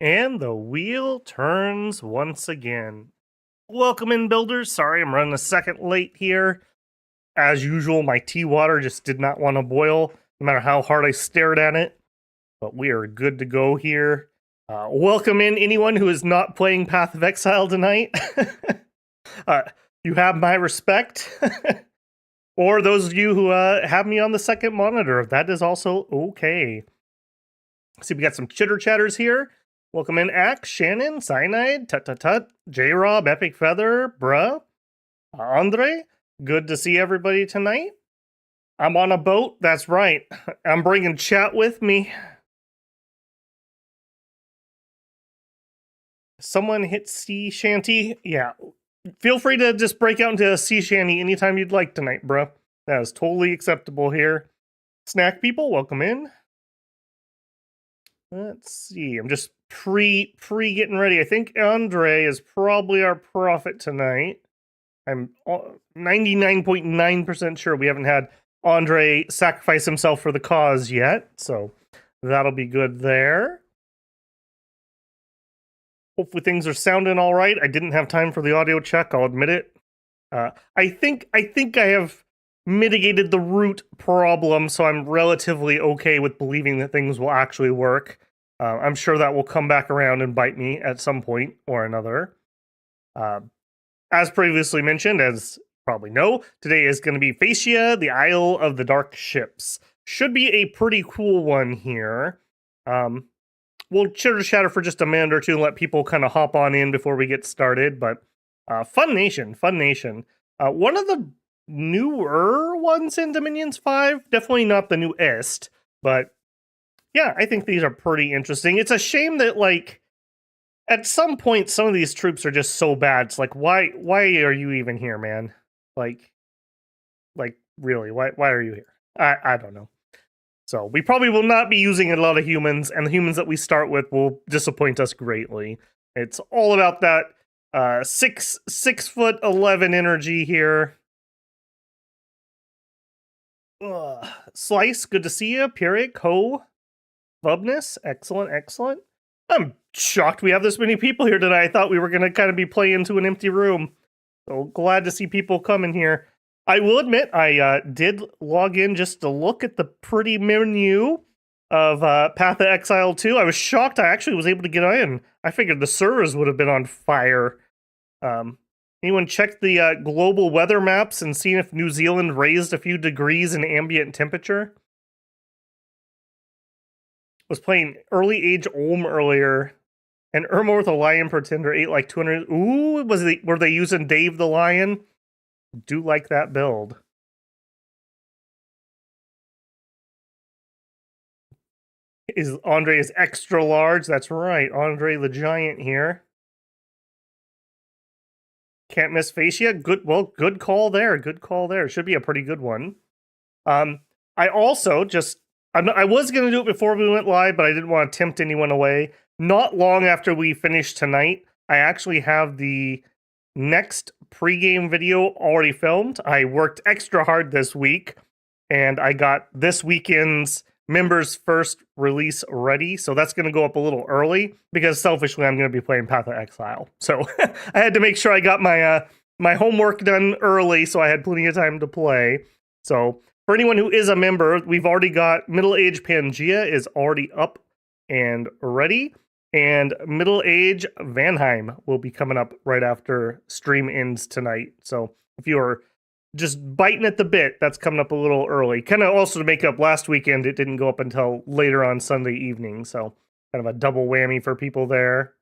And the wheel turns once again. Welcome in, builders. Sorry, I'm running a second late here. As usual, my tea water just did not want to boil, no matter how hard I stared at it. But we are good to go here. Welcome in anyone who is not playing Path of Exile tonight. uh, you have my respect. Or those of you who have me on the second monitor. That is also okay. See, we got some chitter chatters here. Welcome in, Axe, Shannon, Cyanide, Tut Tut Tut, J-Rob, Epic Feather, Bruh, Andre. Good to see everybody tonight. I'm on a boat, that's right. I'm bringing chat with me. Someone hit sea shanty? Yeah. Feel free to just break out into a sea shanty anytime you'd like tonight, bruh. That is totally acceptable here. Snack people, welcome in. Let's see. I'm just pre getting ready. I think Andre is probably our prophet tonight. I'm 99.9% sure we haven't had Andre sacrifice himself for the cause yet, so that'll be good there. Hopefully things are sounding all right. I didn't have time for the audio check, I'll admit it. I think I have mitigated the root problem, so I'm relatively okay with believing that things will actually work. I'm sure that will come back around and bite me at some point or another. As previously mentioned, as probably know, today is going to be Phaeacia, the Isle of the Dark Ships. Should be a pretty cool one here. We'll chitter chatter for just a minute or two and let people kind of hop on in before we get started, but fun nation, fun nation. One of the newer ones in Dominions 5, definitely not the newest, but yeah, I think these are pretty interesting. It's a shame that, like, at some point, some of these troops are just so bad. It's like, why are you even here, man? Like, really, why are you here? I don't know. So we probably will not be using a lot of humans, and the humans that we start with will disappoint us greatly. It's all about that 6'11" energy here. Slice, good to see you. Pyric, Ho, Vubness, excellent, excellent. I'm shocked we have this many people here tonight. I thought we were going to kind of be playing to an empty room. So glad to see people coming here. I will admit, I did log in just to look at the pretty menu of Path of Exile 2. I was shocked I actually was able to get in. I figured the servers would have been on fire. Anyone check the global weather maps and seen if New Zealand raised a few degrees in ambient temperature? Was playing Early Age Olm earlier, and Irma with a Lion Pretender ate like 200. Ooh, were they using Dave the Lion? Do like that build. Andre is extra large. That's right, Andre the Giant here. Can't miss Phaeacia. Good call there. Good call there. Should be a pretty good one. I also I was going to do it before we went live, but I didn't want to tempt anyone away. Not long after we finish tonight, I actually have the next pregame video already filmed. I worked extra hard this week, and I got this weekend's members first release ready, so that's going to go up a little early, because selfishly I'm going to be playing Path of Exile. So I had to make sure I got my homework done early, so I had plenty of time to play. So for anyone who is a member, we've already got Middle Age Pangea is already up and ready, and Middle Age Vanheim will be coming up right after stream ends tonight. So if you are just biting at the bit, that's coming up a little early. Kind of also to make up last weekend, it didn't go up until later on Sunday evening, so kind of a double whammy for people there.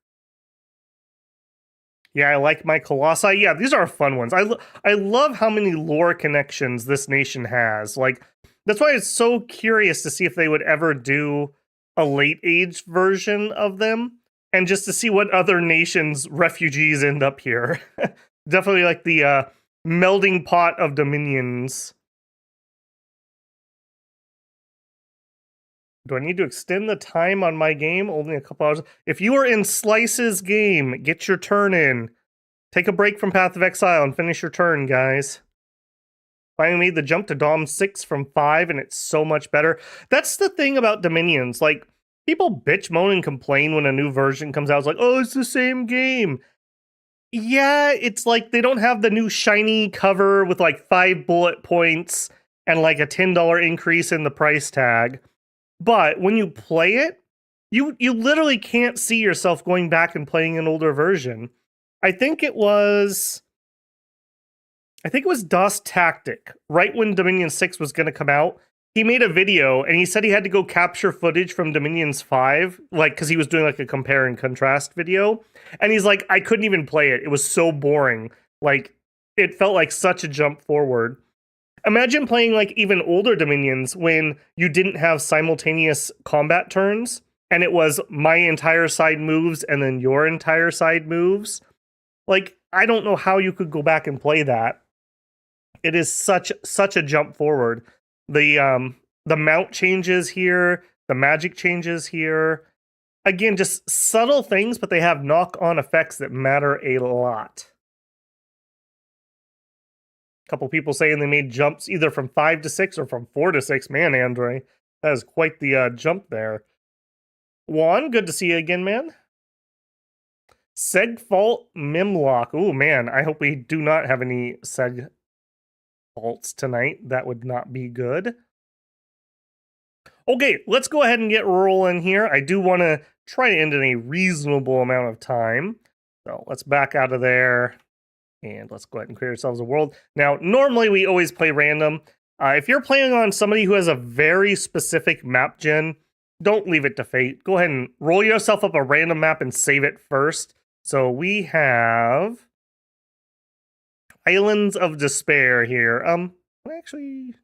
Yeah, I like my Colossi. Yeah, these are fun ones. I love how many lore connections this nation has. Like, that's why it's so curious to see if they would ever do a late age version of them, and just to see what other nations' refugees end up here. Definitely like the melding pot of dominions. Do I need to extend the time on my game? Only a couple hours. If you are in Slice's game, get your turn in. Take a break from Path of Exile and finish your turn, guys. Finally made the jump to Dom 6 from 5, and it's so much better. That's the thing about Dominions. Like, People bitch, moan, and complain when a new version comes out. It's like, oh, it's the same game. Yeah, it's like they don't have the new shiny cover with like 5 bullet points and like a $10 increase in the price tag. But when you play it, you literally can't see yourself going back and playing an older version. I think it was DOS Tactic, right when Dominion 6 was going to come out. He made a video and he said he had to go capture footage from Dominion's 5, like, because he was doing like a compare and contrast video. And he's like, I couldn't even play it. It was so boring. Like, it felt like such a jump forward. Imagine playing like even older Dominions when you didn't have simultaneous combat turns and it was my entire side moves and then your entire side moves. Like, I don't know how you could go back and play that. It is such a jump forward. The mount changes here, the magic changes here. Again, just subtle things, but they have knock-on effects that matter a lot. A couple people saying they made jumps either from 5 to 6 or from 4 to 6. Man, Andre, that is quite the jump there. Juan, good to see you again, man. Seg fault Mimlock. Ooh, man, I hope we do not have any Seg faults tonight. That would not be good. Okay, let's go ahead and get rolling here. I do want to try to end in a reasonable amount of time. So let's back out of there. And let's go ahead and create ourselves a world. Now, normally we always play random. If you're playing on somebody who has a very specific map gen, don't leave it to fate. Go ahead and roll yourself up a random map and save it first. So we have Islands of Despair here. Actually,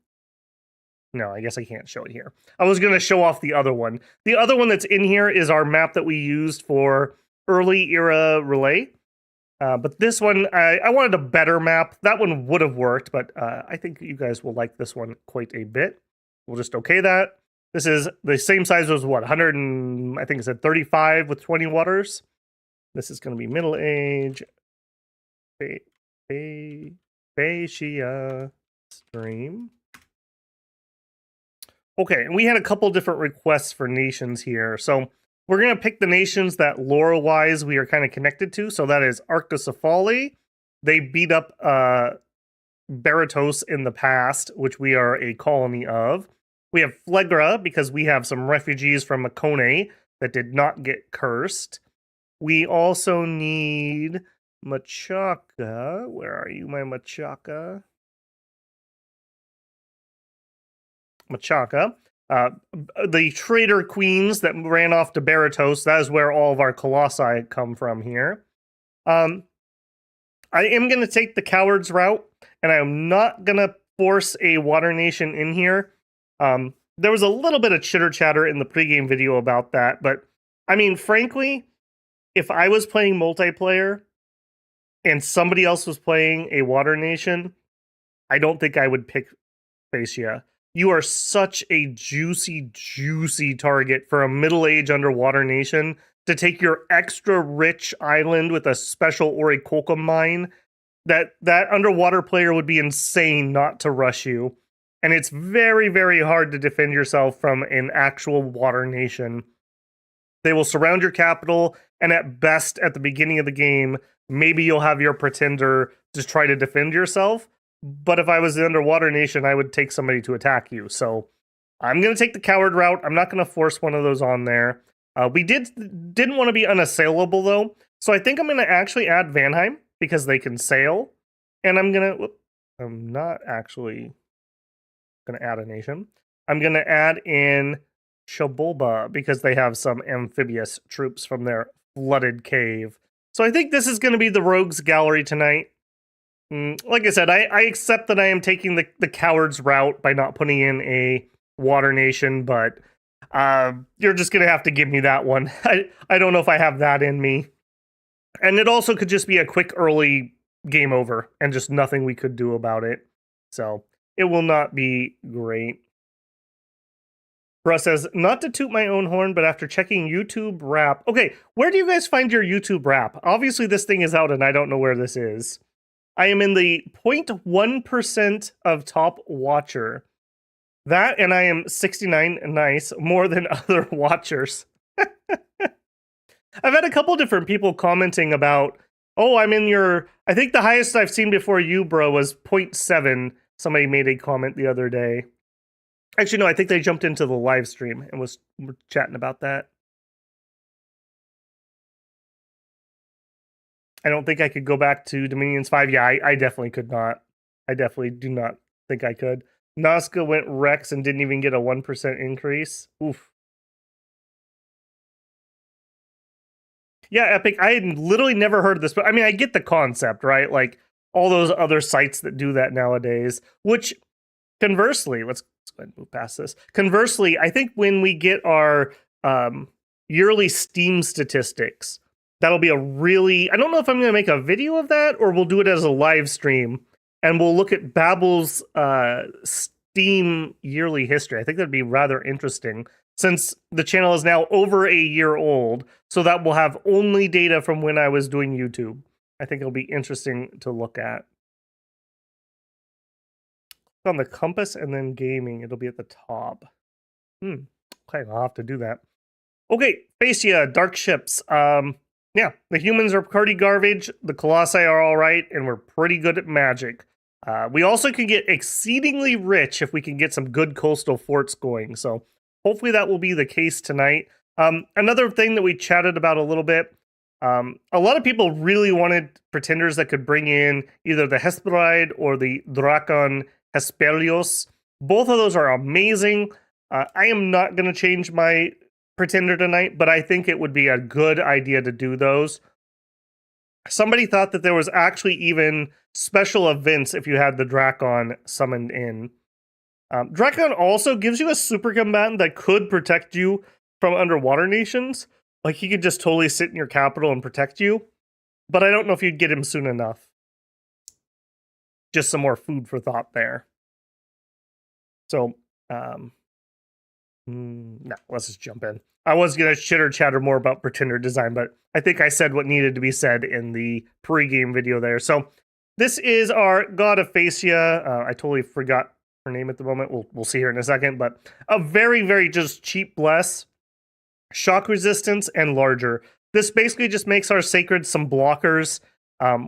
no, I guess I can't show it here. I was going to show off the other one. The other one that's in here is our map that we used for early era Relay. But this one, I wanted a better map. That one would have worked, but I think you guys will like this one quite a bit. We'll just okay that. This is the same size as what, 100 and I think it said 35 with 20 waters. This is going to be middle age. Phaeacia stream. Okay, and we had a couple different requests for nations here. So we're going to pick the nations that lore-wise we are kind of connected to. So that is Arctocephali. They beat up Baratos in the past, which we are a colony of. We have Phlegra, because we have some refugees from Makone that did not get cursed. We also need Machaca. Where are you, my Machaca? Machaca. The traitor queens that ran off to Baratos, that is where all of our colossi come from here. I am going to take the cowards route, and I am not going to force a water nation in here. There was a little bit of chitter chatter in the pregame video about that, but I mean, frankly, if I was playing multiplayer and somebody else was playing a water nation, I don't think I would pick Phaeacia. You are such a juicy target for a middle-aged underwater nation to take your extra rich island with a special Oricolcum mine. That underwater player would be insane not to rush you. And it's very, very hard to defend yourself from an actual water nation. They will surround your capital, and at best, at the beginning of the game, maybe you'll have your pretender just try to defend yourself. But if I was the underwater nation, I would take somebody to attack you. So I'm going to take the coward route. I'm not going to force one of those on there. We didn't want to be unassailable, though. So I think I'm going to actually add Vanheim, because they can sail. And I'm not actually going to add a nation. I'm going to add in Shabolba, because they have some amphibious troops from their flooded cave. So I think this is going to be the Rogues Gallery tonight. Like I said, I accept that I am taking the coward's route by not putting in a water nation, but you're just going to have to give me that one. I don't know if I have that in me. And it also could just be a quick early game over and just nothing we could do about it. So it will not be great. Russ says, not to toot my own horn, but after checking YouTube Wrap. Okay, where do you guys find your YouTube Wrap? Obviously this thing is out and I don't know where this is. I am in the 0.1% of top watcher. That, and I am 69 nice, more than other watchers. I've had a couple different people commenting about, oh, I'm in your, I think the highest I've seen before you, bro, was 0.7. Somebody made a comment the other day. Actually, no, I think they jumped into the live stream and was chatting about that. I don't think I could go back to Dominions 5. Yeah, I definitely could not. I definitely do not think I could. Nazca went Rex and didn't even get a 1% increase. Oof. Yeah, Epic. I had literally never heard of this, but I mean, I get the concept, right? Like all those other sites that do that nowadays, which conversely, let's go ahead and move past this. Conversely, I think when we get our yearly Steam statistics, that'll be a really, I don't know if I'm going to make a video of that or we'll do it as a live stream and we'll look at Babbel's Steam yearly history. I think that'd be rather interesting since the channel is now over a year old. So that will have only data from when I was doing YouTube. I think it'll be interesting to look at. On the compass and then gaming, it'll be at the top. Okay, I'll have to do that. Okay, Phaeacia, dark ships. Yeah, the humans are pretty garbage, the colossi are all right, and we're pretty good at magic. We also can get exceedingly rich if we can get some good coastal forts going, so hopefully that will be the case tonight. Another thing that we chatted about a little bit, a lot of people really wanted pretenders that could bring in either the Hesperide or the Drakon Hesperios. Both of those are amazing. I am not going to change my pretender tonight, but I think it would be a good idea to do those. Somebody thought that there was actually even special events if you had the Drakon summoned in. Drakon also gives you a super combatant that could protect you from underwater nations. Like, he could just totally sit in your capital and protect you. But I don't know if you'd get him soon enough. Just some more food for thought there. So, no, let's just jump in. I was going to chitter chatter more about pretender design, but I think I said what needed to be said in the pre-game video there. So this is our God of Phaeacia. I totally forgot her name at the moment. We'll see her in a second, but a very, very just cheap bless, shock resistance, and larger. This basically just makes our sacred some blockers.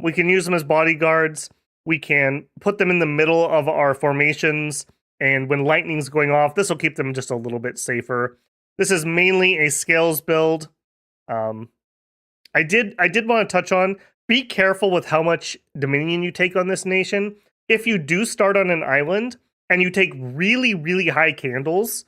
We can use them as bodyguards. We can put them in the middle of our formations, and when lightning's going off, this will keep them just a little bit safer. This is mainly a scales build. I did want to touch on, be careful with how much dominion you take on this nation. If you do start on an island and you take really, really high candles,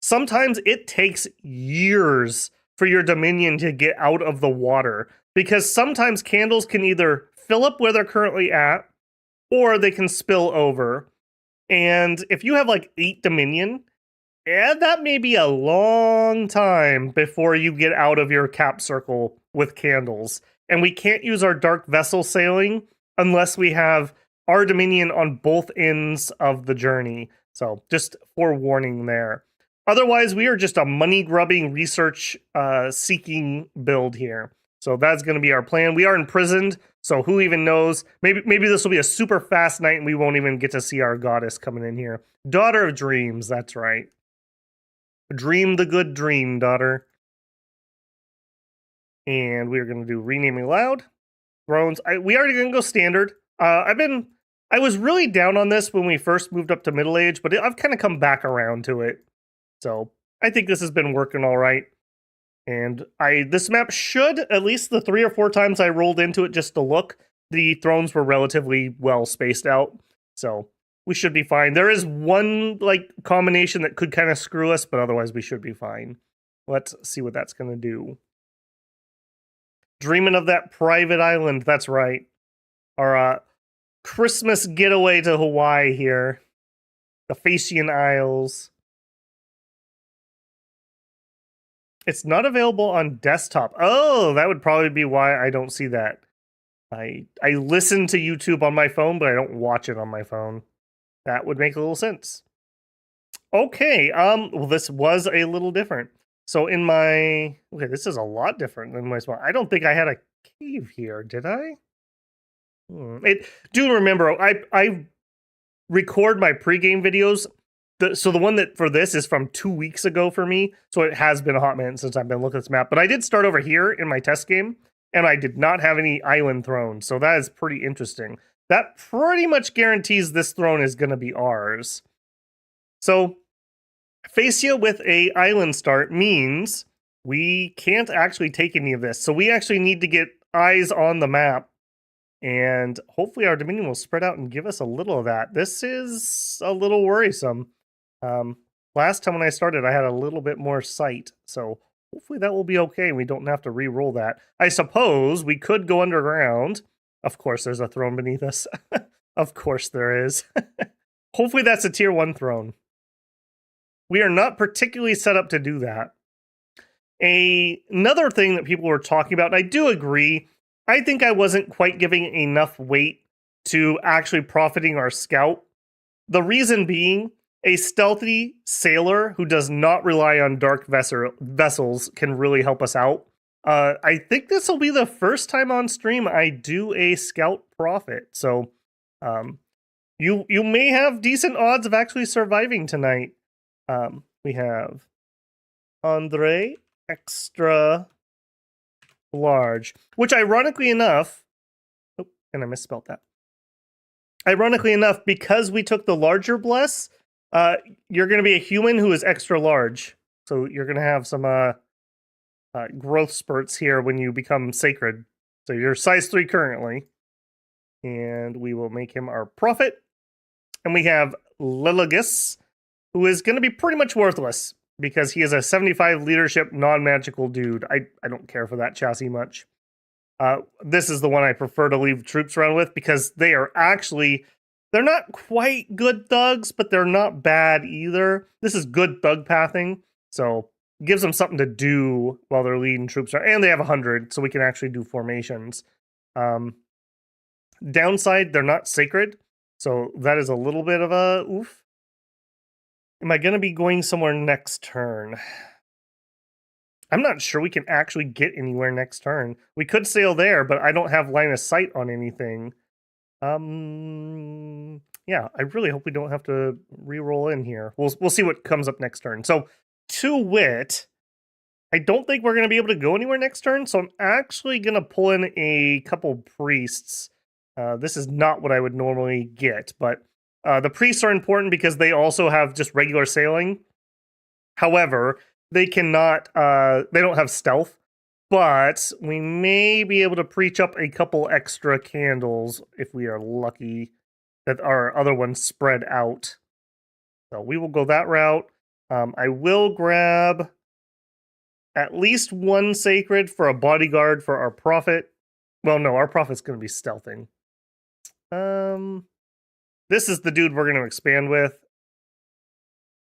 sometimes it takes years for your dominion to get out of the water, because sometimes candles can either fill up where they're currently at or they can spill over. And if you have like 8 dominion, that may be a long time before you get out of your cap circle with candles. And we can't use our dark vessel sailing unless we have our dominion on both ends of the journey. So just forewarning there. Otherwise, we are just a money-grubbing, research-seeking build here. So that's going to be our plan. We are imprisoned, so who even knows? Maybe this will be a super fast night and we won't even get to see our goddess coming in here. Daughter of Dreams, that's right. Dream the good dream, daughter. And we're going to do renaming loud. Thrones. We are going to go standard. I was really down on this when we first moved up to middle age, but I've kind of come back around to it. So I think this has been working all right. And this map should, at least the 3 or 4 times I rolled into it just to look, the thrones were relatively well spaced out. So we should be fine. There is one combination that could kind of screw us, but otherwise we should be fine. Let's see what that's going to do. Dreaming of that private island, that's right. Our Christmas getaway to Hawaii here. The Phaeacian Isles. It's not available on desktop. Oh, that would probably be why I don't see that. I listen to YouTube on my phone, but I don't watch it on my phone. That would make a little sense. Okay, well, this was a little different. So in my... Okay, this is a lot different than my spot. I don't think I had a cave here, did I? Do remember, I record my pregame videos So the one that for this is from 2 weeks ago for me. So it has been a hot minute since I've been looking at this map. But I did start over here in my test game, and I did not have any island thrones. So that is pretty interesting. That pretty much guarantees this throne is going to be ours. So Phaeacia with a island start means we can't actually take any of this. So we actually need to get eyes on the map. And hopefully our Dominion will spread out and give us a little of that. This is a little worrisome. Last time when I started, I had a little bit more sight. So hopefully that will be okay. We don't have to re-roll that. I suppose we could go underground. Of course, there's a throne beneath us. Of course there is. Hopefully that's a tier 1 throne. We are not particularly set up to do that. Another thing that people were talking about, and I do agree, I think I wasn't quite giving enough weight to actually profiting our scout. The reason being, a stealthy sailor who does not rely on dark vessels can really help us out. I think this will be the first time on stream I do a scout profit. So you may have decent odds of actually surviving tonight. We have Andre extra large, which ironically enough, oh, and I misspelled that. Ironically enough, because we took the larger bless, you're going to be a human who is extra large. So you're going to have some growth spurts here when you become sacred. So you're size 3 currently. And we will make him our prophet. And we have Liligus, who is going to be pretty much worthless because he is a 75 leadership non-magical dude. I don't care for that chassis much. This is the one I prefer to leave troops around with because they are actually, they're not quite good thugs, but they're not bad either. This is good thug pathing, so it gives them something to do while they're leading troops around. And they have 100, so we can actually do formations. Downside, they're not sacred, so that is a little bit of a oof. Am I going to be going somewhere next turn? I'm not sure we can actually get anywhere next turn. We could sail there, but I don't have line of sight on anything. Yeah, I really hope we don't have to re-roll in here. We'll see what comes up next turn. So, to wit, I don't think we're going to be able to go anywhere next turn, so I'm actually going to pull in a couple priests. This is not what I would normally get, but the priests are important because they also have just regular sailing. However, they cannot, they don't have stealth, but we may be able to preach up a couple extra candles if we are lucky that our other ones spread out. So we will go that route. I will grab at least one sacred for a bodyguard for our prophet. Well, no, our prophet's going to be stealthing. This is the dude we're going to expand with.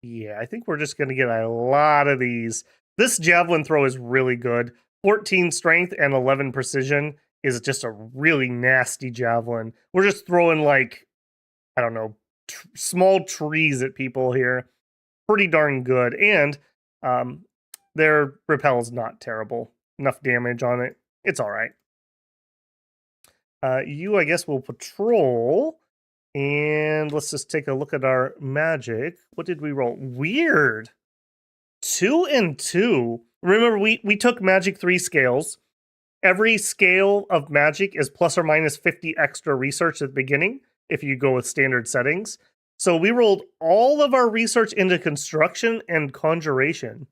Yeah, I think we're just going to get a lot of these. This javelin throw is really good. 14 strength and 11 precision is just a really nasty javelin. We're just throwing, like, I don't know, small trees at people here. Pretty darn good. And their repel is not terrible. Enough damage on it. It's all right. You, I guess, will patrol. And let's just take a look at our magic. What did we roll? Weird. 2 and 2. Remember, we took magic 3 scales. Every scale of magic is plus or minus 50 extra research at the beginning if you go with standard settings. So we rolled all of our research into construction and conjuration.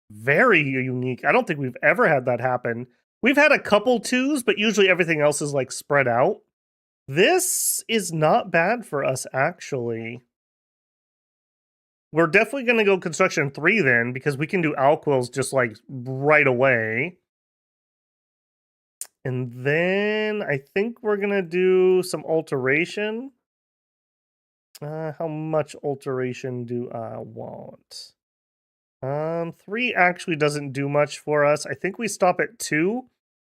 Very unique. I don't think we've ever had that happen. We've had a couple 2s, but usually everything else is like spread out. This is not bad for us, actually. We're definitely going to go construction 3 then, because we can do alquils just like right away. And then I think we're going to do some alteration. How much alteration do I want? 3 actually doesn't do much for us. I think we stop at 2.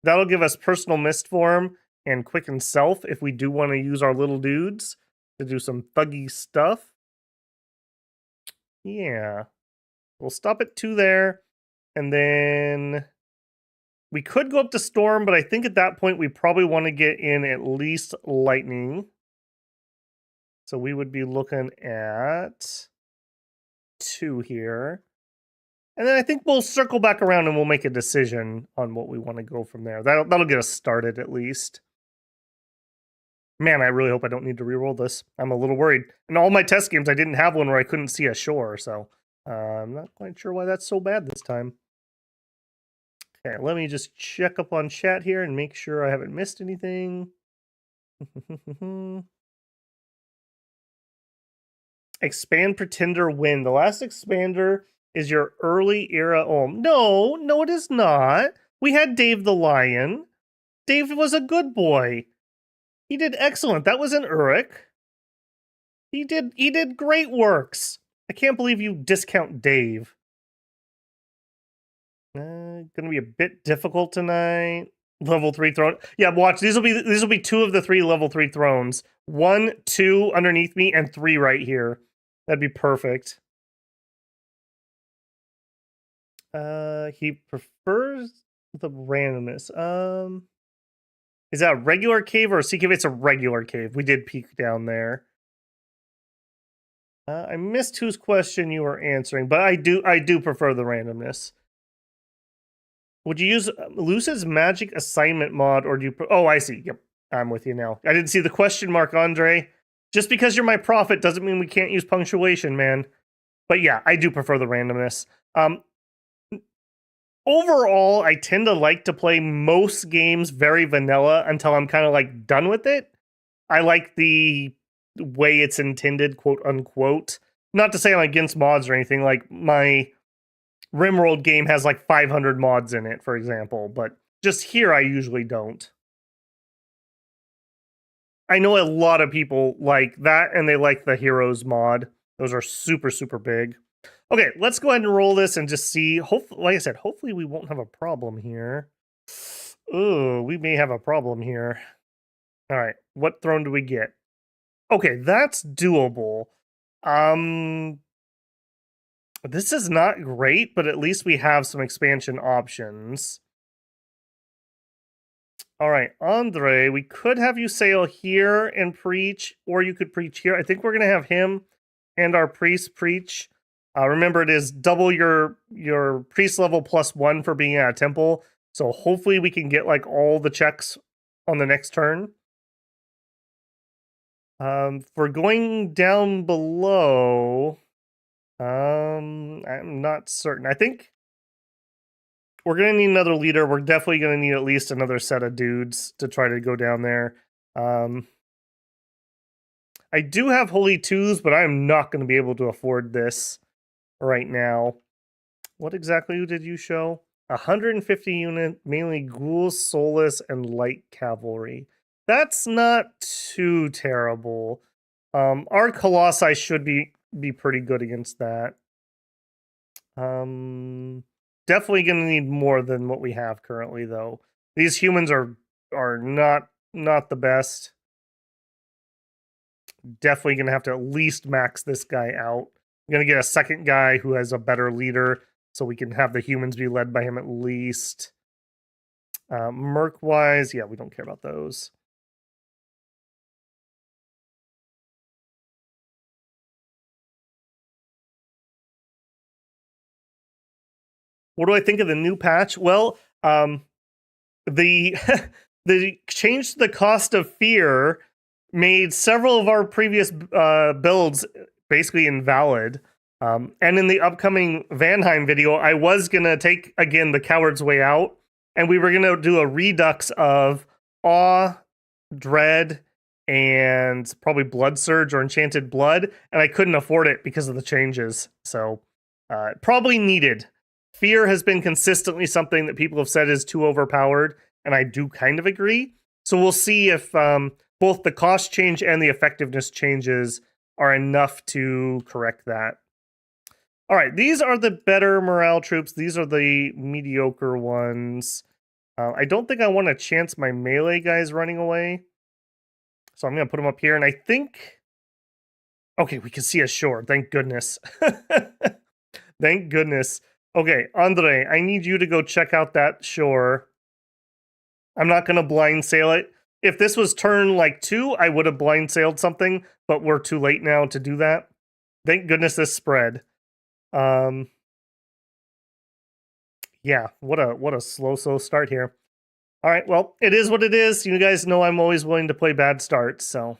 That'll give us personal mist form and quicken self if we do want to use our little dudes to do some thuggy stuff. Yeah. We'll stop at 2 there. And then we could go up to storm, but I think at that point we probably want to get in at least lightning. So we would be looking at 2 here. And then I think we'll circle back around and we'll make a decision on what we want to go from there. That'll get us started at least. Man, I really hope I don't need to reroll this. I'm a little worried. In all my test games, I didn't have one where I couldn't see a shore, so I'm not quite sure why that's so bad this time. Okay, let me just check up on chat here and make sure I haven't missed anything. Expand Pretender win. The last expander is your early era. Oh, no, it is not. We had Dave the Lion. Dave was a good boy. He did excellent. That was an Uruk. He did great works. I can't believe you discount Dave. Gonna be a bit difficult tonight. Level 3 throne. Yeah, watch. These will be 2 of the 3 level 3 thrones. 1, 2 underneath me, and 3 right here. That'd be perfect. He prefers the randomness. Is that a regular cave or a sea cave? It's a regular cave. We did peek down there. I missed whose question you were answering, but I do prefer the randomness. Would you use Lucid's magic assignment mod, or do you... Oh, I see. Yep, I'm with you now. I didn't see the question mark, Andre. Just because you're my prophet doesn't mean we can't use punctuation, man. But yeah, I do prefer the randomness. Overall, I tend to like to play most games very vanilla until I'm kind of like done with it. I like the way it's intended, quote unquote. Not to say I'm against mods or anything. Like my RimWorld game has like 500 mods in it, for example. But just here, I usually don't. I know a lot of people like that, and they like the Heroes mod. Those are super, super big. Okay, let's go ahead and roll this and just see. Hopefully, like I said, hopefully we won't have a problem here. Ooh, we may have a problem here. All right, what throne do we get? Okay, that's doable. This is not great, but at least we have some expansion options. All right, Andre, we could have you sail here and preach, or you could preach here. I think we're going to have him and our priest preach. Remember, it is double your priest level +1 for being at a temple. So hopefully we can get like all the checks on the next turn. For going down below, I'm not certain. I think we're going to need another leader. We're definitely going to need at least another set of dudes to try to go down there. I do have Holy Twos, but I'm not going to be able to afford this right now. What exactly did you show? 150 unit, mainly ghouls, soulless, and light cavalry. That's not too terrible. Our Colossi should be pretty good against that. Definitely going to need more than what we have currently, though. These humans are not the best. Definitely going to have to at least max this guy out. I'm going to get a second guy who has a better leader, so we can have the humans be led by him at least. Merc-wise, yeah, we don't care about those. What do I think of the new patch? Well, the change to the cost of fear made several of our previous builds basically invalid. And in the upcoming Vanheim video, I was going to take, again, the Coward's Way Out, and we were going to do a redux of Awe, Dread, and probably Blood Surge or Enchanted Blood, and I couldn't afford it because of the changes. So, probably needed. Fear has been consistently something that people have said is too overpowered, and I do kind of agree. So we'll see if both the cost change and the effectiveness changes are enough to correct that. All right, these are the better morale troops. These are the mediocre ones. I don't think I want to chance my melee guys running away. So I'm going to put them up here, and I think... Okay, we can see a shore. Thank goodness. Thank goodness. Okay, Andre, I need you to go check out that shore. I'm not going to blind sail it. If this was turn like 2, I would have blind sailed something, but we're too late now to do that. Thank goodness this spread. Yeah, what a slow start here. All right, well, it is what it is. You guys know I'm always willing to play bad starts, so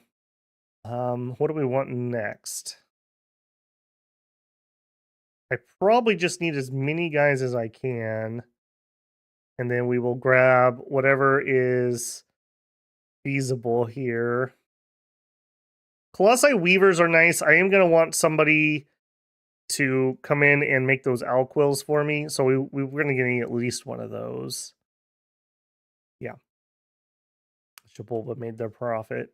what do we want next? I probably just need as many guys as I can, and then we will grab whatever is feasible here. Colossi Weavers are nice. I am going to want somebody to come in and make those Alquills for me, so we're going to get at least one of those. Yeah. Shapolva made their profit.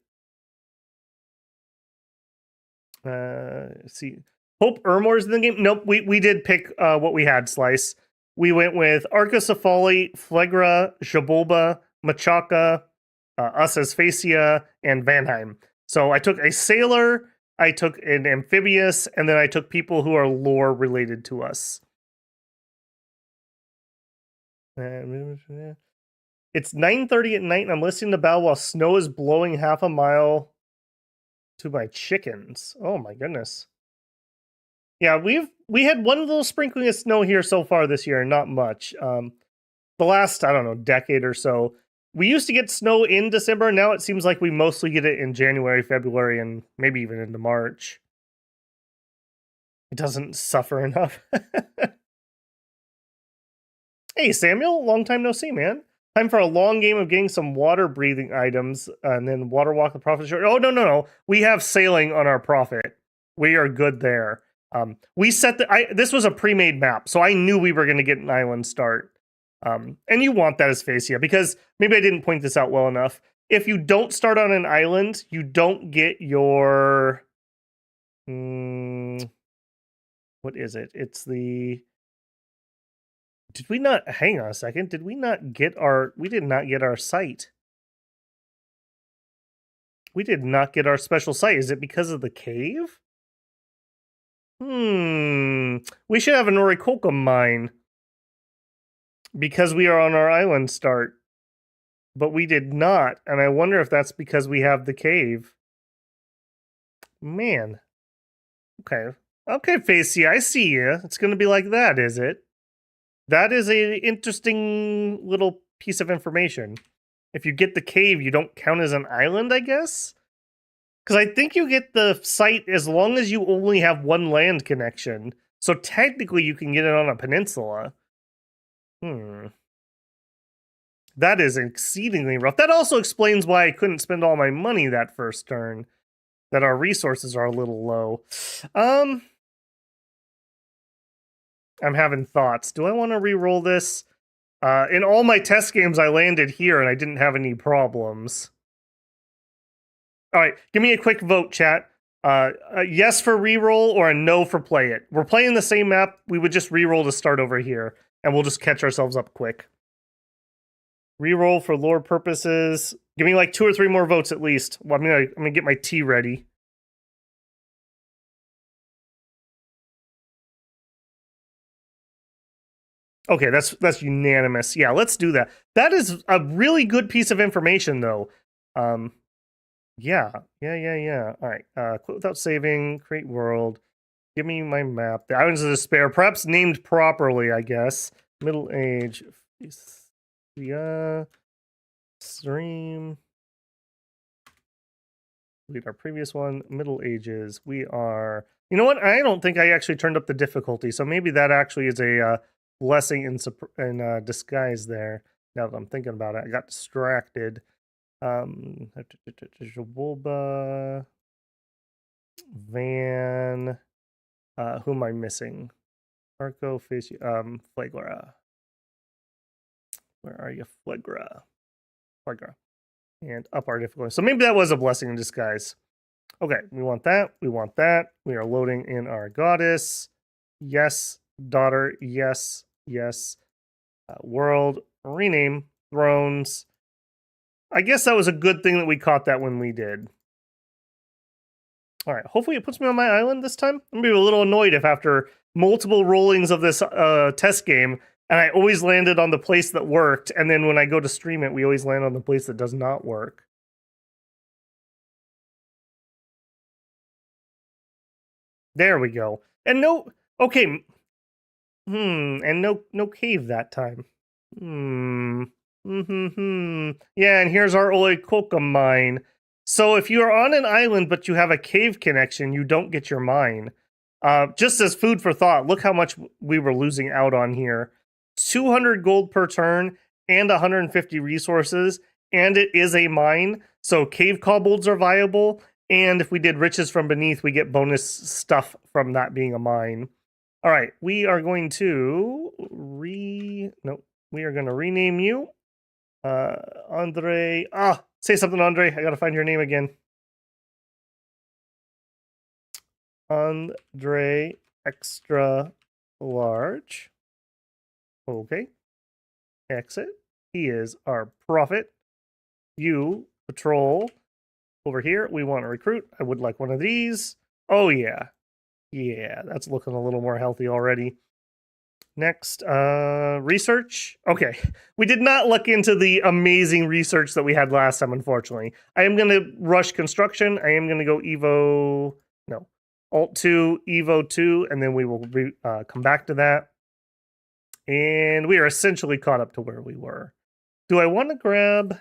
See. Hope Ermor's in the game. Nope, we did pick what we had, Slice. We went with Arcocephali, Phlegra, Jabulba, Machaca, us as Phaeacia, and Vanheim. So I took a sailor, I took an amphibious, and then I took people who are lore related to us. It's 9:30 at night, and I'm listening to Bell while snow is blowing half a mile to my chickens. Oh my goodness. Yeah, we had one little sprinkling of snow here so far this year, not much. The last, I don't know, decade or so, we used to get snow in December. Now it seems like we mostly get it in January, February, and maybe even into March. It doesn't suffer enough. Hey, Samuel, long time no see, man. Time for a long game of getting some water breathing items and then water walk the profit short. Oh, no. We have sailing on our profit. We are good there. We set this was a pre-made map, so I knew we were going to get an island start. And you want that as Phaeacia, because maybe I didn't point this out well enough. If you don't start on an island, you don't get your... what is it? It's the... Did we not... Hang on a second. Did we not get our... We did not get our site. We did not get our special site. Is it because of the cave? We should have an Oricoca mine. Because we are on our island start. But we did not. And I wonder if that's because we have the cave. Man. Okay. Okay, Phaeacia, I see you. It's going to be like that, is it? That is an interesting little piece of information. If you get the cave, you don't count as an island, I guess? Because I think you get the site as long as you only have one land connection. So technically you can get it on a peninsula. That is exceedingly rough. That also explains why I couldn't spend all my money that first turn. That our resources are a little low. I'm having thoughts. Do I want to re-roll this? In all my test games, I landed here and I didn't have any problems. All right, give me a quick vote, chat. A yes for re-roll or a no for play it. We're playing the same map. We would just re-roll to start over here, and we'll just catch ourselves up quick. Re-roll for lore purposes. Give me like 2 or 3 more votes at least. Well, I'm gonna get my tea ready. Okay, that's unanimous. Yeah, let's do that. That is a really good piece of information, though. Yeah. All right. Quit without saving. Create world. Give me my map. The Islands of Despair, perhaps named properly, I guess. Middle Age. Yeah. Stream. Delete our previous one. Middle Ages. We are... You know what? I don't think I actually turned up the difficulty, so maybe that actually is a blessing in disguise there. Now that I'm thinking about it, I got distracted. Jabulba, Van, who am I missing? Arco, Phaeacia, Phlegra. Where are you, Phlegra? And up our difficulty. So maybe that was a blessing in disguise. Okay, we want that. We want that. We are loading in our goddess. Yes, daughter. Yes. World. Rename. Thrones. I guess that was a good thing that we caught that when we did. All right, hopefully it puts me on my island this time. I'm going to be a little annoyed if after multiple rollings of this test game, and I always landed on the place that worked, and then when I go to stream it, we always land on the place that does not work. There we go. And no... Okay. And no cave that time. Yeah, and here's our Oikoka mine. So if you're on an island but you have a cave connection, you don't get your mine. Just as food for thought, look how much we were losing out on here. 200 gold per turn and 150 resources, and it is a mine, so cave kobolds are viable, and if we did riches from beneath, we get bonus stuff from that being a mine. All right, we are going to we are going to rename you. Andre. Say something, Andre. I got to find your name again. Andre Extra Large. Okay. Exit. He is our prophet. You, patrol. Over here, we want to recruit. I would like one of these. Oh, yeah. Yeah, that's looking a little more healthy already. Next, research. Okay, we did not look into the amazing research that we had last time, unfortunately. I am going to rush construction. I am going to go Evo, no, Alt 2, Evo 2, and then we will come back to that. And we are essentially caught up to where we were. Do I want to grab...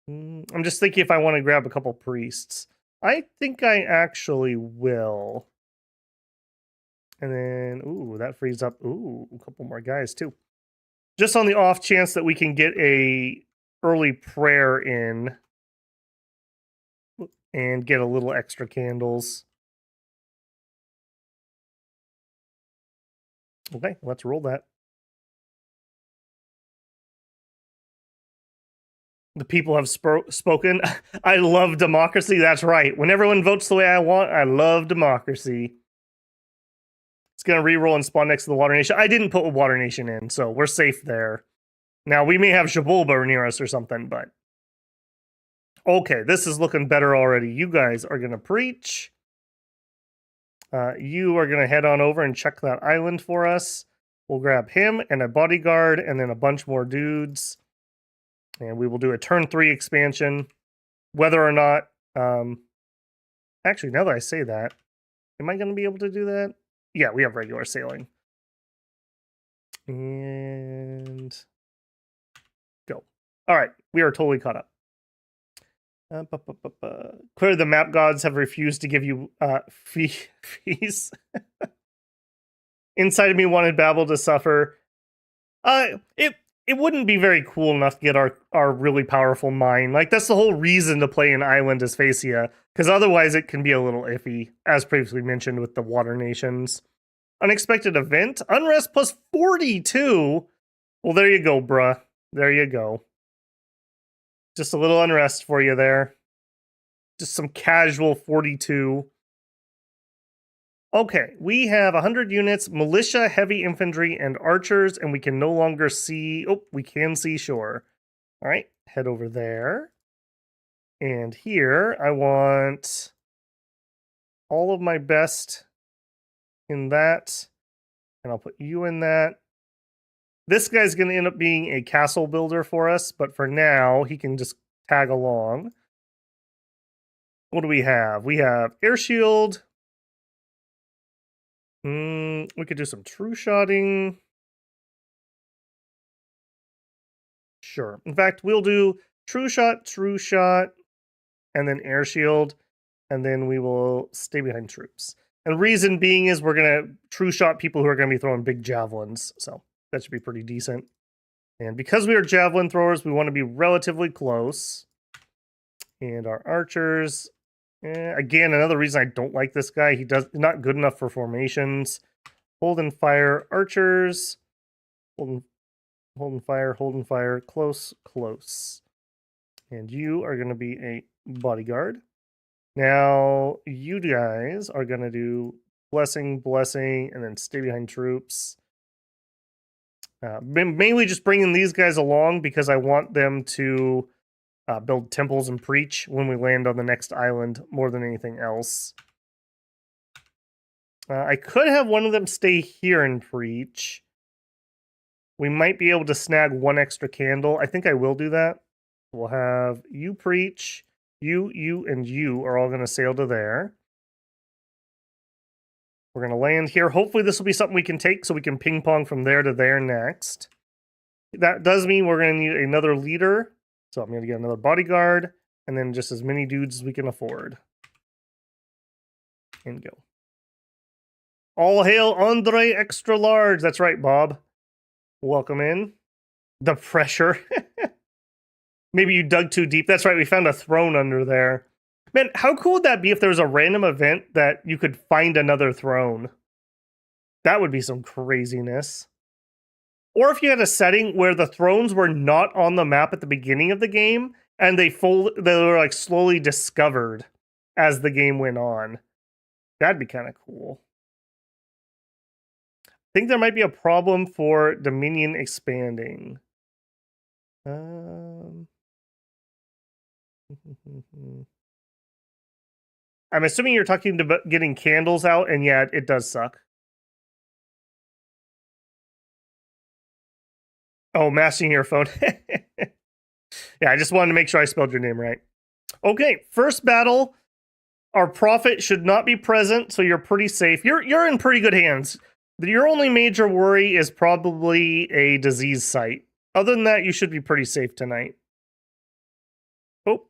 I'm just thinking if I want to grab a couple priests. I think I actually will. And then, ooh, that frees up, ooh, a couple more guys too. Just on the off chance that we can get a early prayer in and get a little extra candles. Okay, let's roll that. The people have spoken. I love democracy. That's right. When everyone votes the way I want, I love democracy. It's going to re-roll and spawn next to the Water Nation. I didn't put a Water Nation in, so we're safe there. Now, we may have Shabulba near us or something, but... Okay, this is looking better already. You guys are going to preach. You are going to head on over and check that island for us. We'll grab him and a bodyguard and then a bunch more dudes. And we will do a turn 3 expansion. Whether or not... actually, now that I say that, am I going to be able to do that? Yeah, we have regular sailing. And... go. All right, we are totally caught up. Clearly, the map gods have refused to give you fees. Inside of me wanted Babel to suffer. It wouldn't be very cool enough to get our really powerful mine. Like, that's the whole reason to play an island as Phaeacia, because otherwise it can be a little iffy, as previously mentioned with the Water Nations. Unexpected event? Unrest plus 42? Well, there you go, bruh. There you go. Just a little unrest for you there. Just some casual 42. Okay, we have 100 units, militia, heavy infantry, and archers, and we can no longer see... Oh, we can see shore. All right, head over there. And here, I want all of my best in that. And I'll put you in that. This guy's going to end up being a castle builder for us, but for now, he can just tag along. What do we have? We have air shield. We could do some true shotting. Sure. In fact, we'll do true shot, and then air shield, and then we will stay behind troops. And the reason being is we're going to true shot people who are going to be throwing big javelins, so that should be pretty decent. And because we are javelin throwers, we want to be relatively close. And our archers, again, another reason I don't like this guy, he's not good enough for formations. Hold and fire archers. Hold and fire, close. And you are going to be a bodyguard. Now, you guys are going to do blessing, and then stay behind troops. Mainly just bringing these guys along because I want them to build temples and preach when we land on the next island more than anything else. I could have one of them stay here and preach. We might be able to snag one extra candle. I think I will do that. We'll have you preach. You, and you are all going to sail to there. We're going to land here. Hopefully this will be something we can take so we can ping pong from there to there next. That does mean we're going to need another leader. So I'm going to get another bodyguard and then just as many dudes as we can afford. And go. All hail Andre Extra Large. That's right, Bob. Welcome in. The pressure. Maybe you dug too deep. That's right, we found a throne under there. Man, how cool would that be if there was a random event that you could find another throne? That would be some craziness. Or if you had a setting where the thrones were not on the map at the beginning of the game, and they were like slowly discovered as the game went on. That'd be kind of cool. I think there might be a problem for Dominion expanding. I'm assuming you're talking about getting candles out, and yeah, it does suck. Oh, mashing your phone. Yeah, I just wanted to make sure I spelled your name right. Okay, first battle. Our prophet should not be present, so you're pretty safe. You're in pretty good hands. Your only major worry is probably a disease site. Other than that, you should be pretty safe tonight. Oh,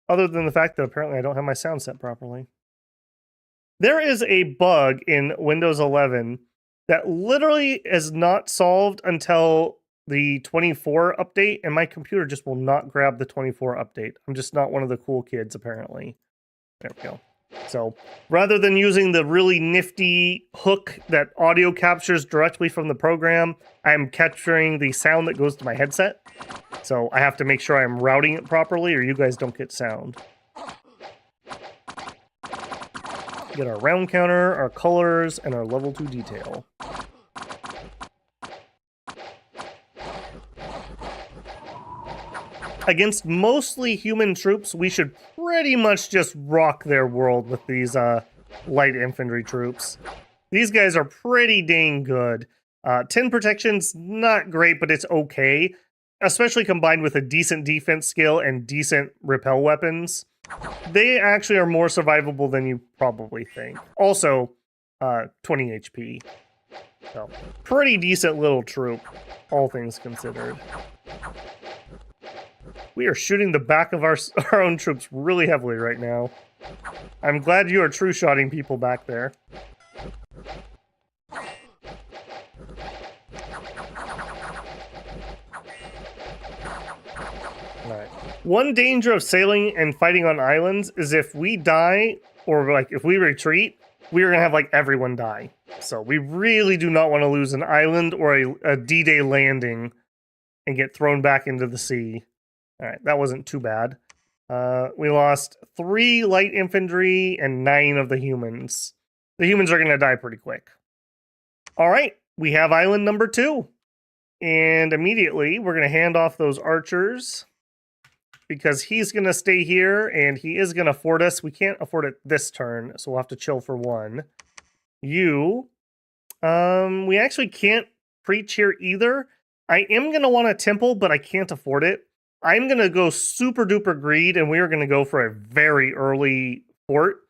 other than the fact that apparently I don't have my sound set properly. There is a bug in Windows 11 that literally is not solved until the 24 update, and my computer just will not grab the 24 update. I'm just not one of the cool kids, apparently. There we go. So rather than using the really nifty hook that audio captures directly from the program, I'm capturing the sound that goes to my headset. So I have to make sure I'm routing it properly or you guys don't get sound. Get our round counter, our colors, and our level 2 detail. Against mostly human troops, we should pretty much just rock their world with these light infantry troops. These guys are pretty dang good. 10 protection's not great, but it's okay. Especially combined with a decent defense skill and decent repel weapons. They actually are more survivable than you probably think. Also, 20 HP. So, pretty decent little troop, all things considered. We are shooting the back of our own troops really heavily right now. I'm glad you are true-shotting people back there. Alright. One danger of sailing and fighting on islands is if we die, or like if we retreat, we're going to have like everyone die. So we really do not want to lose an island or a D-Day landing and get thrown back into the sea. All right, that wasn't too bad. We lost 3 light infantry and 9 of the humans. The humans are going to die pretty quick. All right, we have island number 2. And immediately, we're going to hand off those archers because he's going to stay here and he is going to afford us. We can't afford it this turn, so we'll have to chill for 1. You, we actually can't preach here either. I am going to want a temple, but I can't afford it. I'm going to go super duper greed, and we are going to go for a very early fort.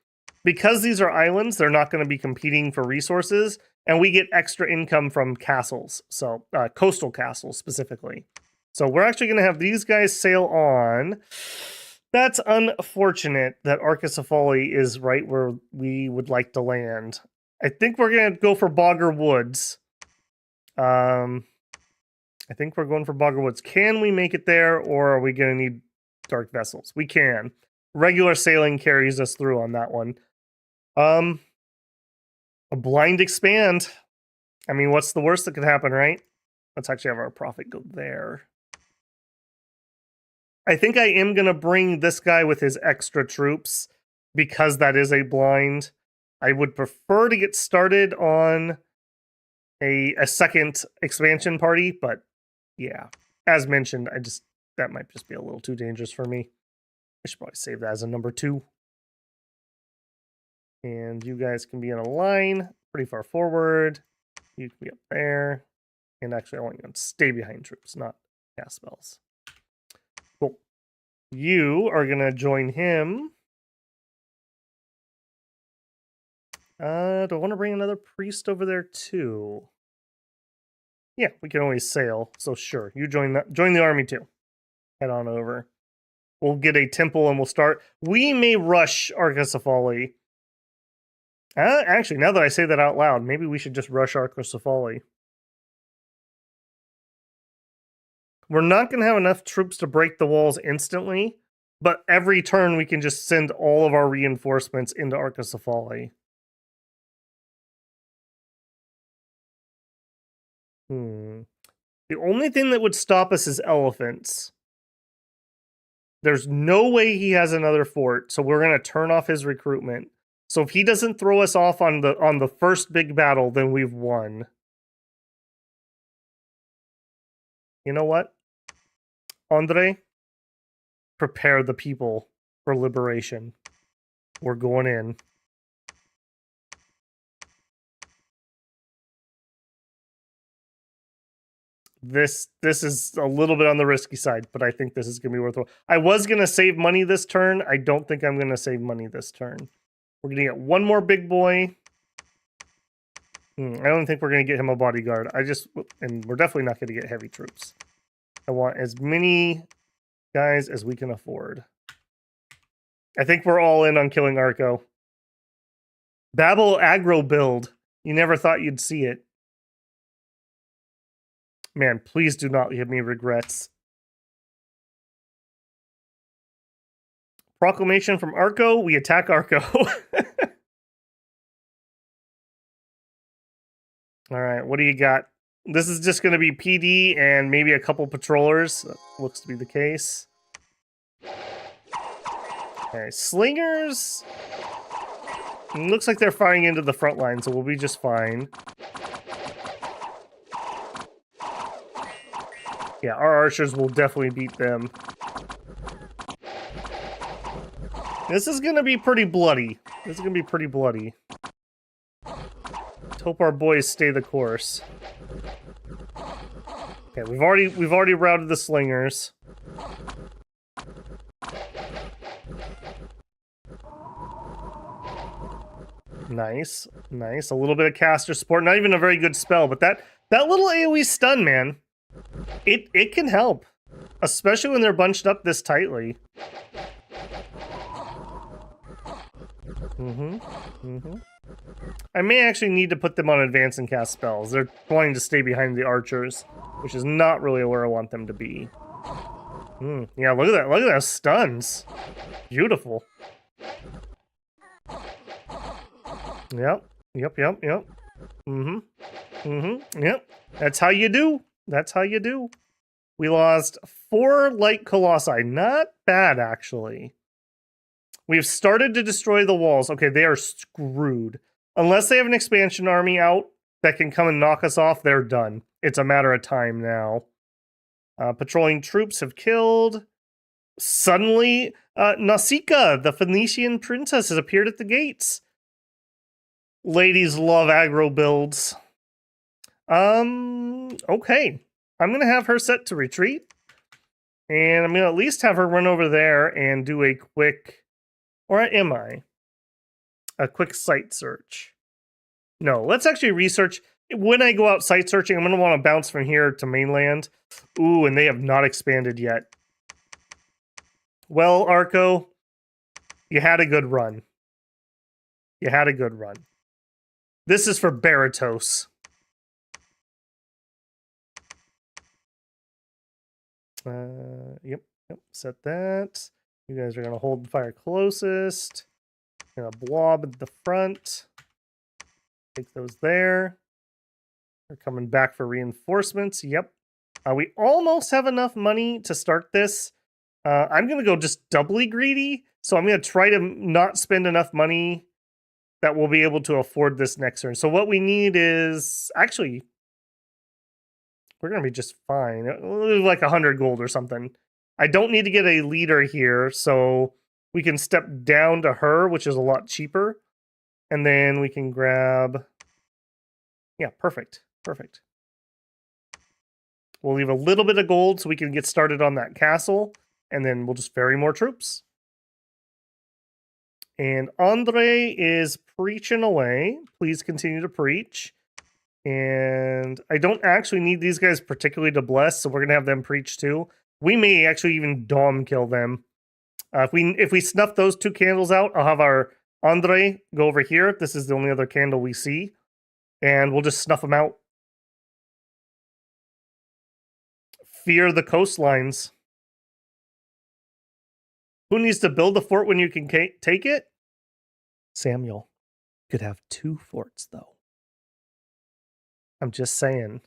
Because these are islands, they're not going to be competing for resources, and we get extra income from castles, so coastal castles specifically. So we're actually going to have these guys sail on. That's unfortunate that Arcacephali is right where we would like to land. I think we're going to go for Bogger Woods. I think we're going for Bogger Woods. Can we make it there, or are we going to need dark vessels? We can. Regular sailing carries us through on that one. A blind expand. I mean, what's the worst that could happen, right? Let's actually have our prophet go there. I think I am going to bring this guy with his extra troops because that is a blind. I would prefer to get started on a second expansion party, but yeah, as mentioned, that might just be a little too dangerous for me. I should probably save that as a number 2. And you guys can be in a line pretty far forward. You can be up there. And actually, I want you to stay behind troops, not cast spells. Cool. You are going to join him Do I want to bring another priest over there too? Yeah, we can always sail. So sure, you join the army too. Head on over. We'll get a temple and we'll start. We may rush Arcacephali. Actually, now that I say that out loud, maybe we should just rush Arcacephali. We're not going to have enough troops to break the walls instantly, but every turn we can just send all of our reinforcements into Arcacephali. The only thing that would stop us is elephants. There's no way he has another fort, so we're going to turn off his recruitment. So if he doesn't throw us off on the first big battle, then we've won. You know what? Andre, prepare the people for liberation. We're going in. This is a little bit on the risky side, but I think this is going to be worthwhile. I was going to save money this turn. I don't think I'm going to save money this turn. We're going to get one more big boy. I don't think we're going to get him a bodyguard. And we're definitely not going to get heavy troops. I want as many guys as we can afford. I think we're all in on killing Arco. Babel aggro build. You never thought you'd see it. Man, please do not give me regrets. Proclamation from Arco. We attack Arco. All right, what do you got? This is just going to be PD and maybe a couple patrollers. That looks to be the case. Okay, slingers. It looks like they're firing into the front line, so we'll be just fine. Yeah, our archers will definitely beat them. This is going to be pretty bloody. This is going to be pretty bloody. Let's hope our boys stay the course. Okay, we've already routed the slingers. Nice, nice. A little bit of caster support. Not even a very good spell, but that little AoE stun, man, it can help, especially when they're bunched up this tightly. I may actually need to put them on advance and cast spells. They're wanting to stay behind the archers, which is not really where I want them to be. Yeah, look at that. Look at those stuns. Beautiful. Yep. Yep. Yep. That's how you do. That's how you do. We lost 4 light colossi. Not bad, actually. We've started to destroy the walls. Okay, they are screwed. Unless they have an expansion army out that can come and knock us off, they're done. It's a matter of time now. Patrolling troops have killed. Suddenly, Nausicaa, the Phoenician princess, has appeared at the gates. Ladies love aggro builds. Okay. I'm going to have her set to retreat. And I'm going to at least have her run over there and do a quick... Or am I? A quick site search. No, let's actually research. When I go out site searching, I'm going to want to bounce from here to mainland. Ooh, and they have not expanded yet. Well, Arco, you had a good run. You had a good run. This is for Baratos. Yep, set that. You guys are going to hold the fire closest. Going to blob at the front. Take those there. They're coming back for reinforcements. Yep. We almost have enough money to start this. I'm going to go just doubly greedy. So I'm going to try to not spend enough money that we'll be able to afford this next turn. So what we need is... Actually, we're going to be just fine. Like 100 gold or something. I don't need to get a leader here, so we can step down to her, which is a lot cheaper. And then we can grab... Yeah, perfect. Perfect. We'll leave a little bit of gold so we can get started on that castle, and then we'll just ferry more troops. And Andre is preaching away. Please continue to preach. And I don't actually need these guys particularly to bless, so we're going to have them preach too. We may actually even dom kill them. If we snuff those 2 candles out, I'll have our Andre go over here. This is the only other candle we see. And we'll just snuff them out. Fear the coastlines. Who needs to build a fort when you can take it? Samuel. You could have 2 forts, though. I'm just saying.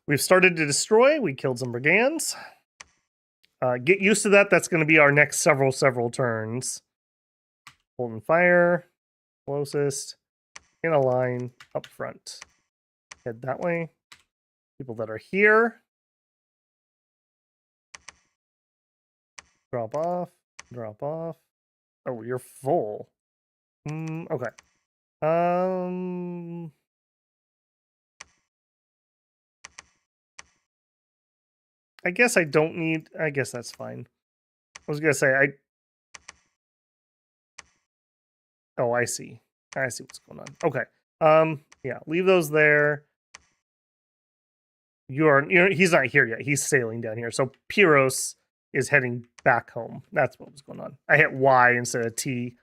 We've started to destroy. We killed some brigands. Get used to that. That's going to be our next several turns. Holding fire. Closest. In a line. Up front. Head that way. People that are here. Drop off. Drop off. Oh, you're full. Okay. I guess I don't need... I guess that's fine. I was going to say, Oh, I see. I see what's going on. Okay. Yeah, leave those there. He's not here yet. He's sailing down here. So Pyros is heading back home. That's what was going on. I hit Y instead of T.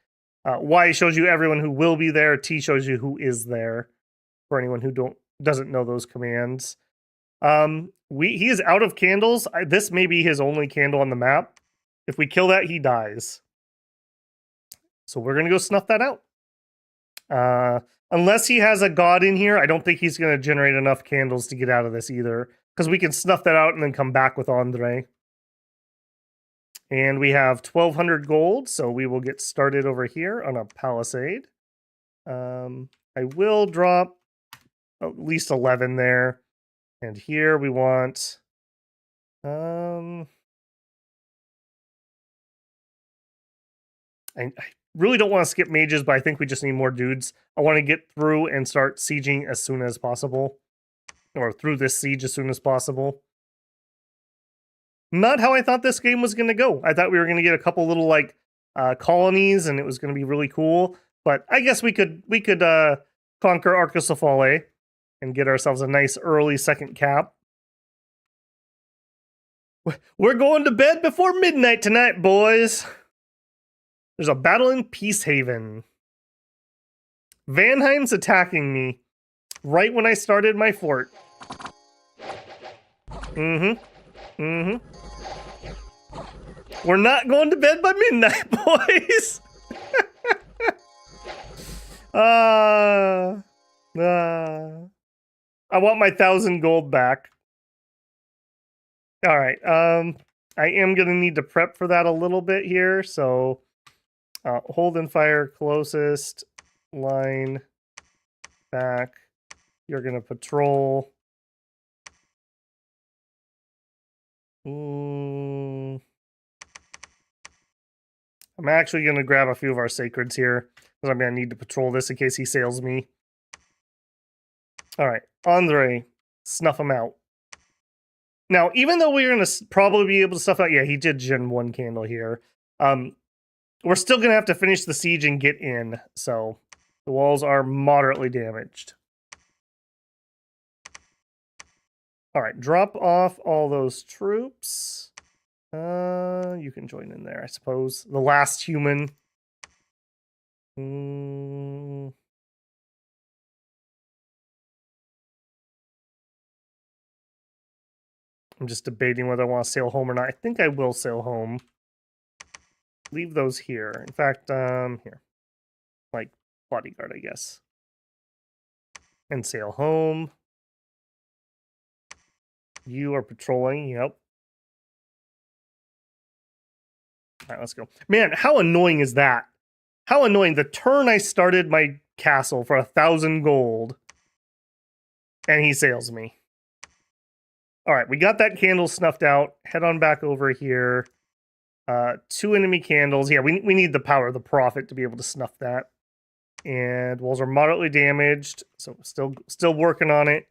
Y shows you everyone who will be there. T shows you who is there. For anyone who doesn't know those commands. He is out of candles. This may be his only candle on the map. If we kill that, he dies. So we're gonna go snuff that out. Unless he has a god in here, I don't think he's gonna generate enough candles to get out of this either. Because we can snuff that out and then come back with Andre. And we have 1,200 gold, so we will get started over here on a palisade. I will drop at least 11 there. And here we want... I really don't want to skip mages, but I think we just need more dudes. I want to get through and start sieging as soon as possible. Or through this siege as soon as possible. Not how I thought this game was going to go. I thought we were going to get a couple little, like, colonies, and it was going to be really cool. But I guess we could conquer Arcosophale and get ourselves a nice early second cap. We're going to bed before midnight tonight, boys. There's a battle in Peacehaven. Vanheim's attacking me right when I started my fort. We're not going to bed by midnight, boys. I want my 1,000 gold back. All right. I am going to need to prep for that a little bit here. So hold and fire closest line back. You're going to patrol. I'm actually going to grab a few of our sacreds here, because I'm going to need to patrol this in case he sails me. All right, Andre, snuff him out. Now, even though we're going to probably be able to snuff out... Yeah, he did gen 1 candle here. We're still going to have to finish the siege and get in, so the walls are moderately damaged. All right, drop off all those troops. You can join in there, I suppose. The last human. I'm just debating whether I want to sail home or not. I think I will sail home. Leave those here. In fact, here. Like, bodyguard, I guess. And sail home. You are patrolling, yep. All right, let's go. Man, how annoying is that? How annoying. The turn I started my castle for 1,000 gold, and he sails me. All right, we got that candle snuffed out. Head on back over here. 2 enemy candles. Yeah, we need the power of the prophet to be able to snuff that. And walls are moderately damaged, so still working on it.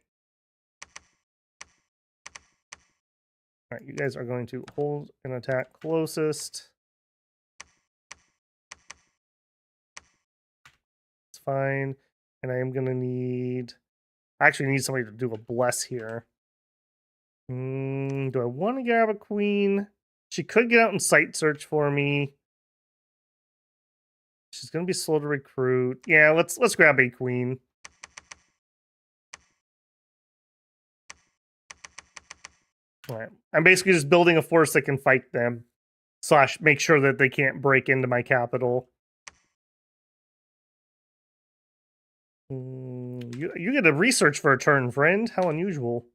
All right, you guys are going to hold and attack closest. fine. And I am gonna need... I actually need somebody to do a bless here. Do I want to grab a queen? She could get out and sight search for me. She's gonna be slow to recruit. Yeah, let's grab a queen. All right. I'm basically just building a force that can fight them. / make sure that they can't break into my capital. You get a research for a turn, friend. How unusual.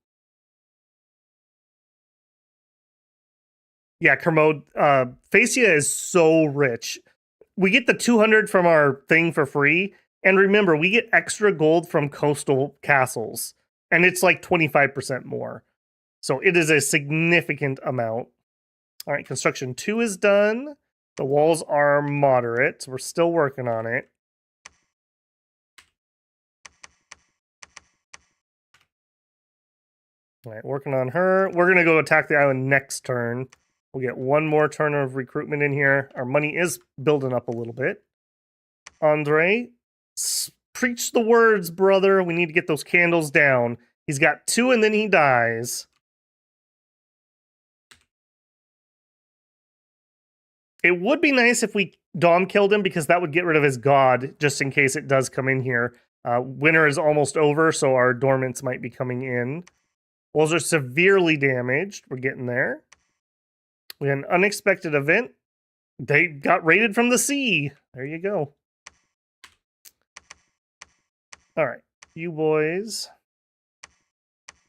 Yeah, Kermode. Phaeacia is so rich. We get the 200 from our thing for free. And remember, we get extra gold from coastal castles. And it's like 25% more. So it is a significant amount. All right, construction 2 is done. The walls are moderate. So we're still working on it. All right, working on her. We're going to go attack the island next turn. We'll get one more turn of recruitment in here. Our money is building up a little bit. Andre, preach the words, brother. We need to get those candles down. He's got 2 and then he dies. It would be nice if we Dom killed him because that would get rid of his god just in case it does come in here. Winter is almost over, so our dormants might be coming in. Walls are severely damaged. We're getting there. We had an unexpected event. They got raided from the sea. There you go. All right, you boys.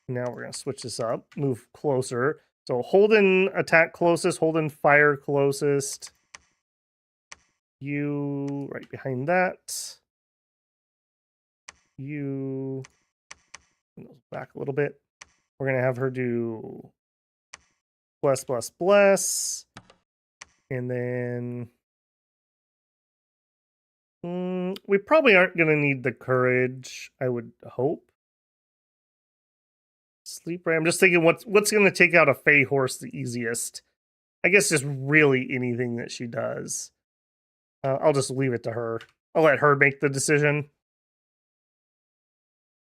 Now we're going to switch this up. Move closer. So Holden attack closest. Holden fire closest. You right behind that. You back a little bit. We're going to have her do bless, bless, bless. And then we probably aren't going to need the courage, I would hope. Sleep ray. I'm just thinking what's going to take out a Fey horse the easiest. I guess just really anything that she does. I'll just leave it to her. I'll let her make the decision.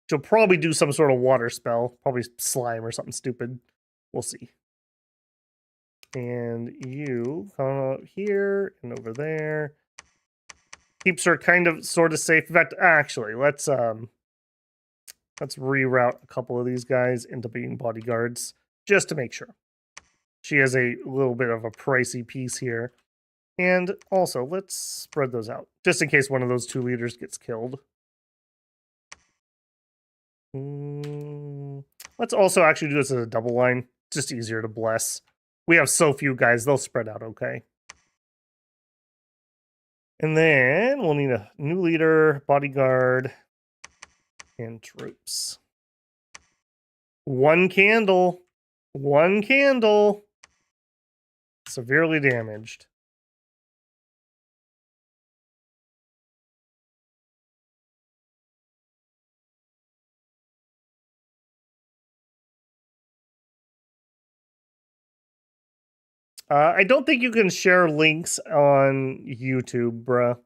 She'll probably do some sort of water spell. Probably slime or something stupid. We'll see. And you come out here and over there. Keeps her kind of sort of safe. In fact, actually, let's reroute a couple of these guys into being bodyguards just to make sure. She has a little bit of a pricey piece here. And also, let's spread those out just in case one of those 2 leaders gets killed. Let's also actually do this as a double line. Just easier to bless. We have so few guys, they'll spread out okay. And then we'll need a new leader, bodyguard, and troops. 1 candle. 1 candle. Severely damaged. I don't think you can share links on YouTube, bruh.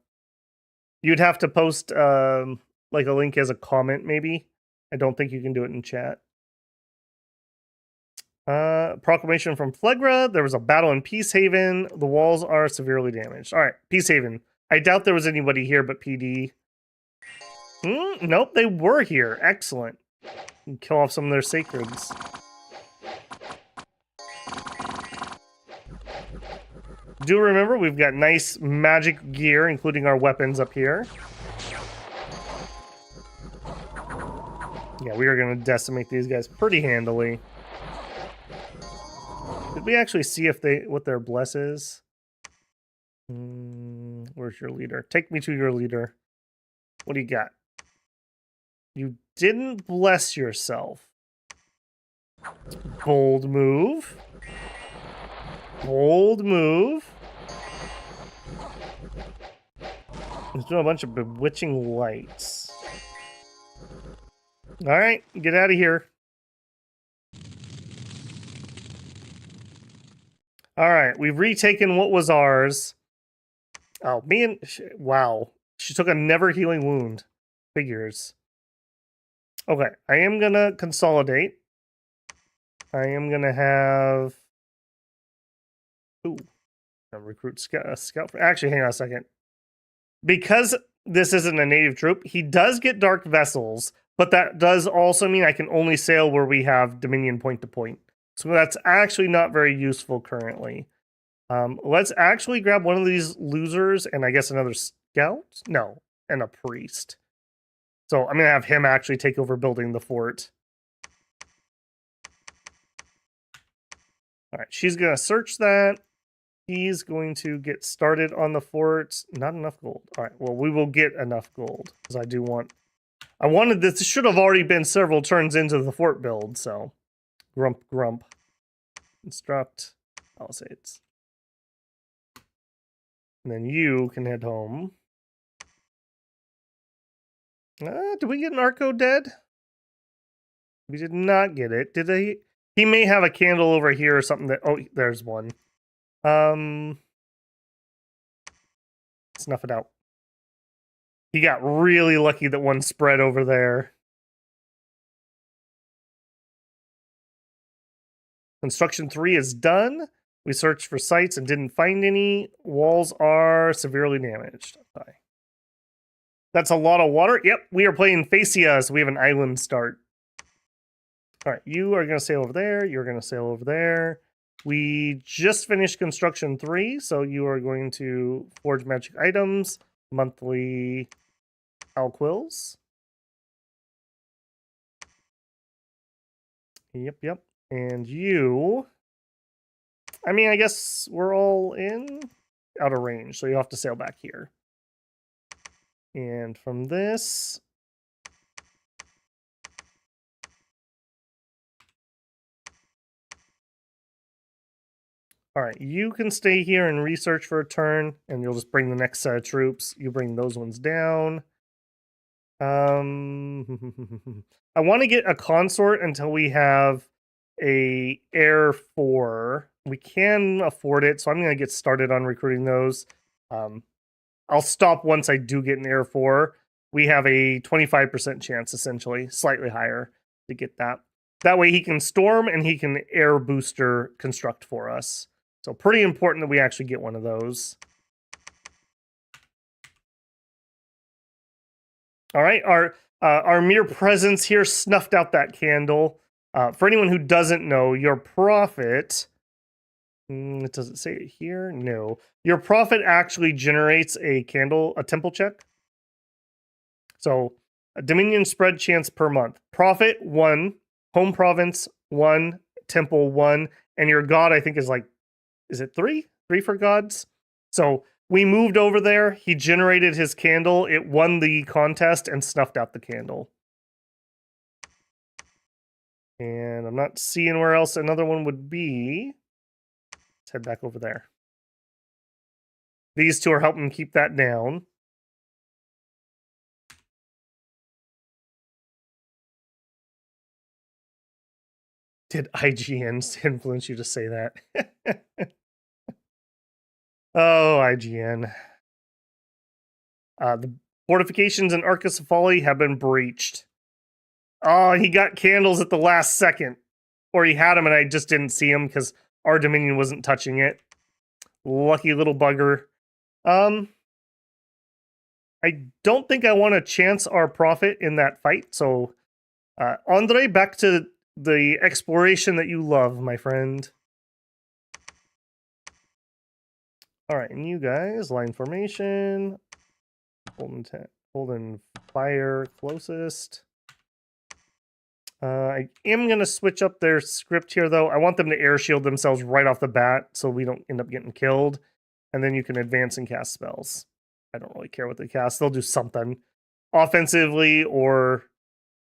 You'd have to post like a link as a comment, maybe. I don't think you can do it in chat. Proclamation from Phlegra. There was a battle in Peacehaven. The walls are severely damaged. All right, Peacehaven. I doubt there was anybody here but PD. Nope, they were here. Excellent. Kill off some of their sacreds. Do remember, we've got nice magic gear, including our weapons up here. Yeah, we are going to decimate these guys pretty handily. Did we actually see if what their bless is? Where's your leader? Take me to your leader. What do you got? You didn't bless yourself. Bold move. Bold move. Let's do a bunch of bewitching lights. All right, get out of here. All right, we've retaken what was ours. Oh, wow. She took a never healing wound. Figures. Okay, I am gonna consolidate. I am gonna have. Ooh, recruit scout. Actually, hang on a second. Because this isn't a native troop, he does get dark vessels, but that does also mean I can only sail where we have Dominion point to point. So that's actually not very useful currently. Let's actually grab one of these losers and I guess another scout? No, and a priest. So I'm going to have him actually take over building the fort. All right, she's going to search that. He's going to get started on the fort. Not enough gold. All right, well, we will get enough gold because I do want... I wanted this... This should have already been several turns into the fort build, so... Grump, grump. Instruct. Palisades. And then you can head home. Did we get an Arco dead? We did not get it. Did they? He may have a candle over here or something that... Oh, there's one. Snuff it out. He got really lucky that one spread over there. Construction 3 is done. We searched for sites and didn't find any. Walls are severely damaged. Okay. That's a lot of water. Yep, we are playing Phaeacia, so we have an island start. All right, you are going to sail over there. You're going to sail over there. We just finished construction 3, so you are going to forge magic items, monthly alquills. Yep. And you... I mean, I guess we're all in out of range, so you have to sail back here. And from this... All right, you can stay here and research for a turn, and you'll just bring the next set of troops. You bring those ones down. I want to get a consort until we have a heir 4. We can afford it, so I'm going to get started on recruiting those. I'll stop once I do get an heir 4. We have a 25% chance, essentially, slightly higher to get that. That way he can storm and he can air booster construct for us. So pretty important that we actually get one of those. All right, our mere presence here snuffed out that candle. For anyone who doesn't know, your profit... does it say it here? No. Your profit actually generates a candle, a temple check. So, a Dominion spread chance per month. Profit, 1. Home province, 1. Temple, 1. And your god, I think, is like... Is it 3? 3 for gods? So, we moved over there. He generated his candle. It won the contest and snuffed out the candle. And I'm not seeing where else another one would be. Let's head back over there. These two are helping keep that down. Did IGN influence you to say that? Oh, IGN. The fortifications in Arcus of Folly have been breached. Oh, he got candles at the last second. Or he had them and I just didn't see him because our Dominion wasn't touching it. Lucky little bugger. I don't think I want to chance our profit in that fight. So, Andre, back to the exploration that you love, my friend. All right, and you guys, line formation. Holding fire closest. I am going to switch up their script here, though. I want them to air shield themselves right off the bat so we don't end up getting killed. And then you can advance and cast spells. I don't really care what they cast. They'll do something. Offensively or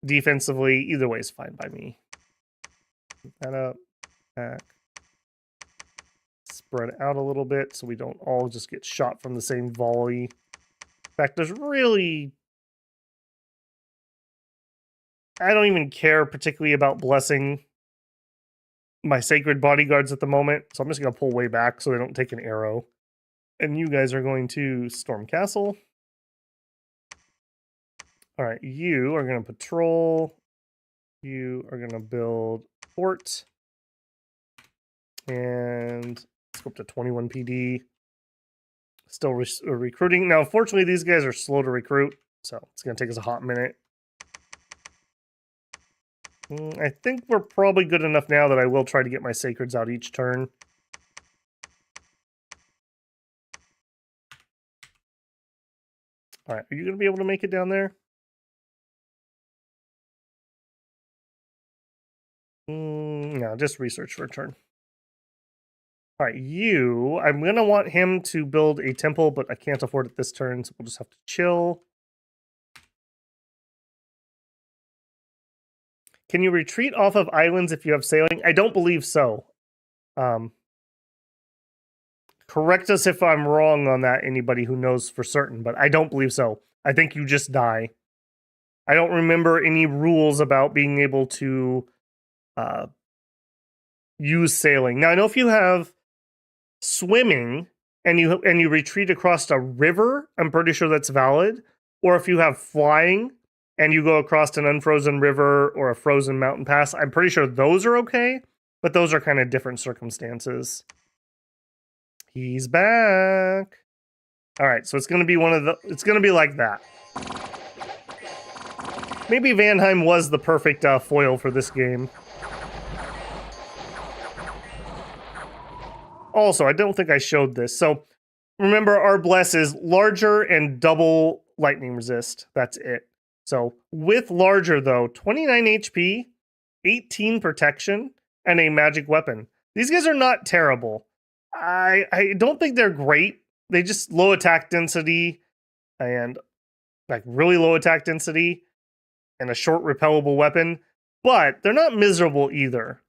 defensively. Either way is fine by me. Keep that up. Back. Spread out a little bit so we don't all just get shot from the same volley. In fact, there's really... I don't even care particularly about blessing my sacred bodyguards at the moment, so I'm just going to pull way back so they don't take an arrow. And you guys are going to storm castle. All right, you are going to patrol. You are going to build fort. And let's go up to 21 PD. Still recruiting. Now, unfortunately, these guys are slow to recruit, so it's going to take us a hot minute. I think we're probably good enough now that I will try to get my sacreds out each turn. All right, are you going to be able to make it down there? No, just research for a turn. All right, I'm going to want him to build a temple, but I can't afford it this turn, so we'll just have to chill. Can you retreat off of islands if you have sailing? I don't believe so. Correct us if I'm wrong on that, anybody who knows for certain, but I don't believe so. I think you just die. I don't remember any rules about being able to use sailing. Now, I know if you have swimming and you retreat across a river, I'm pretty sure that's valid. Or if you have flying and you go across an unfrozen river or a frozen mountain pass, I'm pretty sure those are okay, but those are kind of different circumstances. He's back. All right, so it's going to be it's going to be like that. Maybe Vanheim was the perfect foil for this game. Also, I don't think I showed this. So remember, our bless is larger and double lightning resist. That's it. So with larger, though, 29 HP, 18 protection, and a magic weapon. These guys are not terrible. I don't think they're great. They just low attack density and like really low attack density and a short repellable weapon. But they're not miserable either.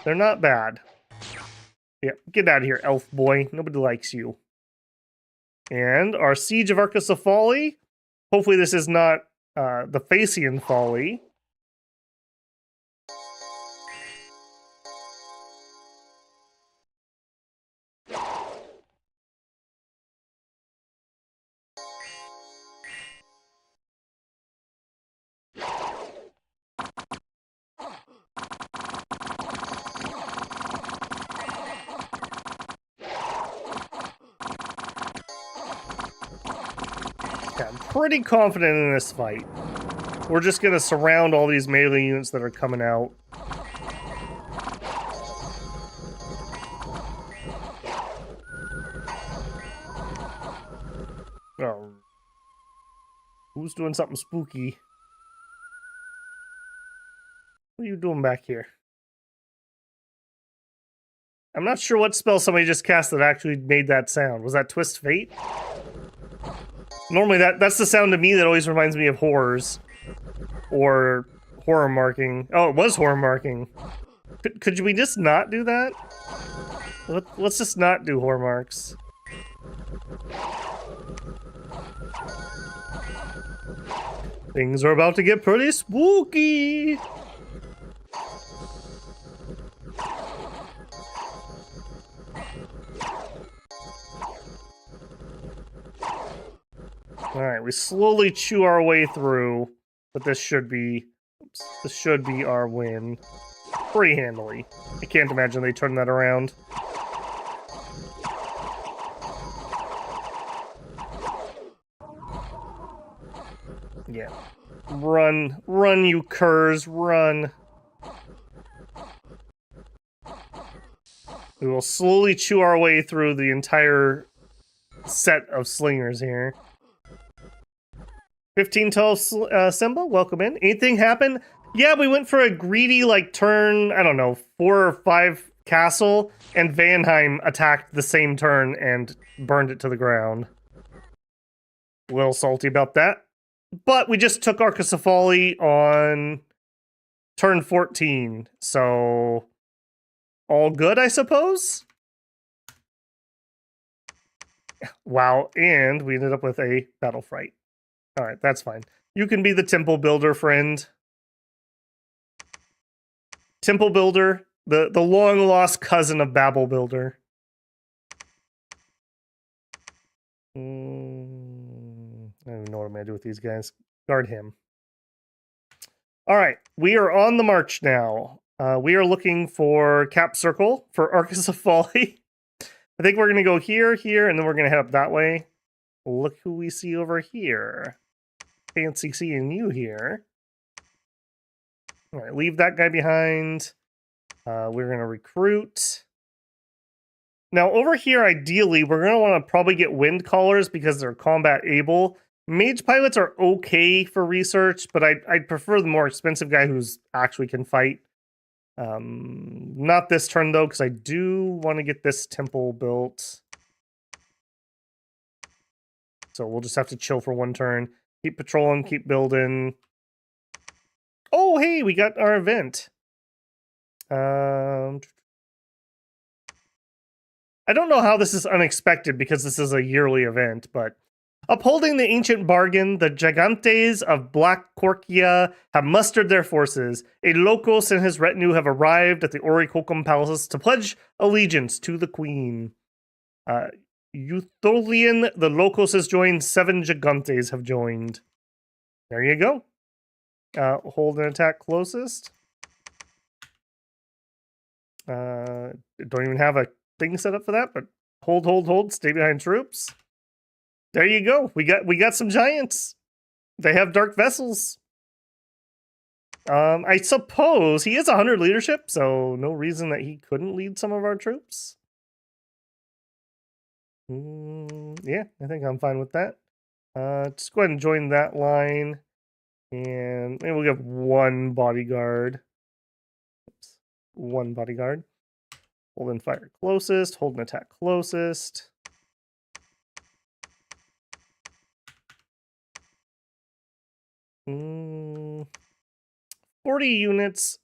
They're not bad. Yeah, get out of here, elf boy. Nobody likes you. And our Siege of Arcacephali. Hopefully this is not the Phaeacian folly. Yeah, I'm pretty confident in this fight. We're just going to surround all these melee units that are coming out. Oh. Who's doing something spooky? What are you doing back here? I'm not sure what spell somebody just cast that actually made that sound. Was that Twist Fate? Normally that's the sound to me that always reminds me of horrors. Or horror marking. Oh, it was horror marking. Could we just not do that? Let's just not do horror marks. Things are about to get pretty spooky. Alright, we slowly chew our way through, but this should be our win. Pretty handily. I can't imagine they turn that around. Yeah. Run, you curs, run. We will slowly chew our way through the entire set of slingers here. 1512 Simba, welcome in. Anything happen? Yeah, we went for a greedy, like, turn, I don't know, 4 or 5 castle, and Vanheim attacked the same turn and burned it to the ground. A little salty about that. But we just took Arcacephali on turn 14, so all good, I suppose? Wow, and we ended up with a battle fright. Alright, that's fine. You can be the temple builder, friend. Temple builder, the long-lost cousin of Babel builder. I don't even know what I'm going to do with these guys. Guard him. All right, we are on the march now. We are looking for Cap Circle for Arcus of Folly. I think we're going to go here, here, and then we're going to head up that way. Look who we see over here. Fancy seeing you here. All right, leave that guy behind. We're going to recruit. Now, over here, ideally, we're going to want to probably get Wind Callers because they're combat able. Mage Pilots are okay for research, but I'd prefer the more expensive guy who's actually can fight. Not this turn, though, because I do want to get this temple built. So we'll just have to chill for one turn. Keep patrolling, keep building. Oh, hey, we got our event. I don't know how this is unexpected because this is a yearly event, but upholding the ancient bargain, the Gigantes of Black Corkia have mustered their forces. A Locos and his retinue have arrived at the Orichalcum Palace to pledge allegiance to the Queen. Eutholian, the Locos has joined. 7 Gigantes have joined. There you go. Hold and attack closest. Don't even have a thing set up for that, but hold, stay behind troops. There you go. We got some giants. They have dark vessels. I suppose he is 100 leadership, so no reason that he couldn't lead some of our troops. Yeah, I think I'm fine with that. Just go ahead and join that line. And maybe we'll get 1 bodyguard. Oops. 1 bodyguard. Hold and fire closest. Hold and attack closest. Mm, 40 units.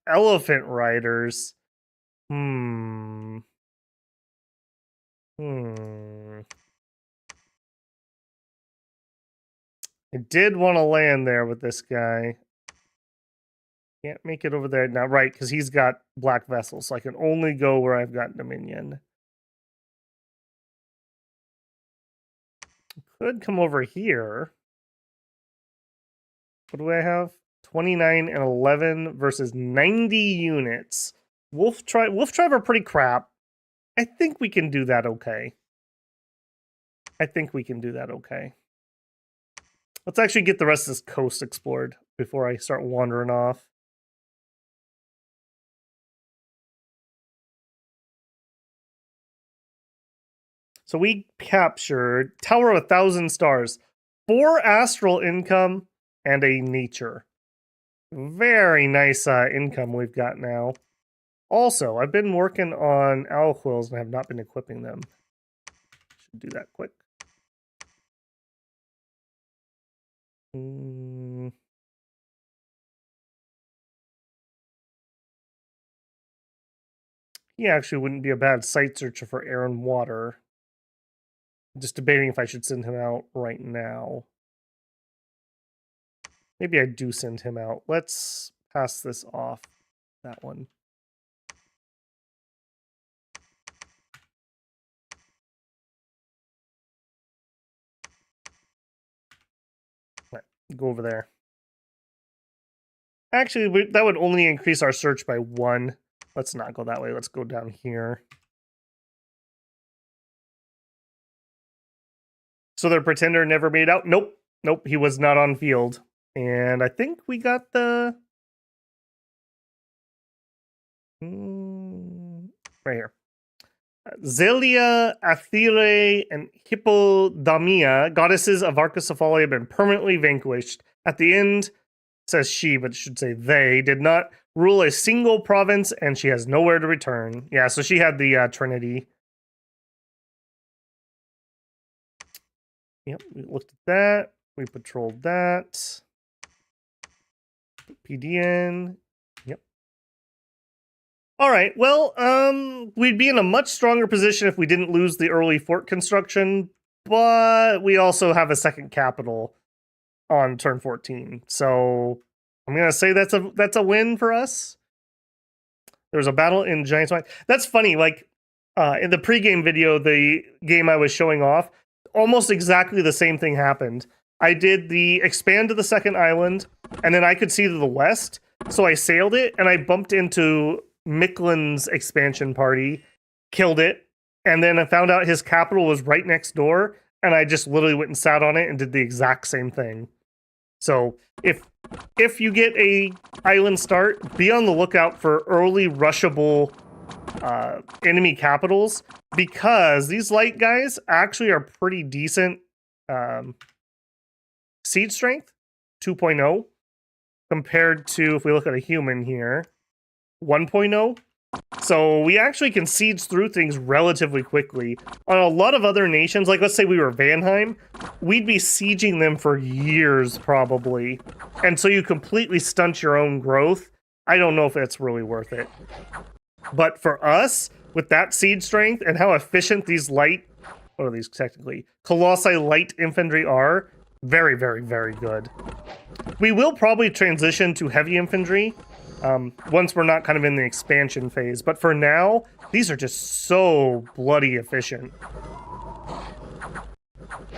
Elephant riders. I did want to land there with this guy. Can't make it over there now, right? Because he's got black vessels, so I can only go where I've got Dominion. Could come over here. What do I have? 29 and 11 versus 90 units. Wolf Tribe are pretty crap. I think we can do that okay. Let's actually get the rest of this coast explored before I start wandering off. So we captured Tower of 1,000 Stars, 4 astral income, and a nature. Very nice income we've got now. Also, I've been working on owl quills and I have not been equipping them. Should do that quick. He actually wouldn't be a bad site searcher for air and water. Just debating if I should send him out right now. Maybe I do send him out. Let's pass this off. That one. Right, go over there. Actually, that would only increase our search by 1. Let's not go that way. Let's go down here. So their pretender never made out? Nope. Nope, he was not on field. And I think we got the... right here. Zelia, Athire, and Hippodamia, goddesses of Arcus of Folly, have been permanently vanquished. At the end, says she, but it should say they, did not rule a single province, and she has nowhere to return. Yeah, so she had the Trinity. Yep, we looked at that. We patrolled that. PDN. Yep. All right, well, we'd be in a much stronger position if we didn't lose the early fort construction, but we also have a second capital on turn 14. So I'm going to say that's a win for us. There was a battle in Giants Mine. That's funny, like in the pregame video, the game I was showing off, almost exactly the same thing happened. I did the expand to the second island, and then I could see to the west, so I sailed it, and I bumped into Miklin's expansion party, killed it, and then I found out his capital was right next door, and I just literally went and sat on it and did the exact same thing. So if you get a island start, be on the lookout for early rushable enemy capitals, because these light guys actually are pretty decent siege strength, 2.0, compared to, if we look at a human here, 1.0. So we actually can siege through things relatively quickly. On a lot of other nations, like let's say we were Vanheim, we'd be sieging them for years probably. And so you completely stunt your own growth. I don't know if it's really worth it. But for us, with that siege strength and how efficient these light, what are these technically? Colossi light infantry are, very, very, very good. We will probably transition to heavy infantry once we're not kind of in the expansion phase. But for now, these are just so bloody efficient.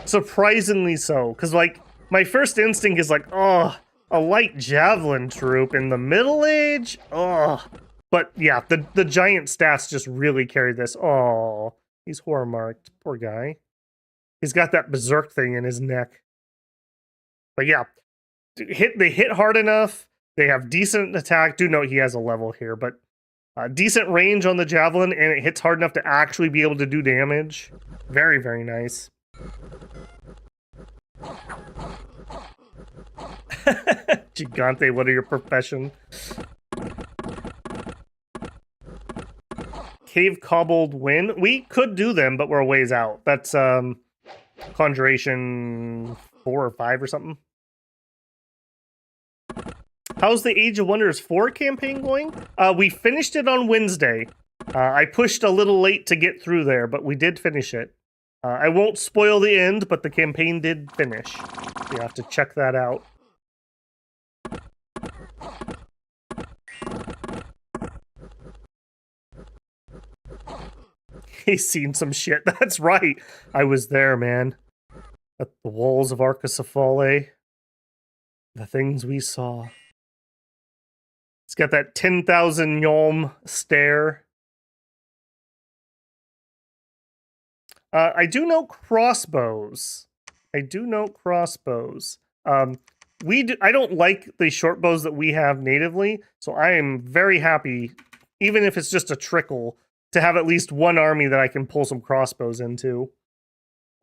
Surprisingly so. Because, like, my first instinct is like, oh, a light javelin troop in the Middle Age? Oh. But yeah, the giant stats just really carry this. Oh, he's horror marked. Poor guy. He's got that berserk thing in his neck. But yeah, they hit hard enough. They have decent attack. Do note he has a level here, but decent range on the javelin, and it hits hard enough to actually be able to do damage. Very, very nice. Gigante, what are your profession? Cave Cobbled Win. We could do them, but we're a ways out. That's Conjuration 4 or 5 or something. How's the Age of Wonders 4 campaign going? We finished it on Wednesday. I pushed a little late to get through there, but we did finish it. I won't spoil the end, but the campaign did finish. You have to check that out. He's seen some shit. That's right. I was there, man. At the walls of Arcacephale. The things we saw. It's got that 10,000 yolm stare. I do know crossbows. I don't like the short bows that we have natively, so I am very happy, even if it's just a trickle, to have at least one army that I can pull some crossbows into.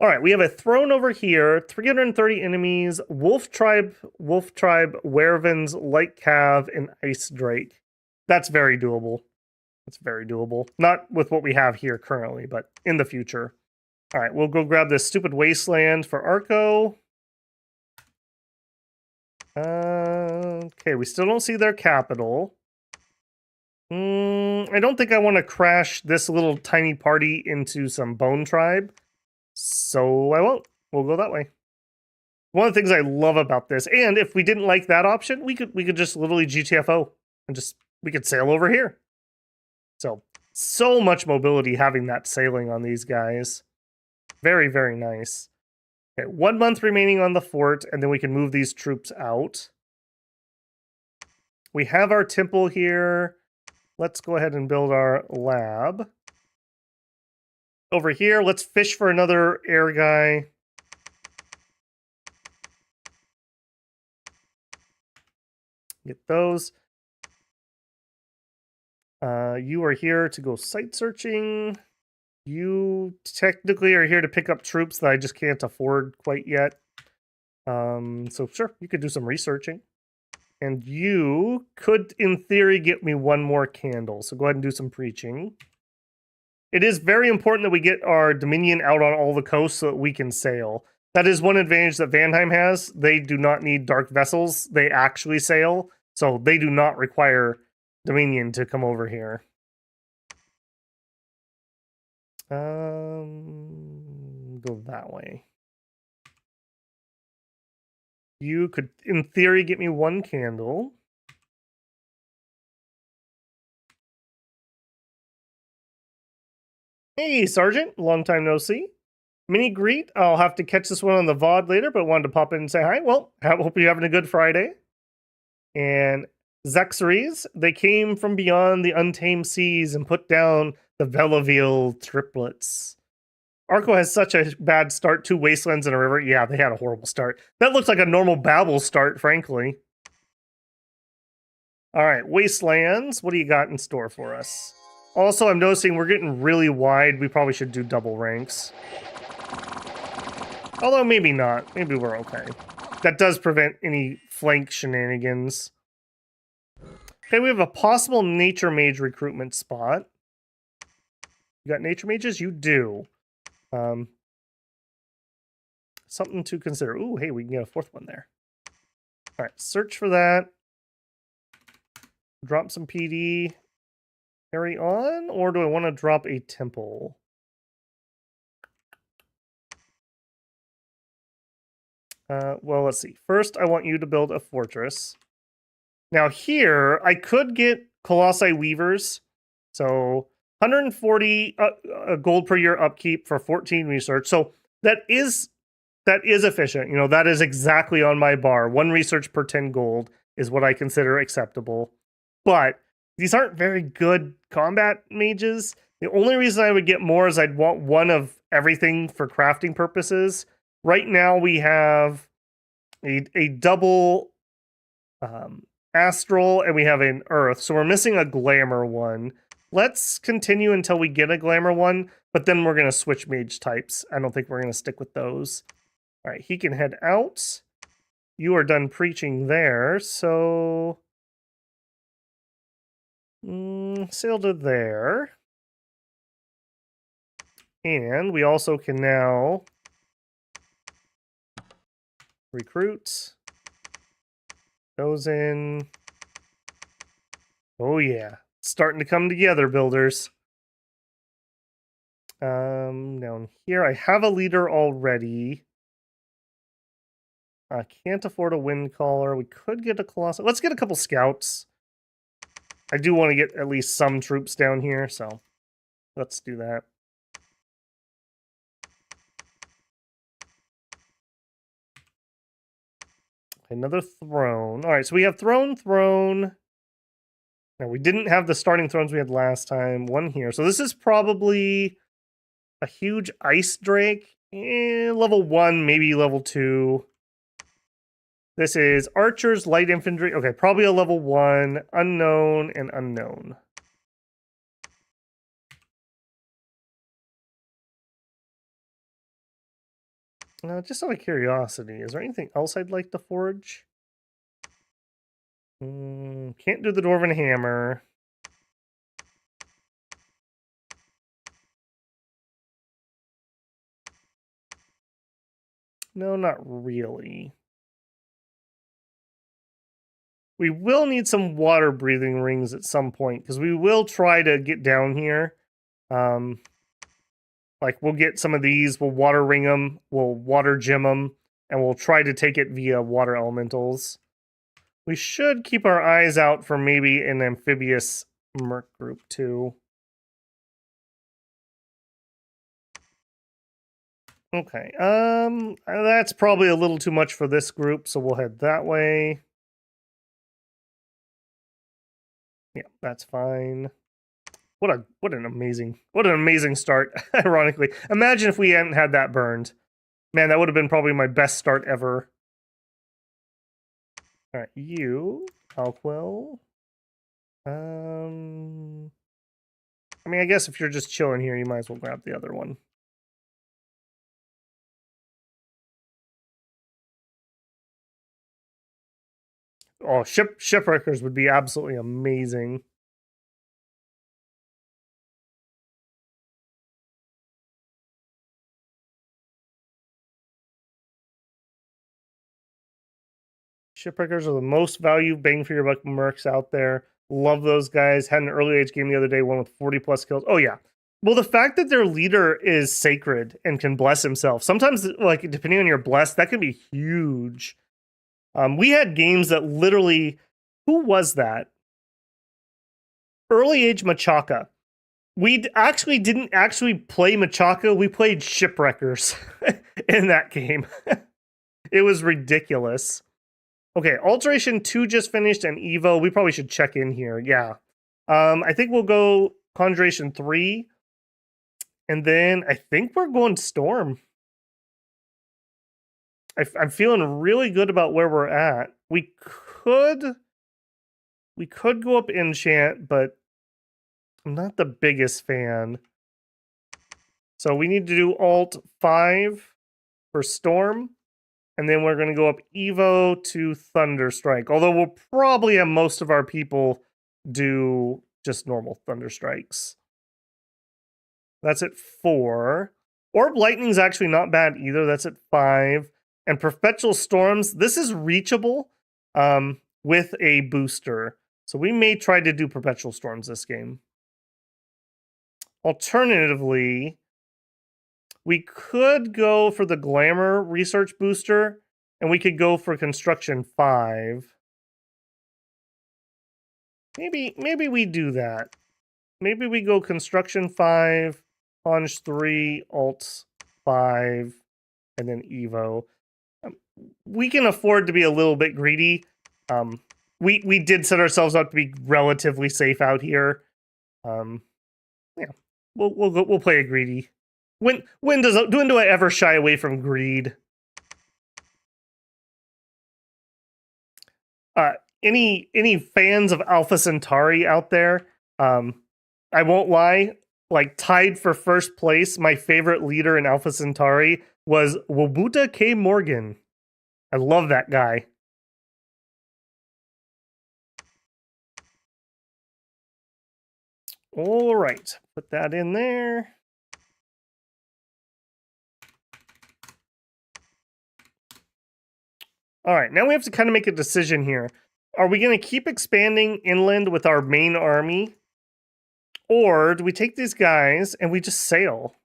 All right, we have a throne over here, 330 enemies, Wolf Tribe, Werevens, Light Cav, and Ice Drake. That's very doable. That's very doable. Not with what we have here currently, but in the future. All right, we'll go grab this stupid wasteland for Arco. Okay, we still don't see their capital. I don't think I want to crash this little tiny party into some Bone Tribe. So I won't. We'll go that way. One of the things I love about this, and if we didn't like that option, we could just literally GTFO and we could sail over here. So much mobility having that sailing on these guys. Very, very nice. Okay, 1 month remaining on the fort, and then we can move these troops out. We have our temple here. Let's go ahead and build our lab. Over here, let's fish for another air guy. Get those. You are here to go site searching. You technically are here to pick up troops that I just can't afford quite yet. So sure, you could do some researching. And you could, in theory, get me one more candle. So go ahead and do some preaching. It is very important that we get our Dominion out on all the coasts so that we can sail. That is one advantage that Vanheim has. They do not need dark vessels. They actually sail. So they do not require Dominion to come over here. Go that way. You could, in theory, get me one candle. Hey, Sergeant. Long time no see. Mini Greet, I'll have to catch this one on the VOD later, but wanted to pop in and say hi. Well, hope you're having a good Friday. And Zexaries, they came from beyond the untamed seas and put down the Velaville triplets. Arco has such a bad start. 2 wastelands and a river. Yeah, they had a horrible start. That looks like a normal Babel start, frankly. All right, wastelands. What do you got in store for us? Also, I'm noticing we're getting really wide. We probably should do double ranks. Although maybe not. Maybe we're okay. That does prevent any flank shenanigans. Okay, we have a possible Nature Mage recruitment spot. You got Nature Mages? You do. Something to consider. Ooh, hey, we can get a 4th one there. All right, search for that. Drop some PD. Carry on, or do I want to drop a temple? Well, let's see. First, I want you to build a fortress. Now here, I could get Colossi Weavers. So 140 gold per year upkeep for 14 research. So that is efficient. You know, that is exactly on my bar. 1 research per 10 gold is what I consider acceptable. But these aren't very good combat mages. The only reason I would get more is I'd want 1 of everything for crafting purposes. Right now we have a double astral and we have an earth. So we're missing a glamour one. Let's continue until we get a glamour one, but then we're going to switch mage types. I don't think we're going to stick with those. All right, he can head out. You are done preaching there, so sail to there. And we also can now recruit those in. Oh yeah, it's starting to come together, builders. Down here, I have a leader already. I can't afford a wind caller. We could get a colossal. Let's get a couple scouts. I do want to get at least some troops down here, so let's do that. Another throne. All right, so we have throne. Now, we didn't have the starting thrones we had last time. 1 here. So this is probably a huge ice drake. Level 1, maybe level 2. This is archers, light infantry. Okay, probably a level 1. Unknown and unknown. Just out of curiosity, is there anything else I'd like to forge? Can't do the Dwarven Hammer. No, not really. We will need some water breathing rings at some point, because we will try to get down here. Like, we'll get some of these, we'll water ring them, we'll water gem them, and we'll try to take it via water elementals. We should keep our eyes out for maybe an amphibious merc group, too. Okay, that's probably a little too much for this group, so we'll head that way. Yeah, that's fine. What an amazing start, ironically. Imagine if we hadn't had that burned. Man, that would have been probably my best start ever. All right, you, Alquil. I mean, I guess if you're just chilling here, you might as well grab the other one. Oh, shipwreckers would be absolutely amazing. Shipwreckers are the most value bang for your buck mercs out there. Love those guys. Had an early age game the other day, one with 40 plus kills. Oh yeah. Well, the fact that their leader is sacred and can bless himself. Sometimes, like, depending on your bless, that can be huge. We had games that literally, who was that? Early age Machaca. We actually didn't actually play Machaca. We played Shipwreckers in that game. It was ridiculous. Okay, Alteration 2 just finished and Evo. We probably should check in here. Yeah. I think we'll go Conjuration 3. And then I think we're going Storm. I'm feeling really good about where we're at. We could go up Enchant, but I'm not the biggest fan. So we need to do Alt 5 for Storm. And then we're going to go up Evo to Thunderstrike. Although we'll probably have most of our people do just normal Thunderstrikes. That's at 4. Orb Lightning's actually not bad either. That's at 5. And Perpetual Storms, this is reachable with a booster. So we may try to do Perpetual Storms this game. Alternatively, we could go for the Glamour Research Booster, and we could go for Construction 5. Maybe we do that. Maybe we go Construction 5, Punch 3, Alt 5, and then Evo. We can afford to be a little bit greedy. We did set ourselves up to be relatively safe out here. Yeah, we'll play a greedy. When do I ever shy away from greed? Any fans of Alpha Centauri out there? I won't lie. Like, tied for first place, my favorite leader in Alpha Centauri was Wobuta K. Morgan. I love that guy. All right, put that in there. All right, now we have to kind of make a decision here. Are we going to keep expanding inland with our main army? Or do we take these guys and we just sail?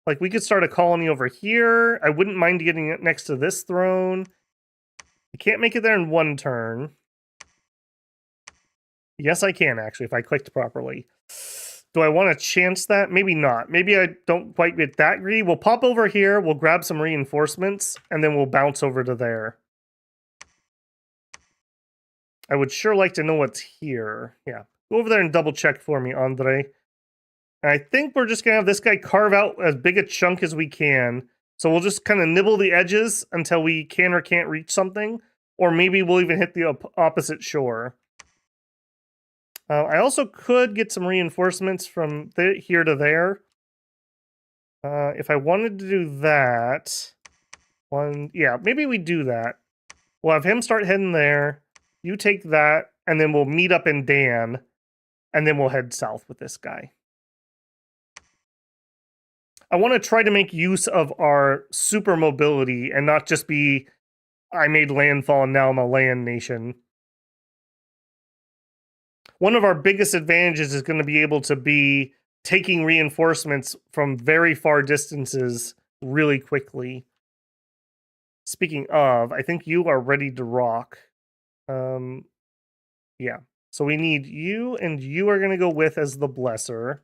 Like, we could start a colony over here. I wouldn't mind getting it next to this throne. I can't make it there in one turn. Yes, I can, actually, if I clicked properly. Do I want to chance that? Maybe not. Maybe I don't quite get that greedy. We'll pop over here, we'll grab some reinforcements, and then we'll bounce over to there. I would sure like to know what's here. Yeah. Go over there and double check for me, Andre. And I think we're just going to have this guy carve out as big a chunk as we can. So we'll just kind of nibble the edges until we can or can't reach something. Or maybe we'll even hit the opposite shore. I also could get some reinforcements from here to there. If I wanted to do that... yeah, maybe we do that. We'll have him start heading there. You take that, and then we'll meet up in Dan. And then we'll head south with this guy. I want to try to make use of our super mobility and not just be, I made landfall and now I'm a land nation. One of our biggest advantages is going to be able to be taking reinforcements from very far distances really quickly. Speaking of, I think you are ready to rock. Yeah. So we need you, and you are going to go with as the Blesser.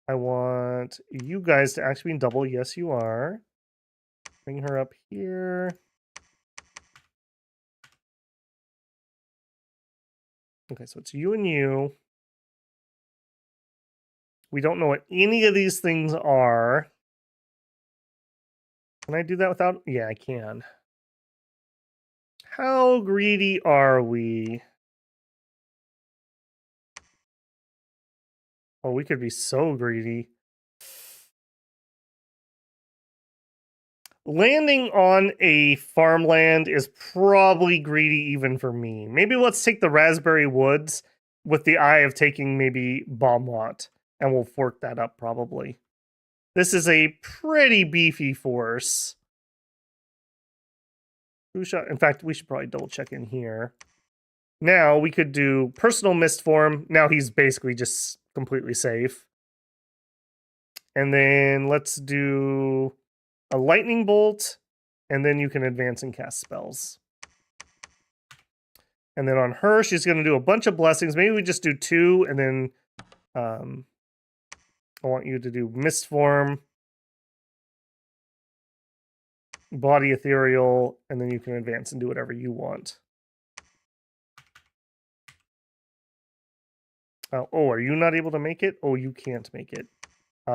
I want you guys to actually be in double. Yes, you are. Bring her up here. Okay, so it's you and you. We don't know what any of these things are. Can I do that without? Yeah, I can. How greedy are we? Oh, we could be so greedy. Landing on a farmland is probably greedy even for me. Maybe let's take the Raspberry Woods with the eye of taking maybe Baumwat, and we'll fork that up probably. This is a pretty beefy force. In fact, we should probably double check in here. Now we could do Personal Mistform. Now he's basically just completely safe. And then let's do a Lightning Bolt, and then you can advance and cast spells. And then on her, she's going to do a bunch of blessings. Maybe we just do 2, and then I want you to do Mist Form, Body Ethereal, and then you can advance and do whatever you want. Oh, are you not able to make it? Oh, you can't make it.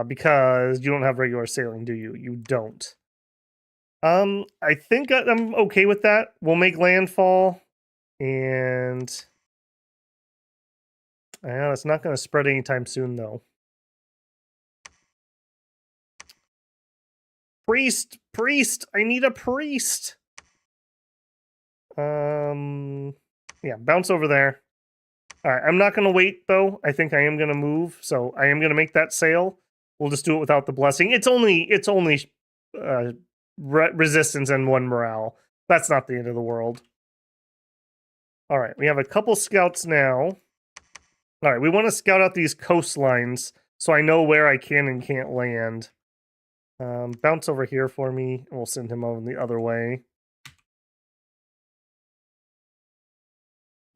Because you don't have regular sailing, do you? You don't. I think I'm okay with that. We'll make landfall, and it's not going to spread anytime soon, though. Priest! I need a priest! Yeah, bounce over there. Alright, I'm not going to wait, though. I think I am going to move, so I am going to make that sail. We'll just do it without the blessing. It's only resistance and 1 morale. That's not the end of the world. Alright, we have a couple scouts now. Alright, we want to scout out these coastlines so I know where I can and can't land. Bounce over here for me, and we'll send him over the other way.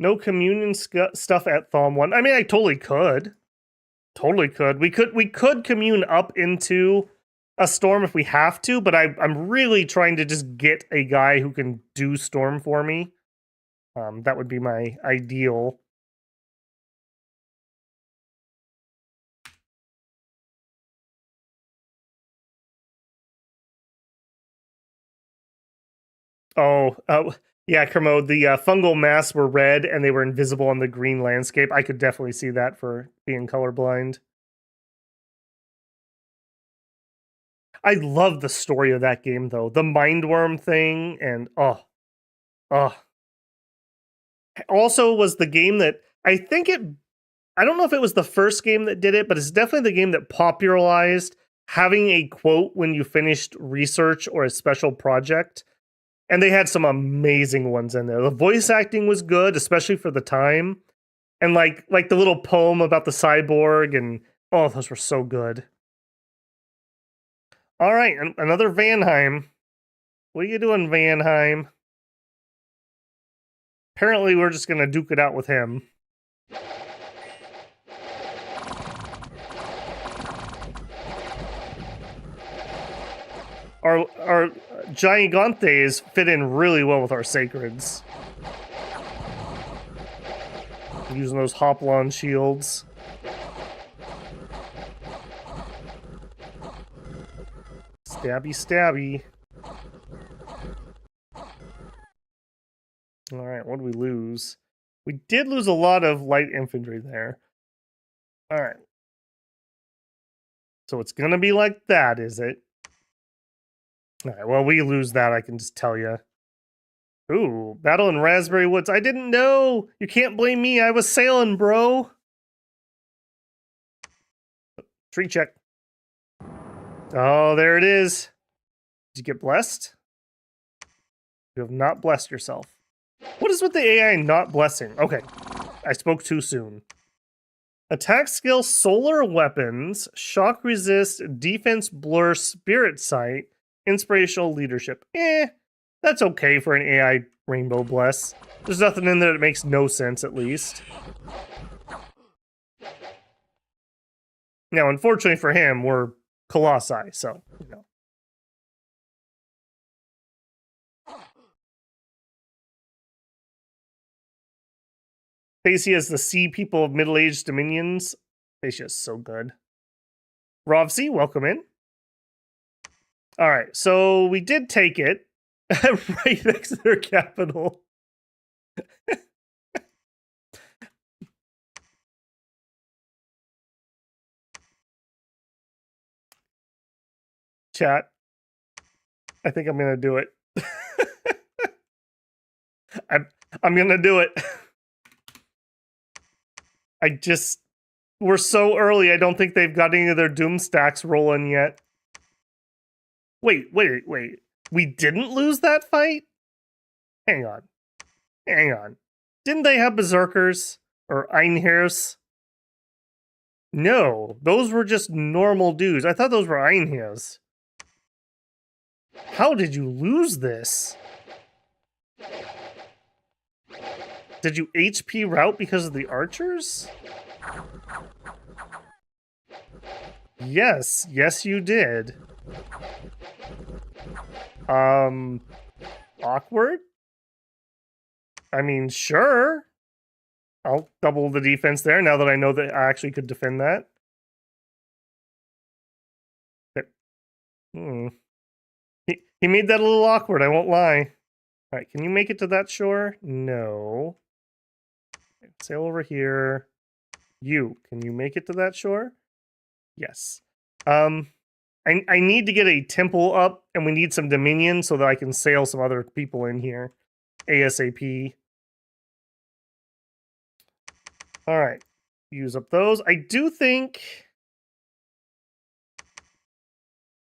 No communion stuff at Thom 1. I mean, I totally could. We could commune up into a storm if we have to, but I'm really trying to just get a guy who can do storm for me. That would be my ideal. Yeah, Kermode, the fungal masks were red and they were invisible on the green landscape. I could definitely see that for being colorblind. I love the story of that game, though. The Mindworm thing, and Also was the game that, I don't know if it was the first game that did it, but it's definitely the game that popularized having a quote when you finished research or a special project. And they had some amazing ones in there. The voice acting was good, especially for the time. And like the little poem about the cyborg, and those were so good. All right, another Vanheim. What are you doing, Vanheim? Apparently, we're just going to duke it out with him. Our Gigantes fit in really well with our Sacreds. Using those Hoplon shields. Stabby. Alright, what did we lose? We did lose a lot of light infantry there. Alright. So it's gonna be like that, is it? Alright, well, we lose that, I can just tell you. Ooh, battle in Raspberry Woods. I didn't know! You can't blame me, I was sailing, bro! Tree check. Oh, there it is. Did you get blessed? You have not blessed yourself. What is with the AI not blessing? Okay, I spoke too soon. Attack skill, solar weapons, shock resist, defense blur, spirit sight, inspirational leadership. That's okay for an AI rainbow bless. There's nothing in there that makes no sense, at least. Now, unfortunately for him, we're Colossi, so, you know. Phaeacia is the sea people of middle-aged dominions. Phaeacia is so good. Rovsi, welcome in. Alright, so we did take it. Right next to their capital. Chat. I think I'm gonna do it. I'm gonna do it. We're so early, I don't think they've got any of their Doom stacks rolling yet. Wait. We didn't lose that fight? Hang on. Didn't they have Berserkers? Or Einheirs? No, those were just normal dudes. I thought those were Einheirs. How did you lose this? Did you HP route because of the archers? Yes. Yes, you did. Awkward? I mean, sure. I'll double the defense there now that I know that I actually could defend that. He made that a little awkward, I won't lie. Alright, can you make it to that shore? No. Sail over here. You, can you make it to that shore? Yes. I need to get a temple up, and we need some dominion so that I can sail some other people in here. ASAP. Alright. Use up those. I do think...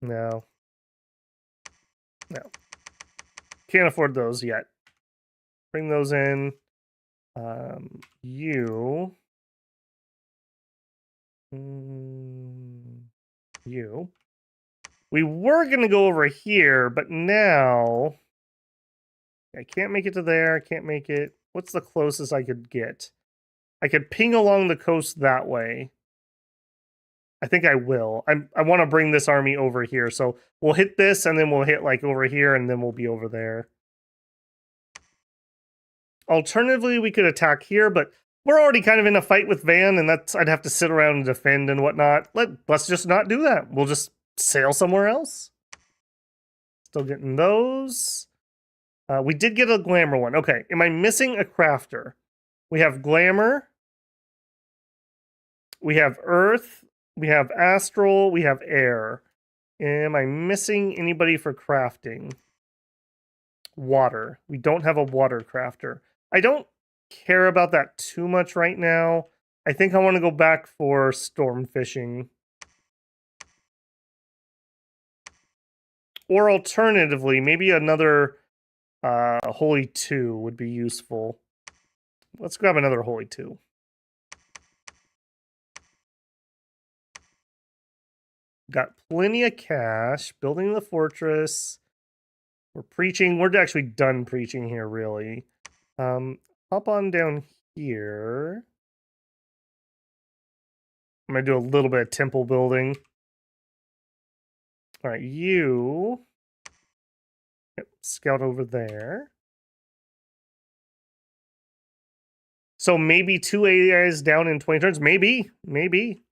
No. No. Can't afford those yet. Bring those in. You. You. We were going to go over here, but now... I can't make it to there. I can't make it... What's the closest I could get? I could ping along the coast that way. I think I will. I want to bring this army over here. So we'll hit this, and then we'll hit like over here, and then we'll be over there. Alternatively, we could attack here, but we're already kind of in a fight with Van, and that's I'd have to sit around and defend and whatnot. Let's just not do that. We'll just sail somewhere else. Still getting those. We did get a glamour one. Okay, am I missing a crafter? We have glamour. We have earth. We have astral. We have air. Am I missing anybody for crafting? Water. We don't have a water crafter. I don't care about that too much right now. I think I want to go back for storm fishing. Or alternatively, maybe another Holy 2 would be useful. Let's grab another Holy 2. Got plenty of cash. Building the fortress. We're preaching. We're actually done preaching here, really. Hop on down here. I'm going to do a little bit of temple building. All right, you... Yep, scout over there. So maybe 2 AIs down in 20 turns? Maybe. Maybe.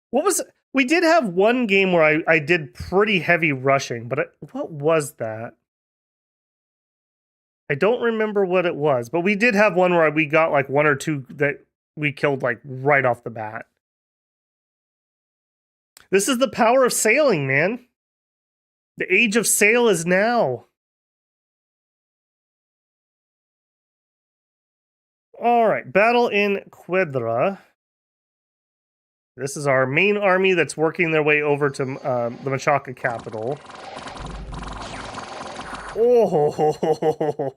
What was... We did have one game where I did pretty heavy rushing, but what was that? I don't remember what it was, but we did have one where we got like 1 or 2 that we killed like right off the bat. This is the power of sailing, man. The age of sail is now. All right, battle in Quedra. This is our main army that's working their way over to the Machaca capital. Oh,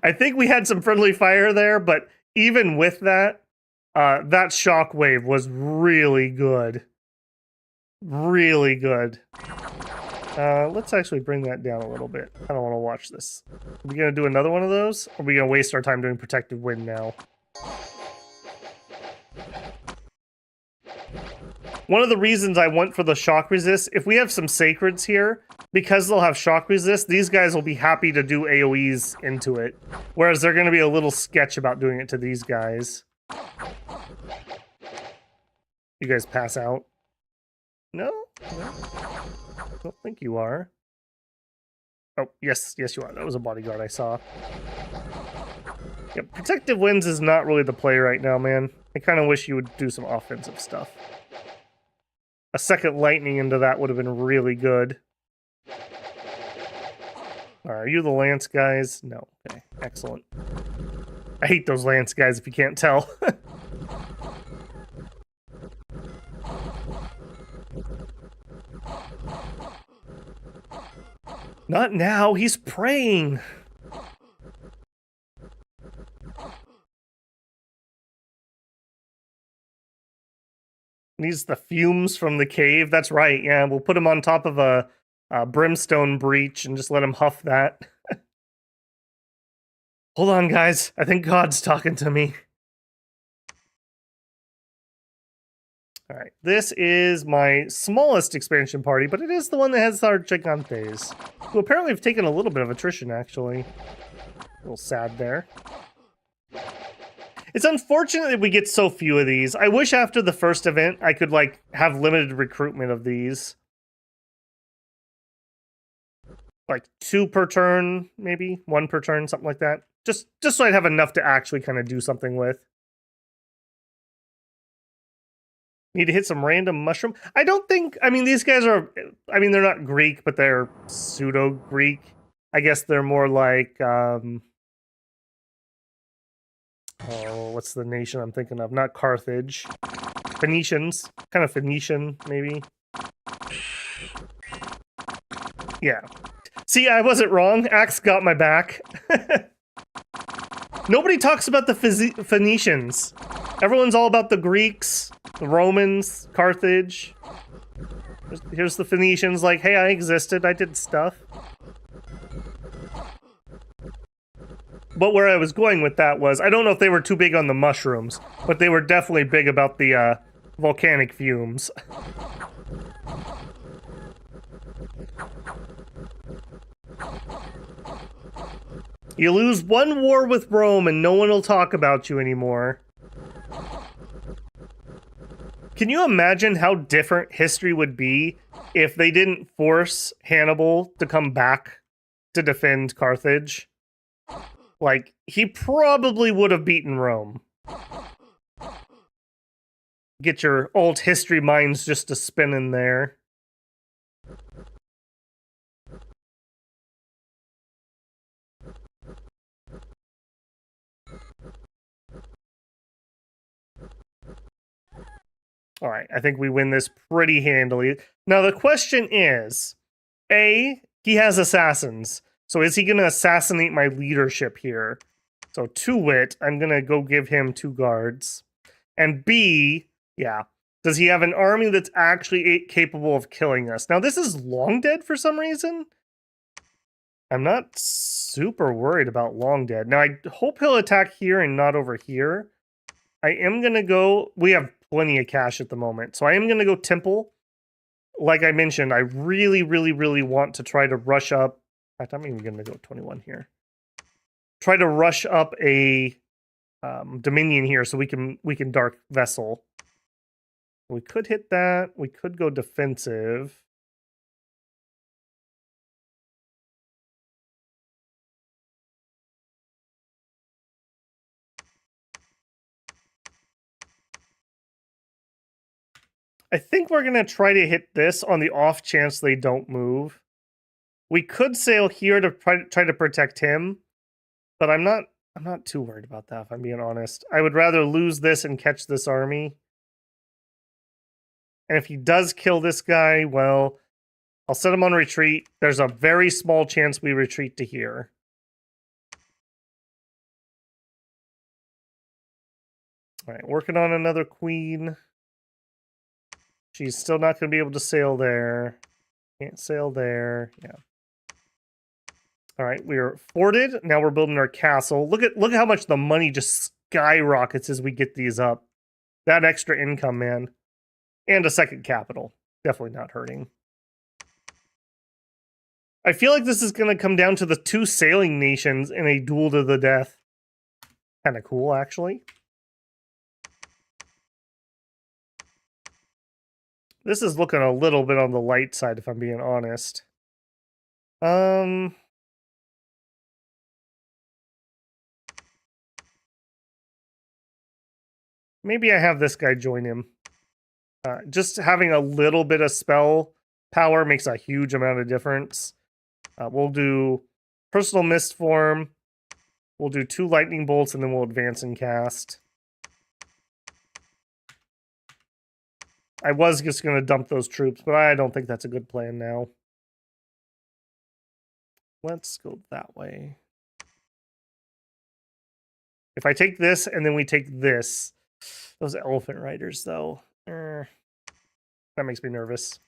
I think we had some friendly fire there, but even with that, that shockwave was really good. Really good. Let's actually bring that down a little bit. I don't want to watch this. Are we going to do another one of those? Or are we going to waste our time doing Protective Wind now? One of the reasons I went for the shock resist, if we have some sacreds here, because they'll have shock resist, these guys will be happy to do AoEs into it. Whereas they're going to be a little sketch about doing it to these guys. You guys pass out? No? No? I don't think you are. Oh, yes, yes you are. That was a bodyguard I saw. Yeah, Protective Winds is not really the play right now, man. I kind of wish you would do some offensive stuff. A second lightning into that would have been really good. Are you the lance guys? No. Okay, excellent. I hate those lance guys if you can't tell. Not now, he's praying. Needs the fumes from the cave. That's right, yeah. We'll put him on top of a brimstone breach and just let him huff that. Hold on, guys. I think God's talking to me. All right, this is my smallest expansion party, but it is the one that has our Gigantes, who apparently have taken a little bit of attrition, actually. A little sad there. It's unfortunate that we get so few of these. I wish after the first event I could, like, have limited recruitment of these. Like 2 per turn, maybe 1 per turn, something like that. Just so I'd have enough to actually kind of do something with. Need to hit some random mushroom. I don't think, I mean, these guys are, I mean, they're not Greek, but they're pseudo-Greek. I guess they're more like, oh, what's the nation I'm thinking of? Not Carthage. Phoenicians. Kind of Phoenician, maybe. Yeah. See, I wasn't wrong. Axe got my back. Nobody talks about the Phoenicians. Everyone's all about the Greeks, the Romans, Carthage. Here's the Phoenicians like, hey, I existed, I did stuff. But where I was going with that was, I don't know if they were too big on the mushrooms, but they were definitely big about the volcanic fumes. You lose one war with Rome and no one will talk about you anymore. Can you imagine how different history would be if they didn't force Hannibal to come back to defend Carthage? Like, he probably would have beaten Rome. Get your old history minds just to spin in there. All right, I think we win this pretty handily. Now, the question is, A, he has assassins. So is he going to assassinate my leadership here? So to wit, I'm going to go give him 2 guards. And B, yeah, does he have an army that's actually capable of killing us? Now, this is Long Dead for some reason. I'm not super worried about Long Dead. Now, I hope he'll attack here and not over here. I am going to go... We have plenty of cash at the moment. So I am going to go Temple. Like I mentioned, I really, really, really want to try to rush up... In fact, I'm even going to go 21 here. Try to rush up a Dominion here so we can Dark Vessel. We could hit that. We could go defensive. I think we're going to try to hit this on the off chance they don't move. We could sail here to try to protect him, but I'm not too worried about that, if I'm being honest. I would rather lose this and catch this army. And if he does kill this guy, well, I'll set him on retreat. There's a very small chance we retreat to here. All right, working on another queen. She's still not going to be able to sail there. Can't sail there. Yeah. All right, we are forted. Now we're building our castle. Look at how much the money just skyrockets as we get these up. That extra income, man. And a second capital. Definitely not hurting. I feel like this is going to come down to the 2 sailing nations in a duel to the death. Kind of cool, actually. This is looking a little bit on the light side, if I'm being honest. Maybe I have this guy join him. Just having a little bit of spell power makes a huge amount of difference. We'll do Personal Mist Form. We'll do 2 Lightning Bolts, and then we'll advance and cast. I was just going to dump those troops, but I don't think that's a good plan now. Let's go that way. If I take this, and then we take this... Those elephant riders, though. That makes me nervous.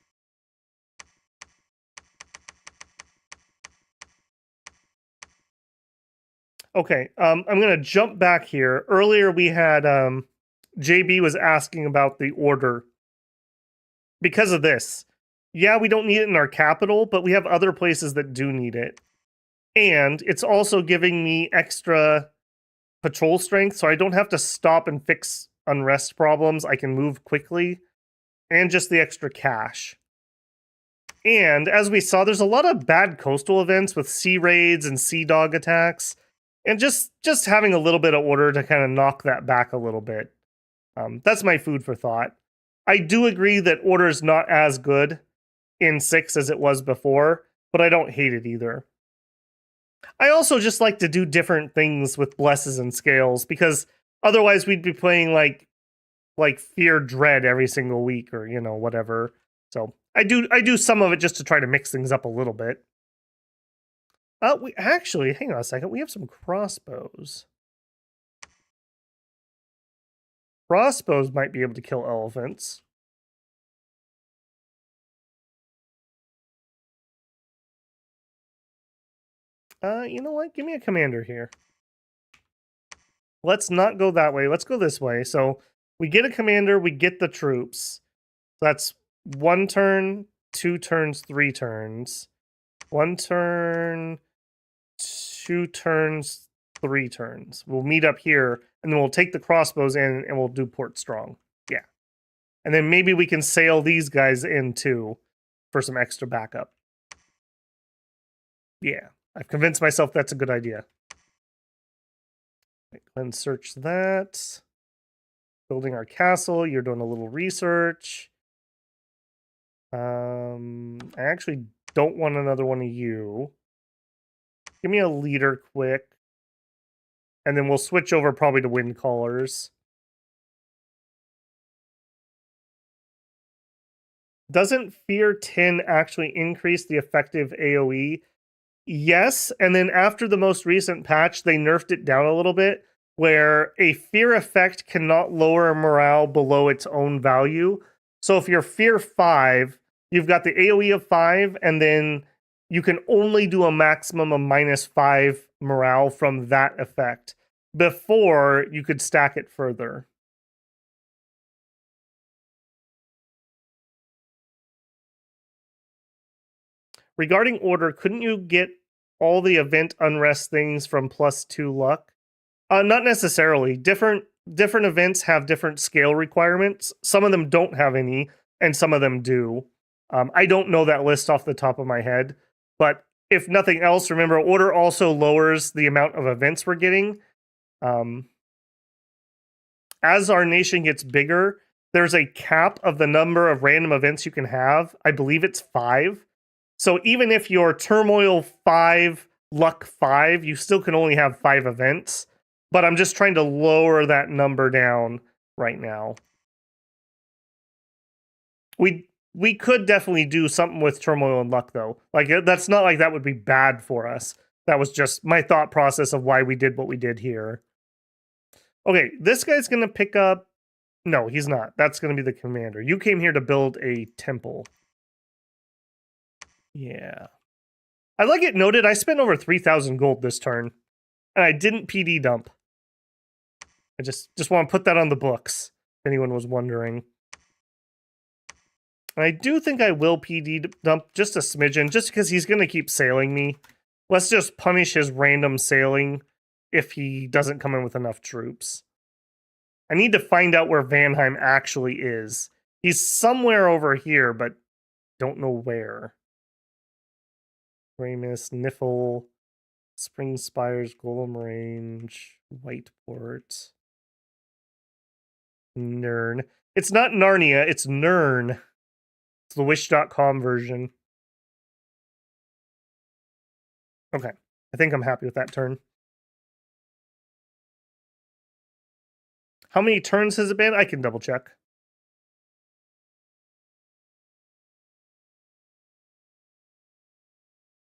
Okay, I'm gonna jump back here. Earlier we had JB was asking about the order. Because of this, yeah, we don't need it in our capital, but we have other places that do need it. And it's also giving me extra patrol strength, so I don't have to stop and fix unrest problems. I can move quickly, and just the extra cash. And as we saw, there's a lot of bad coastal events with sea raids and sea dog attacks, and just having a little bit of order to kind of knock that back a little bit. That's my food for thought. I do agree that order is not as good in 6 as it was before, but I don't hate it either. I also just like to do different things with blesses and scales, because otherwise we'd be playing like Fear Dread every single week, or whatever. So I do some of it just to try to mix things up a little bit. We actually, hang on a second, we have some crossbows. Crossbows might be able to kill elephants. You know what? Give me a commander here. Let's not go that way. Let's go this way. So we get a commander, we get the troops. That's 1 turn, 2 turns, 3 turns. 1 turn, 2 turns, 3 turns. We'll meet up here, and then we'll take the crossbows in, and we'll do Port Strong. Yeah. And then maybe we can sail these guys in, too, for some extra backup. Yeah. I've convinced myself that's a good idea. Right, go ahead and search that. Building our castle. You're doing a little research. I actually don't want another one of you. Give me a leader quick. And then we'll switch over probably to wind callers. Doesn't Fear 10 actually increase the effective AoE? Yes, and then after the most recent patch, they nerfed it down a little bit, where a fear effect cannot lower morale below its own value. So if you're Fear 5, you've got the AoE of 5, and then you can only do a maximum of -5 morale from that effect. Before, you could stack it further. Regarding order, couldn't you get all the event unrest things from +2 luck? Not necessarily. Different events have different scale requirements. Some of them don't have any, and some of them do. I don't know that list off the top of my head, but if nothing else, remember, order also lowers the amount of events we're getting. As our nation gets bigger, there's a cap of the number of random events you can have. I believe it's 5. So even if you're Turmoil 5, Luck 5, you still can only have 5 events. But I'm just trying to lower that number down right now. We could definitely do something with Turmoil and Luck, though. Like, that's not like that would be bad for us. That was just my thought process of why we did what we did here. Okay, this guy's going to pick up... No, he's not. That's going to be the commander. You came here to build a temple. Yeah. I'd like it noted, I spent over 3,000 gold this turn. And I didn't PD dump. I just want to put that on the books, if anyone was wondering. And I do think I will PD dump just a smidgen, just because he's going to keep sailing me. Let's just punish his random sailing if he doesn't come in with enough troops. I need to find out where Vanheim actually is. He's somewhere over here, but don't know where. Ramus, Niffle, Spring Spires, Golem Range, Whiteport, Nern. It's not Narnia, it's Nern. It's the Wish.com version. Okay, I think I'm happy with that turn. How many turns has it been? I can double check.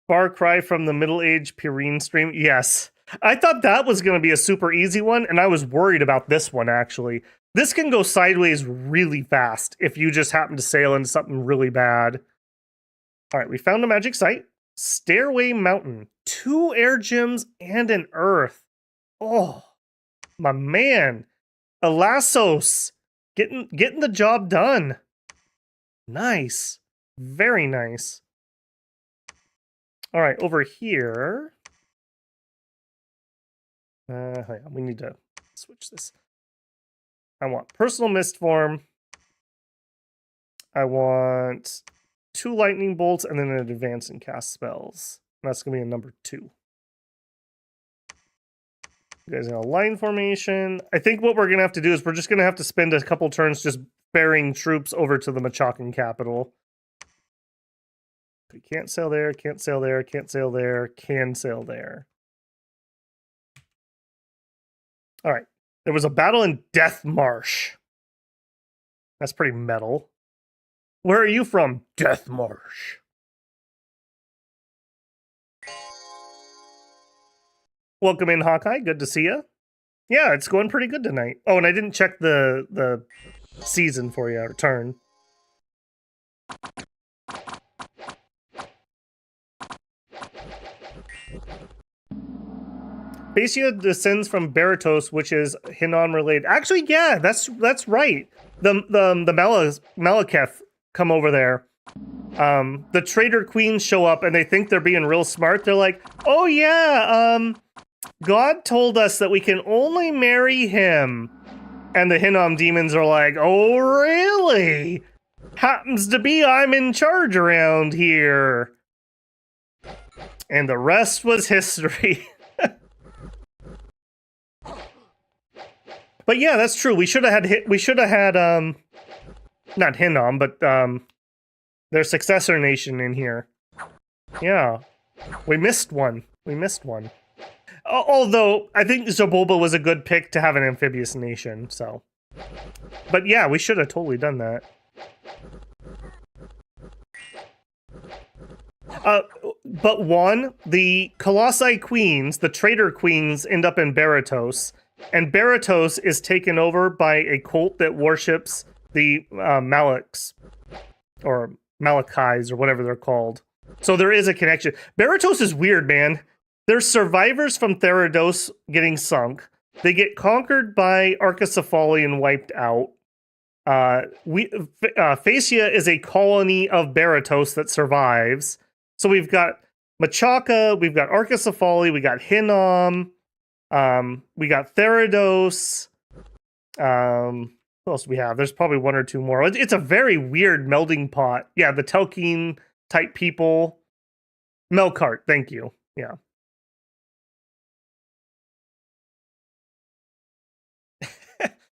Far Cry from the Middle Age Purine stream? Yes. I thought that was going to be a super easy one, and I was worried about this one, actually. This can go sideways really fast if you just happen to sail into something really bad. All right, we found a magic site. Stairway Mountain. 2 air gems and an earth. Oh, my man. Elassos. Getting the job done. Nice. Very nice. All right, over here. Hang on, we need to switch this. I want personal mist form. I want 2 lightning bolts and then an advance and cast spells. That's gonna be a number 2. You guys in a line formation. I think what we're gonna have to do is we're just gonna have to spend a couple turns just ferrying troops over to the Machakan capital. We can't sail there, can't sail there, can't sail there, can sail there. All right. There was a battle in Death Marsh. That's pretty metal. Where are you from, Death Marsh? Welcome in, Hawkeye. Good to see you. Yeah, it's going pretty good tonight. Oh, and I didn't check the season for you, or turn. Phaeacia descends from Baratos, which is Hinnom related. Actually, yeah, that's right. The Malekith come over there. The Traitor Queens show up and they think they're being real smart. They're like, oh yeah, God told us that we can only marry him. And the Hinnom demons are like, oh really? Happens to be I'm in charge around here. And the rest was history. But yeah, that's true. We should have had not Hinnom, but their successor nation in here. Yeah. We missed one. Although I think Zoboba was a good pick to have an amphibious nation, so. But yeah, we should have totally done that. But one, the Colossi Queens, the Traitor Queens, end up in Baratos. And Baratos is taken over by a cult that worships the Malaks, or Malachis, or whatever they're called. So there is a connection. Baratos is weird, man. There's survivors from Therados getting sunk. They get conquered by Archocephali and wiped out. Phaeacia is a colony of Baratos that survives. So we've got Machaca, we've got Archocephali, we got Hinnom. We got Therados. What else do we have? There's probably 1 or 2 more. It's a very weird melding pot. Yeah, the Telkine type people. Melkart, thank you. Yeah.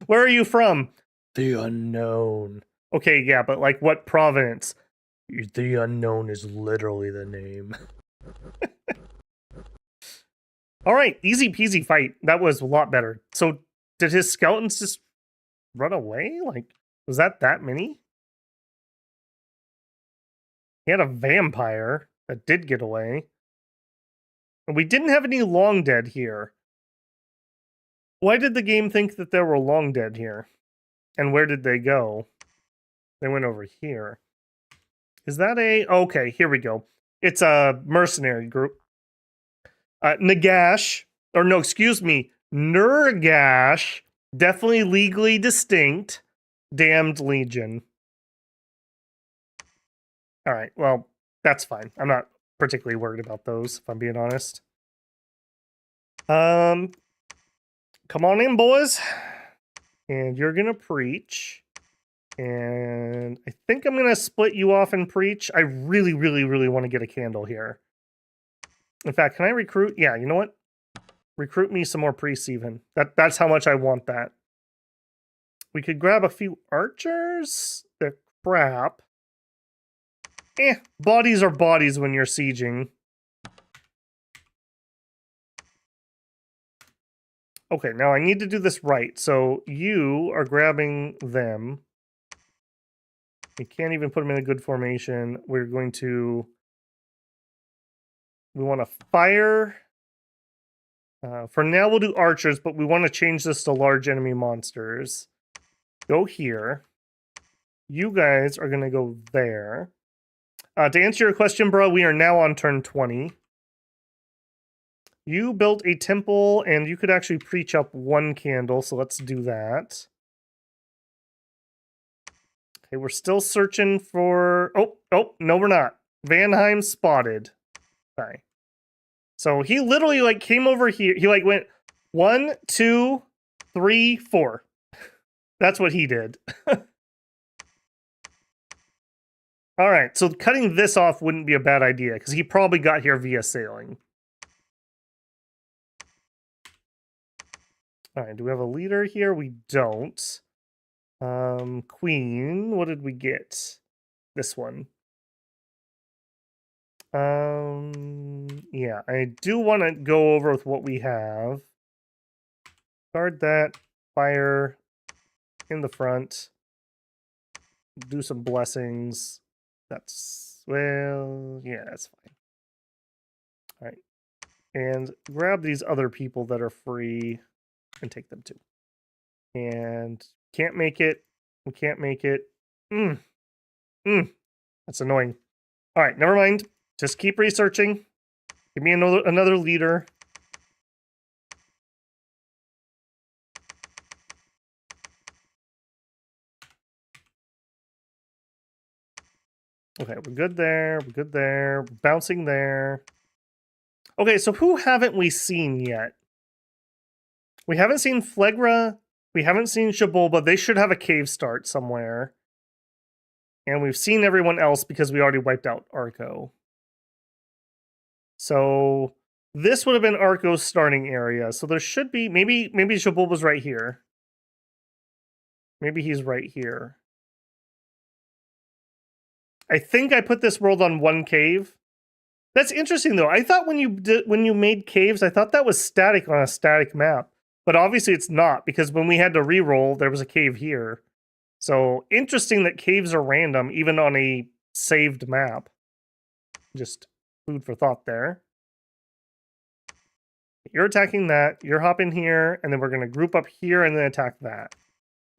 Where are you from? The unknown. Okay, yeah, but like what province? The unknown is literally the name. All right, easy peasy fight. That was a lot better. So did his skeletons just run away? Like, was that many? He had a vampire that did get away. And we didn't have any long dead here. Why did the game think that there were long dead here? And where did they go? They went over here. Is that a... Okay, here we go. It's a mercenary group. Nagash, or no, excuse me, Nurgash, definitely legally distinct, Damned Legion. All right, well, that's fine. I'm not particularly worried about those, if I'm being honest. Come on in, boys. And you're gonna preach. And I think I'm gonna split you off and preach. I really, really, really want to get a candle here. In fact, can I recruit? Yeah, you know what? Recruit me some more priests even. That's how much I want that. We could grab a few archers. They're crap. Bodies are bodies when you're sieging. Okay, now I need to do this right. So you are grabbing them. We can't even put them in a good formation. We're going to... We want to fire. For now, we'll do archers, but we want to change this to large enemy monsters. Go here. You guys are going to go there. To answer your question, bro, we are now on turn 20. You built a temple, and you could actually preach up one candle, so let's do that. Okay, we're still searching for... Oh, no, we're not. Vanheim spotted. Okay. So he literally, like, came over here. He, like, went 1, 2, 3, 4. That's what he did. All right, so cutting this off wouldn't be a bad idea, because he probably got here via sailing. All right, do we have a leader here? We don't. Queen, what did we get? This one. Yeah, I do want to go over with what we have. Guard that, fire in the front. Do some blessings. That's, well, yeah, that's fine. All right. And grab these other people that are free and take them too. And can't make it. We can't make it. That's annoying. All right, never mind. Just keep researching. Give me another leader. Okay, we're good there. We're good there. We're bouncing there. Okay, so who haven't we seen yet? We haven't seen Phlegra. We haven't seen Shabolba. They should have a cave start somewhere. And we've seen everyone else because we already wiped out Arco. So this would have been Arco's starting area. So there should be, maybe Shabolba's right here. Maybe he's right here. I think I put this world on one cave. That's interesting though. I thought when you made caves, I thought that was static on a static map. But obviously it's not, because when we had to re-roll, there was a cave here. So interesting that caves are random, even on a saved map. Just food for thought there. You're attacking that, you're hopping here, and then we're going to group up here and then attack that.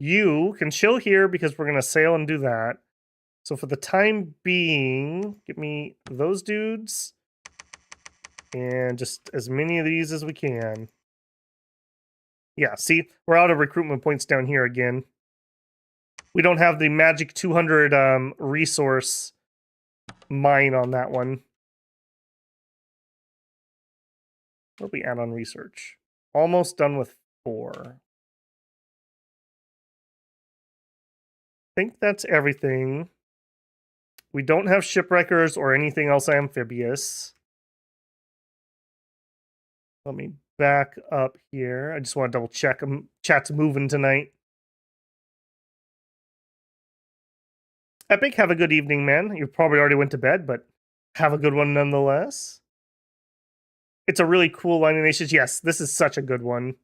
You can chill here because we're going to sail and do that. So for the time being, give me those dudes. And just as many of these as we can. Yeah, see, we're out of recruitment points down here again. We don't have the magic 200 resource mine on that one. What are we at on research? Almost done with 4. I think that's everything. We don't have shipwreckers or anything else amphibious. Let me back up here. I just want to double check. Chat's moving tonight. Epic, have a good evening, man. You probably already went to bed, but have a good one nonetheless. It's a really cool line of nations. Yes, this is such a good one.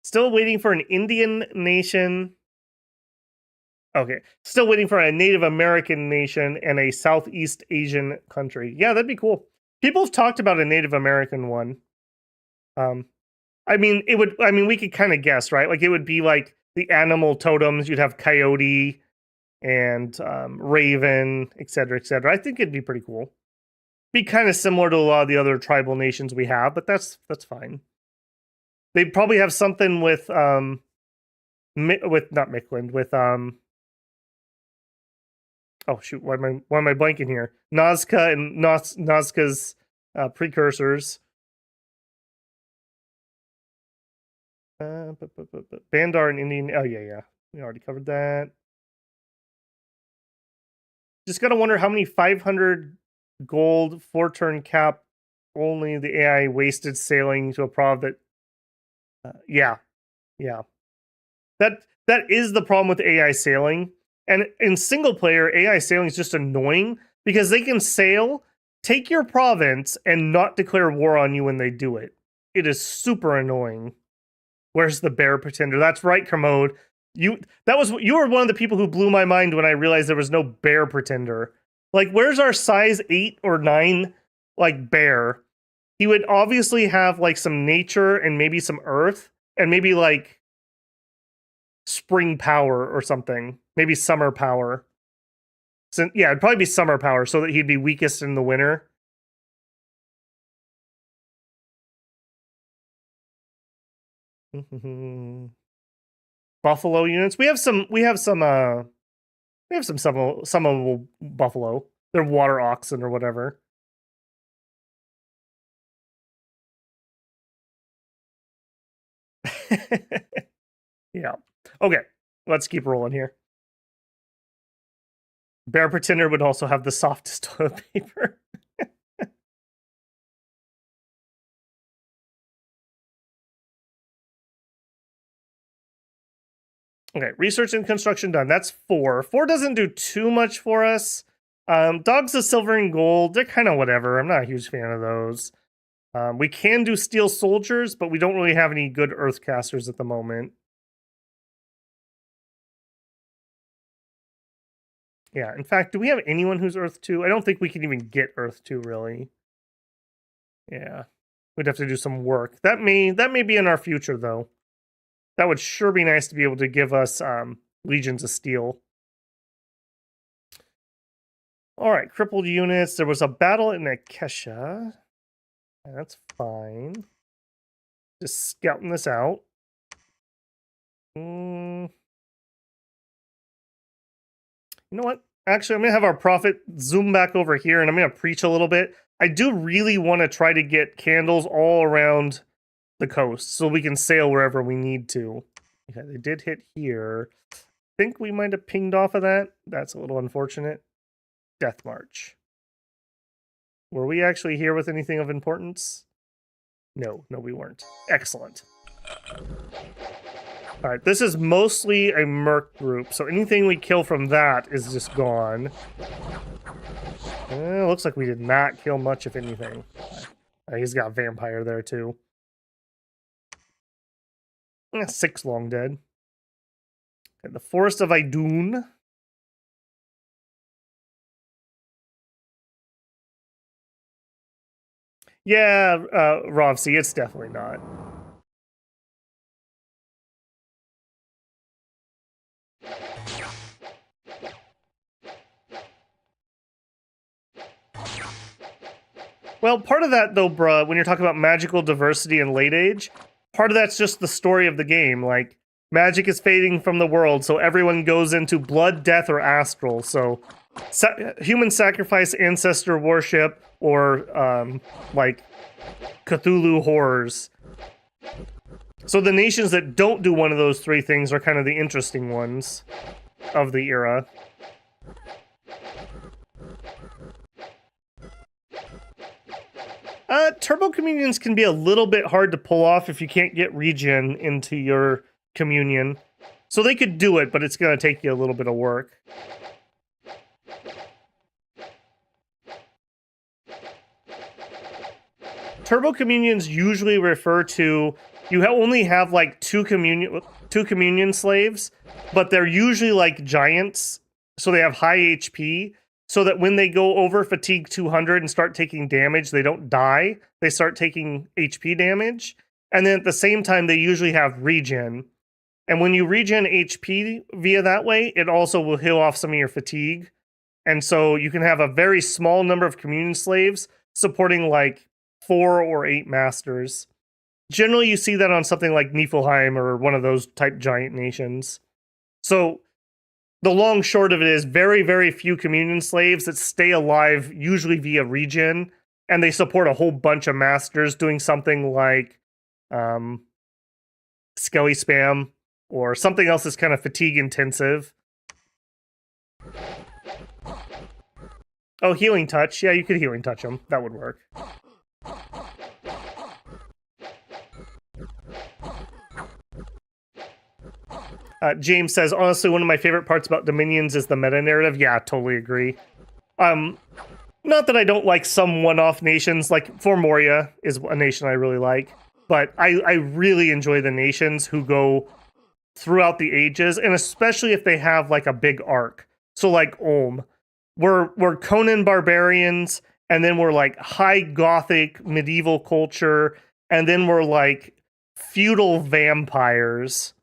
Still waiting for an Indian nation. Okay, still waiting for a Native American nation and a Southeast Asian country. Yeah, that'd be cool. People have talked about a Native American one. I mean, we could kind of guess, right? Like, it would be like the animal totems. You'd have coyote and raven, etc., etc. I think it'd be pretty cool. Be kind of similar to a lot of the other tribal nations we have, but that's fine. They'd probably have something with not Mictland, with oh shoot, why am I blanking here? Nazca and Nazca's precursors. Bandar and Indian. Oh yeah, we already covered that. Just gotta wonder how many 500 gold 4-turn cap only the AI wasted sailing to a prov that. Yeah. That is the problem with AI sailing. And in single player, AI sailing is just annoying because they can sail, take your province, and not declare war on you when they do it. It is super annoying. Where's the bear pretender? That's right, Kermode. You were one of the people who blew my mind when I realized there was no bear pretender. Like, where's our size 8 or 9 like bear? He would obviously have like some nature and maybe some earth and maybe like spring power or something. Maybe summer power. So yeah, it'd probably be summer power so that he'd be weakest in the winter. Buffalo units. We have some summable buffalo. They're water oxen or whatever. Yeah. Okay. Let's keep rolling here. Bear Pretender would also have the softest toilet paper. Okay, research and construction done. That's 4. 4 doesn't do too much for us. Dogs of silver and gold, they're kind of whatever. I'm not a huge fan of those. We can do steel soldiers, but we don't really have any good earth casters at the moment. Yeah, in fact, do we have anyone who's Earth 2? I don't think we can even get Earth 2, really. Yeah, we'd have to do some work. That may be in our future, though. That would sure be nice to be able to give us Legions of Steel. All right, crippled units. There was a battle in Akesha. That's fine. Just scouting this out. You know what? Actually, I'm going to have our prophet zoom back over here, and I'm going to preach a little bit. I do really want to try to get candles all around the coast so we can sail wherever we need to. Okay, they did hit here. I think we might have pinged off of that. That's a little unfortunate. Death March. Were we actually here with anything of importance? No, we weren't. Excellent. All right, this is mostly a merc group, so anything we kill from that is just gone. Looks like we did not kill much, if anything. He's got vampire there, too. 6 long dead. Okay, the Forest of Idun. Yeah, Rovsy, it's definitely not. Well, part of that, though, bruh, when you're talking about magical diversity in late age, part of that's just the story of the game. Like, magic is fading from the world, so everyone goes into blood, death, or astral. So, human sacrifice, ancestor worship, or, like, Cthulhu horrors. So the nations that don't do one of those 3 things are kind of the interesting ones of the era. Turbo communions can be a little bit hard to pull off if you can't get regen into your communion. So they could do it, but it's going to take you a little bit of work. Turbo communions usually refer to you only have like two communion slaves, but they're usually like giants, so they have high HP. So that when they go over fatigue 200 and start taking damage, they don't die. They start taking HP damage. And then at the same time, they usually have regen. And when you regen HP via that way, it also will heal off some of your fatigue. And so you can have a very small number of communion slaves supporting like 4 or 8 masters. Generally, you see that on something like Niflheim or one of those type giant nations. So the long short of it is very, very few communion slaves that stay alive, usually via regen, and they support a whole bunch of masters doing something like Skelly Spam or something else that's kind of fatigue intensive. Oh, Healing Touch. Yeah, you could Healing Touch them. That would work. James says, honestly, one of my favorite parts about Dominions is the meta-narrative. Yeah, totally agree. Not that I don't like some one-off nations, like Formoria is a nation I really like, but I really enjoy the nations who go throughout the ages, and especially if they have like a big arc. So like Ulm, we're Conan barbarians, and then we're like high Gothic medieval culture, and then we're like feudal vampires.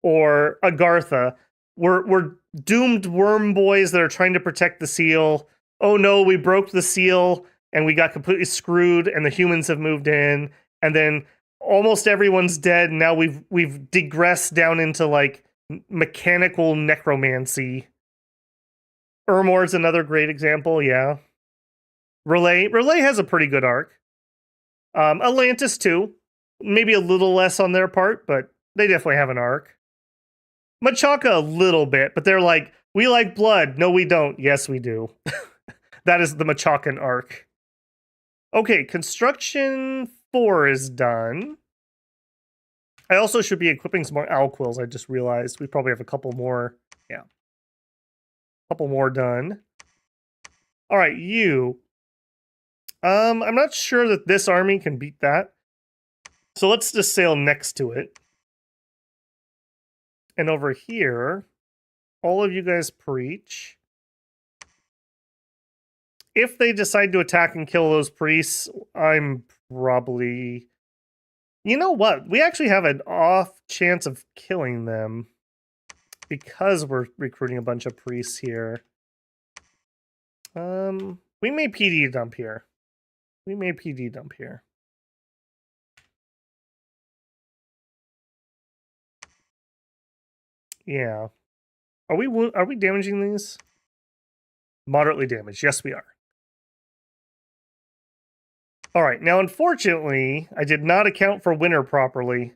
Or Agartha, we're doomed worm boys that are trying to protect the seal. Oh no, we broke the seal and we got completely screwed and the humans have moved in. And then almost everyone's dead. And now we've digressed down into like mechanical necromancy. Urmor's another great example, yeah. Relay has a pretty good arc. Atlantis too. Maybe a little less on their part, but they definitely have an arc. Machaca a little bit, but they're like, we like blood. No, we don't. Yes, we do. That is the Machacan arc. Okay, construction 4 is done. I also should be equipping some more owl quills. I just realized we probably have a couple more. Yeah. A couple more done. All right, you. I'm not sure that this army can beat that. So let's just sail next to it. And over here, all of you guys preach. If they decide to attack and kill those priests, I'm probably... You know what? We actually have an off chance of killing them because we're recruiting a bunch of priests here. We may PD dump here. We may PD dump here. Yeah. Are we damaging these? Moderately damaged. Yes, we are. All right. Now, unfortunately, I did not account for winter properly.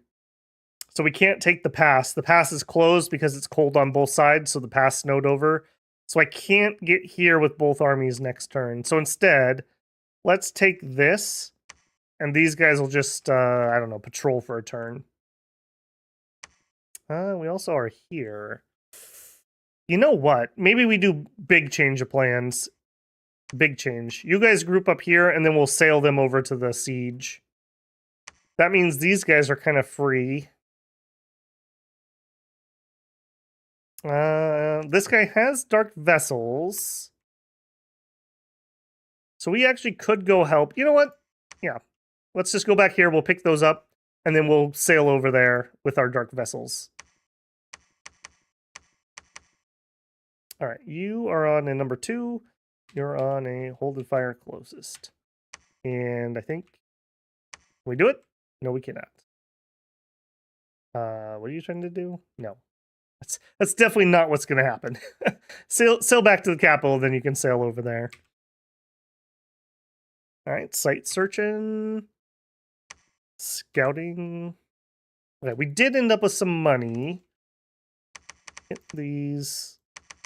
So we can't take the pass. The pass is closed because it's cold on both sides, so the pass snowed over. So I can't get here with both armies next turn. So instead, let's take this, and these guys will just, I don't know, patrol for a turn. We also are here. You know what? Maybe we do big change of plans. Big change. You guys group up here, and then we'll sail them over to the siege. That means these guys are kind of free. This guy has dark vessels. So we actually could go help. You know what? Yeah. Let's just go back here. We'll pick those up, and then we'll sail over there with our dark vessels. All right. You are on a number 2. You're on a hold and fire closest. And I think... Can we do it? No, we cannot. What are you trying to do? No. That's definitely not what's going to happen. Sail back to the capital, then you can sail over there. All right, site searching, scouting. Okay, we did end up with some money. Hit these,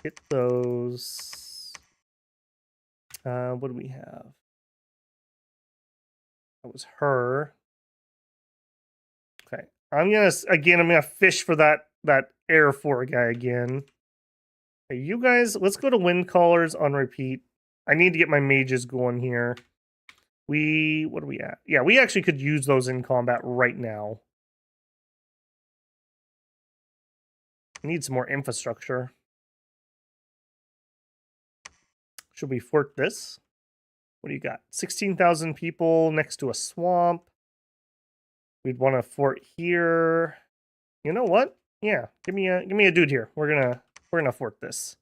hit those. What do we have? That was her. Okay, I'm gonna fish for that Air 4 guy again. Hey, you guys, let's go to Wind Callers on repeat. I need to get my mages going here. What are we at? Yeah, we actually could use those in combat right now. We need some more infrastructure. Should we fort this? What do you got? 16,000 people next to a swamp. We'd want to fort here. You know what? Yeah, give me a dude here. We're gonna fort this.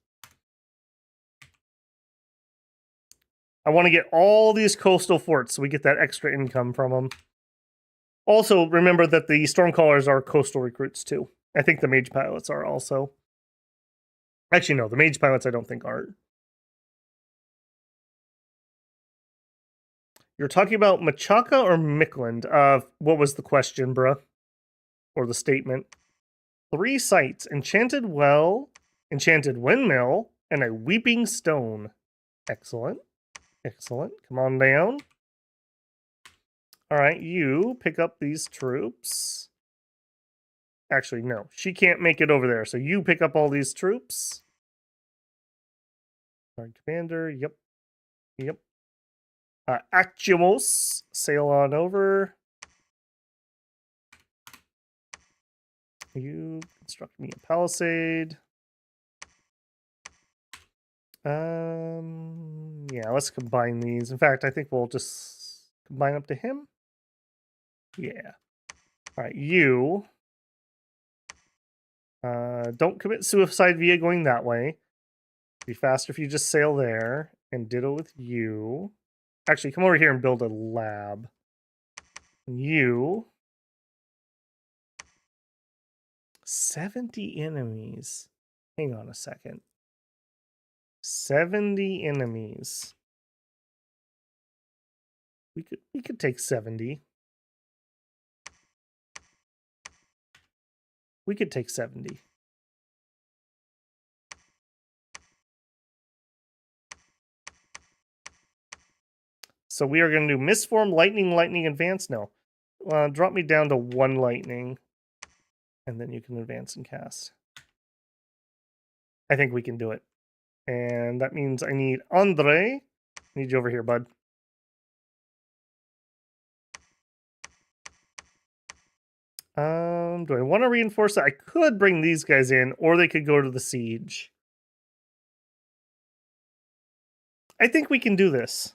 I want to get all these coastal forts so we get that extra income from them. Also, remember that the Stormcallers are coastal recruits too. I think the Mage Pilots are also. Actually, no, the Mage Pilots I don't think are. You're talking about Machaca or Mickland? What was the question, bruh? Or the statement? 3 sites. Enchanted Well, Enchanted Windmill, and a Weeping Stone. Excellent. Excellent. Come on down. All right, you pick up these troops. Actually, no. She can't make it over there, so you pick up all these troops. Our commander, yep. Yep. Actiumos, sail on over. You construct me a palisade. Yeah, let's combine these. In fact, I think we'll just combine up to him. Yeah. All right, you. Don't commit suicide via going that way. It'd be faster if you just sail there. And ditto with you. Actually, come over here and build a lab. You 70 enemies. Hang on a second. 70 enemies. We could take 70. We could take 70. So we are going to do Mistform, Lightning, Advance. No. Drop me down to 1 Lightning. And then you can advance and cast. I think we can do it. And that means I need Andre. I need you over here, bud. Do I want to reinforce it? I could bring these guys in, or they could go to the siege. I think we can do this.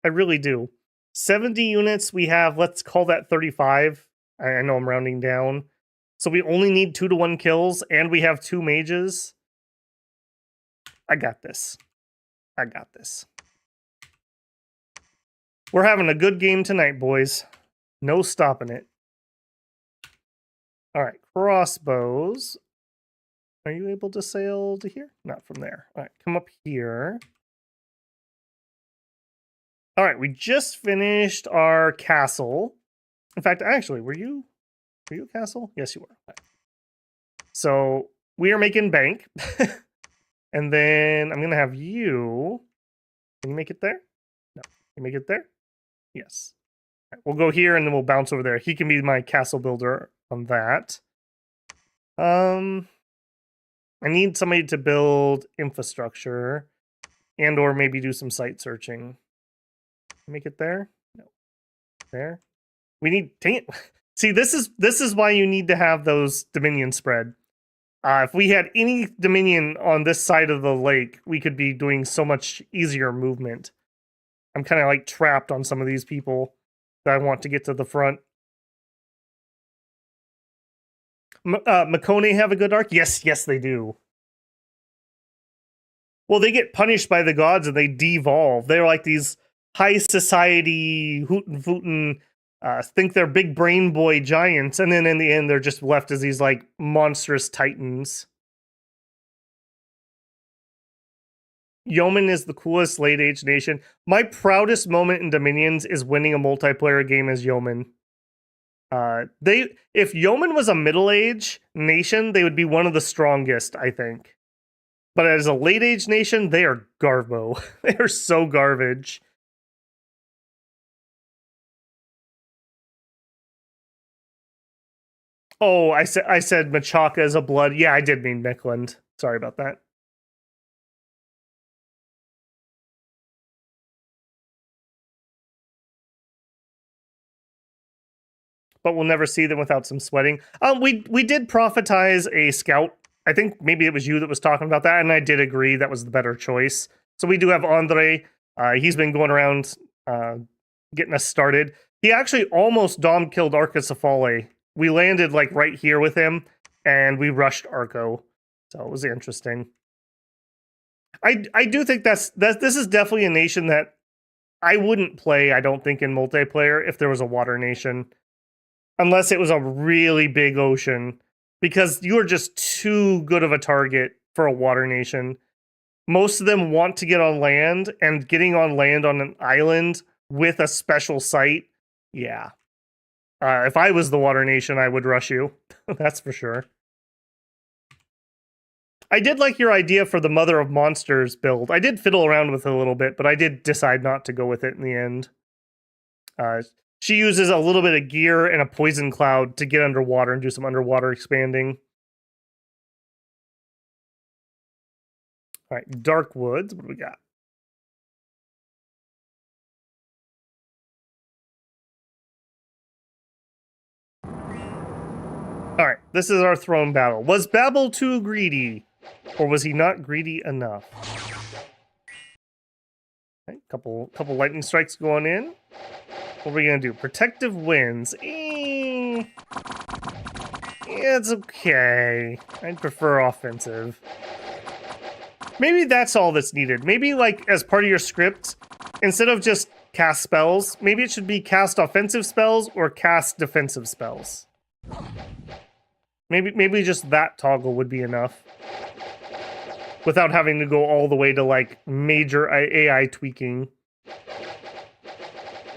I really do. 70 units, we have, let's call that 35. I know I'm rounding down. So we only need 2-to-1 kills, and we have 2 mages. I got this. I got this. We're having a good game tonight, boys. No stopping it. All right, crossbows. Are you able to sail to here? Not from there. All right, come up here. All right, we just finished our castle. In fact, actually, were you a castle? Yes, you were. Okay. So we are making bank. And then I'm going to have you. Can you make it there? No. Can you make it there? Yes. Right, we'll go here and then we'll bounce over there. He can be my castle builder on that. I need somebody to build infrastructure and or maybe do some site searching. Make it there? No. There. We need see, this is why you need to have those dominion spread. If we had any dominion on this side of the lake, we could be doing so much easier movement. I'm kind of like trapped on some of these people that I want to get to the front. Makone have a good arc? Yes, they do. Well, they get punished by the gods and they devolve. They're like these high society hootin' think they're big brain boy giants, and then in the end they're just left as these like monstrous titans. Yeoman is the coolest late age nation. My proudest moment in Dominions is winning a multiplayer game as Yeoman. If Yeoman was a middle age nation, they would be one of the strongest, I think. But as a late age nation, they are garbo. They are so garbage. Oh, I said Machaca is a blood. Yeah, I did mean Mickland. Sorry about that. But we'll never see them without some sweating. We did prophetize a scout. I think maybe it was you that was talking about that, and I did agree that was the better choice. So we do have Andre. He's been going around getting us started. He actually almost dom killed Arcacephale. We landed like right here with him, and we rushed Arco. So it was interesting. I do think this is definitely a nation that I wouldn't play, I don't think, in multiplayer if there was a water nation. Unless it was a really big ocean. Because you are just too good of a target for a water nation. Most of them want to get on land, and getting on land on an island with a special site, yeah. If I was the water nation, I would rush you. That's for sure. I did like your idea for the Mother of Monsters build. I did fiddle around with it a little bit, but I did decide not to go with it in the end. She uses a little bit of gear and a poison cloud to get underwater and do some underwater expanding. All right, Dark Woods. What do we got? All right, this is our throne battle. Was Babel too greedy, or was he not greedy enough? Okay, couple lightning strikes going in. What are we gonna do? Protective winds. Yeah, it's okay. I'd prefer offensive. Maybe that's all that's needed. Maybe, like, as part of your script, instead of just cast spells, maybe it should be cast offensive spells or cast defensive spells. Maybe just that toggle would be enough. Without having to go all the way to, like, major AI tweaking.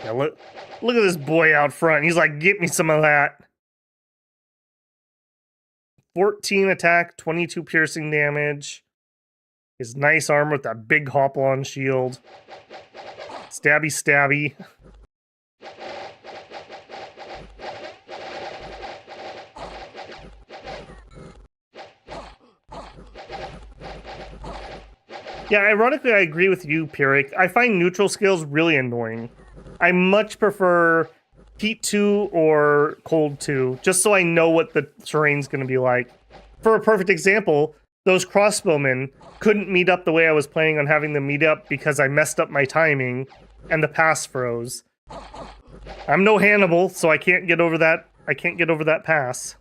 Yeah, look at this boy out front. He's like, get me some of that. 14 attack, 22 piercing damage. His nice armor with that big hop-on shield. Stabby, stabby. Yeah, ironically, I agree with you, Pyrrhic. I find neutral skills really annoying. I much prefer Heat 2 or Cold 2, just so I know what the terrain's going to be like. For a perfect example, those crossbowmen couldn't meet up the way I was planning on having them meet up because I messed up my timing and the pass froze. I'm no Hannibal, so I can't get over that. I can't get over that pass.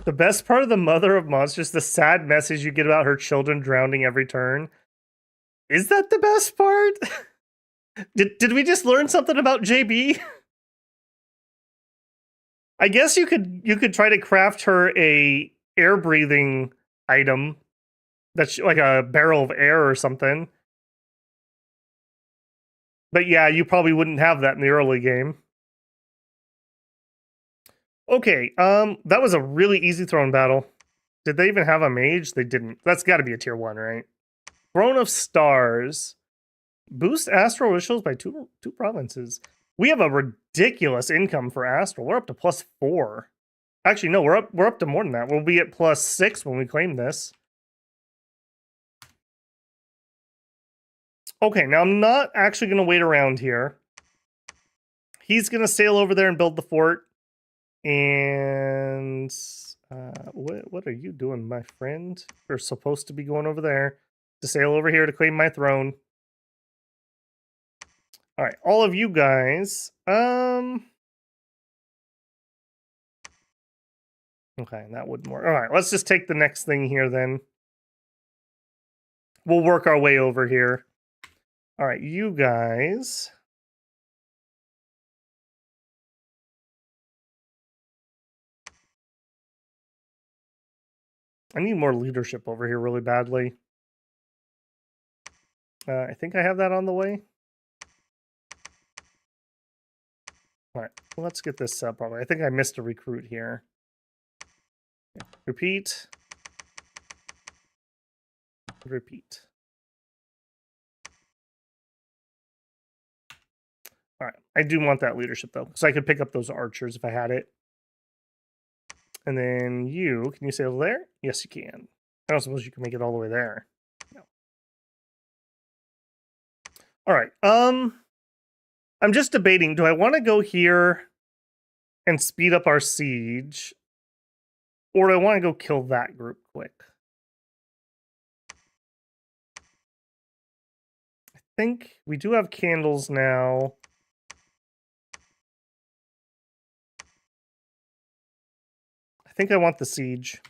The best part of the Mother of Monsters, the sad message you get about her children drowning every turn. Is that the best part? Did we just learn something about JB? I guess you could try to craft her a air breathing item that's like a barrel of air or something. But yeah, you probably wouldn't have that in the early game. Okay, that was a really easy throne battle. Did they even have a mage? They didn't. That's got to be a tier 1, right? Throne of Stars. Boost Astral Rituals by two provinces. We have a ridiculous income for Astral. We're up to +4. Actually, no, we're up to more than that. We'll be at +6 when we claim this. Okay, now I'm not actually going to wait around here. He's going to sail over there and build the fort. And what are you doing, my friend? You're supposed to be going over there to sail over here to claim my throne. All right, all of you guys. Okay, that wouldn't work. All right, let's just take the next thing here then. We'll work our way over here. All right, you guys. I need more leadership over here really badly. I think I have that on the way. All right, let's get this up probably. I think I missed a recruit here. Okay. Repeat. Repeat. All right, I do want that leadership though, so I could pick up those archers if I had it. And then you, can you sail there? Yes, you can. I don't suppose you can make it all the way there. No. All right. I'm just debating. Do I want to go here and speed up our siege, or do I want to go kill that group quick? I think we do have candles now. I think I want the siege.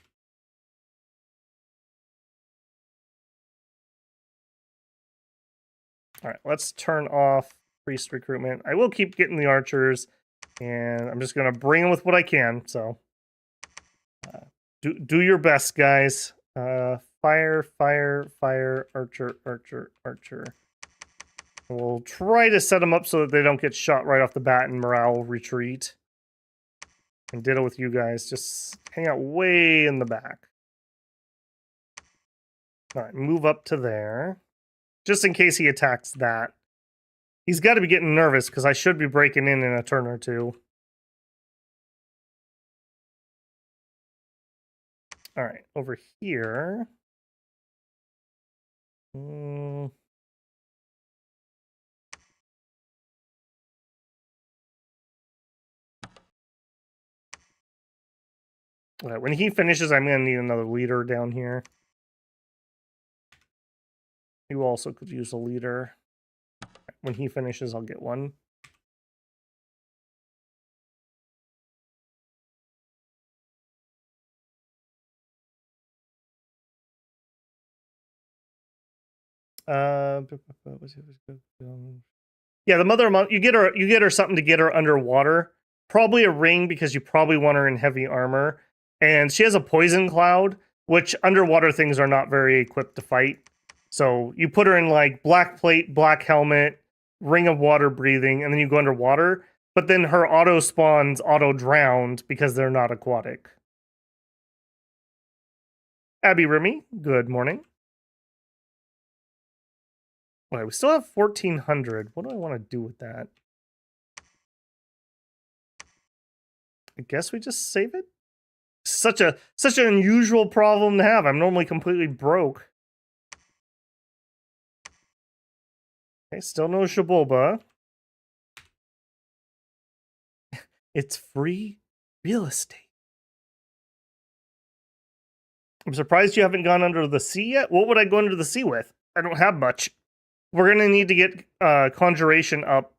All right, let's turn off priest recruitment. I will keep getting the archers, and I'm just going to bring them with what I can. So do your best, guys. Fire, fire, fire, archer, archer, archer. We'll try to set them up so that they don't get shot right off the bat and morale will retreat. And ditto with you guys. Just hang out way in the back. All right, move up to there. Just in case he attacks that. He's got to be getting nervous because I should be breaking in a turn or two. All right, over here. All right, when he finishes, I'm going to need another leader down here. You also could use a leader. When he finishes, I'll get one. Yeah, the mother monk. You get her something to get her underwater. Probably a ring because you probably want her in heavy armor, and she has a poison cloud, which underwater things are not very equipped to fight. So you put her in like black plate, black helmet, ring of water breathing, and then you go underwater. But then her auto spawns auto drowned because they're not aquatic. Abby Remy, good morning. Okay, we still have 1400. What do I want to do with that? I guess we just save it. Such an unusual problem to have. I'm normally completely broke. Okay, still no Shabulba. It's free real estate. I'm surprised you haven't gone under the sea yet. What would I go under the sea with? I don't have much. We're gonna need to get conjuration up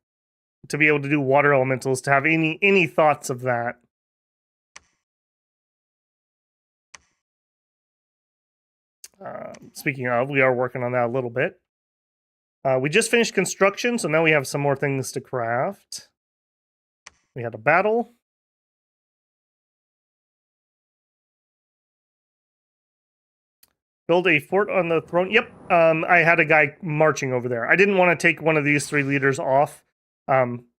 to be able to do water elementals. To have any thoughts of that. Speaking of, we are working on that a little bit. We just finished construction, so now we have some more things to craft. We had a battle. Build a fort on the throne. Yep, I had a guy marching over there. I didn't want to take one of these 3 leaders off.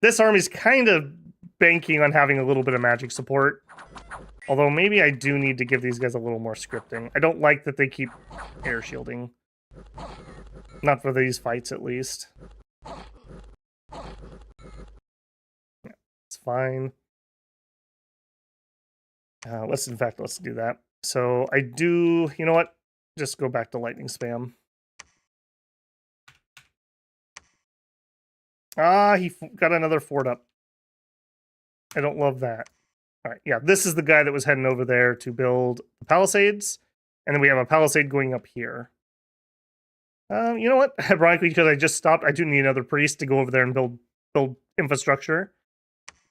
This army's kind of banking on having a little bit of magic support. Although maybe I do need to give these guys a little more scripting. I don't like that they keep air shielding. Not for these fights, at least. Yeah, it's fine. Let's do that. So I do, you know what? Just go back to lightning spam. Ah, he got another fort up. I don't love that. All right, yeah, this is the guy that was heading over there to build the palisades. And then we have a palisade going up here. You know what? Ironically, because I just stopped, I do need another priest to go over there and build infrastructure.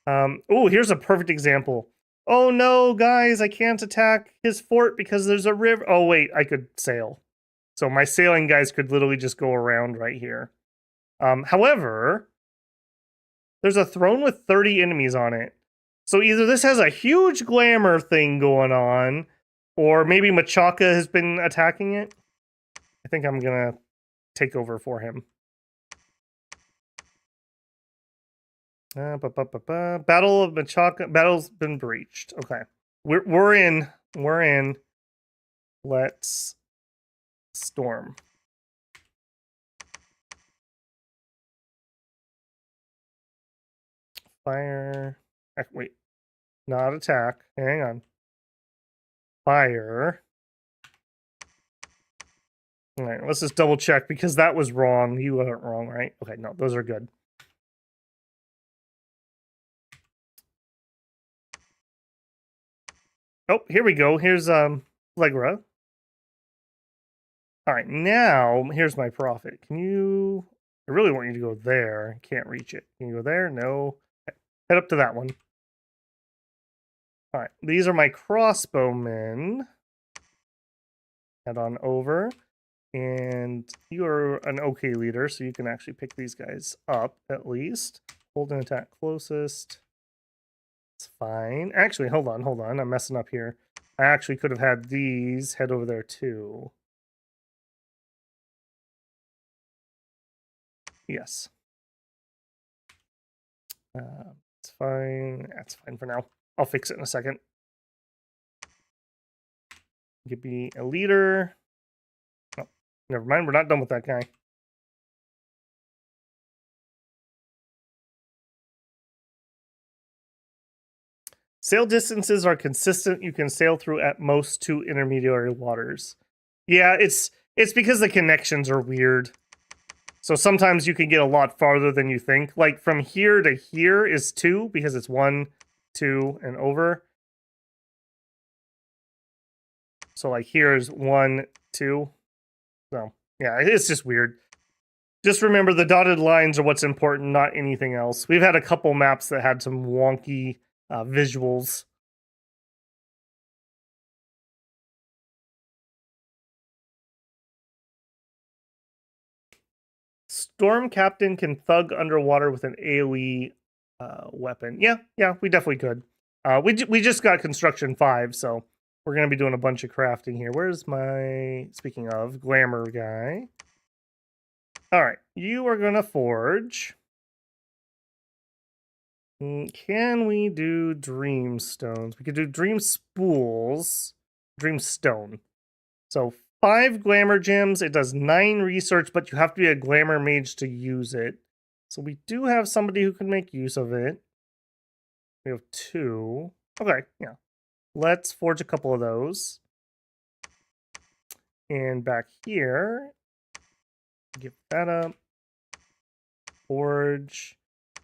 Oh, here's a perfect example. Oh no, guys, I can't attack his fort because there's a river. Oh wait, I could sail. So my sailing guys could literally just go around right here. However, there's a throne with 30 enemies on it. So either this has a huge glamour thing going on, or maybe Machaca has been attacking it. I think I'm gonna take over for him. Battle of Machaca. Battle's been breached. Okay, we're in. We're in. Let's storm. Fire. Wait, not attack. Hang on. Fire. All right, let's just double check because that was wrong. You weren't wrong, right? Okay, no, those are good. Oh, here we go. Here's Legra. All right, now here's my profit. Can you? I really want you to go there. Can't reach it. Can you go there? No. Okay. Head up to that one. All right, these are my crossbowmen. Head on over. And you are an okay leader, so you can actually pick these guys up, at least. Hold and attack closest. It's fine. Actually, hold on. I'm messing up here. I actually could have had these head over there, too. Yes. It's fine. That's fine for now. I'll fix it in a second. Give me a leader. Oh, never mind. We're not done with that guy. Sail distances are consistent. You can sail through at most 2 intermediary waters. Yeah, it's because the connections are weird. So sometimes you can get a lot farther than you think. Like from here to here is 2 because it's 1, 2, and over. So like here's 1, 2. So yeah, it's just weird. Just remember the dotted lines are what's important, not anything else. We've had a couple maps that had some wonky visuals. Storm Captain can thug underwater with an AoE weapon. Yeah, we definitely could. We just got construction 5, so we're gonna be doing a bunch of crafting here. Where's my, speaking of, glamour guy? All right, you are gonna forge. Can we do dream stones? We could do dream spools, dream stone. So 5 glamour gems. It does 9 research, but you have to be a glamour mage to use it. So we do have somebody who can make use of it. We have 2. Okay, yeah. Let's forge a couple of those. And back here, give that up. Forge.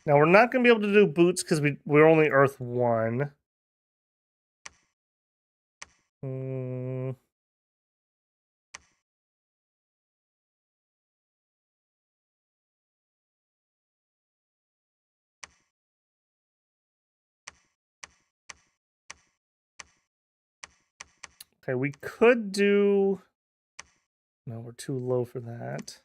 Now we're not going to be able to do boots because we're only Earth 1. Okay, we could do... No, we're too low for that.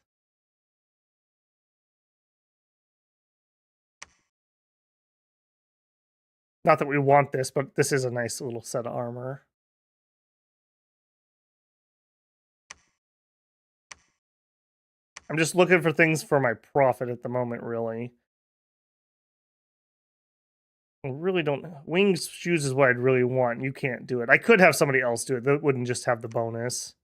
Not that we want this, but this is a nice little set of armor. I'm just looking for things for my profit at the moment, really. I really don't... Wings shoes is what I'd really want. You can't do it. I could have somebody else do it. That wouldn't just have the bonus.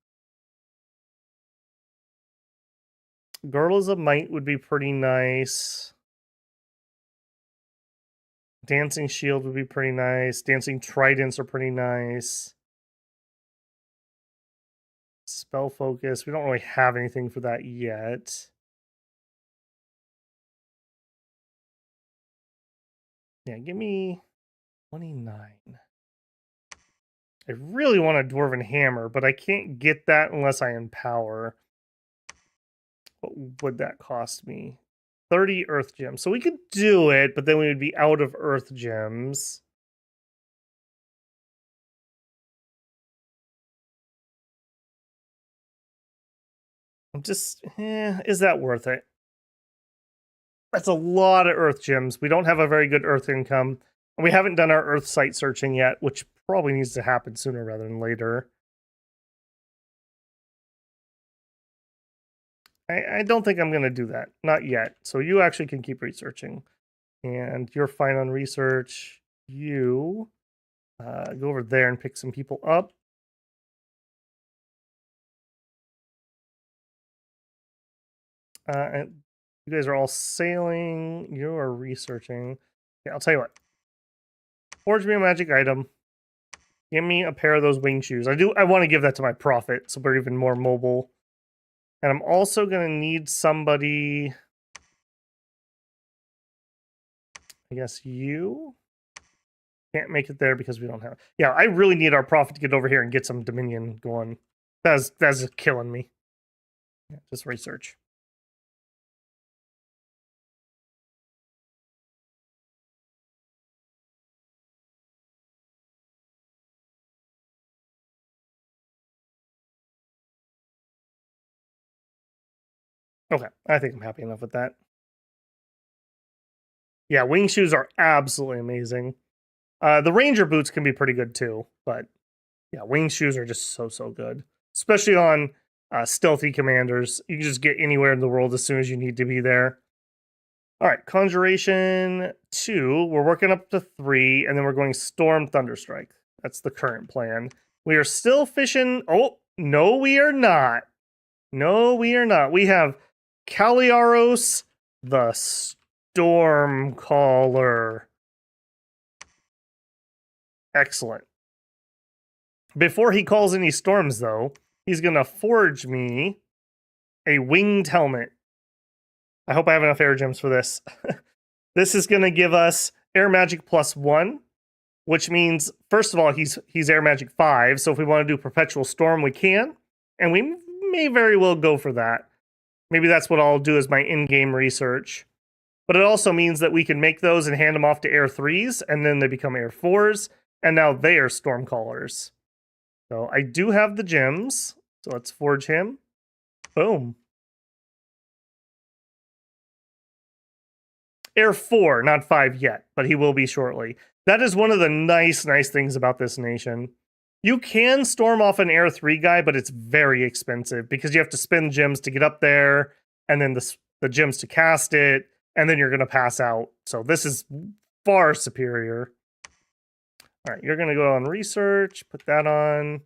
Girdles of Might would be pretty nice. Dancing Shield would be pretty nice. Dancing Tridents are pretty nice. Spell Focus. We don't really have anything for that yet. Yeah, give me 29. I really want a Dwarven Hammer, but I can't get that unless I empower. What would that cost me? 30 Earth Gems. So we could do it, but then we would be out of Earth Gems. I'm just, is that worth it? That's a lot of Earth Gems. We don't have a very good Earth income. And we haven't done our Earth site searching yet, which probably needs to happen sooner rather than later. I don't think I'm going to do that. Not yet. So you actually can keep researching. And you're fine on research. You go over there and pick some people up. And you guys are all sailing. You are researching. Okay, I'll tell you what. Forge me a magic item. Give me a pair of those wing shoes. I want to give that to my prophet, so we're even more mobile. And I'm also going to need somebody... I guess you... Can't make it there because we don't have... Yeah, I really need our prophet to get over here and get some Dominion going. That's killing me. Yeah, just research. Okay, I think I'm happy enough with that. Yeah, wing shoes are absolutely amazing. The ranger boots can be pretty good too, but yeah, wing shoes are just so good. Especially on stealthy commanders. You can just get anywhere in the world as soon as you need to be there. All right, Conjuration 2. We're working up to 3, and then we're going Storm Thunderstrike. That's the current plan. We are still fishing... Oh, no, we are not. No, we are not. We have Kaliaros the Stormcaller. Excellent. Before he calls any storms, though, he's going to forge me a winged helmet. I hope I have enough air gems for this. This is going to give us air magic +1, which means, first of all, he's air magic 5. So if we want to do perpetual storm, we can. And we may very well go for that. Maybe that's what I'll do as my in-game research. But it also means that we can make those and hand them off to air 3s, and then they become air 4s, and now they are Stormcallers. So I do have the gems, so let's forge him. Boom. Heir 4, not 5 yet, but he will be shortly. That is one of the nice things about this nation. You can storm off an Heir 3 guy, but it's very expensive because you have to spend gems to get up there, and then the gems to cast it, and then you're going to pass out. So this is far superior. All right, you're going to go on research, put that on.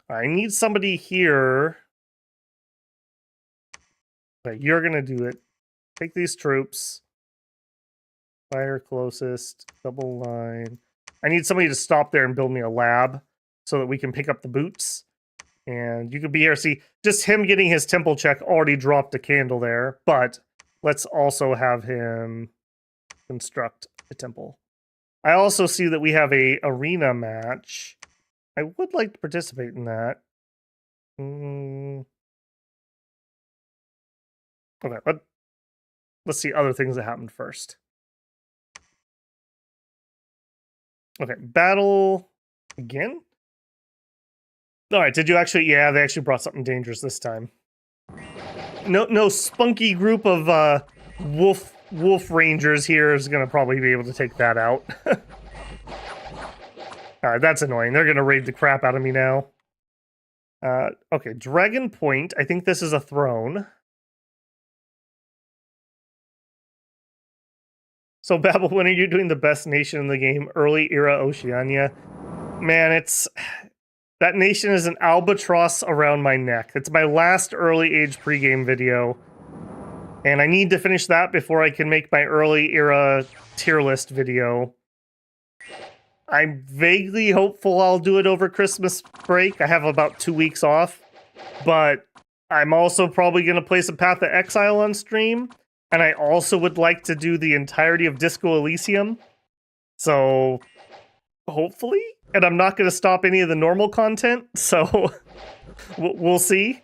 I need somebody here. Okay, you're going to do it. Take these troops. Fire closest, double line. I need somebody to stop there and build me a lab so that we can pick up the boots. And you could be here. See, just him getting his temple check already dropped a candle there. But let's also have him construct a temple. I also see that we have a arena match. I would like to participate in that. Okay, let's see other things that happened first. Okay, battle again? All right, did you actually? Yeah, they actually brought something dangerous this time. No spunky group of wolf rangers here is gonna probably be able to take that out. All right, that's annoying. They're gonna raid the crap out of me now. Okay, Dragon Point. I think this is a throne. So, Babel, when are you doing the best nation in the game? Early era Oceania. Man, that nation is an albatross around my neck. It's my last early age pregame video. And I need to finish that before I can make my early era tier list video. I'm vaguely hopeful I'll do it over Christmas break. I have about 2 weeks off. But I'm also probably going to play some Path of Exile on stream. And I also would like to do the entirety of Disco Elysium. So, hopefully. And I'm not going to stop any of the normal content. So, we'll see.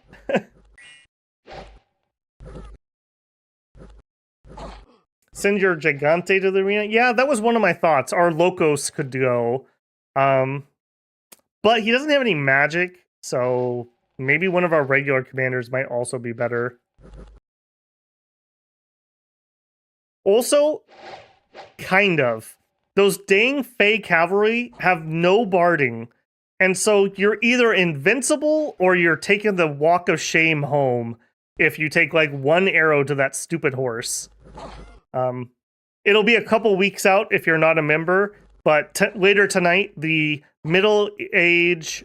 Send your Gigante to the arena. Yeah, that was one of my thoughts. Our Locos could go. But he doesn't have any magic. So, maybe one of our regular commanders might also be better. Also, kind of. Those dang Fey cavalry have no barding. And so you're either invincible or you're taking the walk of shame home if you take like one arrow to that stupid horse. It'll be a couple weeks out if you're not a member, but later tonight, the middle age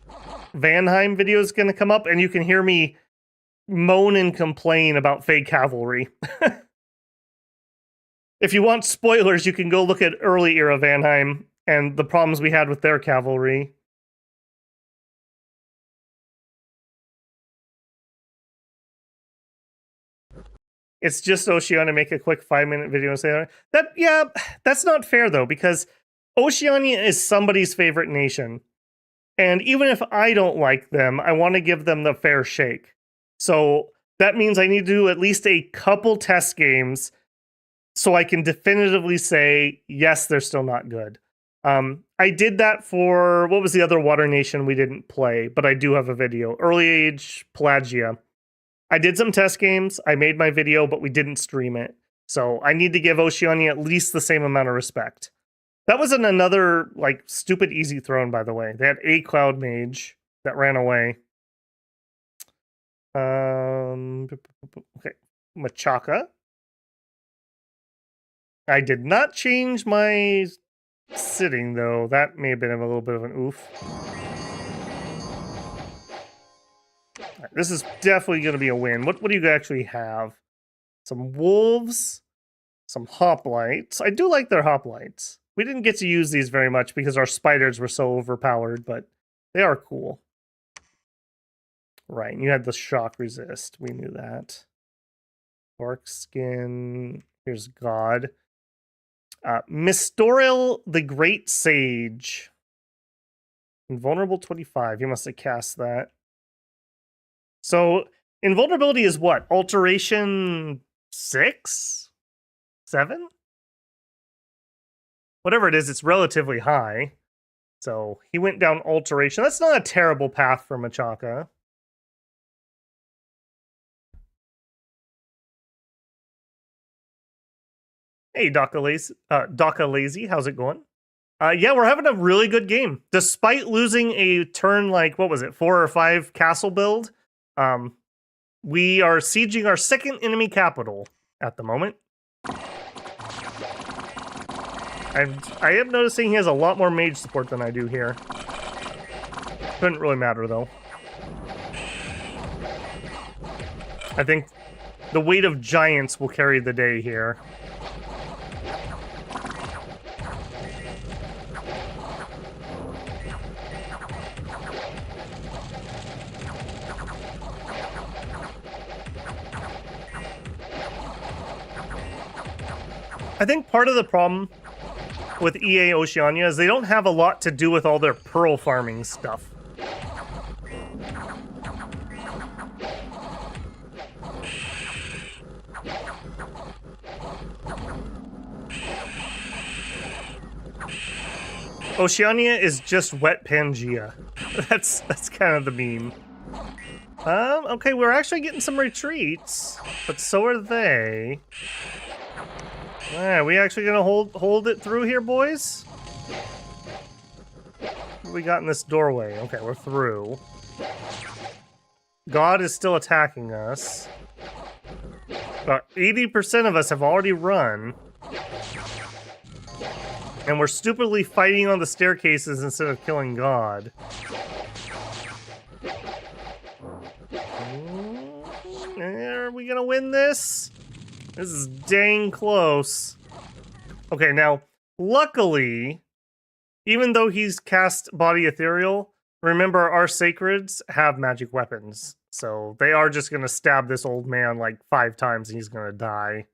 Vanheim video is going to come up and you can hear me moan and complain about Fey cavalry. If you want spoilers, you can go look at early era Vanheim and the problems we had with their cavalry. It's just Oceania make a quick 5-minute video and say that. Yeah, that's not fair though, because Oceania is somebody's favorite nation. And even if I don't like them, I want to give them the fair shake. So that means I need to do at least a couple test games so I can definitively say, yes, they're still not good. I did that for, what was the other water nation we didn't play, but I do have a video. Early age Pelagia. I did some test games, I made my video, but we didn't stream it. So I need to give Oceania at least the same amount of respect. That was another, like, stupid easy throne, by the way. They had a Cloud Mage that ran away. Okay, Machaca. I did not change my sitting, though. That may have been a little bit of an oof. Right, this is definitely going to be a win. What do you actually have? Some wolves, some hoplites. I do like their hoplites. We didn't get to use these very much because our spiders were so overpowered, but they are cool. Right, and you had the shock resist. We knew that. Bark skin. Here's God. Mistoril the Great Sage. Invulnerable 25. You must have cast that. So, invulnerability is what? Alteration 6? 7? Whatever it is, it's relatively high. So, he went down alteration. That's not a terrible path for Machaca. Hey, Daka Lazy, how's it going? Yeah, we're having a really good game. Despite losing a turn like, what was it, 4 or 5 castle build, we are sieging our second enemy capital at the moment. And I am noticing he has a lot more mage support than I do here. Couldn't really matter, though. I think the weight of giants will carry the day here. I think part of the problem with EA Oceania is they don't have a lot to do with all their pearl farming stuff. Oceania is just wet Pangea. That's kind of the meme. Okay, we're actually getting some retreats, but so are they. Are we actually gonna hold it through here, boys? What do we got in this doorway? Okay, we're through. God is still attacking us. About 80% of us have already run. And we're stupidly fighting on the staircases instead of killing God. Are we gonna win this? This is dang close. Okay, now, luckily, even though he's cast Body Ethereal, remember our Sacreds have magic weapons. So they are just gonna stab this old man like 5 times and he's gonna die.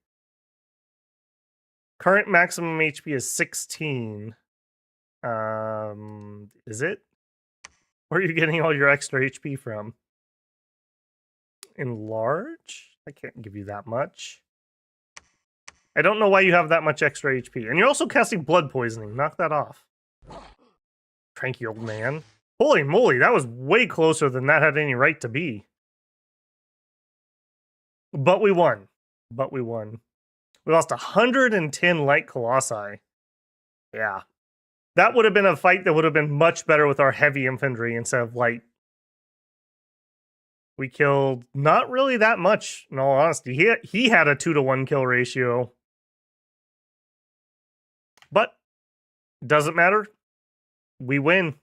Current maximum HP is 16. Is it? Where are you getting all your extra HP from? Enlarge? I can't give you that much. I don't know why you have that much extra HP. And you're also casting blood poisoning. Knock that off. Cranky old man. Holy moly, that was way closer than that had any right to be. But we won. But we won. We lost 110 light colossi. Yeah. That would have been a fight that would have been much better with our heavy infantry instead of light. We killed not really that much, in all honesty. He had a 2-to-1 kill ratio. But, doesn't matter. We win.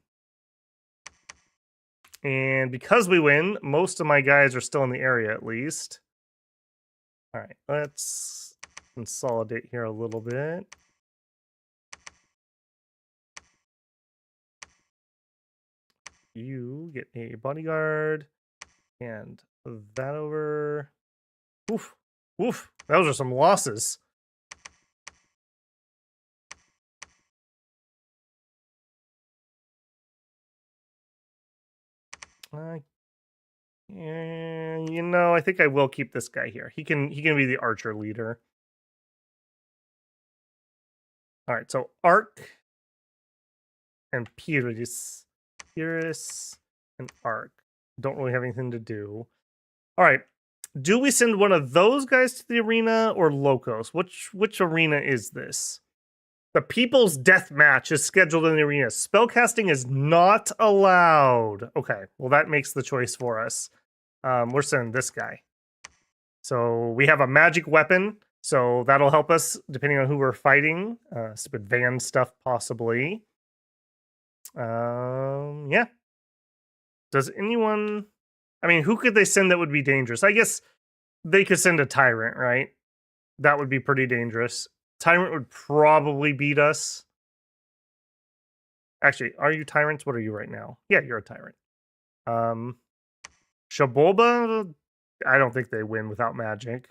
And because we win, most of my guys are still in the area at least. Alright, let's consolidate here a little bit. You get a bodyguard. And that over. Oof. Oof. Those are some losses. You know, I think I will keep this guy here. He can be the archer leader. All right, so Arc and Pyrrhus and Arc don't really have anything to do. All right, do we send one of those guys to the arena or Locos? Which arena is this? The People's Death Match is scheduled in the arena. Spellcasting is not allowed. Okay, well that makes the choice for us. We're sending this guy. So we have a magic weapon, so that'll help us depending on who we're fighting. Stupid van stuff, possibly. Yeah. Does anyone... I mean, who could they send that would be dangerous? I guess they could send a Tyrant, right? That would be pretty dangerous. Tyrant would probably beat us. Actually, are you Tyrants? What are you right now? Yeah, you're a Tyrant. Shaboba, I don't think they win without magic.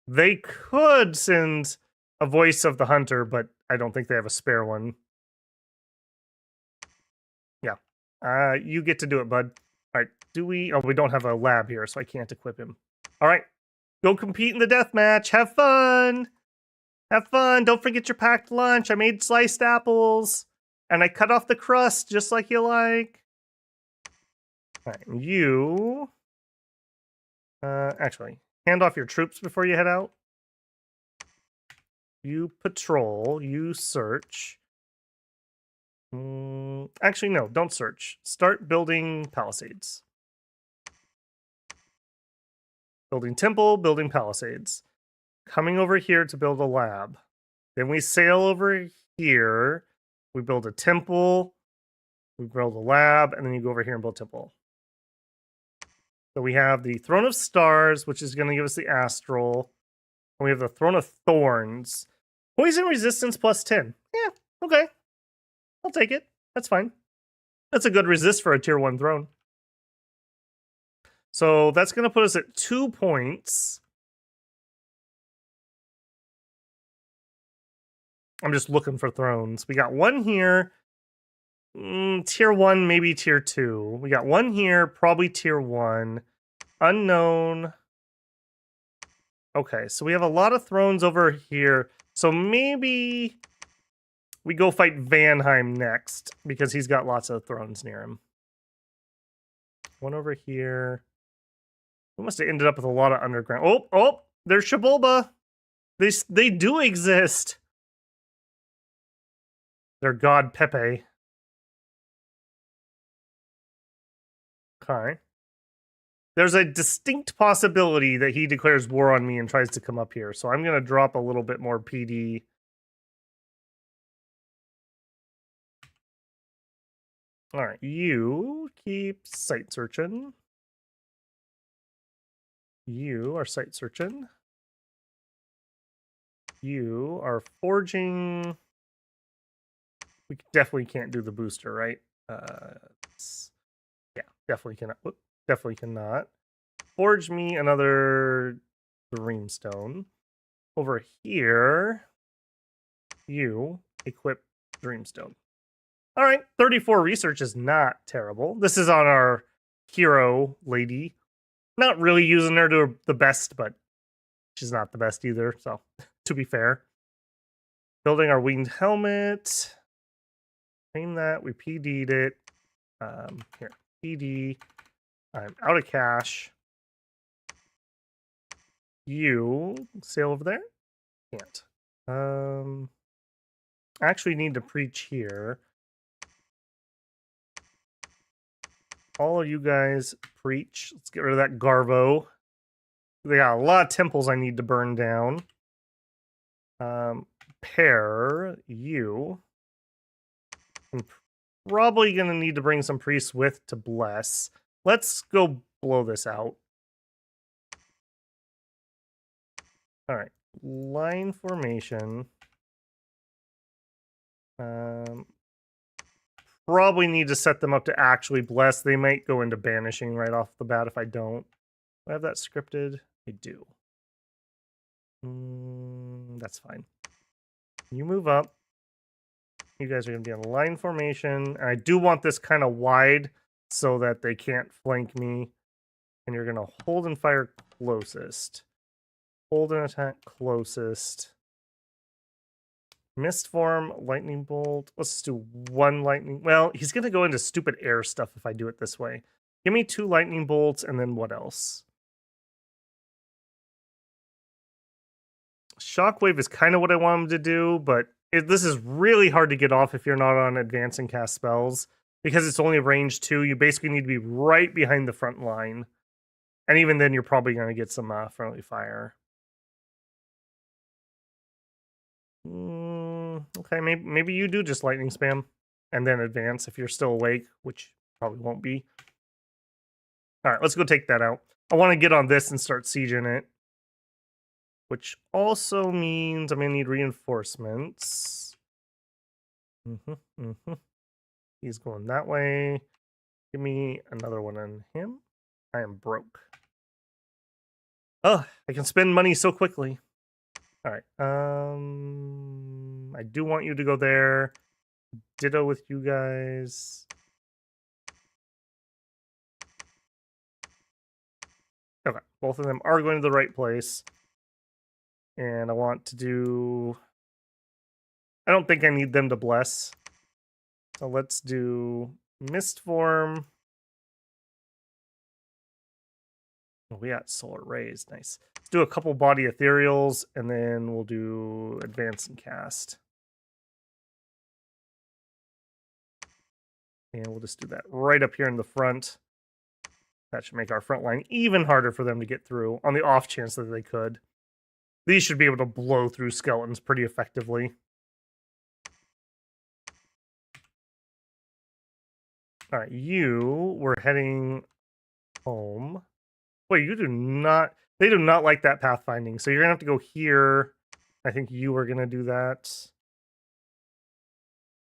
They could send a Voice of the Hunter, but I don't think they have a spare one. Yeah. You get to do it, bud. All right, do we... Oh, we don't have a lab here, so I can't equip him. All right. Go compete in the death match. Have fun. Have fun. Don't forget your packed lunch. I made sliced apples. And I cut off the crust just like you like. All right, you... actually, hand off your troops before you head out. You patrol. You search. Actually, no, don't search. Start building palisades. Building temple, building palisades. Coming over here to build a lab. Then we sail over here. We build a temple. We build a lab, and then you go over here and build a temple. So we have the Throne of Stars, which is going to give us the Astral. And we have the Throne of Thorns. Poison resistance plus 10. Yeah, okay. I'll take it. That's fine. That's a good resist for a tier 1 throne. So that's going to put us at 2 points. I'm just looking for thrones. We got one here. Tier 1, maybe tier 2. We got one here, probably tier 1. Unknown. Okay, so we have a lot of thrones over here. So maybe we go fight Vanheim next, because he's got lots of thrones near him. One over here. We must have ended up with a lot of underground. Oh, there's Shabulba. They do exist. They're God Pepe. Okay. There's a distinct possibility that he declares war on me and tries to come up here. So I'm going to drop a little bit more PD. All right, you keep site searching. You are site searching. You are forging. We definitely can't do the booster, right? Yeah, definitely cannot. Whoop, definitely cannot. Forge me another Dreamstone. Over here, you equip Dreamstone. All right, 34 research is not terrible. This is on our hero lady. Not really using her to the best, but she's not the best either, so to be fair. Building our winged helmet. Name that. We PD'd it. Here, PD. I'm out of cash. You sail over there? Can't. I actually need to preach here. All of you guys preach. Let's get rid of that Garvo. They got a lot of temples I need to burn down. Pair you. I'm probably going to need to bring some priests with to bless. Let's go blow this out. All right. Line formation. Probably need to set them up to actually bless. They might go into banishing right off the bat if I don't. Do I have that scripted? I do. That's fine. You move up. You guys are going to be on line formation. And I do want this kind of wide so that they can't flank me. And you're going to hold and fire closest. Hold and attack closest. Mist form, lightning bolt. Let's just do one lightning. Well, he's going to go into stupid air stuff if I do it this way. Give me 2 lightning bolts, and then what else? Shockwave is kind of what I want him to do, but this is really hard to get off if you're not on advance and cast spells. Because it's only range 2, you basically need to be right behind the front line. And even then, you're probably going to get some friendly fire. Okay, maybe you do just lightning spam and then advance if you're still awake, which probably won't be. All right, let's go take that out. I want to get on this and start sieging it, which also means I'm going to need reinforcements. He's going that way. Give me another one on him. I am broke. Oh, I can spend money so quickly. All right. I do want you to go there. Ditto with you guys. Okay, both of them are going to the right place. And I want to do... I don't think I need them to bless. So let's do Mist Form. Oh, we got solar rays. Nice. Let's do a couple body ethereals, and then we'll do advance and cast. And we'll just do that right up here in the front. That should make our front line even harder for them to get through, on the off chance that they could. These should be able to blow through skeletons pretty effectively. All right, we're heading home. Wait, you do not... They do not like that pathfinding, so you're going to have to go here. I think you are going to do that.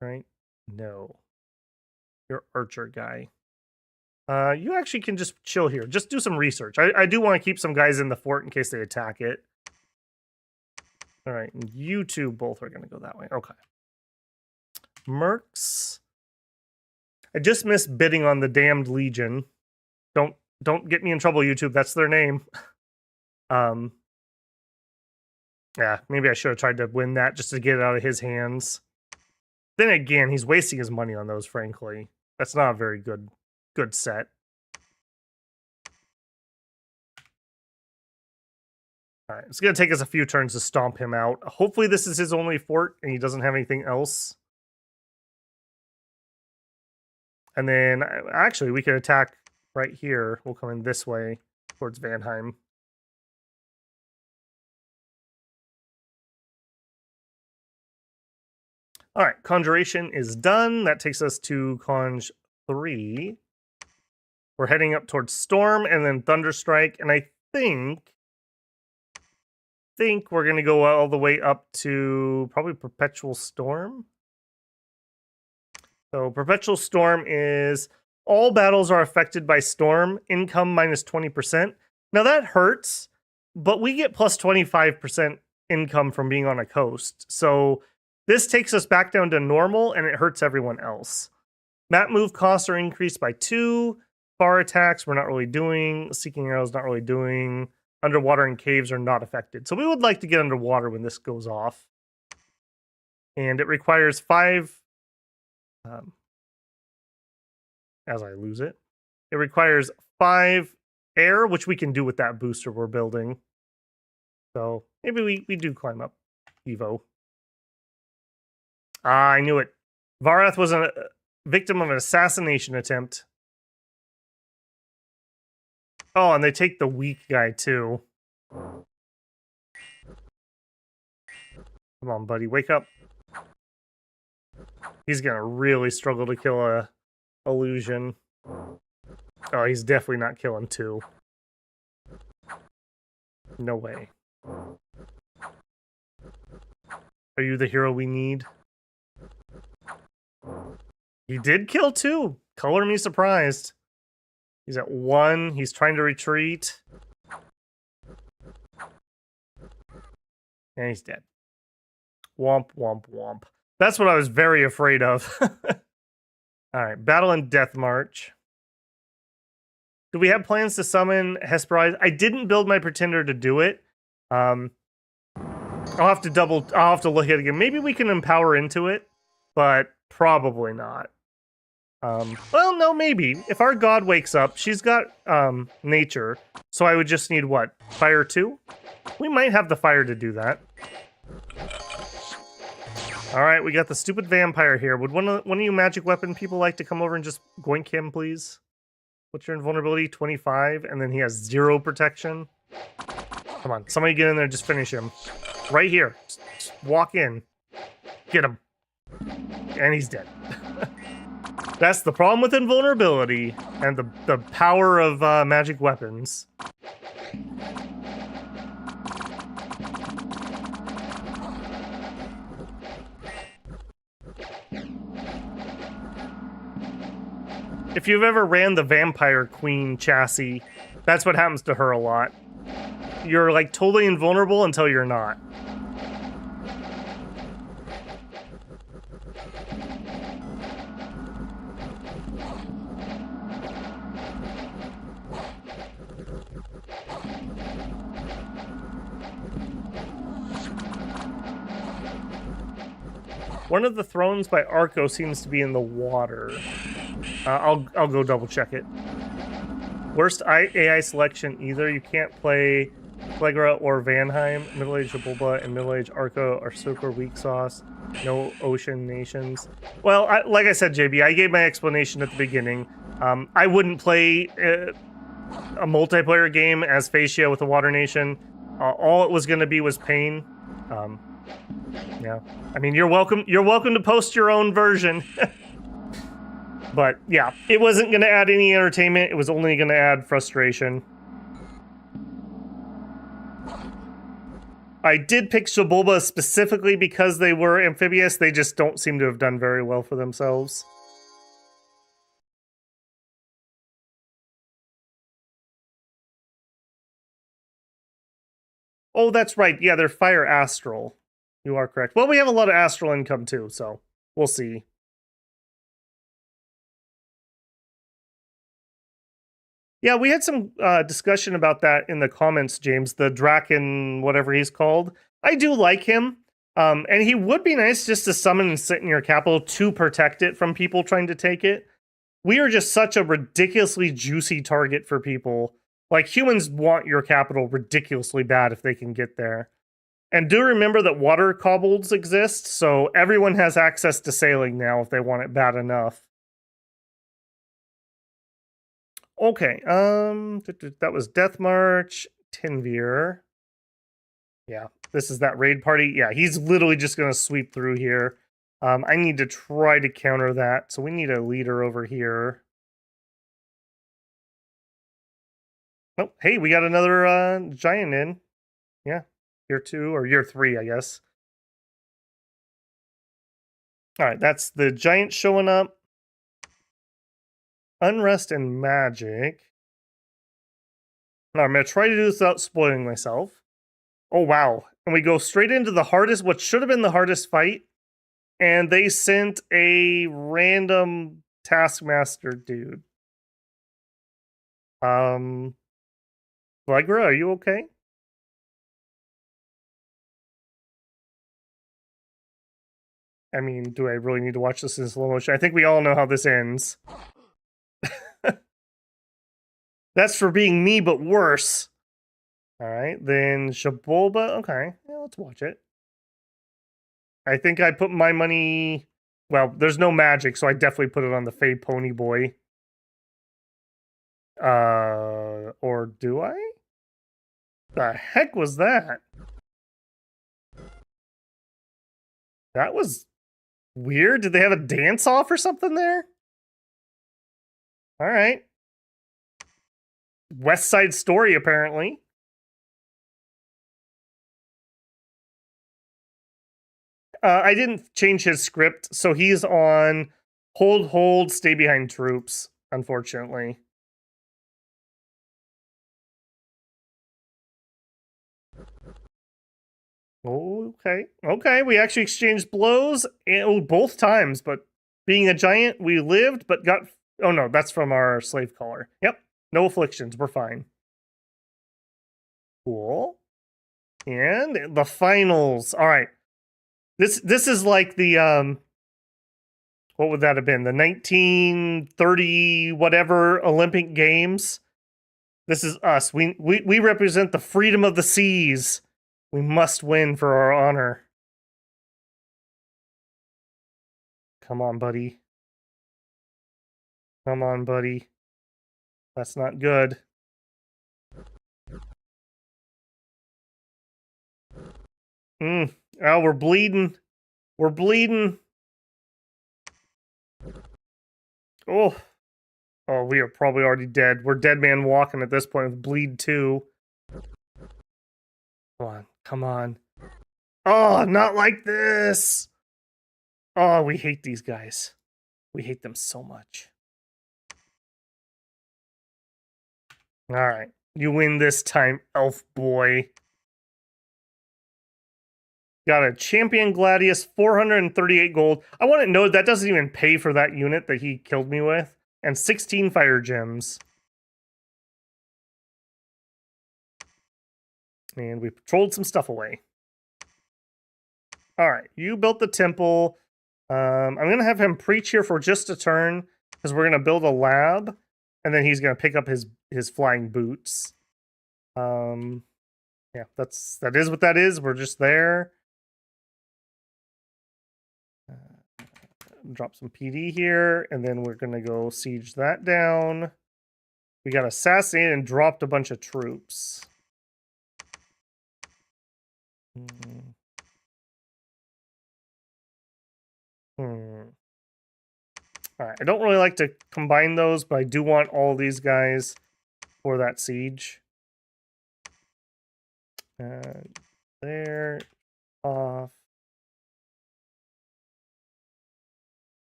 Right? No. You're archer guy. You actually can just chill here. Just do some research. I do want to keep some guys in the fort in case they attack it. All right, and you two both are going to go that way. Okay. Mercs. I just missed bidding on the Damned Legion. Don't get me in trouble, YouTube. That's their name. Yeah, maybe I should have tried to win that just to get it out of his hands. Then again, he's wasting his money on those, frankly. That's not a very good set. All right, it's going to take us a few turns to stomp him out. Hopefully this is his only fort and he doesn't have anything else. And then, actually, we can attack right here. We'll come in this way towards Vanheim. All right, Conjuration is done. That takes us to Conj 3. We're heading up towards Storm and then Thunderstrike. And I think we're going to go all the way up to probably Perpetual Storm. So Perpetual Storm is all battles are affected by storm, income minus 20%. Now that hurts, but we get plus 25% income from being on a coast. So this takes us back down to normal and it hurts everyone else. Map move costs are increased by 2. Far attacks we're not really doing. Seeking arrows not really doing. Underwater and caves are not affected. So we would like to get underwater when this goes off. And it requires 5... as I lose it. It requires 5 air, which we can do with that booster we're building. So maybe we do climb up Evo. Ah, I knew it. Varath was a victim of an assassination attempt. Oh, and they take the weak guy too. Come on, buddy, wake up. He's gonna really struggle to kill a illusion. Oh, he's definitely not killing 2. No way. Are you the hero we need? He did kill 2. Color me surprised. He's at 1. He's trying to retreat. And he's dead. Womp, womp, womp. That's what I was very afraid of. Alright, Battle and Death March. Do we have plans to summon Hesperides? I didn't build my Pretender to do it. I'll have to look at it again. Maybe we can empower into it, but probably not. Well, no, maybe. If our god wakes up, she's got nature, so I would just need what? Fire 2? We might have the fire to do that. Alright, we got the stupid vampire here. Would one of you magic weapon people like to come over and just goink him, please? What's your invulnerability? 25, and then he has 0 protection. Come on, somebody get in there and just finish him. Right here. Just walk in. Get him. And he's dead. That's the problem with invulnerability and the power of magic weapons. If you've ever ran the Vampire Queen chassis, that's what happens to her a lot. You're like totally invulnerable until you're not. One of the thrones by Arco seems to be in the water. I'll go double check it. Worst AI selection either. You can't play Flegra or Vanheim. Middle-aged Bulba and middle-aged Arco are super weak sauce. No ocean nations. Well, like I said, JB, I gave my explanation at the beginning. I wouldn't play a multiplayer game as Phaeacia with a water nation. All it was going to be was pain. Yeah, I mean, you're welcome to post your own version. But yeah, it wasn't going to add any entertainment. It was only going to add frustration. I did pick Shibulba specifically because they were amphibious. They just don't seem to have done very well for themselves. Oh, that's right. Yeah, they're fire astral. You are correct. Well, we have a lot of astral income too, so we'll see. Yeah, we had some discussion about that in the comments, James. The Draken, whatever he's called. I do like him. And he would be nice just to summon and sit in your capital to protect it from people trying to take it. We are just such a ridiculously juicy target for people. Like, humans want your capital ridiculously bad if they can get there. And do remember that water kobolds exist, so everyone has access to sailing now if they want it bad enough. Okay, that was Death March, Tinvir. Yeah, this is that raid party. Yeah, he's literally just going to sweep through here. I need to try to counter that, so we need a leader over here. Oh, hey, we got another giant in. Yeah, year 2 or year 3, I guess. All right, that's the giant showing up. Unrest and magic. Now, I'm going to try to do this without spoiling myself. Oh, wow. And we go straight into the hardest, what should have been the hardest fight. And they sent a random Taskmaster dude. Flegra, are you okay? I mean, do I really need to watch this in slow motion? I think we all know how this ends. That's for being me, but worse. All right, then Shibulba. Okay, yeah, let's watch it. I think I put my money... Well, there's no magic, so I definitely put it on the Fey Pony Boy. Or do I? The heck was that? That was weird. Did they have a dance-off or something there? All right. West Side Story, apparently. I didn't change his script, so he's on hold, stay behind troops, unfortunately. Okay, we actually exchanged blows both times, but being a giant, we lived, but got... Oh no, that's from our slave caller. Yep, no afflictions, we're fine. Cool. And the finals. All right. This is like the what would that have been? The 1930 whatever Olympic Games. This is us. We represent the freedom of the seas. We must win for our honor. Come on, buddy. Come on, buddy. That's not good. Oh, we're bleeding. We're bleeding. Oh. Oh, we are probably already dead. We're dead man walking at this point with bleed 2. Come on. Come on. Oh, not like this. Oh, we hate these guys. We hate them so much. All right. You win this time, elf boy. Got a champion Gladius, 438 gold. I want to know that doesn't even pay for that unit that he killed me with. And 16 fire gems. And we patrolled some stuff away. All right, you built the temple. I'm going to have him preach here for just a turn, because we're going to build a lab. and then he's gonna pick up his flying boots. Yeah, that is what that is. We're just there. Drop some PD here, and then we're gonna go siege that down. We got assassinated and dropped a bunch of troops. Alright, I don't really like to combine those, but I do want all these guys for that siege. There, off.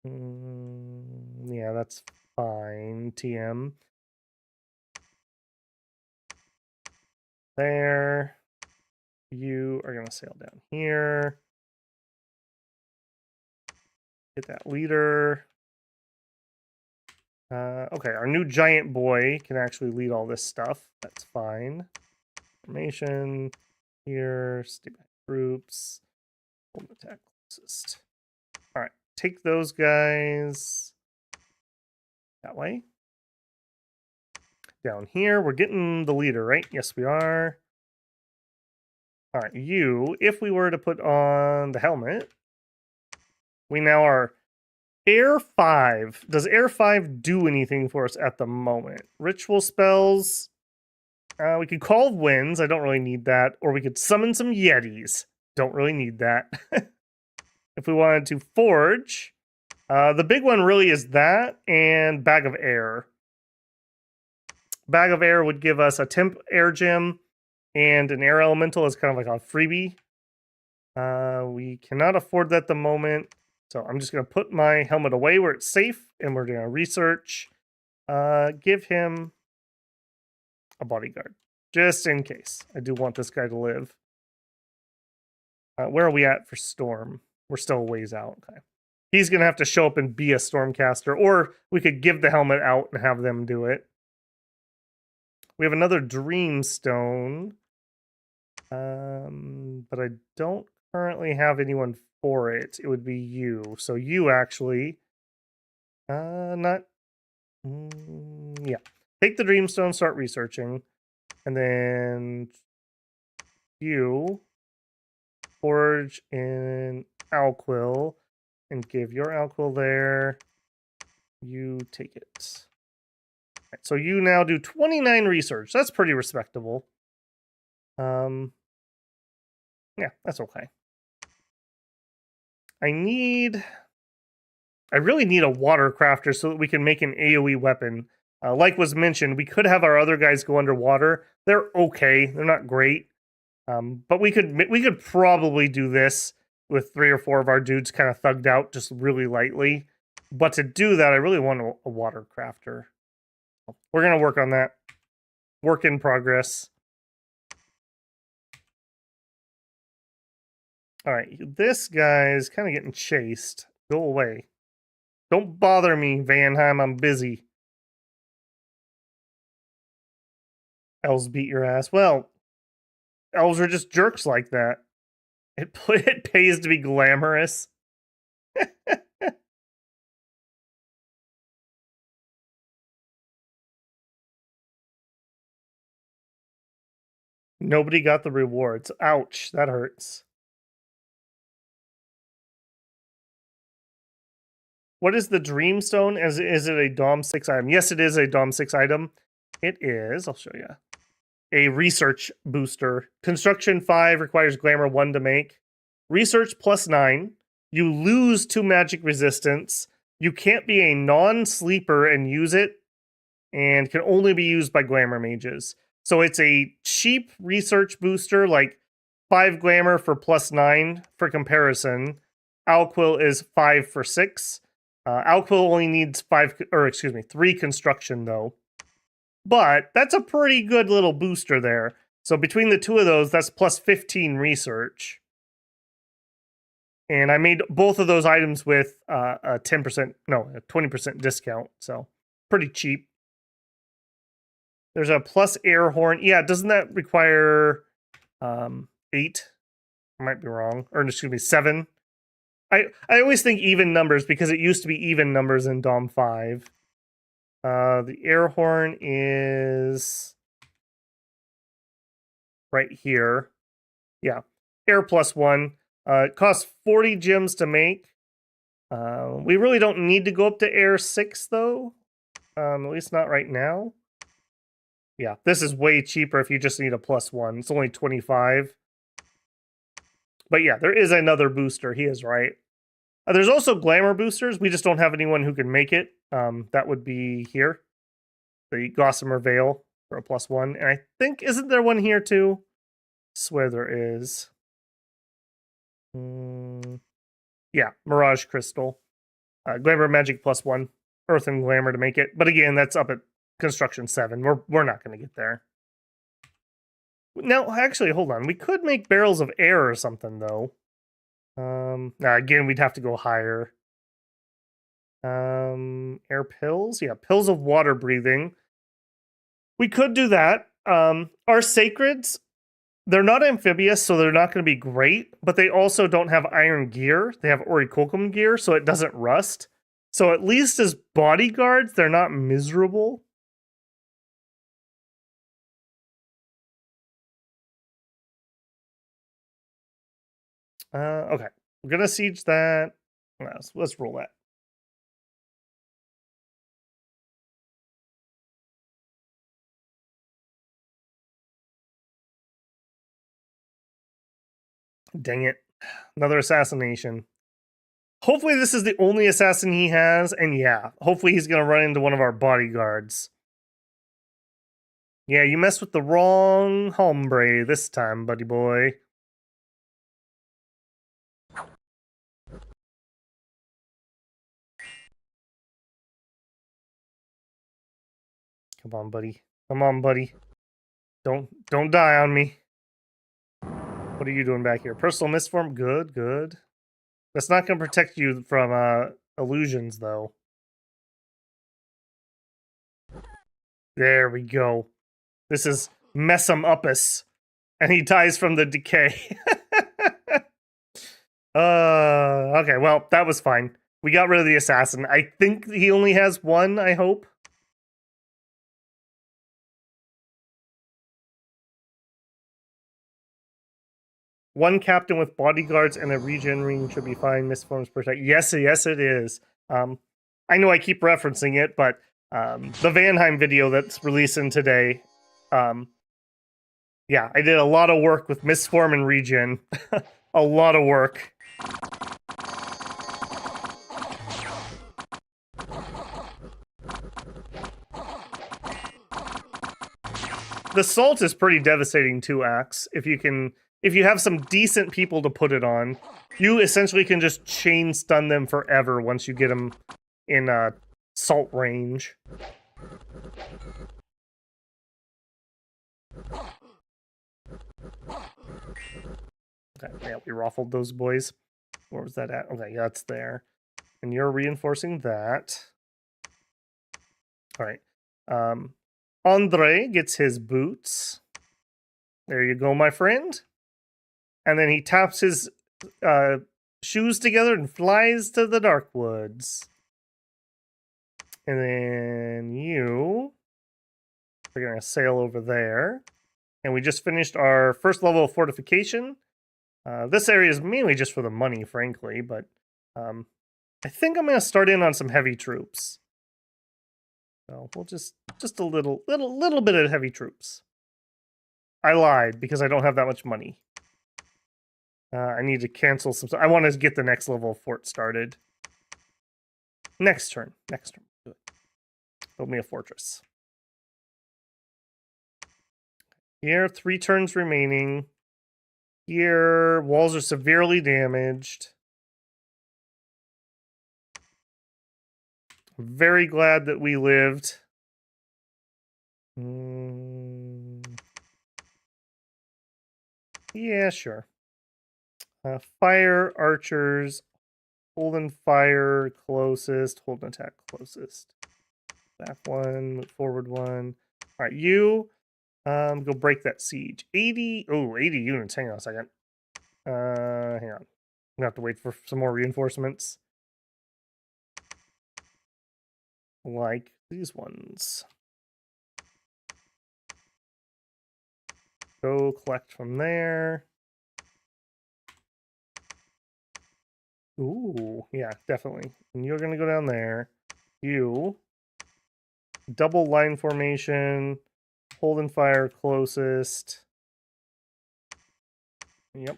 Yeah, that's fine. TM. There. You are going to sail down here. Get that leader. Okay, our new giant boy can actually lead all this stuff. That's fine. Formation here. Stay back groups. Hold attack closest. All right, take those guys that way. Down here, we're getting the leader, right? Yes, we are. All right, you, if we were to put on the helmet, we now are Air 5. Does Air 5 do anything for us at the moment? Ritual spells. We could call winds. I don't really need that. Or we could summon some Yetis. Don't really need that. If we wanted to forge, the big one really is that and Bag of Air. Bag of Air would give us a temp air gem and an air elemental as kind of like a freebie. We cannot afford that at the moment. So I'm just going to put my helmet away where it's safe, and we're going to research. Give him a bodyguard, just in case. I do want this guy to live. Where are we at for Storm? We're still a ways out. Okay. He's going to have to show up and be a Stormcaster, or we could give the helmet out and have them do it. We have another Dreamstone, but I don't currently have anyone for it. It would be you. So you actually, yeah. Take the Dreamstone, start researching, and then you forge in Alquill and give your Alquill there. You take it. Right, so you now do 29 research. That's pretty respectable. Yeah, that's okay. I really need a water crafter so that we can make an AoE weapon. Like was mentioned, we could have our other guys go underwater. They're okay. They're not great. But we could probably do this with 3 or 4 of our dudes kind of thugged out just really lightly. But to do that, I really want a water crafter. We're going to work on that. Work in progress. All right, this guy's kind of getting chased. Go away. Don't bother me, Vanheim. I'm busy. Elves beat your ass. Well, elves are just jerks like that. It pays to be glamorous. Nobody got the rewards. Ouch, that hurts. What is the Dreamstone? Is it a Dom 6 item? Yes, it is a Dom 6 item. It is, I'll show you. A research booster. Construction 5 requires Glamour 1 to make. Research +9. You lose 2 magic resistance. You can't be a non-sleeper and use it, and can only be used by Glamour mages. So it's a cheap research booster, like 5 Glamour for +9 for comparison. Alquill is 5 for 6. Alquill only needs 3 construction though. But that's a pretty good little booster there. So between the two of those, that's +15 research. And I made both of those items with a 20% discount. So pretty cheap. There's a plus air horn. Yeah, doesn't that require 8? I might be wrong. Or excuse me, 7. I always think even numbers because it used to be even numbers in Dom 5. The air horn is right here. Yeah, air +1. It costs 40 gems to make. We really don't need to go up to air 6 though. At least not right now. Yeah, this is way cheaper if you just need a +1. It's only 25. But yeah, there is another booster. He is right. There's also glamour boosters. We just don't have anyone who can make it. That would be here. The Gossamer Veil for a +1. And I think, isn't there one here too? I swear there is. Yeah, Mirage Crystal. Glamour Magic +1. Earth and Glamour to make it. But again, that's up at Construction 7. We're not going to get there. Now, actually, hold on. We could make Barrels of Air or something, though. Again, we'd have to go higher. Air pills? Yeah, pills of water breathing. We could do that. Our sacreds, they're not amphibious, so they're not going to be great, but they also don't have iron gear. They have orichalcum gear, so it doesn't rust. So at least as bodyguards, they're not miserable. Okay. We're going to siege that. Let's roll that. Dang it. Another assassination. Hopefully this is the only assassin he has, and yeah, hopefully he's going to run into one of our bodyguards. Yeah, you messed with the wrong hombre this time, buddy boy. Come on, buddy. Come on, buddy. Don't die on me. What are you doing back here? Personal misform? Good, good. That's not going to protect you from illusions, though. There we go. This is Messum Uppus. And he dies from the decay. Okay, well, that was fine. We got rid of the assassin. I think he only has one, I hope. One captain with bodyguards and a regen ring should be fine. Misforms protect. Yes, yes, it is. I know I keep referencing it, but the Vanheim video that's releasing today, yeah, I did a lot of work with Misform and regen. A lot of work. The salt is pretty devastating too, Axe. If you have some decent people to put it on, you essentially can just chain stun them forever once you get them in salt range. Okay, yeah, we ruffled those boys. Where was that at? Okay, yeah, it's there. And you're reinforcing that. All right. Andre gets his boots. There you go, my friend. And then he taps his shoes together and flies to the dark woods. And then you are going to sail over there. And we just finished our first level of fortification. This area is mainly just for the money, frankly, but I think I'm going to start in on some heavy troops. So we'll just a little bit of heavy troops. I lied because I don't have that much money. I need to cancel some. I want to get the next level of fort started. Next turn. Next turn. Good. Build me a fortress. Here, 3 turns remaining. Here, walls are severely damaged. I'm very glad that we lived. Yeah, sure. Fire, archers, hold and fire closest, hold and attack closest. Back 1, move forward 1. All right, you go break that siege. 80 units. Hang on a second. Hang on. I'm gonna have to wait for some more reinforcements. like these ones. Go collect from there. Ooh, yeah, definitely. And you're gonna go down there. You double line formation, hold and fire closest. Yep.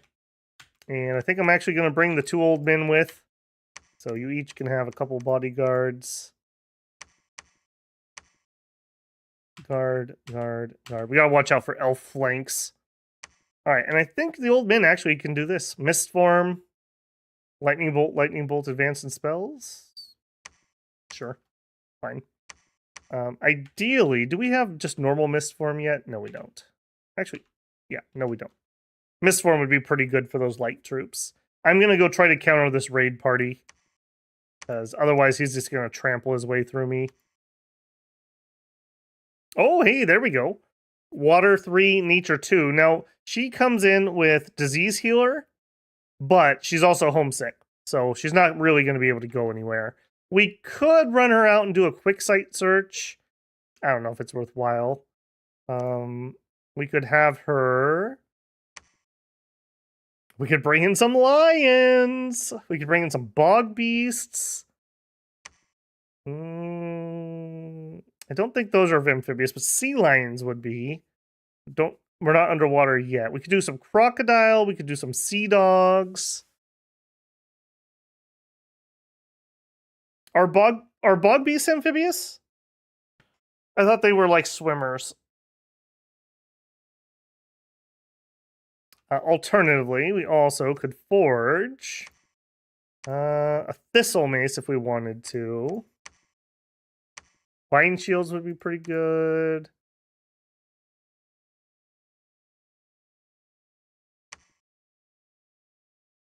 And I think I'm actually gonna bring the 2 old men with. So you each can have a couple bodyguards. Guard, guard, guard. We gotta watch out for elf flanks. Alright, and I think the old men actually can do this. Mist form, lightning bolt, advance and spells. Sure, fine. Ideally, do we have just normal mist form yet? No, we don't. Actually, yeah, no, we don't. Mist form would be pretty good for those light troops. I'm gonna go try to counter this raid party, because otherwise he's just gonna trample his way through me. Oh, hey, there we go. Water 3, nature 2. Now, she comes in with disease healer, but she's also homesick. So she's not really going to be able to go anywhere. We could run her out and do a quick site search. I don't know if it's worthwhile. We could have her. We could bring in some lions. We could bring in some bog beasts. I don't think those are amphibious, but sea lions would be. We're not underwater yet. We could do some crocodile. We could do some sea dogs. Are bog beasts amphibious? I thought they were like swimmers. Alternatively, we also could forge a thistle mace if we wanted to. Vine shields would be pretty good.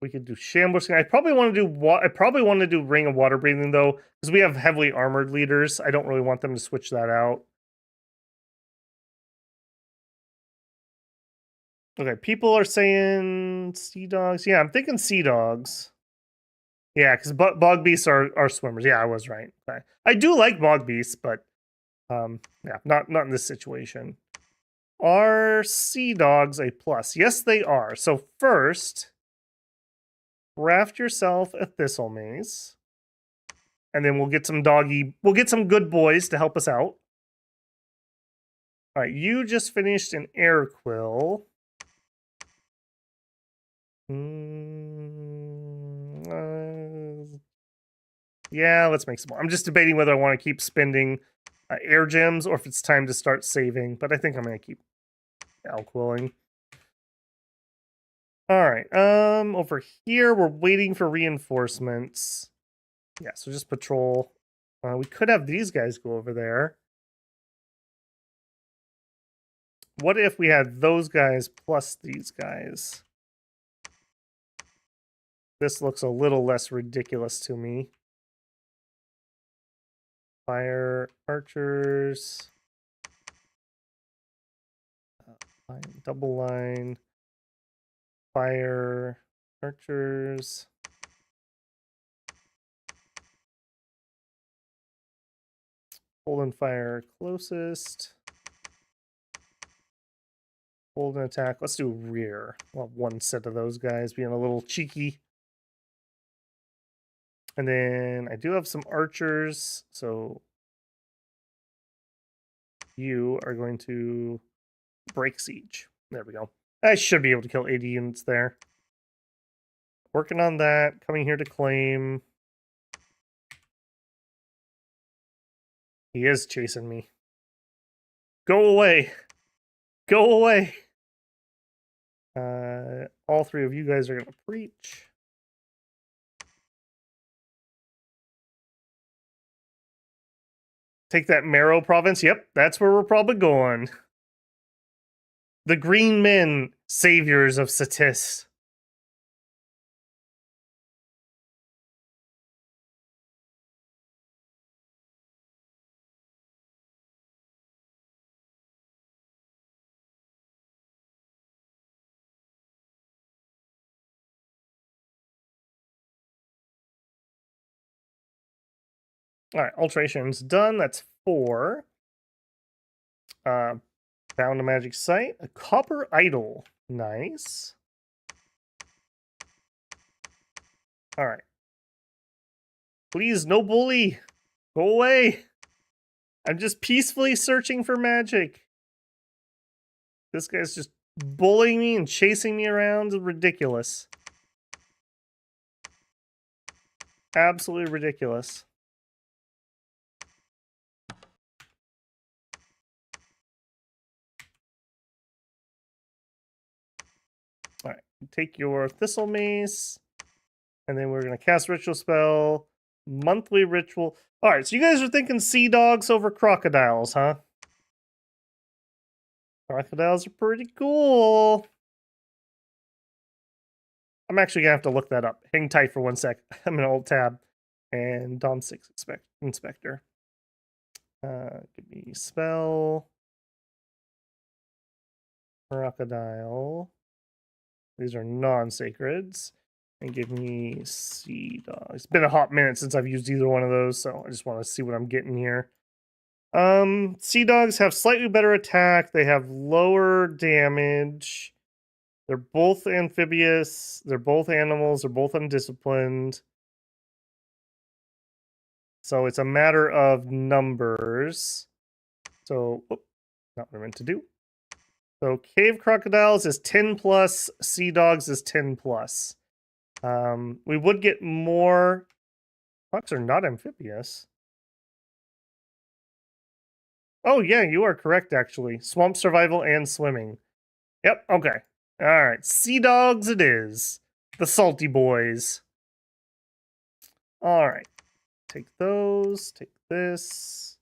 We could do shambles. I probably want to do ring of water breathing though, because we have heavily armored leaders. I don't really want them to switch that out. Okay, people are saying sea dogs. Yeah, I'm thinking sea dogs. Yeah, because bog beasts are swimmers. Yeah, I was right. Okay. I do like bog beasts, but yeah, not in this situation. Are sea dogs a plus? Yes, they are. So first, craft yourself a thistle mace, and then we'll get some good boys to help us out. All right, you just finished an air quill. Yeah, let's make some more. I'm just debating whether I want to keep spending air gems or if it's time to start saving, but I think I'm going to keep alquilling. All right, over here, we're waiting for reinforcements. Yeah, so just patrol. We could have these guys go over there. What if we had those guys plus these guys? This looks a little less ridiculous to me. Fire archers. Double line. Fire archers. Hold and fire closest. Hold and attack. Let's do rear. Well, one set of those guys being a little cheeky. And then I do have some archers, so you are going to break siege. There we go. I should be able to kill 80 units there. Working on that. Coming here to claim. He is chasing me. Go away. Go away. All 3 of you guys are going to preach. Take that Marrow province. Yep, that's where we're probably going. The Green Men, saviors of Satis. All right, alteration's done. That's 4. Found a magic site. A copper idol. Nice. All right. Please, no bully. Go away. I'm just peacefully searching for magic. This guy's just bullying me and chasing me around. It's ridiculous. Absolutely ridiculous. All right, take your Thistle Mace, and then we're going to cast Ritual Spell, Monthly Ritual. All right, so you guys are thinking sea dogs over crocodiles, huh? Crocodiles are pretty cool. I'm actually going to have to look that up. Hang tight for 1 sec. I'm going to Alt-Tab and Dom 6 Inspector. Give me spell. Crocodile. These are non-sacreds. And give me sea dog. It's been a hot minute since I've used either one of those, so I just want to see what I'm getting here. Sea dogs have slightly better attack. They have lower damage. They're both amphibious. They're both animals. They're both undisciplined. So it's a matter of numbers. So, not what I meant to do. So cave crocodiles is 10 plus. Sea dogs is 10 plus. We would get more. Crocs are not amphibious. Oh, yeah, you are correct, actually. Swamp survival and swimming. Yep, okay. All right, sea dogs it is. The salty boys. All right. Take those. Take this.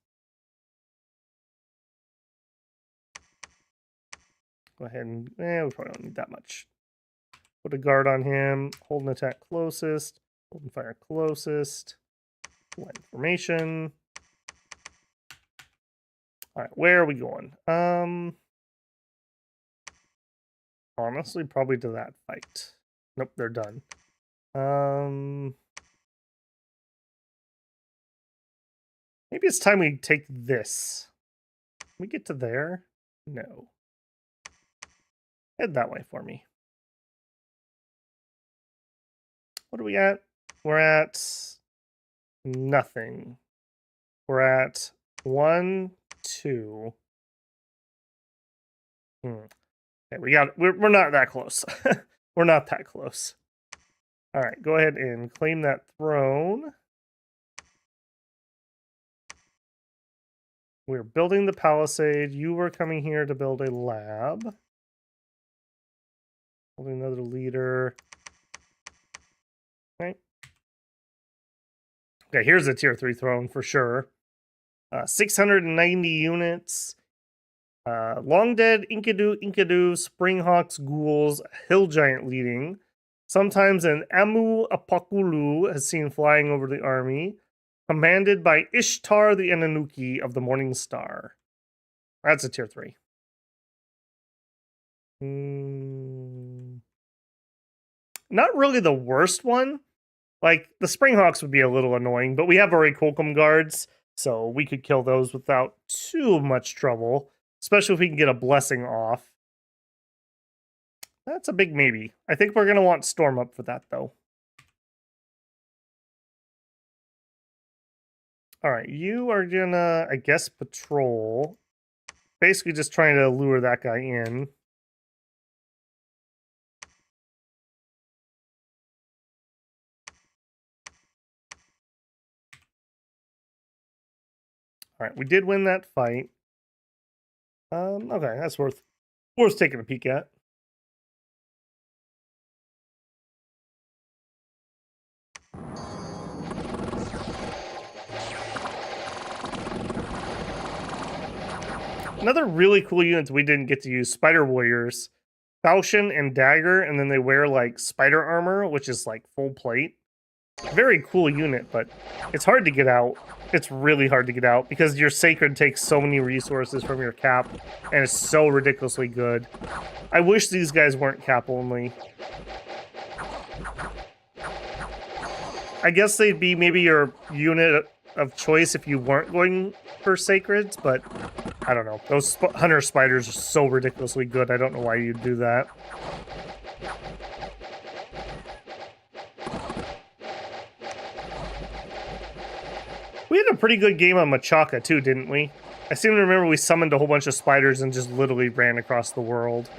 Go ahead and... we probably don't need that much. Put a guard on him. Hold an attack closest. Hold and fire closest. Line formation. All right, where are we going? Honestly, probably to that fight. Nope, they're done. Maybe it's time we take this. Can we get to there? No. Head that way for me. What are we at? We're at nothing. We're at 1, 2. Okay, we're not that close. We're not that close. All right, go ahead and claim that throne. We're building the palisade. You were coming here to build a lab. Building another leader. Okay. Okay, here's a tier 3 throne for sure. 690 units. Long Dead, Inkadu, Springhawks, Ghouls, Hill Giant leading. Sometimes an Amu Apakulu has seen flying over the army. Commanded by Ishtar the Enanuki of the Morning Star. That's a tier 3. Not really the worst one. Like, the Springhawks would be a little annoying, but we have already Kolkum guards, so we could kill those without too much trouble. Especially if we can get a blessing off. That's a big maybe. I think we're going to want Storm up for that, though. Alright, you are going to, I guess, patrol. Basically just trying to lure that guy in. Alright, we did win that fight. Okay, that's worth taking a peek at. Another really cool unit we didn't get to use, Spider Warriors. Falchion and Dagger, and then they wear like spider armor, which is like full plate. Very cool unit, but it's hard to get out. It's really hard to get out because your Sacred takes so many resources from your cap and it's so ridiculously good. I wish these guys weren't cap only. I guess they'd be maybe your unit of choice if you weren't going for sacreds, but I don't know. Those hunter spiders are so ridiculously good. I don't know why you'd do that. We had a pretty good game on Machaca too, didn't we? I seem to remember we summoned a whole bunch of spiders and just literally ran across the world.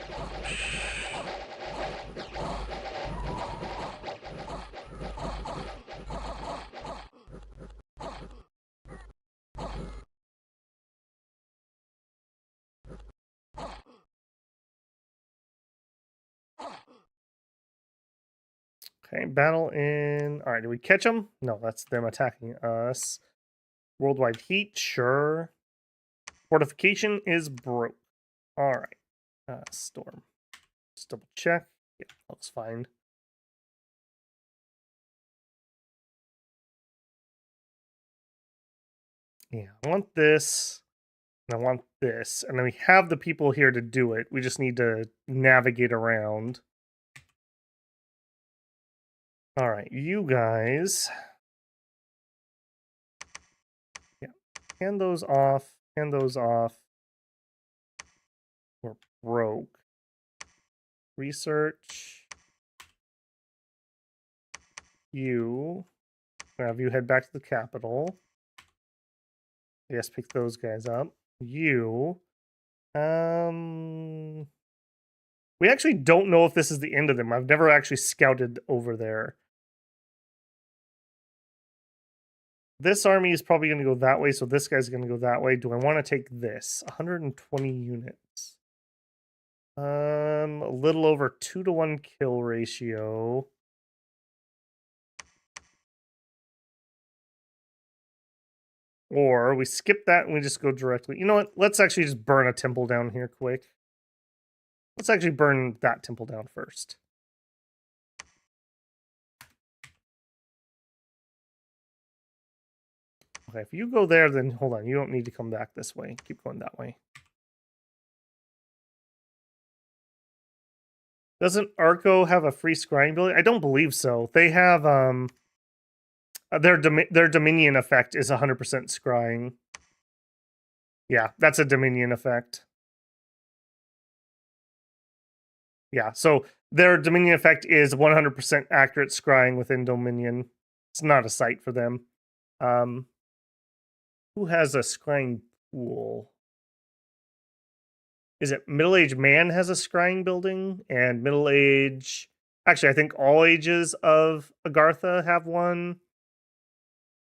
Okay, battle in... Alright, did we catch them? No, that's them attacking us. Worldwide heat, sure. Fortification is broke. Alright. Storm. Just double check. Yeah, looks fine. Yeah, I want this. And I want this. And then we have the people here to do it. We just need to navigate around. Alright, you guys... Yeah, hand those off. Hand those off. We're broke. Research. You. Have you head back to the capital. Yes, pick those guys up. You. We actually don't know if this is the end of them. I've never actually scouted over there. This army is probably going to go that way, so this guy's going to go that way. Do I want to take this? 120 units. A little over 2-to-1 kill ratio. Or we skip that and we just go directly. You know what? Let's actually just burn a temple down here quick. Let's actually burn that temple down first. Okay, if you go there, then hold on. You don't need to come back this way. Keep going that way. Doesn't Arco have a free scrying ability? I don't believe so. They have their Dominion effect is 100% scrying. Yeah, that's a Dominion effect. Yeah, so their Dominion effect is 100% accurate scrying within Dominion. It's not a sight for them. Who has a scrying pool? Is it Middle-Aged Man has a scrying building? And Middle-Age... Actually, I think all ages of Agartha have one.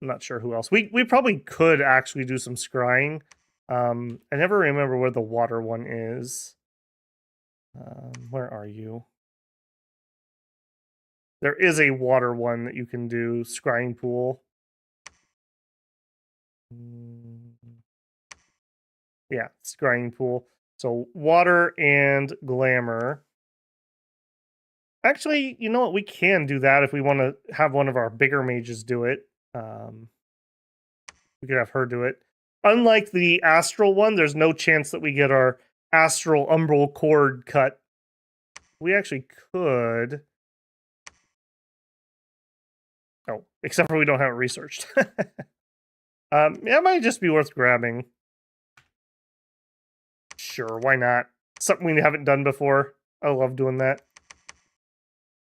I'm not sure who else. We probably could actually do some scrying. I never remember where the water one is. Where are you? There is a water one that you can do, scrying pool. Yeah, scrying pool. So water and glamour. Actually, you know what? We can do that if we want to have one of our bigger mages do it. We could have her do it. Unlike the astral one, there's no chance that we get our astral umbral cord cut. We actually could. Oh, except for we don't have it researched. Yeah, it might just be worth grabbing. Sure, why not? Something we haven't done before. I love doing that.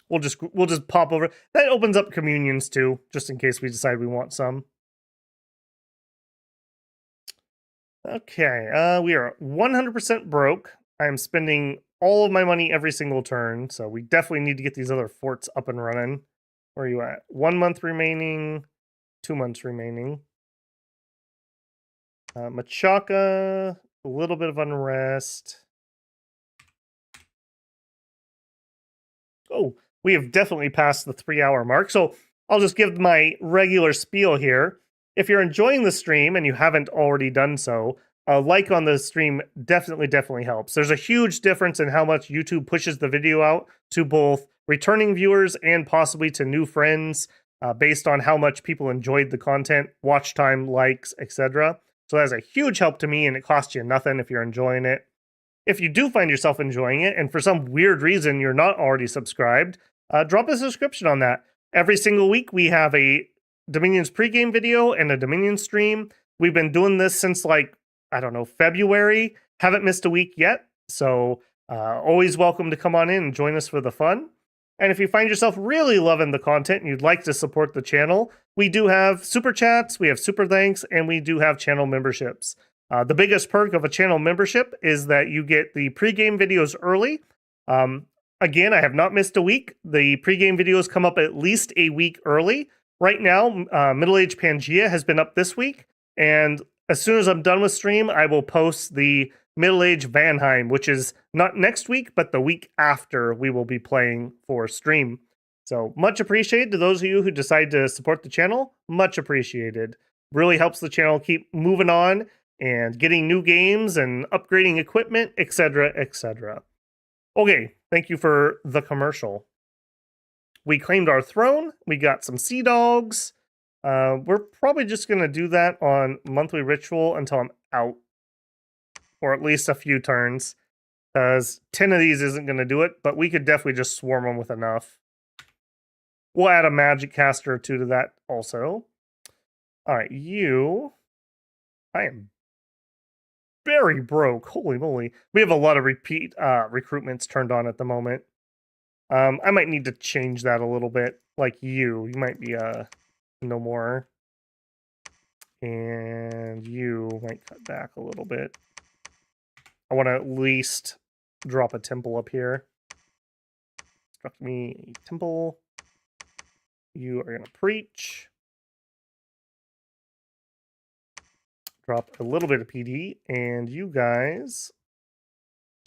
We'll just pop over. That opens up communions too, just in case we decide we want some. Okay, we are 100% broke. I am spending all of my money every single turn, so we definitely need to get these other forts up and running. Where are you at? 1 month remaining, 2 months remaining. Machaca, a little bit of unrest. Oh, we have definitely passed the 3-hour mark, so I'll just give my regular spiel here. If you're enjoying the stream and you haven't already done so, a like on the stream definitely helps. There's a huge difference in how much YouTube pushes the video out to both returning viewers and possibly to new friends based on how much people enjoyed the content, watch time, likes, etc. So that's a huge help to me, and it costs you nothing if you're enjoying it. If you do find yourself enjoying it, and for some weird reason you're not already subscribed, drop a subscription on that. Every single week we have a Dominion's pregame video and a Dominion stream. We've been doing this since like, I don't know, February. Haven't missed a week yet. So always welcome to come on in and join us for the fun. And if you find yourself really loving the content and you'd like to support the channel, we do have super chats, we have super thanks, and we do have channel memberships. The biggest perk of a channel membership is that you get the pregame videos early. Again, I have not missed a week. The pregame videos come up at least a week early. Right now, Middle-Aged Pangea has been up this week, and as soon as I'm done with stream, I will post the Middle-Aged Vanheim, which is not next week, but the week after we will be playing for stream. So much appreciated to those of you who decide to support the channel. Much appreciated. Really helps the channel keep moving on and getting new games and upgrading equipment, etc., etc. Okay, thank you for the commercial. We claimed our throne. We got some sea dogs. We're probably just going to do that on monthly ritual until I'm out. Or at least a few turns. Because 10 of these isn't going to do it, but we could definitely just swarm them with enough. We'll add a magic caster or two to that also. Alright, you... I am very broke. Holy moly. We have a lot of repeat recruitments turned on at the moment. I might need to change that a little bit. Like you might be no more. And you might cut back a little bit. I want to at least drop a temple up here. Construct me a temple. You are going to preach. Drop a little bit of PD. And you guys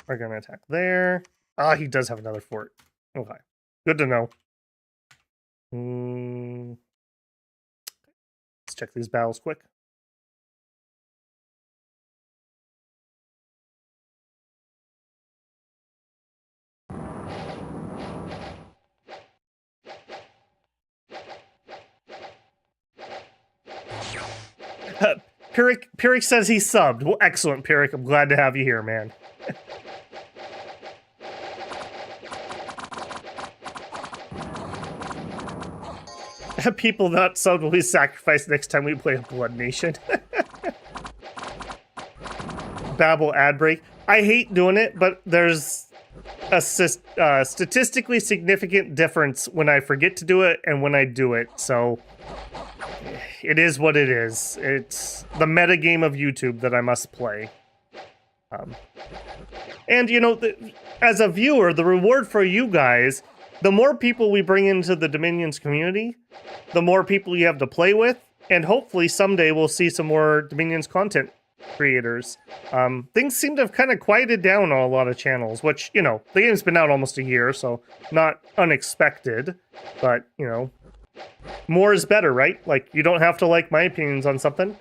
are going to attack there. Ah, he does have another fort. Okay. Good to know. Let's check these battles quick. Pyrrhic says he subbed. Well, excellent, Pyrrhic. I'm glad to have you here, man. People not subbed will be sacrificed next time we play a Blood Nation. Babble ad break. I hate doing it, but there's a statistically significant difference when I forget to do it and when I do it. So it is what it is. It's the meta game of YouTube that I must play. And, you know, as a viewer, the reward for you guys, the more people we bring into the Dominions community, the more people you have to play with, and hopefully someday we'll see some more Dominions content creators. Things seem to have kind of quieted down on a lot of channels, which, you know, the game's been out almost a year, so not unexpected, but, you know, more is better, right? Like, you don't have to like my opinions on something.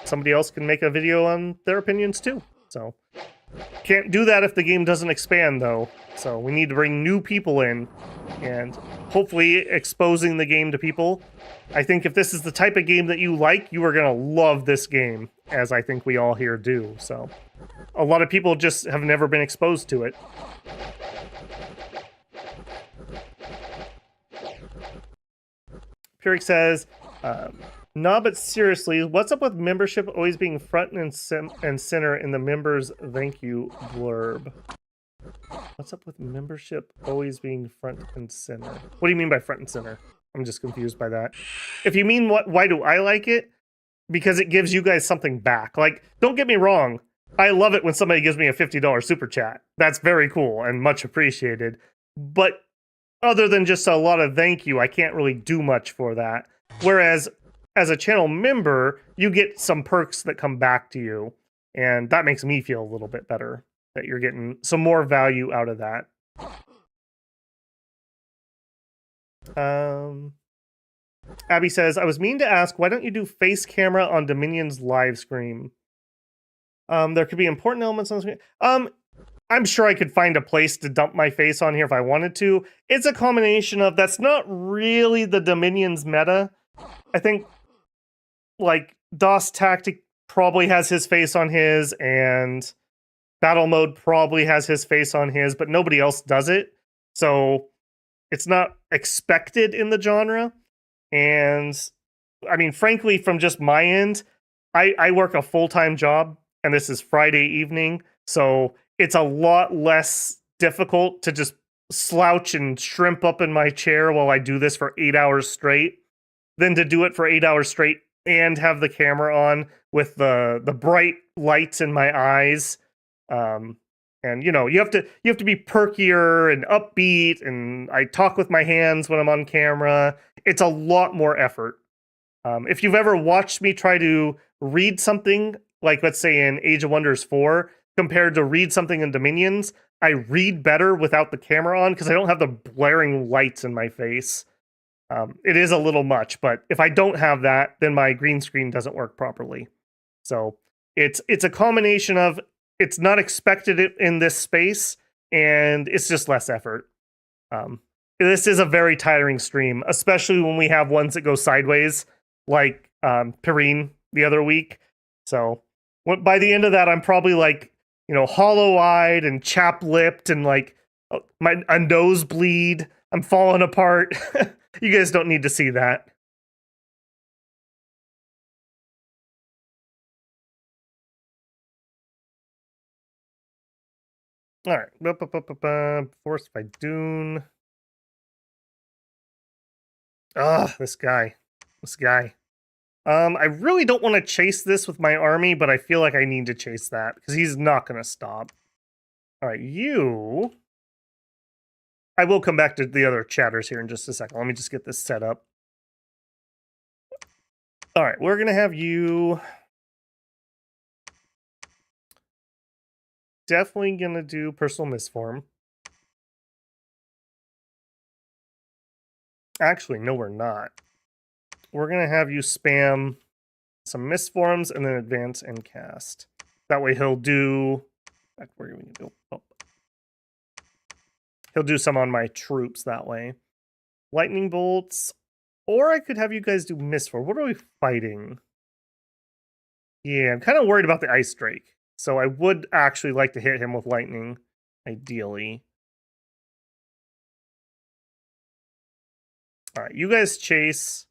Somebody else can make a video on their opinions too, so... Can't do that if the game doesn't expand, though. So we need to bring new people in and hopefully exposing the game to people. I think if this is the type of game that you like, you are going to love this game, as I think we all here do. So a lot of people just have never been exposed to it. Pyrrhic says, no, but seriously, what's up with membership always being front and center in the members' thank you blurb? What's up with membership always being front and center? What do you mean by front and center? I'm just confused by that. If you mean why do I like it? Because it gives you guys something back. Like, don't get me wrong. I love it when somebody gives me a $50 super chat. That's very cool and much appreciated. But other than just a lot of thank you, I can't really do much for that. Whereas as a channel member, you get some perks that come back to you, and that makes me feel a little bit better that you're getting some more value out of that. Abby says, I was mean to ask, why don't you do face camera on Dominion's live stream? There could be important elements on the screen. I'm sure I could find a place to dump my face on here if I wanted to. It's a combination of, that's not really the Dominion's meta. I think like DOS Tactic probably has his face on his, and Battle Mode probably has his face on his, but nobody else does it. So it's not expected in the genre. And I mean, frankly, from just my end, I work a full-time job, and this is Friday evening, so it's a lot less difficult to just slouch and shrimp up in my chair while I do this for 8 hours straight than to do it for 8 hours straight and have the camera on with the bright lights in my eyes. And you know, you have to be perkier and upbeat, and I talk with my hands when I'm on camera. It's a lot more effort. If you've ever watched me try to read something, like let's say in Age of Wonders 4, compared to read something in Dominions, I read better without the camera on because I don't have the blaring lights in my face. It is a little much, but if I don't have that, then my green screen doesn't work properly. So it's a combination of it's not expected in this space, and it's just less effort. This is a very tiring stream, especially when we have ones that go sideways, like Perrine the other week. So by the end of that, I'm probably like, you know, hollow-eyed and chap-lipped and like a nosebleed. I'm falling apart. You guys don't need to see that. All right. Forced by Dune. Ugh, this guy. I really don't want to chase this with my army, but I feel like I need to chase that because he's not going to stop. All right, you... I will come back to the other chatters here in just a second. Let me just get this set up. All right, we're going to have you... Definitely going to do Personal Misform. Actually, no, we're not. We're going to have you spam some Misforms and then advance and cast. That way he'll do... Where do we go? Oh. He'll do some on my troops that way. Lightning bolts. Or I could have you guys do Misform. What are we fighting? Yeah, I'm kind of worried about the Ice Drake. So I would actually like to hit him with lightning, ideally. All right, you guys chase.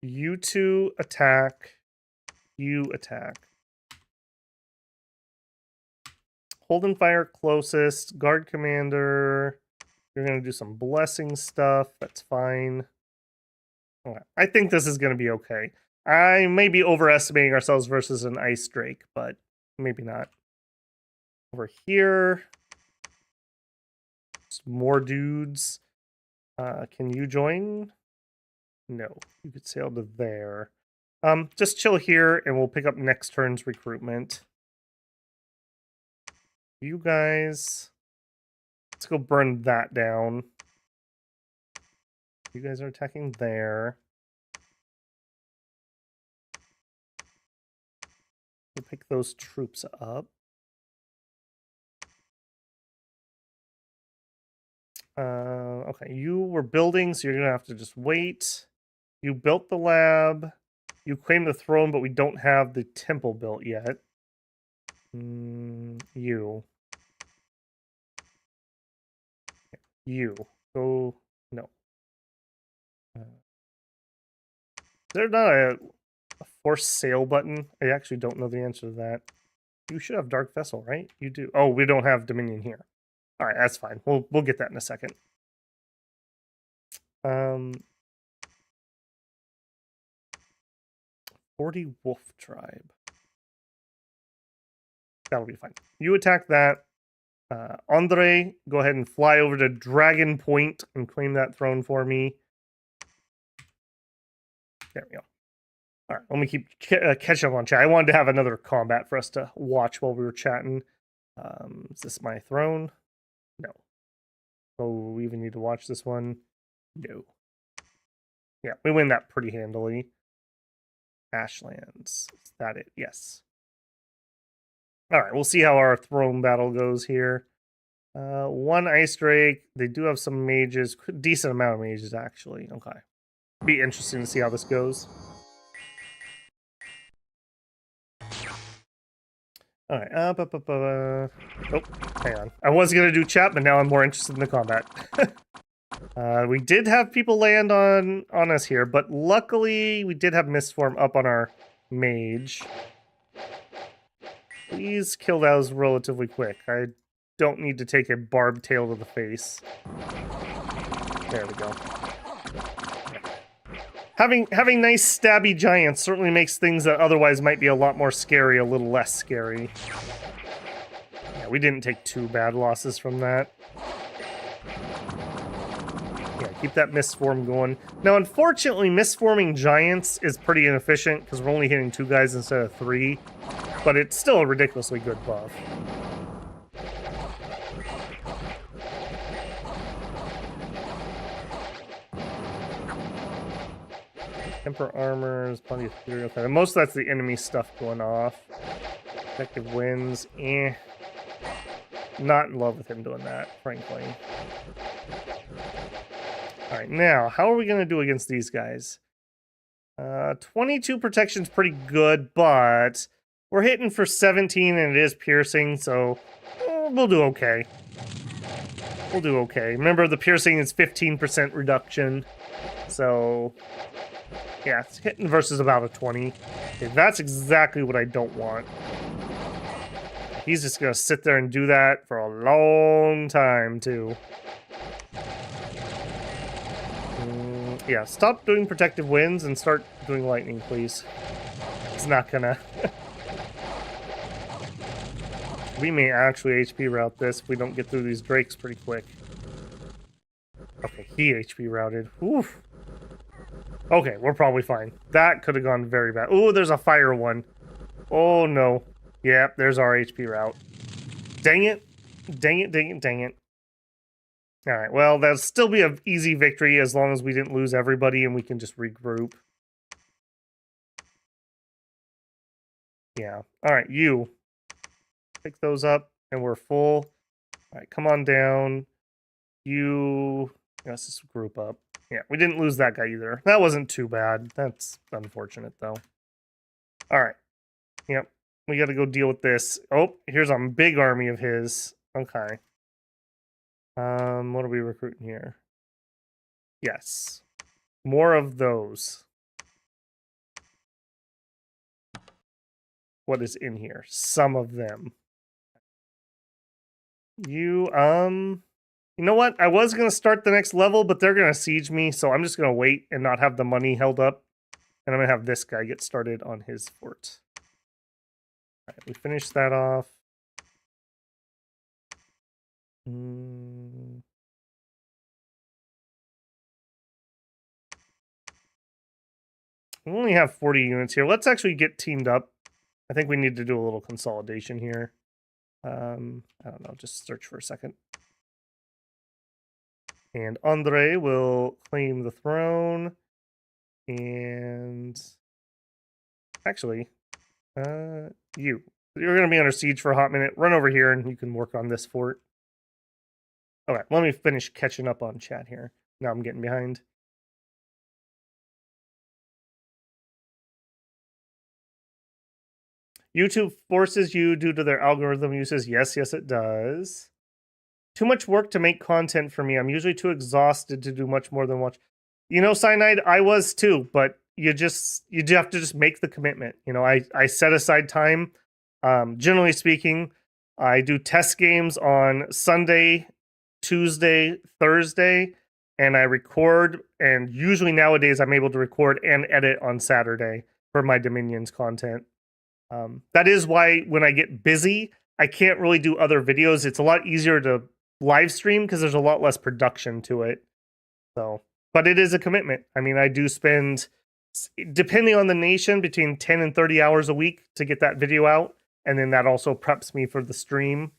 You two attack. You attack. Hold and fire closest. Guard commander. You're going to do some blessing stuff. That's fine. Okay. I think this is going to be okay. I may be overestimating ourselves versus an Ice Drake, but maybe not. Over here. Just more dudes. Can you join? No. You could sail to there. Just chill here, and we'll pick up next turn's recruitment. You guys... Let's go burn that down. You guys are attacking there. We'll pick those troops up. Okay, you were building, so you're gonna have to just wait. You built the lab. You claimed the throne, but we don't have the temple built yet. You. You. Go. No. There's not a forced sail button. I actually don't know the answer to that. You should have Dark Vessel, right? You do. Oh, we don't have Dominion here. All right, that's fine. We'll get that in a second. 40 Wolf Tribe. That'll be fine. You attack that. Andre, go ahead and fly over to Dragon Point and claim that throne for me. There we go. All right, let me keep catch up on chat. I wanted to have another combat for us to watch while we were chatting. Is this my throne? No. Oh, we even need to watch this one? No. Yeah, we win that pretty handily. Ashlands. Is that it? Yes. All right, we'll see how our throne battle goes here. One Ice Drake. They do have some mages. Decent amount of mages, actually. Okay. Be interesting to see how this goes. All right. Oh, hang on. I was going to do chat, but now I'm more interested in the combat. We did have people land on us here, but luckily we did have Mistform up on our mage. Please kill those relatively quick. I don't need to take a barbed tail to the face. There we go. Having nice stabby giants certainly makes things that otherwise might be a lot more scary a little less scary. Yeah, we didn't take too bad losses from that. Yeah, keep that Mistform going. Now, unfortunately, Mistforming giants is pretty inefficient because we're only hitting 2 guys instead of 3. But it's still a ridiculously good buff. Temper armors, plenty of ethereal kind. Most of that's the enemy stuff going off. Effective wins, Not in love with him doing that, frankly. Alright, now, how are we going to do against these guys? 22 protection's pretty good, but we're hitting for 17 and it is piercing, so we'll do okay. We'll do okay. Remember, the piercing is 15% reduction, so yeah, it's hitting versus about a 20. Okay, that's exactly what I don't want. He's just gonna sit there and do that for a long time, too. Yeah, stop doing protective winds and start doing lightning, please. It's not gonna... We may actually HP route this if we don't get through these drakes pretty quick. Okay, he HP routed. Oof. Okay, we're probably fine. That could have gone very bad. Oh, there's a fire one. Oh, no. Yep, there's our HP route. Dang it. Dang it, dang it, dang it. Alright, well, that'll still be an easy victory as long as we didn't lose everybody and we can just regroup. Yeah. Alright, you. Pick those up, and we're full. Alright, come on down. You... Let's just group up. Yeah, we didn't lose that guy either. That wasn't too bad. That's unfortunate, though. Alright. Yep. We gotta go deal with this. Oh, here's a big army of his. Okay. What are we recruiting here? Yes. More of those. What is in here? Some of them. You know what? I was going to start the next level, but they're going to siege me, so I'm just going to wait and not have the money held up. And I'm going to have this guy get started on his fort. All right, we finished that off. We only have 40 units here. Let's actually get teamed up. I think we need to do a little consolidation here. I don't know, just search for a second. And Andre will claim the throne. And actually, you're going to be under siege for a hot minute. Run over here and you can work on this fort. Okay, let me finish catching up on chat here. Now I'm getting behind. YouTube forces you due to their algorithm uses. Yes, yes, it does. Too much work to make content for me. I'm usually too exhausted to do much more than watch. You know, Cyanide, I was too, but you have to just make the commitment. You know, I set aside time. Generally speaking, I do test games on Sunday, Tuesday, Thursday, and I record. And usually nowadays I'm able to record and edit on Saturday for my Dominions content. That is why when I get busy, I can't really do other videos. It's a lot easier to live stream because there's a lot less production to it. So, but it is a commitment. I mean, I do spend, depending on the nation, between 10 and 30 hours a week to get that video out. And then that also preps me for the stream.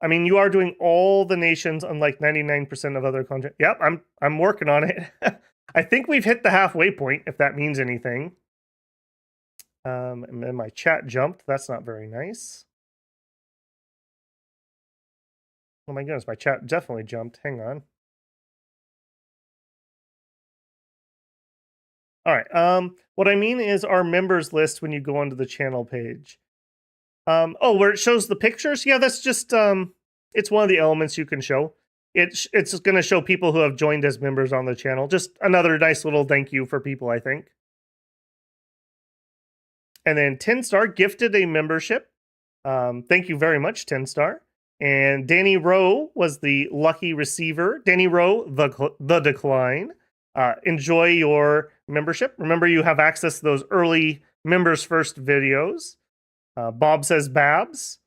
I mean, you are doing all the nations, unlike 99% of other content. Yep, I'm working on it. I think we've hit the halfway point, if that means anything. And then my chat jumped. That's not very nice. Oh my goodness, my chat definitely jumped. Hang on. All right. What I mean is our members list when you go onto the channel page. Oh, where it shows the pictures? Yeah, that's just it's one of the elements you can show. It's going to show people who have joined as members on the channel. Just another nice little thank you for people, I think. And then 10 Star gifted a membership. Thank you very much, 10 Star. And Danny Rowe was the lucky receiver. Danny Rowe, the decline. Enjoy your membership. Remember, you have access to those early members first videos. Bob says Babs.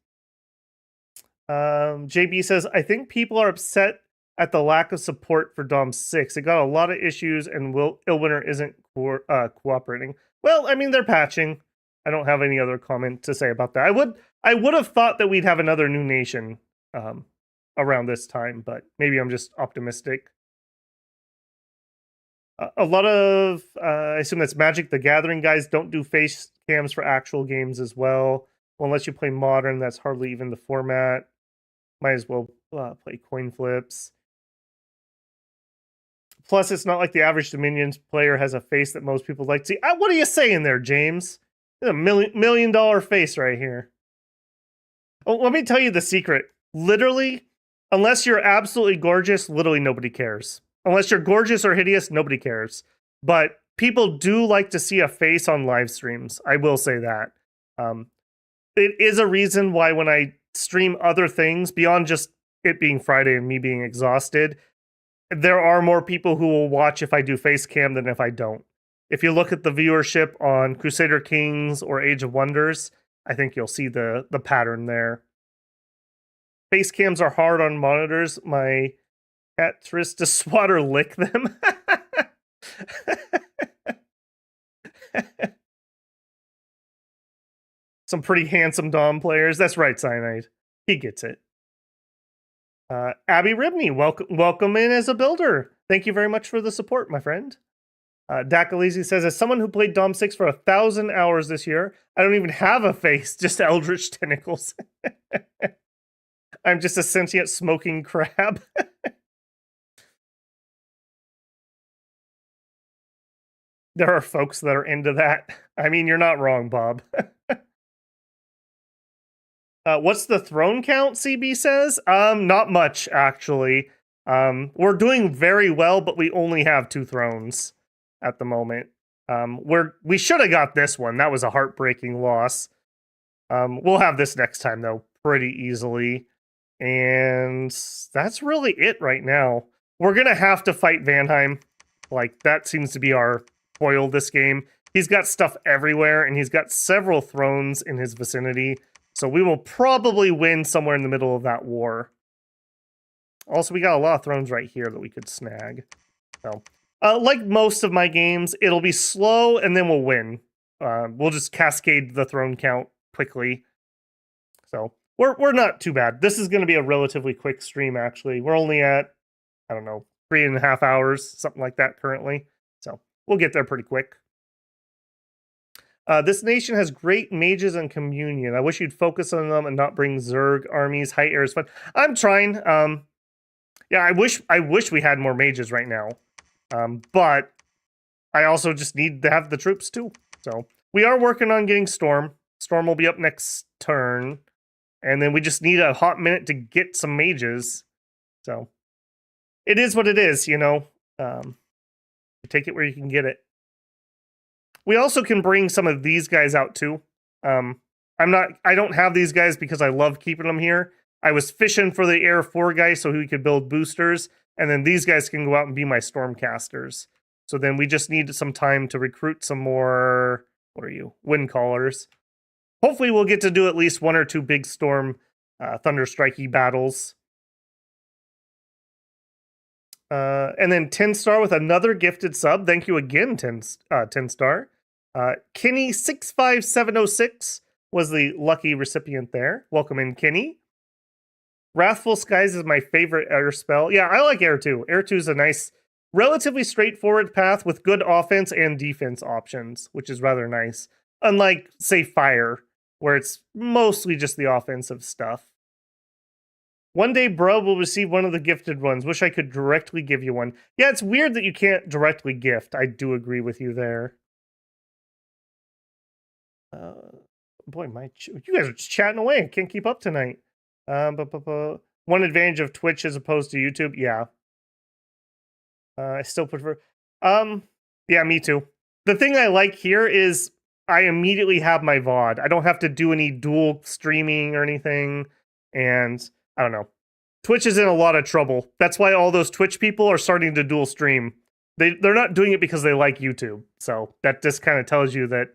JB says, I think people are upset at the lack of support for Dom 6. It got a lot of issues and Illwinter isn't cooperating. Well, I mean, they're patching. I don't have any other comment to say about that. I would have thought that we'd have another new nation around this time, but maybe I'm just optimistic. A lot of, I assume that's Magic the Gathering guys don't do face cams for actual games as well. Well, unless you play Modern, that's hardly even the format. Might as well play coin flips. Plus, it's not like the average Dominions player has a face that most people like to see. What are you saying there, James? There's a $1 million face right here. Oh, let me tell you the secret. Literally, unless you're absolutely gorgeous, literally nobody cares. Unless you're gorgeous or hideous, nobody cares. But people do like to see a face on live streams. I will say that. It is a reason why when I stream other things, beyond just it being Friday and me being exhausted, there are more people who will watch if I do face cam than if I don't. If you look at the viewership on Crusader Kings or Age of Wonders, I think you'll see the pattern there. Face cams are hard on monitors. My cat tries to swat or lick them. Some pretty handsome Dom players. That's right, Cyanide. He gets it. Abby Ribney, welcome in as a builder. Thank you very much for the support, my friend. Dakalizi says, as someone who played Dom 6 for 1,000 hours this year, I don't even have a face, just eldritch tentacles. I'm just a sentient smoking crab. There are folks that are into that. I mean, you're not wrong, Bob. What's the throne count, CB says? Not much, actually. We're doing very well, but we only have 2 thrones at the moment. We should have got this one. That was a heartbreaking loss. We'll have this next time, though, pretty easily. And that's really it right now. We're going to have to fight Vanheim. Like, that seems to be our foil this game. He's got stuff everywhere, and he's got several thrones in his vicinity. So we will probably win somewhere in the middle of that war. Also, we got a lot of thrones right here that we could snag. So, like most of my games, it'll be slow, and then we'll win. We'll just cascade the throne count quickly. So, we're not too bad. This is going to be a relatively quick stream, actually. We're only at, I don't know, 3.5 hours, something like that currently. So, we'll get there pretty quick. This nation has great mages and communion. I wish you'd focus on them and not bring Zerg armies. High air is fun. I'm trying. Yeah, I wish we had more mages right now. But I also just need to have the troops too. So we are working on getting Storm. Storm will be up next turn. And then we just need a hot minute to get some mages. So it is what it is, you know. You take it where you can get it. We also can bring some of these guys out too. I don't have these guys because I love keeping them here. I was fishing for the Air 4 guy so he could build boosters, and then these guys can go out and be my Stormcasters. So then we just need some time to recruit some more, what are you, Wind Callers. Hopefully we'll get to do at least 1 or 2 big Storm Thunderstrike-y battles. And then 10 Star with another gifted sub. Thank you again, 10 Star. Kenny 65706 was the lucky recipient there. Welcome in, Kenny. Wrathful Skies is my favorite air spell. Yeah, I like Air 2. Air 2 is a nice, relatively straightforward path with good offense and defense options, which is rather nice. Unlike, say, Fire, where it's mostly just the offensive stuff. One day, bro will receive one of the gifted ones. Wish I could directly give you one. Yeah, it's weird that you can't directly gift. I do agree with you there. Boy, you guys are just chatting away. I can't keep up tonight. one advantage of Twitch as opposed to YouTube. Yeah. I still prefer. Yeah, me too. The thing I like here is I immediately have my VOD. I don't have to do any dual streaming or anything. And I don't know. Twitch is in a lot of trouble. That's why all those Twitch people are starting to dual stream. They're not doing it because they like YouTube. So that just kind of tells you that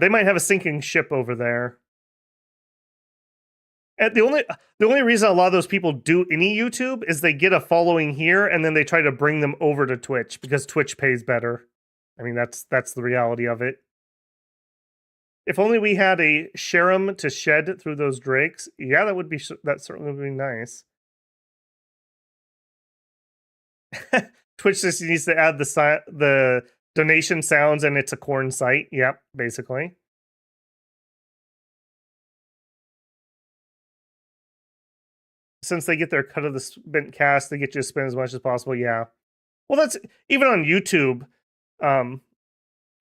they might have a sinking ship over there. And the only reason a lot of those people do any YouTube is they get a following here and then they try to bring them over to Twitch because Twitch pays better. I mean, that's the reality of it. If only we had a Sharam to shed through those drakes. Yeah, that certainly would be nice. Twitch just needs to add the donation sounds and it's a corn site. Yep, basically. Since they get their cut of the spent cash, they get you to spend as much as possible. Yeah. Well, that's even on YouTube.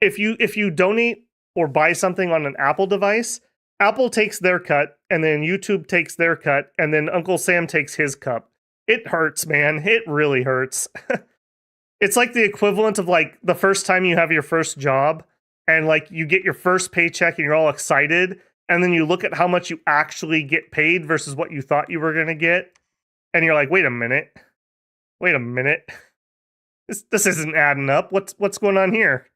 If you donate or buy something on an Apple device, Apple takes their cut, and then YouTube takes their cut, and then Uncle Sam takes his cut. It hurts, man. It really hurts. It's like the equivalent of like the first time you have your first job, and like you get your first paycheck, and you're all excited, and then you look at how much you actually get paid versus what you thought you were gonna get, and you're like, wait a minute. This isn't adding up. What's going on here?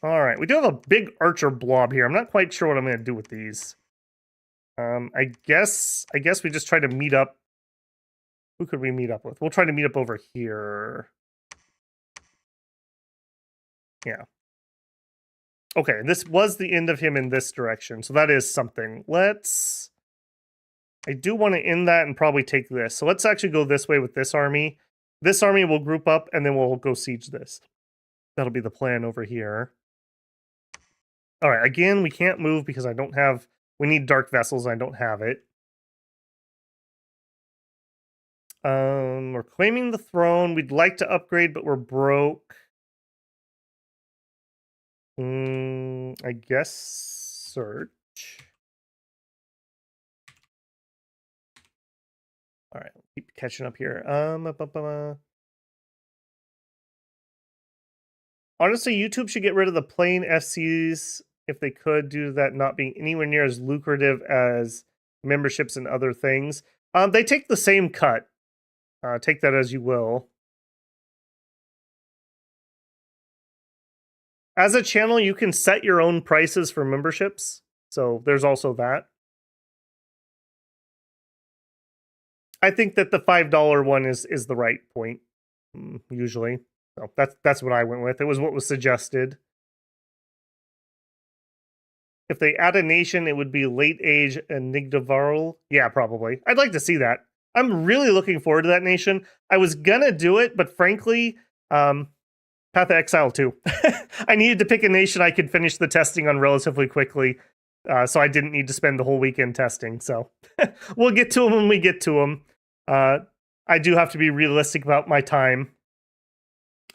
All right, we do have a big archer blob here. I'm not quite sure what I'm going to do with these. I guess we just try to meet up. Who could we meet up with? We'll try to meet up over here. Yeah. Okay, this was the end of him in this direction, so that is something. I do want to end that and probably take this. So let's actually go this way with this army. This army will group up, and then we'll go siege this. That'll be the plan over here. All right, again, we can't move because I don't have... We need dark vessels, I don't have it. We're claiming the throne. We'd like to upgrade, but we're broke. I guess search. All right, keep catching up here. Honestly, YouTube should get rid of the plain FCs if they could, due to that not being anywhere near as lucrative as memberships and other things. They take the same cut. Take that as you will. As a channel, you can set your own prices for memberships. So there's also that. I think that the $5 one is the right point, usually. So that's what I went with. It was what was suggested. If they add a nation, it would be late age Nigdavarl. Yeah, probably. I'd like to see that. I'm really looking forward to that nation. I was gonna do it, but frankly, Path of Exile 2. I needed to pick a nation I could finish the testing on relatively quickly, so I didn't need to spend the whole weekend testing. So we'll get to them when we get to them. I do have to be realistic about my time.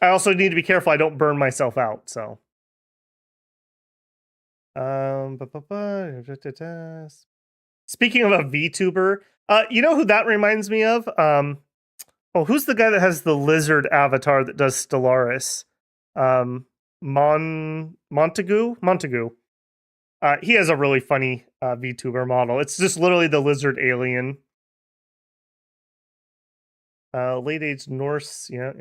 I also need to be careful I don't burn myself out, so. Speaking of a VTuber, you know who that reminds me of? Who's the guy that has the lizard avatar that does Stellaris? Montagu? He has a really funny VTuber model. It's just literally the lizard alien. Late age Norse, yeah.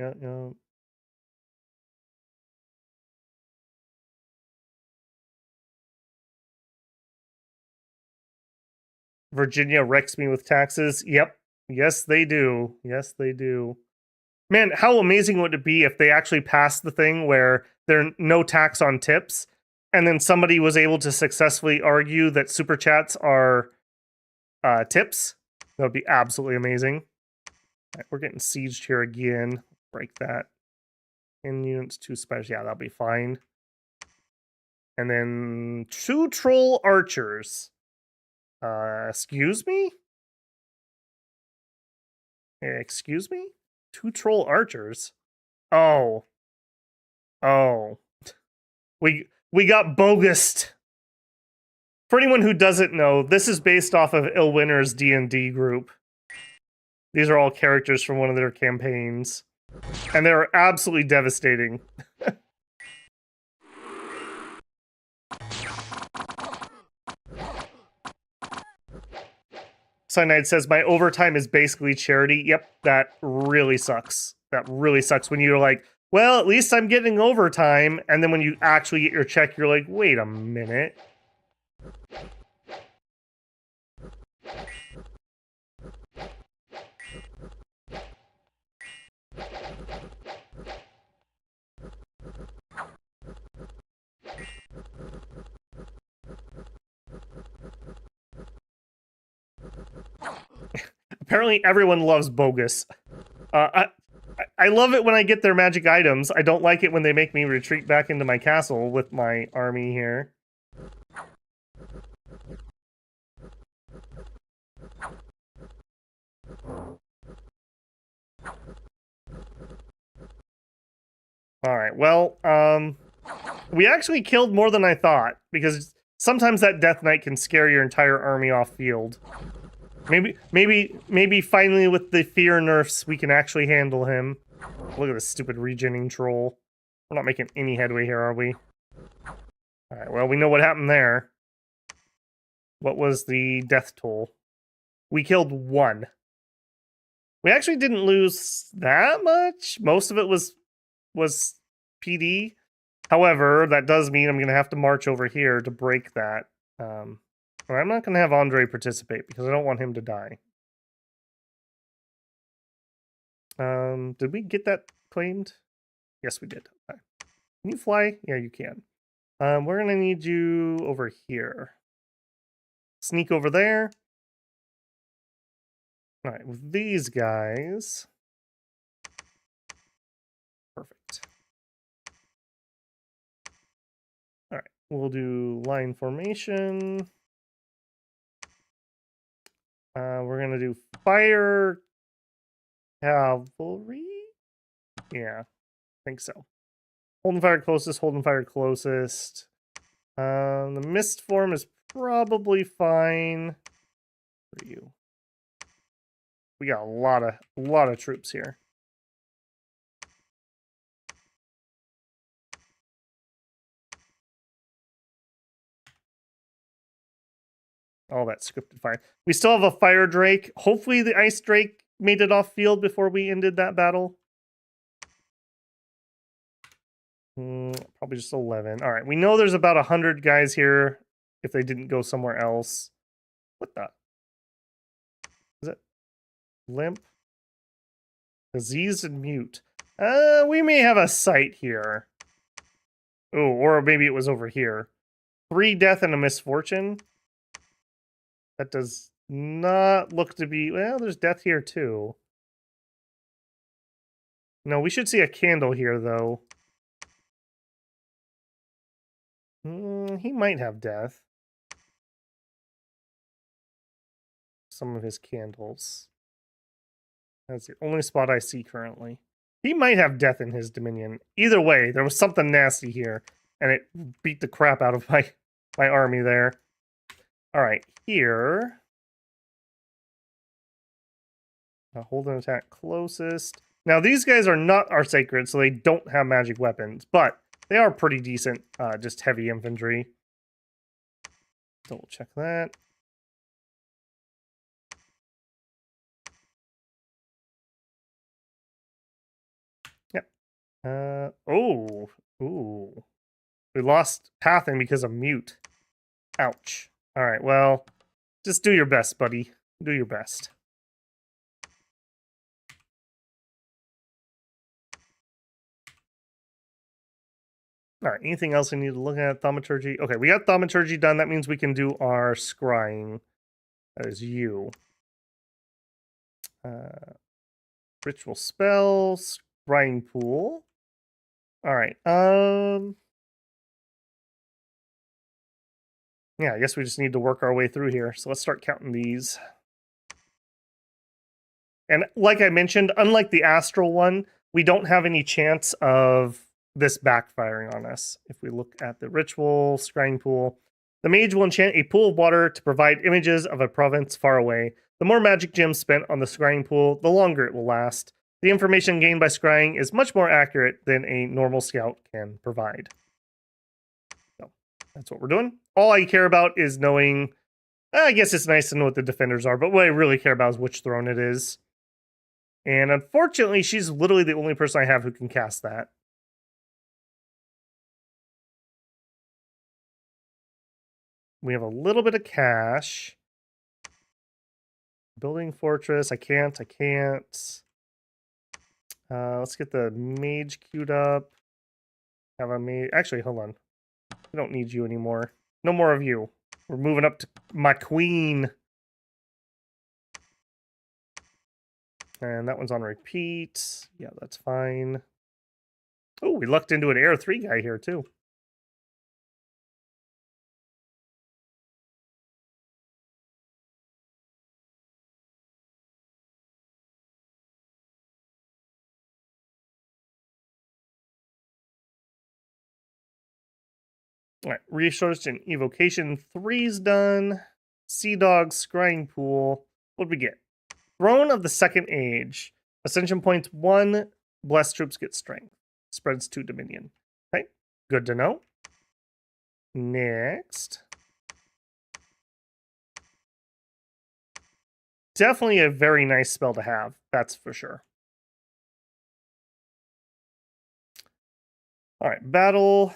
Virginia wrecks me with taxes. Yep. Yes, they do. Yes, they do. Man, how amazing would it be if they actually passed the thing where there's no tax on tips, and then somebody was able to successfully argue that super chats are tips? That would be absolutely amazing. All right, we're getting sieged here again. Break that. In units 2 special. Yeah, that'll be fine. And then 2 troll archers. Excuse me? Excuse me? 2 troll archers? Oh. We got bogused. For anyone who doesn't know, this is based off of Illwinter's D&D group. These are all characters from one of their campaigns. And they're absolutely devastating. Cyanide says, my overtime is basically charity. Yep, that really sucks. That really sucks when you're like, well, at least I'm getting overtime. And then when you actually get your check, you're like, wait a minute. Apparently everyone loves bogus. I love it when I get their magic items. I don't like it when they make me retreat back into my castle with my army here. Alright, well, we actually killed more than I thought, because sometimes that Death Knight can scare your entire army off field. Maybe finally with the fear nerfs, we can actually handle him. Look at this stupid regening troll. We're not making any headway here, are we? Alright, well, we know what happened there. What was the death toll? We killed 1. We actually didn't lose that much. Most of it was PD. However, that does mean I'm going to have to march over here to break that. I'm not going to have Andre participate because I don't want him to die. Did we get that claimed? Yes, we did. Okay. Can you fly? Yeah, you can. We're going to need you over here. Sneak over there. All right, with these guys. Perfect. All right, we'll do line formation. We're going to do fire cavalry. Yeah, I think so. Holding fire closest, holding fire closest. The mist form is probably fine for you. We got a lot of troops here. All that scripted fire. We still have a fire drake. Hopefully the ice drake made it off field before we ended that battle. Probably just 11. All right, we know there's about 100 guys here if they didn't go somewhere else. What the? Is it limp? Diseased and mute. We may have a sight here. Oh, or maybe it was over here. 3 death and a misfortune. That does not look to be... Well, there's death here too. No, we should see a candle here, though. He might have death. Some of his candles. That's the only spot I see currently. He might have death in his dominion. Either way, there was something nasty here, and it beat the crap out of my army there. All right, here. Hold an attack closest. Now, these guys are not our sacred, so they don't have magic weapons, but they are pretty decent, just heavy infantry. Double check that. Yep. Ooh. We lost pathing because of mute. Ouch. All right, well, just do your best, buddy. Do your best. All right, anything else I need to look at? Thaumaturgy. Okay, we got Thaumaturgy done. That means we can do our scrying. That is you. Ritual spells, scrying pool. All right. Yeah, I guess we just need to work our way through here. So let's start counting these. And like I mentioned, unlike the astral one, we don't have any chance of this backfiring on us. If we look at the ritual scrying pool, The mage will enchant a pool of water to provide images of a province far away. The more magic gems spent on the scrying pool, the longer it will last. The information gained by scrying is much more accurate than a normal scout can provide. So, that's what we're doing. All I care about is knowing... I guess it's nice to know what the defenders are, but what I really care about is which throne it is. And unfortunately, she's literally the only person I have who can cast that. We have a little bit of cash. Building fortress. I can't. Let's get the mage queued up. Have a mage. Actually, hold on. We don't need you anymore. No more of you. We're moving up to my queen. And that one's on repeat. Yeah, that's fine. Oh, we lucked into an Air 3 guy here, too. All right, resource and evocation 3's done. Sea Dog, Scrying Pool. What'd we get? Throne of the Second Age. Ascension points 1. Blessed troops get strength. Spreads 2 dominion. Okay, good to know. Next. Definitely a very nice spell to have. That's for sure. All right, battle.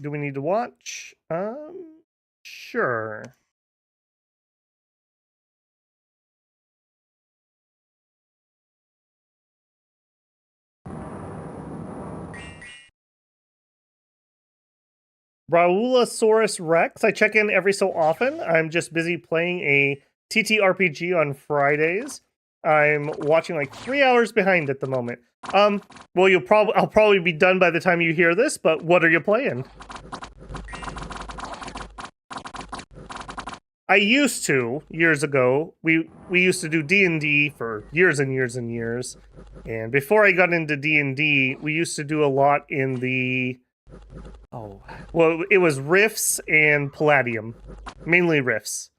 Do we need to watch? Sure. Raulasaurus Rex. I check in every so often. I'm just busy playing a TTRPG on Fridays. I'm watching like 3 hours behind at the moment. Well, I'll probably be done by the time you hear this, but what are you playing? I used to, years ago, we used to do D&D for years and years and years. And before I got into D&D, we used to do a lot in the... well, it was Rifts and Palladium. Mainly Rifts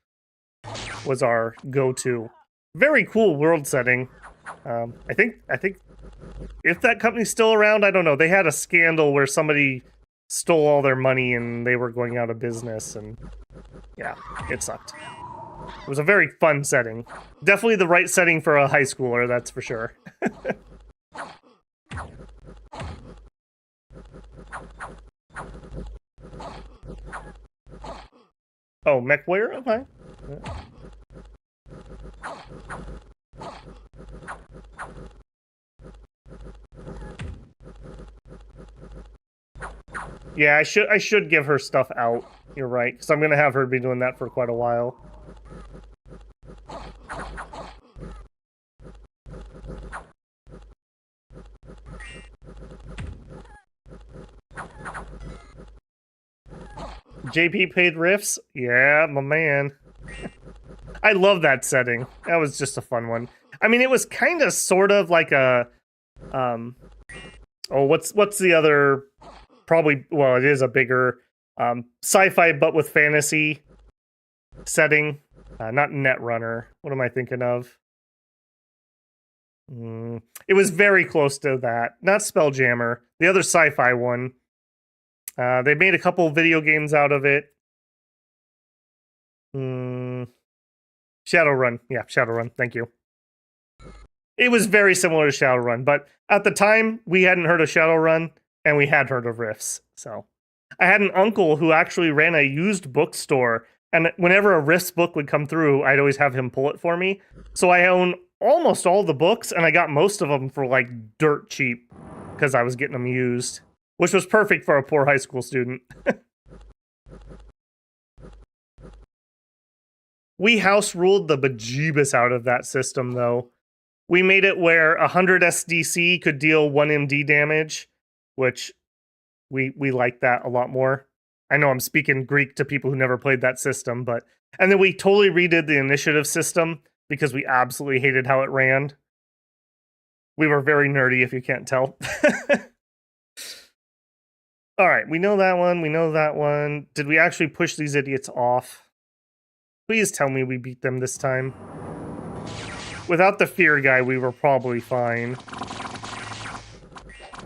was our go-to. Very cool world setting. I think if that company's still around, I don't know. They had a scandal where somebody stole all their money and they were going out of business, and yeah, it sucked. It was a very fun setting. Definitely the right setting for a high schooler, that's for sure. Oh, MechWarrior? Okay. Yeah, I should give her stuff out. You're right, because I'm gonna have her be doing that for quite a while. JP paid Rifts? Yeah, my man. I love that setting. That was just a fun one. I mean, it was kind of sort of like a what's the other, probably, well, it is a bigger sci-fi but with fantasy setting. Not Netrunner. What am I thinking of? It was very close to that. Not Spelljammer. The other sci-fi one. They made a couple video games out of it. Shadowrun. Yeah, Shadowrun. Thank you. It was very similar to Shadowrun, but at the time, we hadn't heard of Shadowrun, and we had heard of Rifts. So I had an uncle who actually ran a used bookstore, and whenever a Rifts book would come through, I'd always have him pull it for me. So I own almost all the books, and I got most of them for like dirt cheap because I was getting them used, which was perfect for a poor high school student. We house ruled the bejeebus out of that system, though. We made it where 100 SDC could deal 1 MD damage, which we like that a lot more. I know I'm speaking Greek to people who never played that system, but... And then we totally redid the initiative system because we absolutely hated how it ran. We were very nerdy, if you can't tell. All right, we know that one. We know that one. Did we actually push these idiots off? Please tell me we beat them this time. Without the fear guy, we were probably fine.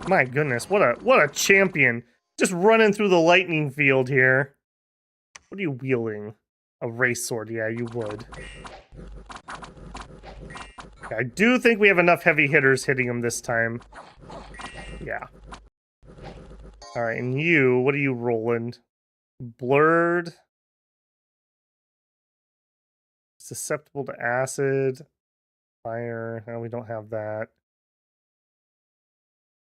My goodness, what a champion. Just running through the lightning field here. What are you wielding? A race sword, yeah, you would. I do think we have enough heavy hitters hitting him this time. Yeah. Alright, and you, what are you rolling? Blurred. Susceptible to acid. Fire. No, we don't have that.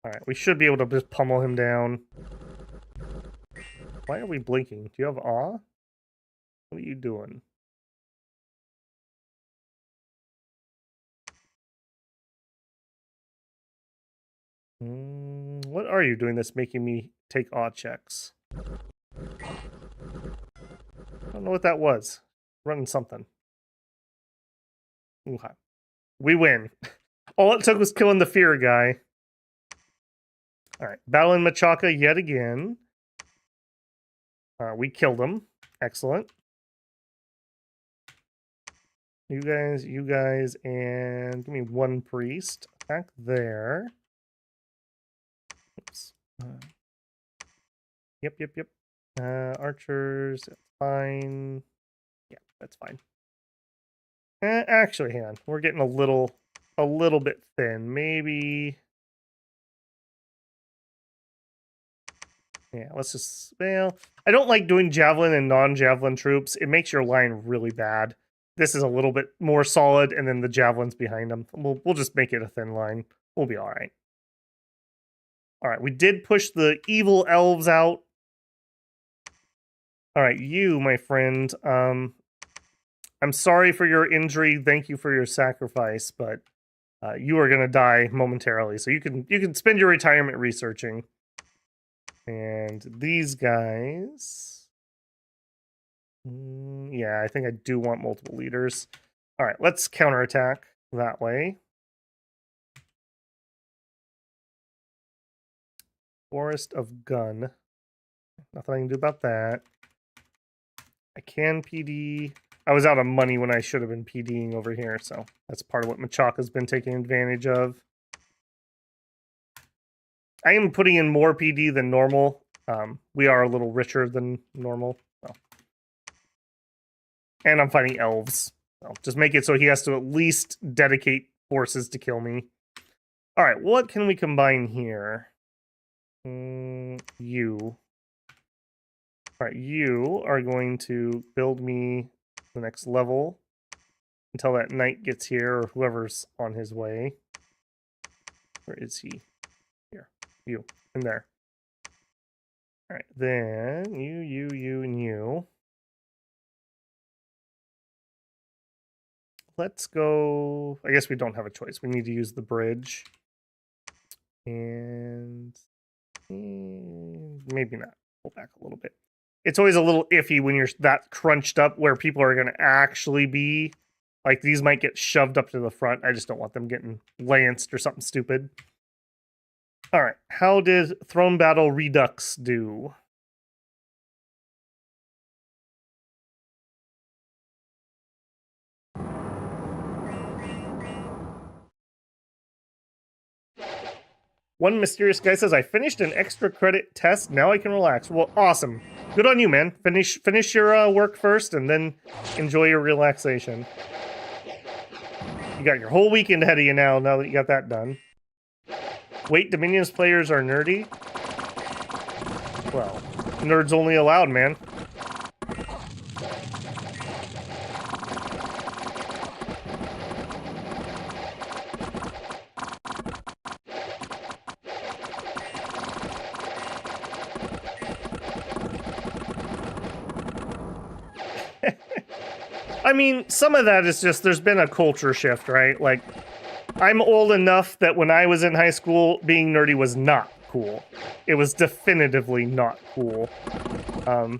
Alright, we should be able to just pummel him down. Why are we blinking? Do you have awe? What are you doing? What are you doing that's making me take awe checks? I don't know what that was. Running something. Okay. We win. All it took was killing the fear guy. Alright, battling Machaca yet again. We killed him. Excellent. You guys, and give me one priest. Back there. Oops. Yep. Archers, that's fine. Yeah, that's fine. Actually, hang on. We're getting a little bit thin. Maybe. Yeah, let's just. Well, I don't like doing javelin and non-javelin troops. It makes your line really bad. This is a little bit more solid, and then the javelins behind them. We'll just make it a thin line. We'll be all right. All right, we did push the evil elves out. All right, you, my friend. I'm sorry for your injury. Thank you for your sacrifice, but you are gonna die momentarily. So you can spend your retirement researching. And these guys. Yeah, I think I do want multiple leaders. All right, let's counterattack that way. Forest of Gun. Nothing I can do about that. I can PD. I was out of money when I should have been PDing over here, so that's part of what Machaca's been taking advantage of. I am putting in more PD than normal. We are a little richer than normal. So. And I'm fighting elves. So just make it so he has to at least dedicate forces to kill me. All right, what can we combine here? You. All right, you are going to build me the next level until that knight gets here, or whoever's on his way. Where is he? Here. You. In there. All right, then you, and you. Let's go. I guess we don't have a choice. We need to use the bridge. And maybe not. Pull back a little bit. It's always a little iffy when you're that crunched up where people are going to actually be. Like, these might get shoved up to the front. I just don't want them getting lanced or something stupid. All right. How did Throne Battle Redux do? One mysterious guy says, I finished an extra credit test. Now I can relax. Well, awesome. Good on you, man. Finish your work first and then enjoy your relaxation. You got your whole weekend ahead of you now that you got that done. Wait, Dominions players are nerdy? Well, nerds only allowed, man. I mean, some of that is just, there's been a culture shift, right? Like, I'm old enough that when I was in high school, being nerdy was not cool. It was definitively not cool. I'm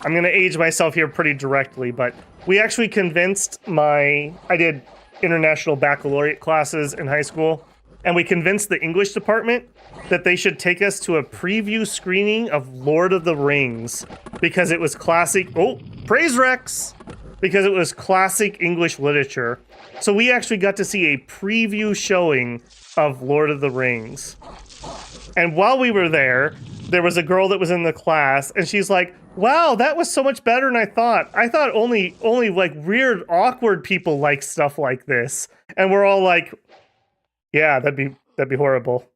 going to age myself here pretty directly, but we actually convinced I did international baccalaureate classes in high school, and we convinced the English department that they should take us to a preview screening of Lord of the Rings because it was classic. Oh, praise Rex! Because it was classic English literature. So we actually got to see a preview showing of Lord of the Rings. And while we were there was a girl that was in the class, and she's like, "Wow, that was so much better than I thought. I thought only like weird, awkward people like stuff like this." And we're all like, "Yeah, that'd be horrible."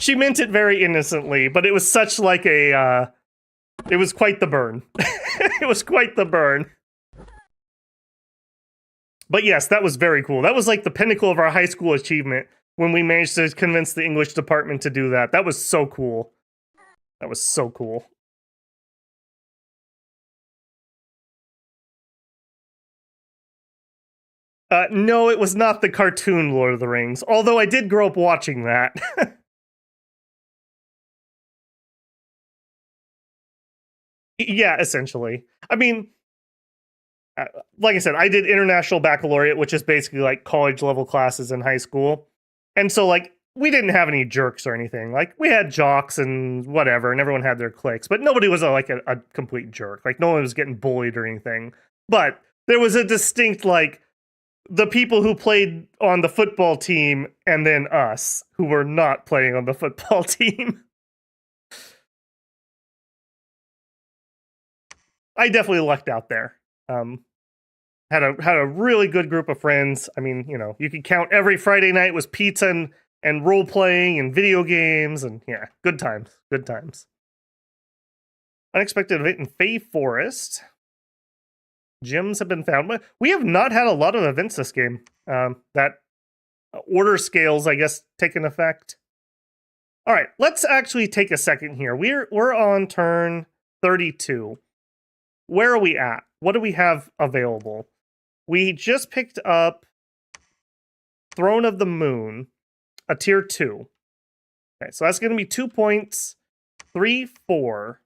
She meant it very innocently, but it was such like a it was quite the burn. It was quite the burn. But yes, that was very cool. That was like the pinnacle of our high school achievement when we managed to convince the English department to do that. That was so cool. That was so cool. No, it was not the cartoon Lord of the Rings, although I did grow up watching that. Yeah, essentially. I mean, like I said, I did International Baccalaureate, which is basically like college level classes in high school. And so, like, we didn't have any jerks or anything. Like, we had jocks and whatever, and everyone had their cliques, but nobody was a complete jerk. Like, no one was getting bullied or anything. But there was a distinct, like, the people who played on the football team and then us who were not playing on the football team. I definitely lucked out there. Had a really good group of friends. I mean, you know, you could count every Friday night was pizza and role playing and video games, and yeah, good times. Good times. Unexpected event in Fae Forest. Gyms have been found. We have not had a lot of events this game. That order scales, I guess, taken effect. All right, let's actually take a second here. We're on turn 32. Where are we at? What do we have available? We just picked up Throne of the Moon, a tier 2. Okay, so that's going to be 2 points. 3, 4.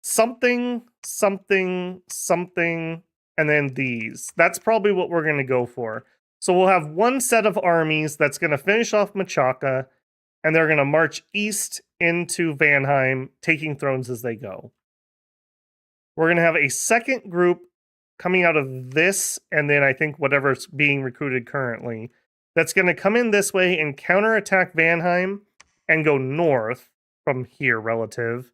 Something, something, something, and then these. That's probably what we're going to go for. So we'll have one set of armies that's going to finish off Machaca, and they're going to march east into Vanheim, taking thrones as they go. We're going to have a second group coming out of this, and then I think whatever's being recruited currently, that's going to come in this way and counterattack Vanheim and go north from here relative.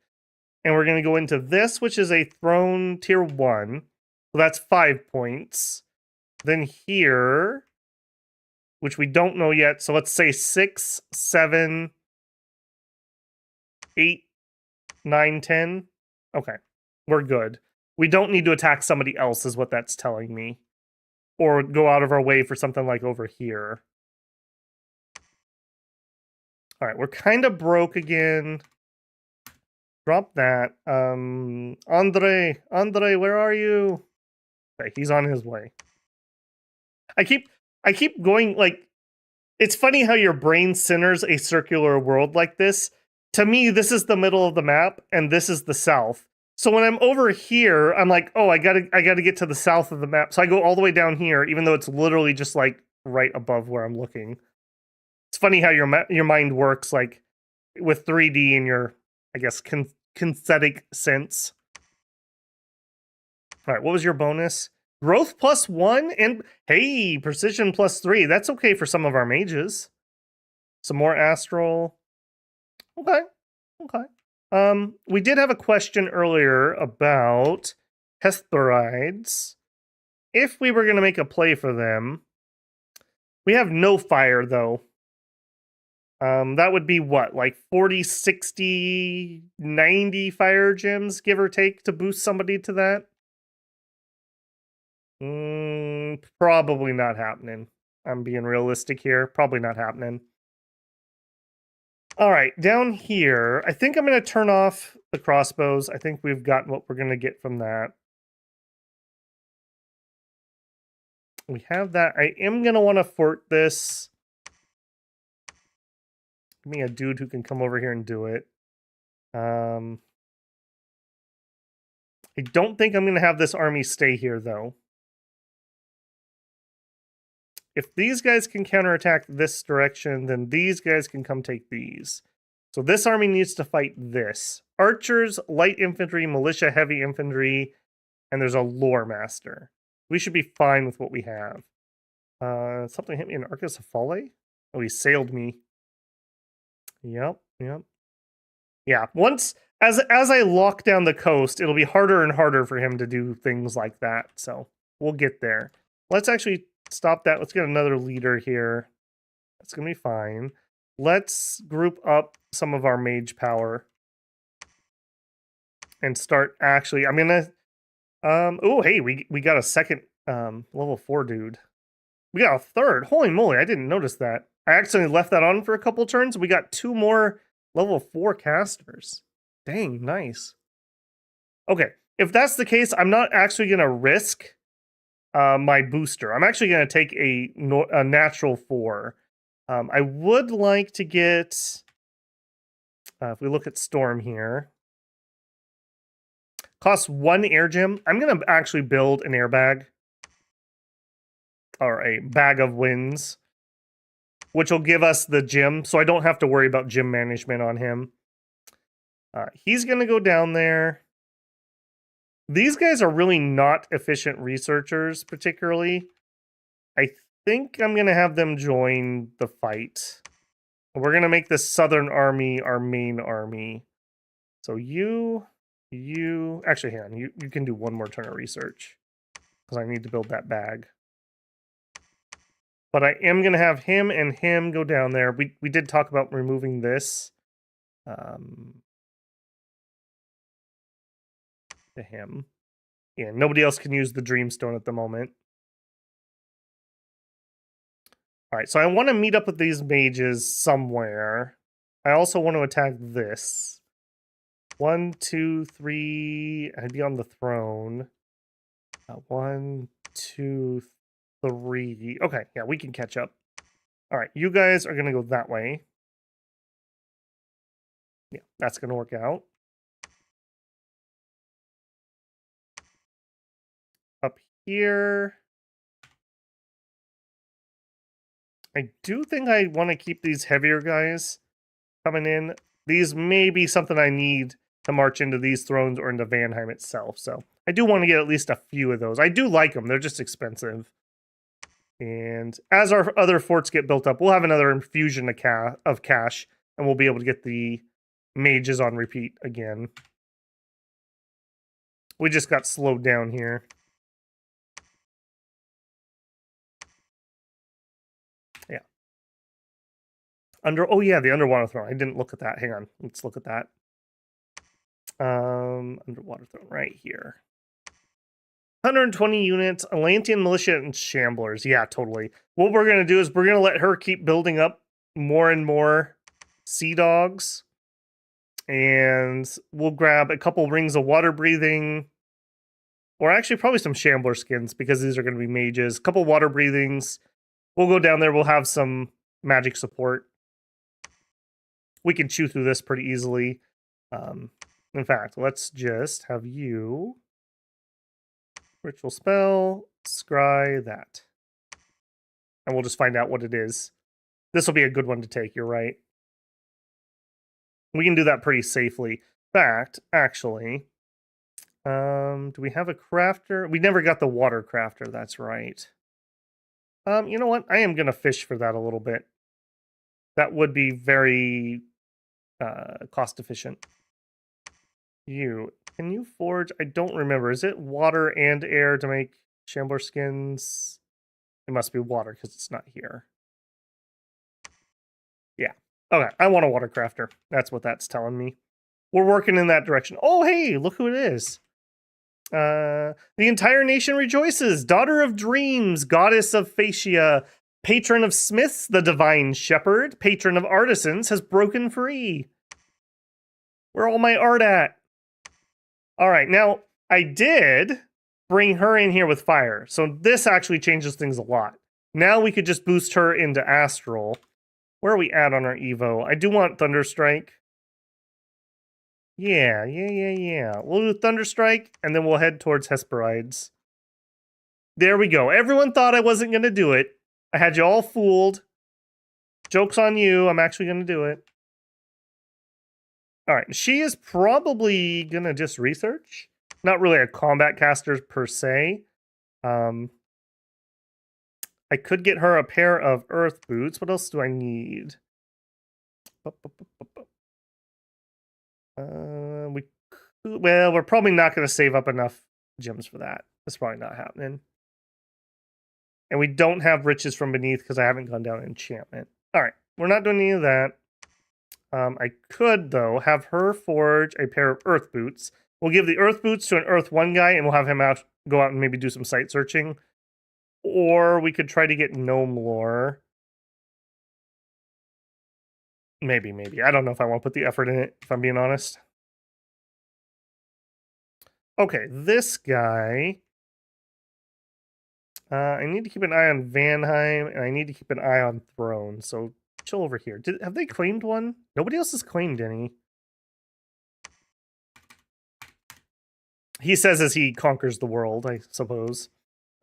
And we're going to go into this, which is a throne tier 1. So that's 5 points. Then here, which we don't know yet. So let's say 6, 7, 8, 9, 10. Okay, we're good. We don't need to attack somebody else is what that's telling me. Or go out of our way for something like over here. All right, we're kind of broke again. Drop that. Andre, where are you? Okay, he's on his way. I keep going, like, it's funny how your brain centers a circular world like this. To me, this is the middle of the map, and this is the south. So when I'm over here, I'm like, oh, I gotta get to the south of the map. So I go all the way down here, even though it's literally just like right above where I'm looking. It's funny how your mind works, like with 3D in your, I guess, kinesthetic sense. All right, what was your bonus? Growth +1 and, hey, precision +3. That's okay for some of our mages. Some more astral. Okay. We did have a question earlier about Hesthorides. If we were going to make a play for them, we have no fire, though. That would be what, like 40, 60, 90 fire gems, give or take, to boost somebody to that? Probably not happening. I'm being realistic here. Probably not happening. All right, down here, I think I'm going to turn off the crossbows. I think we've got what we're going to get from that. We have that. I am going to want to fort this. Give me a dude who can come over here and do it. I don't think I'm going to have this army stay here, though. If these guys can counterattack this direction, then these guys can come take these. So this army needs to fight this. Archers, light infantry, militia, heavy infantry, and there's a lore master. We should be fine with what we have. Something hit me in Arcus of Fale? Oh, he sailed me. Yep. Yeah, once, as I lock down the coast, it'll be harder and harder for him to do things like that. So we'll get there. Let's actually stop that. Let's get another leader here. That's going to be fine. Let's group up some of our mage power. And start actually, I'm going to... oh, hey, we got a second level 4 dude. We got a third. Holy moly, I didn't notice that. I accidentally left that on for a couple turns. We got 2 more level 4 casters. Dang, nice. Okay, if that's the case, I'm not actually going to risk my booster. I'm actually going to take a natural 4. I would like to get... if we look at Storm here... Costs 1 air gem. I'm going to actually build an airbag. Or a bag of winds. Which will give us the gem. So I don't have to worry about gem management on him. He's going to go down there. These guys are really not efficient researchers, particularly. I think I'm going to have them join the fight. We're going to make the Southern Army our main army. So you... Actually, hang on. You can do 1 more turn of research. Because I need to build that bag. But I am going to have him and him go down there. We did talk about removing this. To him. Yeah, nobody else can use the Dreamstone at the moment. Alright, so I want to meet up with these mages somewhere. I also want to attack this. 1, 2, 3. I'd be on the throne. 1, 2, 3. Okay, yeah, we can catch up. All right, you guys are going to go that way. Yeah, that's going to work out. Up here. I do think I want to keep these heavier guys coming in. These may be something I need to march into these thrones or into Vanheim itself. So I do want to get at least a few of those. I do like them. They're just expensive. And as our other forts get built up, we'll have another infusion of cash. And we'll be able to get the mages on repeat again. We just got slowed down here. Yeah. Oh yeah, the underwater throne. I didn't look at that. Hang on. Let's look at that. Underwater throne right here. 120 units, Atlantean militia and shamblers. Yeah, totally. What we're going to do is we're going to let her keep building up more and more sea dogs. And we'll grab a couple rings of water breathing. Or actually probably some shambler skins because these are going to be mages. A couple water breathings. We'll go down there. We'll have some magic support. We can chew through this pretty easily. In fact, let's just have you... Ritual spell, scry that. And we'll just find out what it is. This will be a good one to take, you're right. We can do that pretty safely. In fact, actually, do we have a crafter? We never got the water crafter, that's right. You know what? I am going to fish for that a little bit. That would be very cost efficient. Can you forge? I don't remember. Is it water and air to make shambler skins? It must be water because it's not here. Yeah. Okay, I want a water crafter. That's what that's telling me. We're working in that direction. Oh, hey, look who it is. The entire nation rejoices. Daughter of dreams, goddess of Phaeacia, patron of smiths, the divine shepherd, patron of artisans, has broken free. Where all my art at? All right, now I did bring her in here with fire. So this actually changes things a lot. Now we could just boost her into Astral. Where are we at on our Evo? I do want Thunderstrike. Yeah. We'll do Thunderstrike, and then we'll head towards Hesperides. There we go. Everyone thought I wasn't going to do it. I had you all fooled. Joke's on you. I'm actually going to do it. All right. She is probably going to just research. Not really a combat caster per se. I could get her a pair of earth boots. What else do I need? We're probably not going to save up enough gems for that. That's probably not happening. And we don't have riches from beneath because I haven't gone down enchantment. All right, we're not doing any of that. I could, though, have her forge a pair of earth boots. We'll give the earth boots to an earth 1 guy, and we'll have him go out and maybe do some site searching. Or we could try to get gnome lore. Maybe. I don't know if I want to put the effort in it, if I'm being honest. Okay, this guy. I need to keep an eye on Vanheim, and I need to keep an eye on Throne. So chill over here. Have they claimed one? Nobody else has claimed any. He says as he conquers the world, I suppose.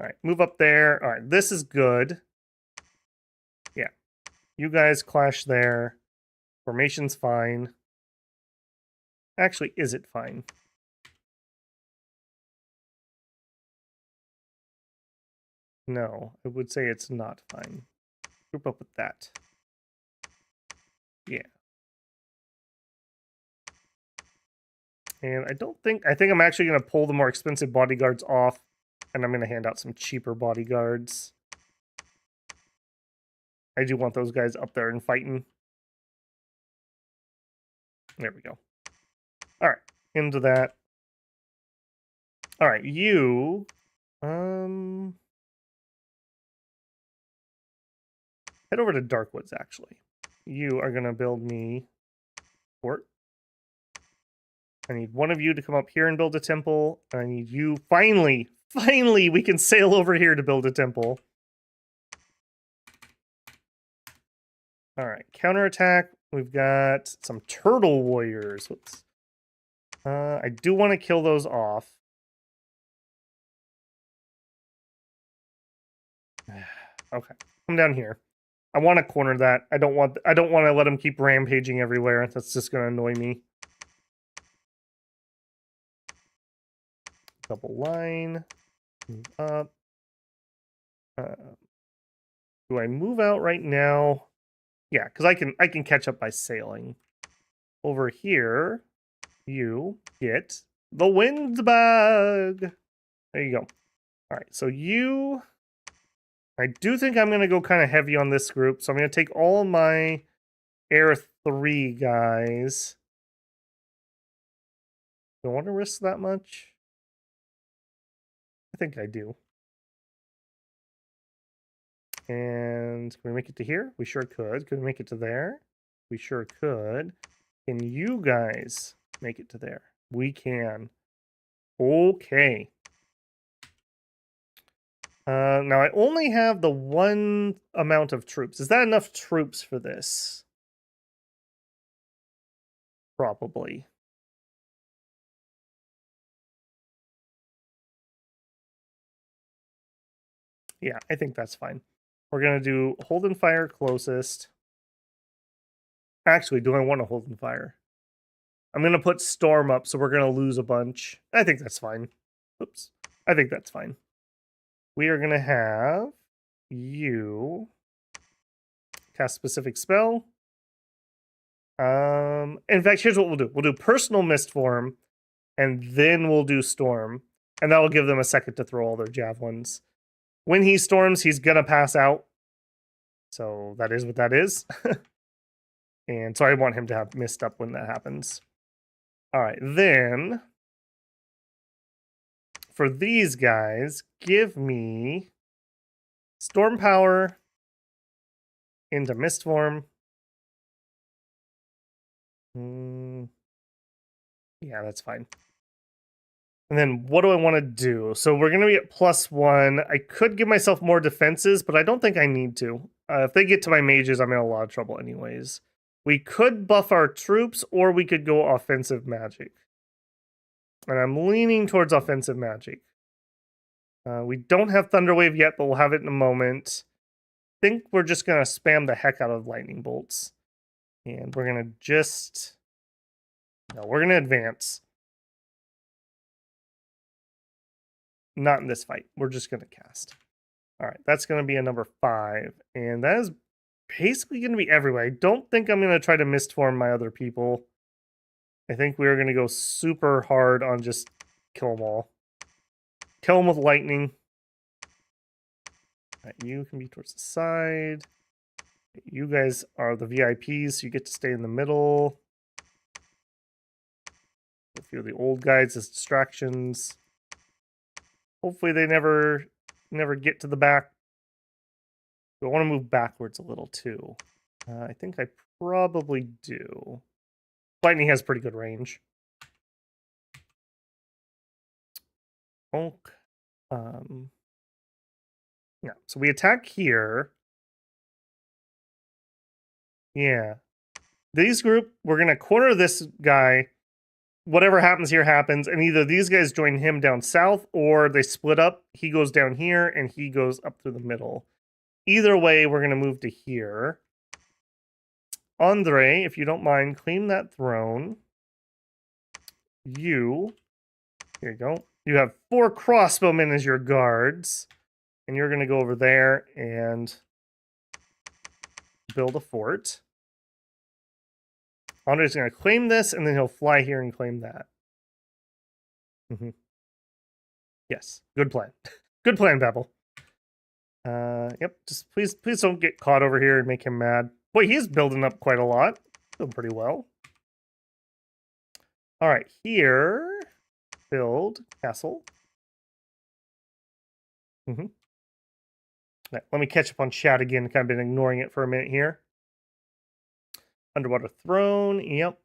All right, move up there. All right, this is good. Yeah, you guys clash there. Formation's fine. Actually, is it fine? No, I would say it's not fine. Group up with that. Yeah. And I think I'm actually going to pull the more expensive bodyguards off, and I'm going to hand out some cheaper bodyguards. I do want those guys up there and fighting. There we go. All right, into that. All right, you... head over to Darkwoods, actually. You are going to build me fort. I need one of you to come up here and build a temple. I need you... Finally, we can sail over here to build a temple. All right, counterattack. We've got some turtle warriors. Whoops. I do want to kill those off. Okay, come down here. I want to corner that. I don't want to let them keep rampaging everywhere. That's just going to annoy me. Double line. Move up. Do I move out right now? Yeah, because I can catch up by sailing. Over here, you get the wind bug. There you go. All right, so you... I do think I'm going to go kind of heavy on this group, so I'm going to take all my Air 3 guys. Do I want to risk that much? I think I do. And can we make it to here? We sure could. Can we make it to there? We sure could. Can you guys make it to there? We can. Okay. Now, I only have the one amount of troops. Is that enough troops for this? Probably. Yeah, I think that's fine. We're going to do hold and fire closest. Actually, do I want to hold and fire? I'm going to put storm up, so we're going to lose a bunch. I think that's fine. Oops. I think that's fine. We are going to have you cast specific spell. In fact, here's what we'll do. We'll do personal mist form, and then we'll do storm. And that will give them a second to throw all their javelins. When he storms, he's going to pass out. So that is what that is. And so I want him to have mist up when that happens. All right, then... for these guys, give me storm power into mist form. Yeah, that's fine. And then what do I want to do? So we're going to be at +1. I could give myself more defenses, but I don't think I need to. If they get to my mages, I'm in a lot of trouble anyways. We could buff our troops, or we could go offensive magic. And I'm leaning towards offensive magic. We don't have Thunderwave yet, but we'll have it in a moment. I think we're just going to spam the heck out of lightning bolts. And we're going to just... No, we're going to advance. Not in this fight. We're just going to cast. All right, that's going to be a number 5. And that is basically going to be everywhere. I don't think I'm going to try to mistform my other people. I think we're going to go super hard on just kill them all. Kill them with lightning. Right, you can be towards the side. You guys are the VIPs, so you get to stay in the middle. A few of the old guys as distractions. Hopefully they never get to the back. I want to move backwards a little too. I think I probably do. Lightning has pretty good range. Oak. Yeah, so we attack here. Yeah. These group, we're going to corner this guy. Whatever happens here happens, and either these guys join him down south, or they split up. He goes down here, and he goes up through the middle. Either way, we're going to move to here. Andre, if you don't mind, claim that throne. Here you go. You have 4 crossbowmen as your guards, and you're going to go over there and build a fort. Andre's going to claim this, and then he'll fly here and claim that. Yes, good plan. Good plan, Babel. Yep, just please don't get caught over here and make him mad. Boy, he's building up quite a lot. Doing pretty well. All right, here, build castle. Right, let me catch up on chat again. Kind of been ignoring it for a minute here. Underwater throne, yep.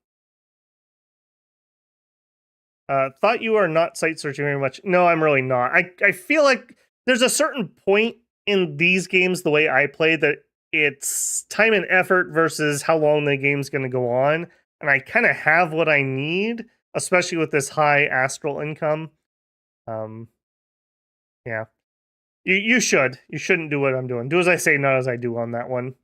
Thought you are not site searching very much. No, I'm really not. I feel like there's a certain point in these games, the way I play, that it's time and effort versus how long the game's going to go on. And I kind of have what I need, especially with this high astral income. Yeah. You should. You shouldn't do what I'm doing. Do as I say, not as I do on that one.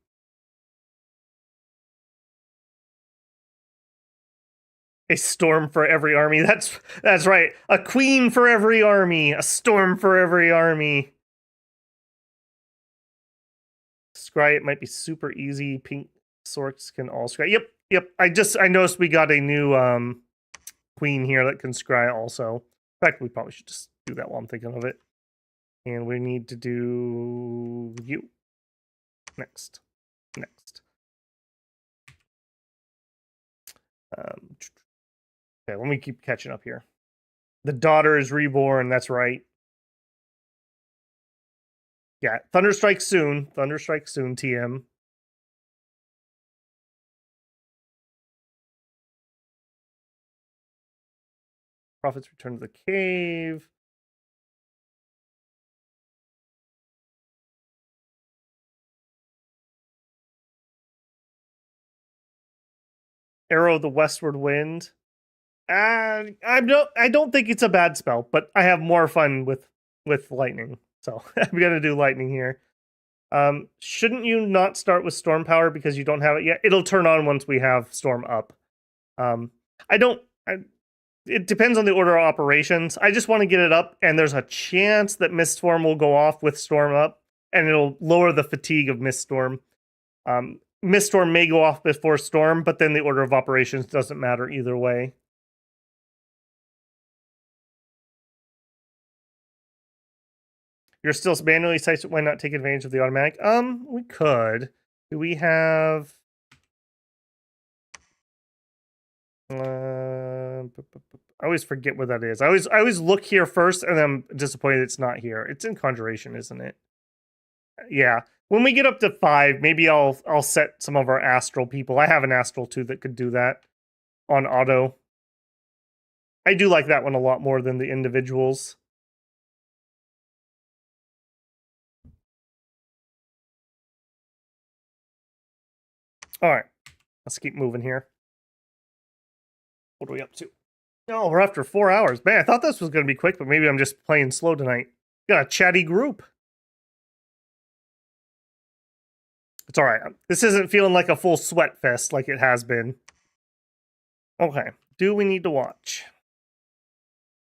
A storm for every army. That's right. A queen for every army. A storm for every army. Scry, it might be super easy. Pink sorts can all scry. Yep. I noticed we got a new queen here that can scry also. In fact, we probably should just do that while I'm thinking of it. And we need to do you. Next. Okay, let me keep catching up here. The daughter is reborn, that's right. Yeah, Thunderstrike soon, TM. Prophets return to the cave. Arrow of the Westward Wind. I don't think it's a bad spell, but I have more fun with lightning, so I'm gonna do lightning here. Shouldn't you not start with storm power because you don't have it yet? It'll turn on once we have storm up. It depends on the order of operations. I just want to get it up, and there's a chance that Miststorm will go off with storm up, and it'll lower the fatigue of Miststorm. Miststorm may go off before storm, but then the order of operations doesn't matter either way. You're still manually sites. Why not take advantage of the automatic? We could. Do we have? I always forget what that is. I always look here first, and I'm disappointed it's not here. It's in Conjuration, isn't it? Yeah. When we get up to 5, maybe I'll set some of our astral people. I have an astral too that could do that on auto. I do like that one a lot more than the individuals. All right. Let's keep moving here. What are we up to? No, we're after 4 hours. Man, I thought this was going to be quick, but maybe I'm just playing slow tonight. Got a chatty group. It's all right. This isn't feeling like a full sweat fest like it has been. Okay. Do we need to watch?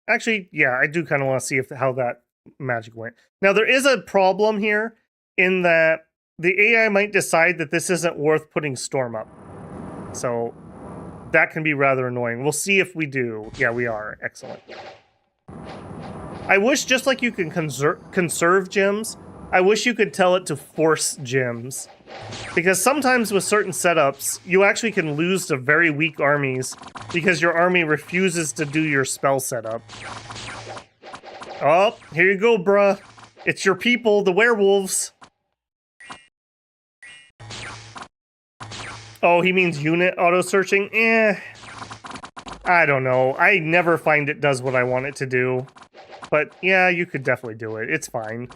Actually, yeah, I do kind of want to see how that magic went. Now, there is a problem here in that the AI might decide that this isn't worth putting Storm up. So that can be rather annoying. We'll see if we do. Yeah, we are. Excellent. I wish, just like you can conserve gems, I wish you could tell it to force gems. Because sometimes with certain setups, you actually can lose to very weak armies because your army refuses to do your spell setup. Oh, here you go, bruh. It's your people, the werewolves. Oh, he means unit auto-searching? I don't know. I never find it does what I want it to do. But yeah, you could definitely do it. It's fine.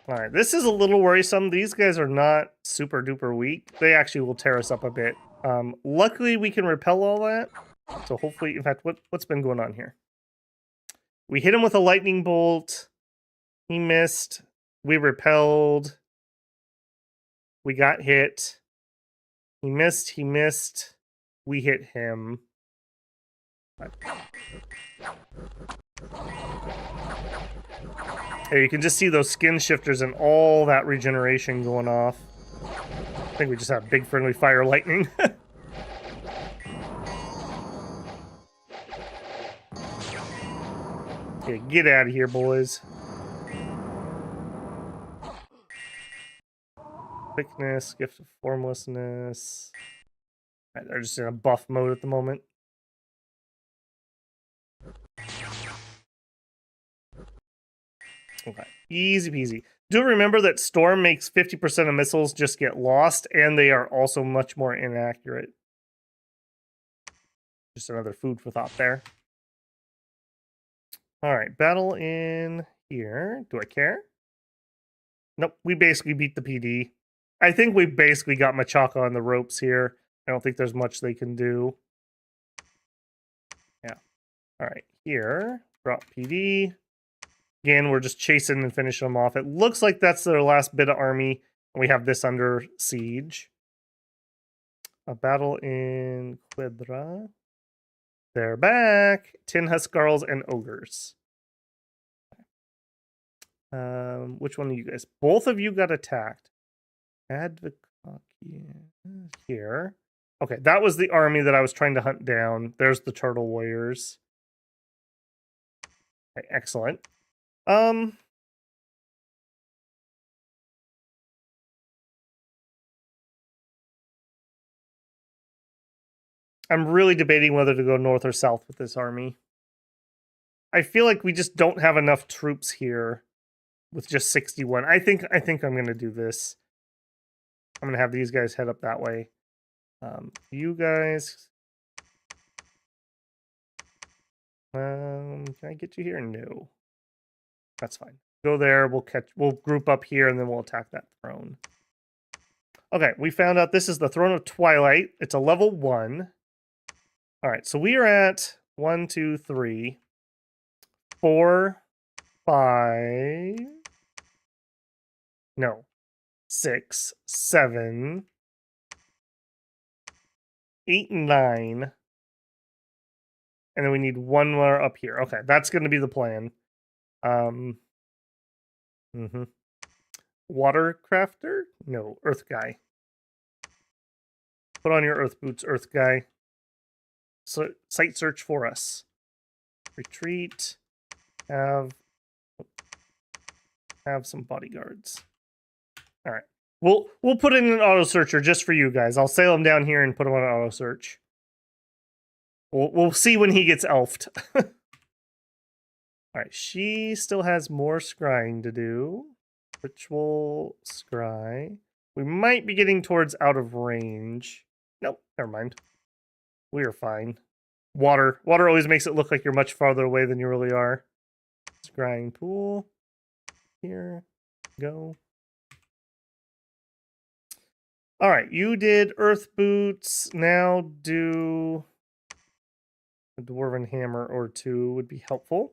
Alright, this is a little worrisome. These guys are not super duper weak. They actually will tear us up a bit. Luckily, we can repel all that. So hopefully, in fact, what's been going on here? We hit him with a lightning bolt. He missed. We repelled. We got hit. He missed. He missed. We hit him. Hey, you can just see those skin shifters and all that regeneration going off. I think we just have big friendly fire lightning. Okay, get out of here, boys. Quickness, gift of formlessness. Right, they're just in a buff mode at the moment. Okay, easy peasy. Do remember that Storm makes 50% of missiles just get lost, and they are also much more inaccurate. Just another food for thought there. All right, battle in here. Do I care? Nope, we basically beat the PD. I think we basically got Machaca on the ropes here. I don't think there's much they can do. Yeah. All right, here, drop PD. Again, we're just chasing and finishing them off. It looks like that's their last bit of army, and we have this under siege. A battle in Quebra. They're back. Tin Huskarls and Ogres. Which one of you guys? Both of you got attacked. Advocacia here. Okay, that was the army that I was trying to hunt down. There's the Turtle Warriors. Okay, excellent. I'm really debating whether to go north or south with this army. I feel like we just don't have enough troops here with just 61. I think I'm going to do this. I'm going to have these guys head up that way. You guys... can I get you here? No. That's fine. Go there, we'll group up here, and then we'll attack that throne. Okay, we found out this is the Throne of Twilight. It's a level 1. Alright, so we are at 1, 2, 3, 4, 5... No. 6, 7, 8, 9. And then we need one more up here. Okay, that's going to be the plan. Water crafter? No, earth guy. Put on your earth boots, earth guy. So, site search for us. Retreat. Have some bodyguards. All right. We'll put in an auto searcher just for you guys. I'll sail him down here and put him on auto search. We'll see when he gets elfed. All right, she still has more scrying to do. Ritual scry. We might be getting towards out of range. Nope, never mind. We are fine. Water. Water always makes it look like you're much farther away than you really are. Scrying pool. Here. Go. Alright, you did earth boots. Now do a dwarven hammer or two would be helpful.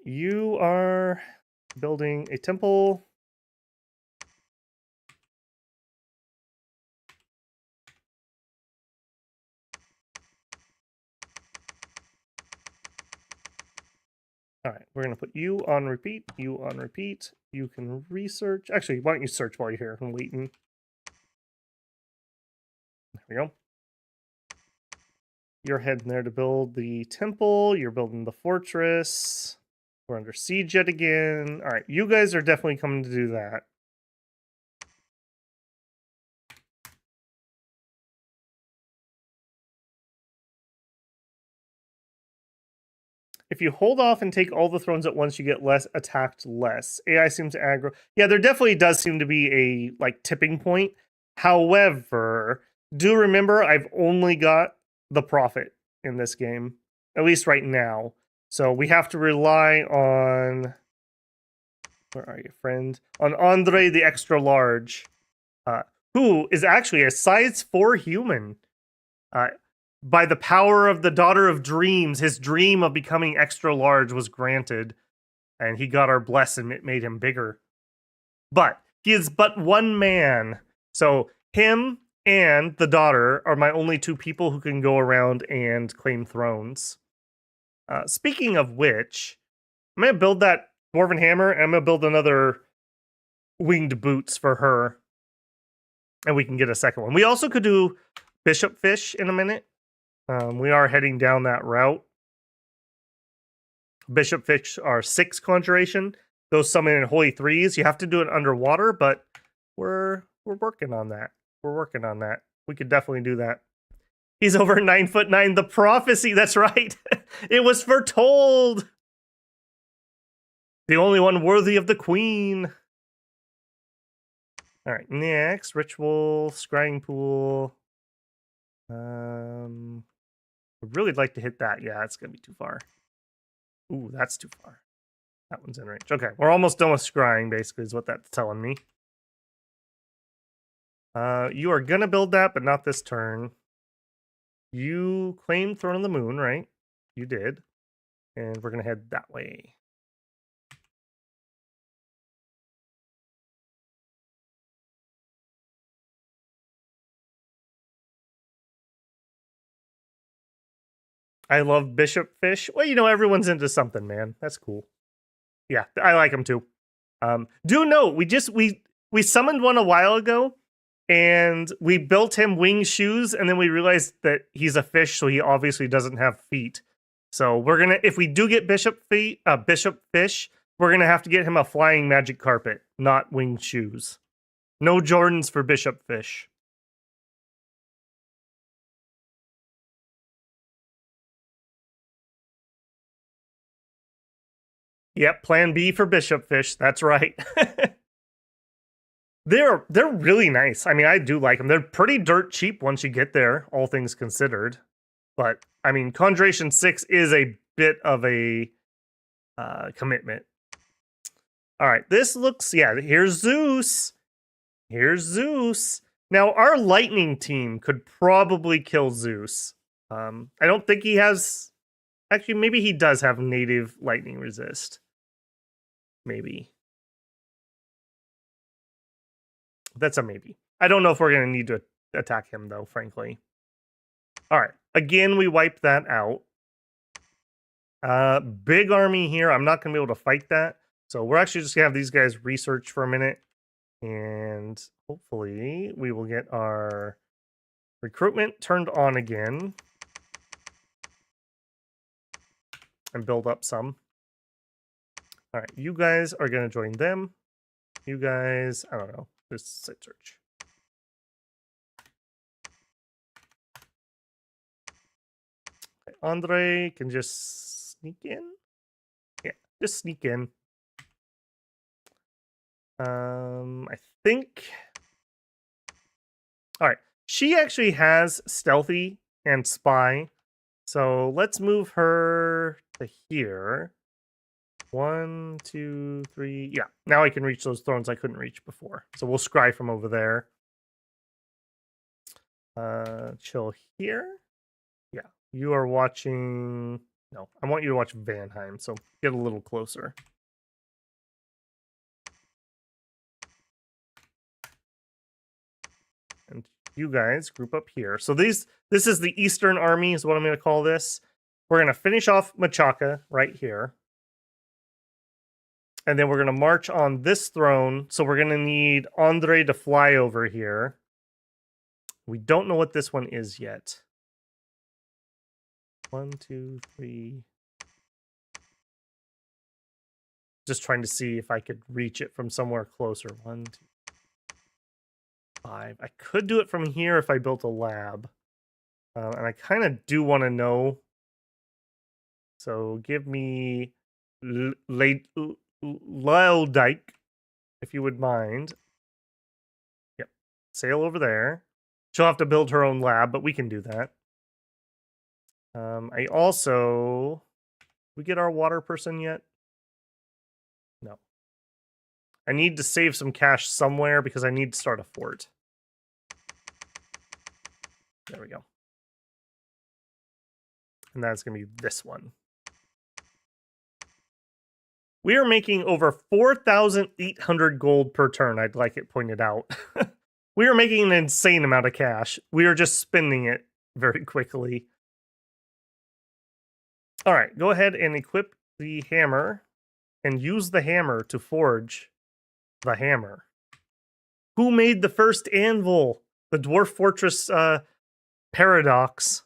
You are building a temple. All right, we're going to put you on repeat, you on repeat. You can research. Actually, why don't you search while you're here? I'm waiting. There we go. You're heading there to build the temple. You're building the fortress. We're under siege yet again. All right, you guys are definitely coming to do that. If you hold off and take all the thrones at once, you get less attacked less. AI seems to aggro. Yeah, there definitely does seem to be a like tipping point. However, do remember I've only got the prophet in this game, at least right now. So we have to rely on, where are you, friend? On Andre the extra large, who is actually a size 4 human. By the power of the daughter of dreams, his dream of becoming extra large was granted, and he got our blessing. It made him bigger. But he is but one man. So him and the daughter are my only two people who can go around and claim thrones. Speaking of which, I'm going to build that dwarven hammer, and I'm going to build another winged boots for her. And we can get a second one. We also could do bishop fish in a minute. We are heading down that route. Bishop fish are 6 conjuration. Those summon in holy 3s. You have to do it underwater, but we're working on that. We're working on that. We could definitely do that. He's over 9'9". The prophecy. That's right. It was foretold. The only one worthy of the queen. All right. Next, ritual, scrying pool. I'd really like to hit that. Yeah, it's going to be too far. Ooh, that's too far. That one's in range. Okay, we're almost done with scrying, basically, is what that's telling me. You are going to build that, but not this turn. You claimed Throne of the Moon, right? You did. And we're going to head that way. I love bishop fish. Well, you know, everyone's into something, man. That's cool. Yeah, I like them too. Do note, we summoned one a while ago, and we built him wing shoes, and then we realized that he's a fish, so he obviously doesn't have feet. So we're gonna, if we do get bishop fish, we're gonna have to get him a flying magic carpet, not winged shoes. No Jordans for bishop fish. Yep, plan B for bishop fish. That's right. They're really nice. I mean, I do like them. They're pretty dirt cheap once you get there, all things considered. But I mean, Conjuration 6 is a bit of a commitment. All right, this looks, yeah, here's Zeus. Here's Zeus. Now, our lightning team could probably kill Zeus. I don't think he has, actually, maybe he does have native lightning resist. Maybe. That's a maybe. I don't know if we're going to need to attack him, though, frankly. All right. Again, we wipe that out. Big army here. I'm not going to be able to fight that. So we're actually just going to have these guys research for a minute. And hopefully we will get our recruitment turned on again. And build up some. All right. You guys are going to join them. You guys, I don't know. Just site search. Okay, Andre can just sneak in. Yeah, just sneak in. I think All right. She actually has stealthy and spy. So let's move her to here. 1, 2, 3. Yeah. Now I can reach those thrones I couldn't reach before. So we'll scry from over there. Chill here. Yeah. You are watching. No, I want you to watch Vanheim. So get a little closer. And you guys group up here. So this is the Eastern Army, is what I'm going to call this. We're going to finish off Machaca right here. And then we're going to march on this throne. So we're going to need Andre to fly over here. We don't know what this one is yet. 1, 2, 3. Just trying to see if I could reach it from somewhere closer. 1, 2, 5. I could do it from here if I built a lab. And I kind of do want to know. So give me Lyle Dyke, if you would mind. Yep. Sail over there. She'll have to build her own lab, but we can do that. I also... we get our water person yet? No. I need to save some cash somewhere because I need to start a fort. There we go. And that's going to be this one. We are making over 4,800 gold per turn, I'd like it pointed out. We are making an insane amount of cash. We are just spending it very quickly. All right, go ahead and equip the hammer and use the hammer to forge the hammer. Who made the first anvil? The Dwarf Fortress paradox.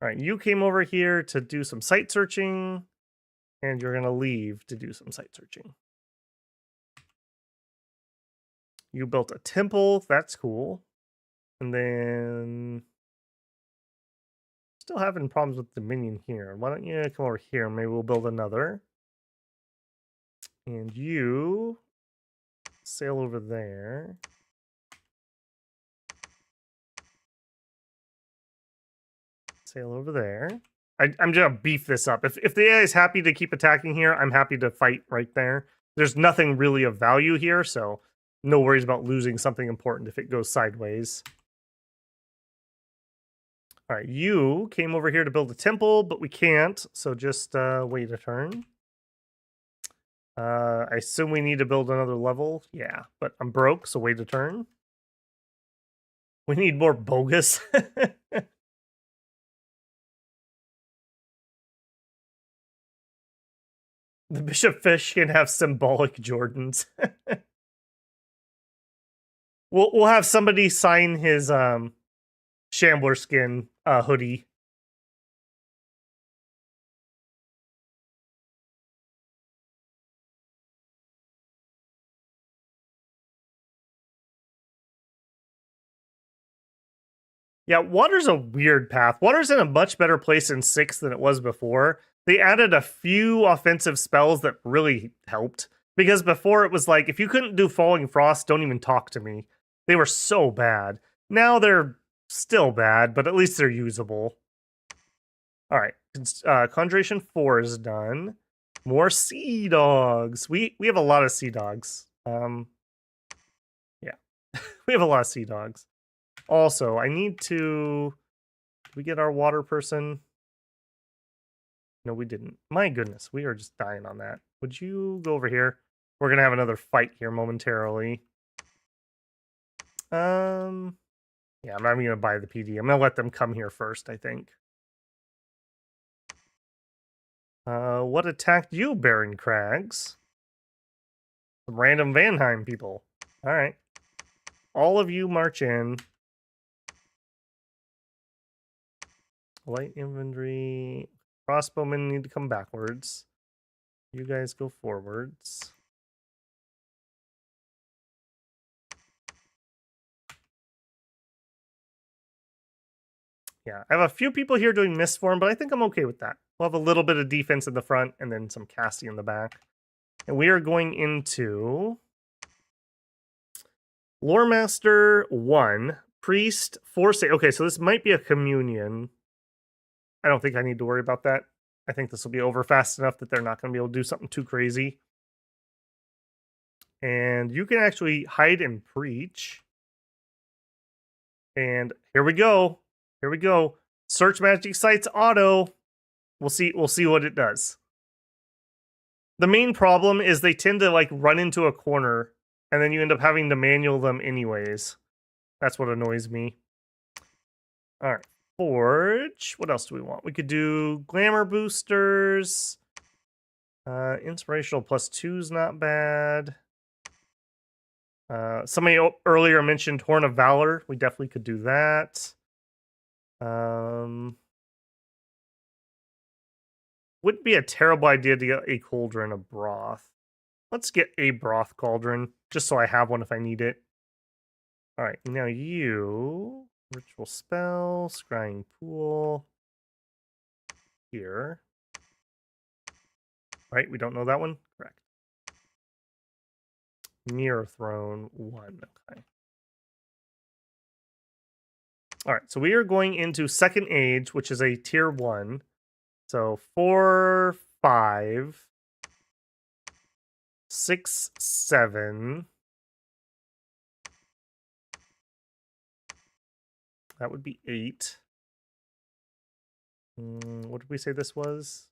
All right, you came over here to do some site searching, and you're going to leave to do some site searching. You built a temple. That's cool. And then... still having problems with Dominion here. Why don't you come over here? Maybe we'll build another. And you sail over there. Sail over there. I'm just gonna beef this up. If the AI is happy to keep attacking here, I'm happy to fight right there. There's nothing really of value here, so no worries about losing something important if it goes sideways. All right, you came over here to build a temple, but we can't, so just wait a turn. I assume we need to build another level. Yeah, but I'm broke, so wait a turn. We need more bogus. The Bishop Fish can have symbolic Jordans. We'll have somebody sign his Shambler skin hoodie. Yeah, water's a weird path. Water's in a much better place in 6 than it was before. They added a few offensive spells that really helped. Because before it was like, if you couldn't do Falling Frost, don't even talk to me. They were so bad. Now they're still bad, but at least they're usable. All right, Conjuration 4 is done. More sea dogs. We have a lot of sea dogs. Yeah, we have a lot of sea dogs. Also, I need to... did we get our water person? No, we didn't. My goodness, we are just dying on that. Would you go over here? We're going to have another fight here momentarily. Yeah, I'm not even going to buy the PD. I'm going to let them come here first, I think. What attacked you, Baron Crags? Some random Vanheim people. All right. All of you march in. Light infantry. Crossbowmen need to come backwards. You guys go forwards. Yeah, I have a few people here doing Mistform, but I think I'm okay with that. We'll have a little bit of defense in the front and then some casting in the back. And we are going into Lore Master 1. Priest 4. Okay, so this might be a communion. I don't think I need to worry about that. I think this will be over fast enough that they're not going to be able to do something too crazy. And you can actually hide and preach. And here we go. Here we go. Search magic sites auto. We'll see what it does. The main problem is they tend to like run into a corner and then you end up having to manual them anyways. That's what annoys me. All right. Forge. What else do we want? We could do glamour boosters. Inspirational +2 is not bad. Somebody earlier mentioned Horn of Valor. We definitely could do that. Wouldn't be a terrible idea to get a cauldron of broth. Let's get a broth cauldron, just so I have one if I need it. All right, now you... Ritual spell, scrying pool. Here. Right, we don't know that one? Correct. Mirror Throne 1, okay. All right, so we are going into Second Age, which is a tier 1. So 4, 5, 6, 7. That would be 8. What did we say this was?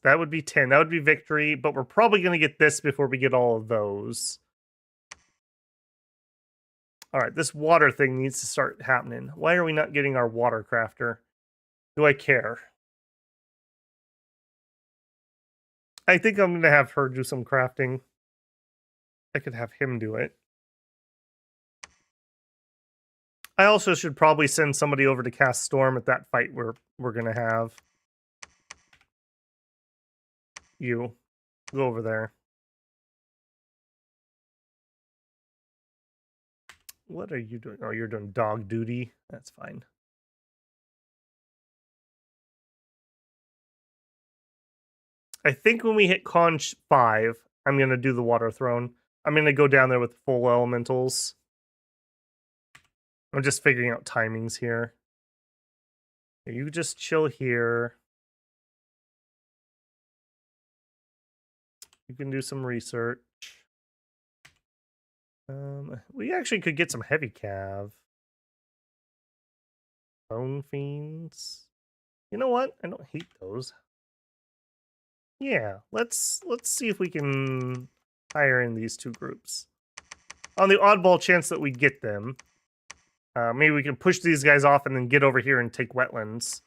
That would be 10. That would be victory, but we're probably going to get this before we get all of those. All right, this water thing needs to start happening. Why are we not getting our water crafter? Do I care? I think I'm going to have her do some crafting. I could have him do it. I also should probably send somebody over to cast Storm at that fight we're going to have. You. Go over there. What are you doing? Oh, you're doing dog duty. That's fine. I think when we hit Conch 5, I'm going to do the Water Throne. I'm going to go down there with full elementals. I'm just figuring out timings here. You just chill here. You can do some research. We actually could get some heavy cav. Bone fiends. You know what? I don't hate those. Yeah, let's see if we can hire in these two groups. On the oddball chance that we get them, maybe we can push these guys off and then get over here and take wetlands.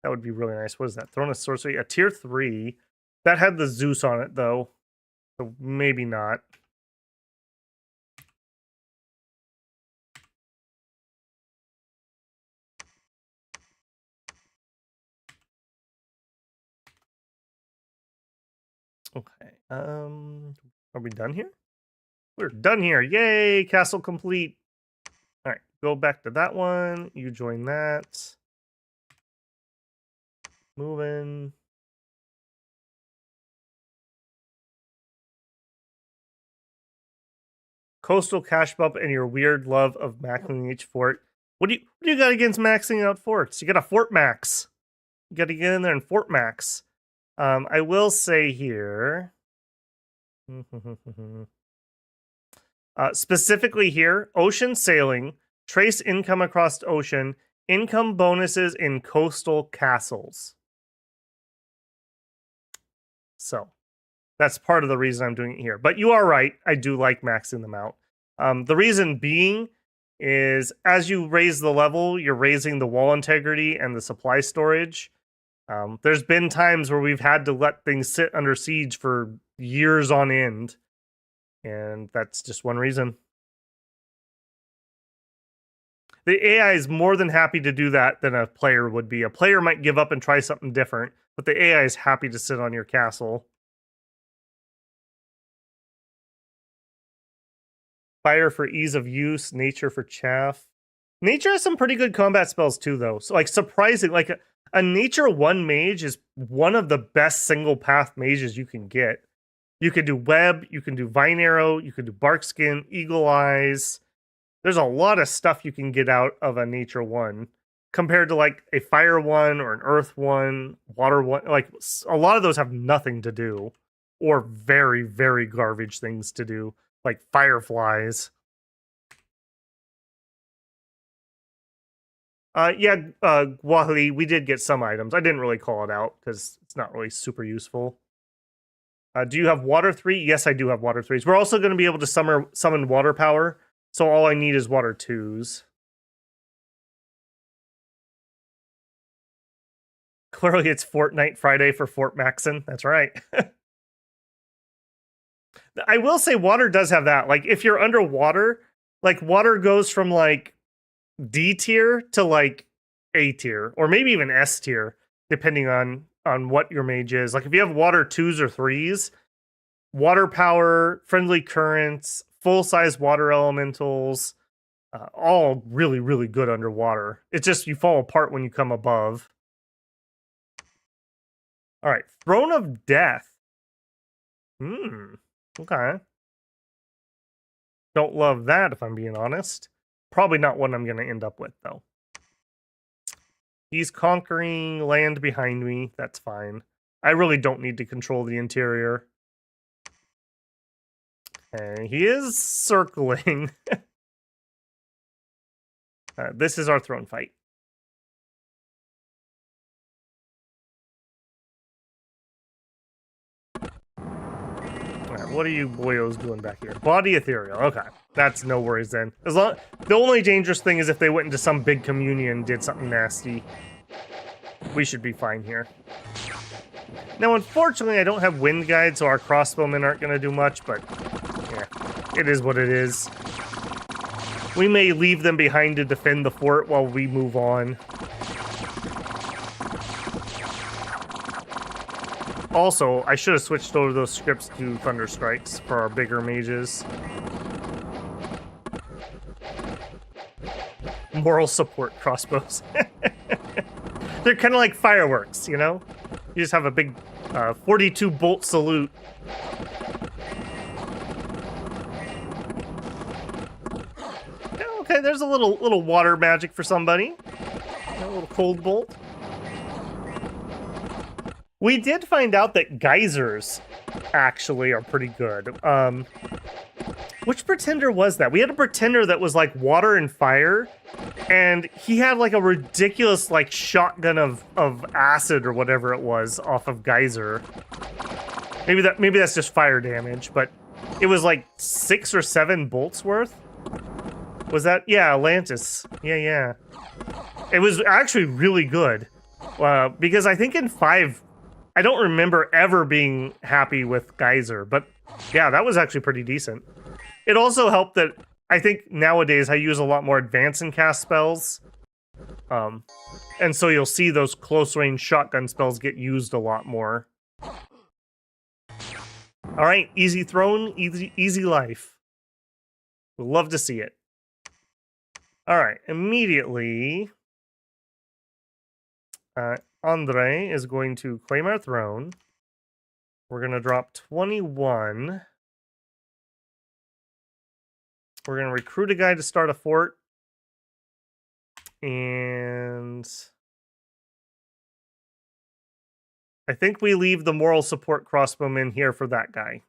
That would be really nice. What is that? Throne of Sorcery, a tier 3. That had the Zeus on it though, so maybe not. Okay. Are we done here? We're done here. Yay! Castle complete. All right, go back to that one. You join that. Moving. Coastal cash bump and your weird love of maxing each fort. What do you got against maxing out forts? You got a fort max. You got to get in there and fort max. I will say here, specifically here, ocean sailing, trace income across ocean, income bonuses in coastal castles. So that's part of the reason I'm doing it here. But you are right. I do like maxing them out. The reason being is as you raise the level, you're raising the wall integrity and the supply storage. There's been times where we've had to let things sit under siege for years on end. And that's just one reason. The AI is more than happy to do that than a player would be. A player might give up and try something different, but the AI is happy to sit on your castle. Fire for ease of use, nature for chaff. Nature has some pretty good combat spells too, though. So, like, surprising, like a nature 1 mage is one of the best single path mages you can get. You can do web, you can do vine arrow, you can do bark skin, eagle eyes. There's a lot of stuff you can get out of a nature one compared to like a fire one or an earth one, water one. Like a lot of those have nothing to do or very, very garbage things to do, like fireflies. Wahli, we did get some items. I didn't really call it out because it's not really super useful. Do you have water 3? Yes, I do have water 3s. We're also going to be able to summon water power, so all I need is water 2s. Clearly it's Fortnite Friday for Fort Maxon. That's right. I will say water does have that. Like, if you're underwater, like, water goes from, like, D tier to, like, A tier, or maybe even S tier, depending on what your mage is. Like, if you have water 2s or 3s, water power, friendly currents, full-size water elementals, all really, really good underwater. It's just you fall apart when you come above. All right, Throne of Death. Okay. Don't love that, if I'm being honest. Probably not what I'm going to end up with, though. He's conquering land behind me. That's fine. I really don't need to control the interior. Okay, he is circling. This is our throne fight. Alright, what are you boyos doing back here? Body ethereal. Okay, that's no worries then. The only dangerous thing is if they went into some big communion and did something nasty. We should be fine here. Now, unfortunately, I don't have wind guide, so our crossbowmen aren't going to do much, but yeah, it is what it is. We may leave them behind to defend the fort while we move on. Also, I should have switched over those scripts to Thunder Strikes for our bigger mages. Moral support crossbows. They're kind of like fireworks, you know? You just have a big 42 bolt salute. Okay, there's a little water magic for somebody. A little cold bolt. We did find out that geysers actually are pretty good. Which pretender was that? We had a pretender that was like water and fire, and he had like a ridiculous like shotgun of acid or whatever it was off of geyser. Maybe that's just fire damage, but it was like 6 or 7 bolts worth. Was that? Yeah, Atlantis. Yeah. It was actually really good. Because I think in 5, I don't remember ever being happy with geyser, but yeah, that was actually pretty decent. It also helped that I think nowadays I use a lot more advance and cast spells. And so you'll see those close range shotgun spells get used a lot more. All right, easy throne, easy life. We'll love to see it. All right, immediately, Andre is going to claim our throne. We're going to drop 21. We're going to recruit a guy to start a fort. And I think we leave the moral support crossbowmen here for that guy.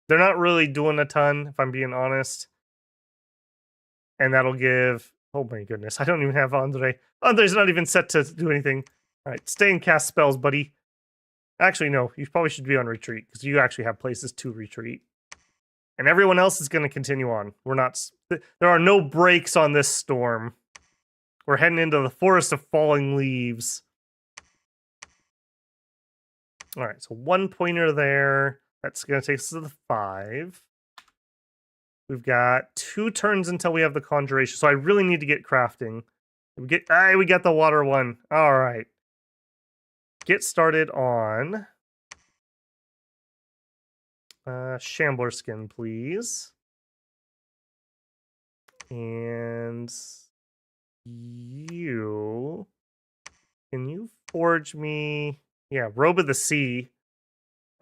They're not really doing a ton, if I'm being honest. And that'll give... Oh my goodness, I don't even have Andre. Andre's not even set to do anything. All right, stay and cast spells, buddy. Actually, no, you probably should be on retreat, because you actually have places to retreat. And everyone else is going to continue on. We're not... There are no breaks on this storm. We're heading into the forest of falling leaves. All right, so 1 pointer there. That's going to take us to the 5. We've got 2 turns until we have the conjuration, so I really need to get crafting. We got the water one. All right. Get started on Shambler skin, please. And you... Can you forge me... Yeah, Robe of the Sea.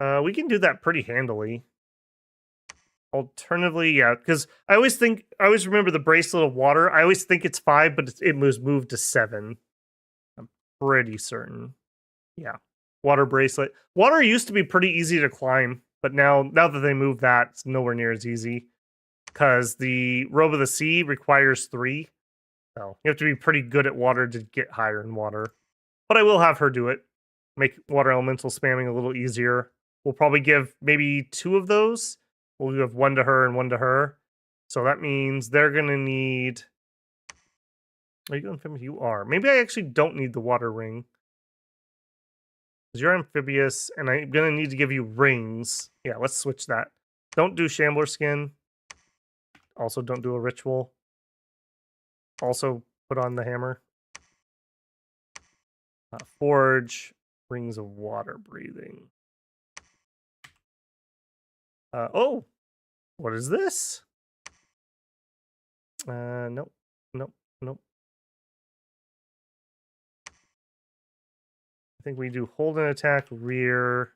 We can do that pretty handily. Alternatively, yeah, because I always remember the bracelet of water. I always think it's 5, but it was moved to 7. I'm pretty certain. Yeah, water bracelet. Water used to be pretty easy to climb, but now that they moved that, it's nowhere near as easy. Because the robe of the sea requires 3, so you have to be pretty good at water to get higher in water. But I will have her do it. Make water elemental spamming a little easier. We'll probably give maybe 2 of those. We'll give 1 to her and 1 to her. So that means they're gonna need. Are you amphibious? You are. Maybe I actually don't need the water ring. Because you're amphibious, and I'm gonna need to give you rings. Yeah, let's switch that. Don't do Shambler Skin. Also, don't do a ritual. Also, put on the hammer. Forge rings of water breathing. Oh, what is this? Nope, nope, nope. I think we do hold and attack, rear.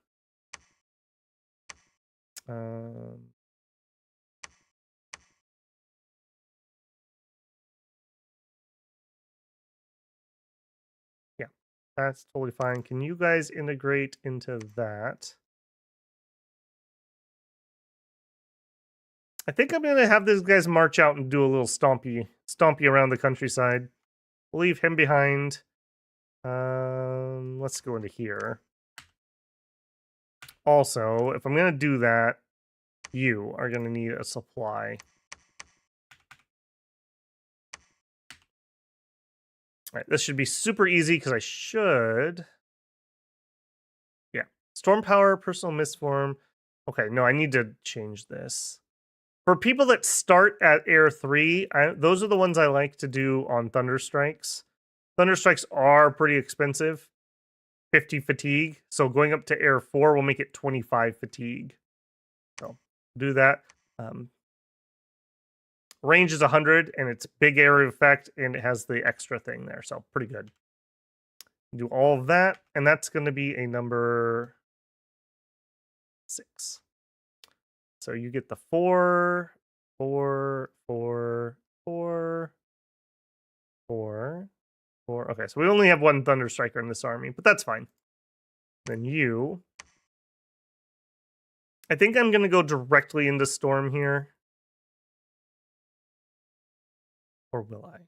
Yeah, that's totally fine. Can you guys integrate into that? I think I'm gonna have these guys march out and do a little stompy around the countryside. We'll leave him behind. Let's go into here. Also, if I'm gonna do that, you are gonna need a supply. All right, this should be super easy because I should. Yeah, storm power, personal mistform. Okay, no, I need to change this. For people that start at Air 3, those are the ones I like to do on Thunder Strikes. Thunder Strikes are pretty expensive. 50 fatigue. So going up to Air 4 will make it 25 fatigue. So do that. Range is 100, and it's big area effect, and it has the extra thing there. So pretty good. Do all of that, and that's going to be a number 6. So you get the 4, 4, 4, 4, 4, 4. Okay, so we only have 1 Thunder Striker in this army, but that's fine. Then you. I think I'm going to go directly into Storm here. Or will I?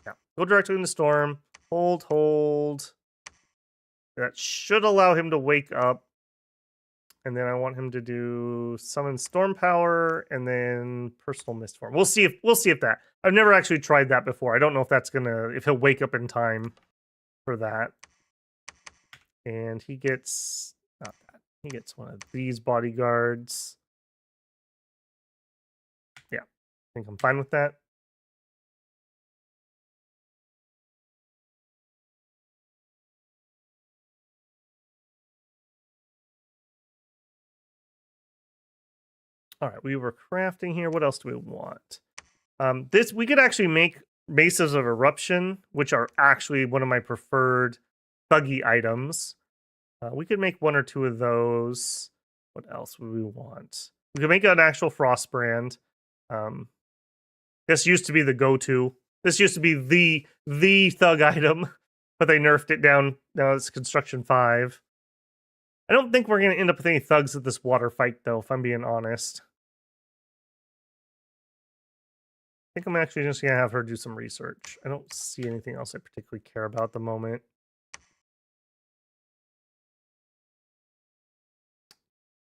Yeah, go directly into Storm. Hold. That should allow him to wake up. And then I want him to do summon storm power and then personal mistform. We'll see if that. I've never actually tried that before. I don't know if that's if he'll wake up in time for that. And he gets not that. He gets one of these bodyguards. Yeah, I think I'm fine with that. All right, we were crafting here. What else do we want? This we could actually make Maces of Eruption, which are actually one of my preferred thuggy items. We could make 1 or 2 of those. What else would we want? We could make an actual Frostbrand. This used to be the go-to. This used to be the thug item, but they nerfed it down. Now it's Construction 5. I don't think we're going to end up with any thugs at this water fight, though, if I'm being honest. I think I'm actually just going to have her do some research. I don't see anything else I particularly care about at the moment.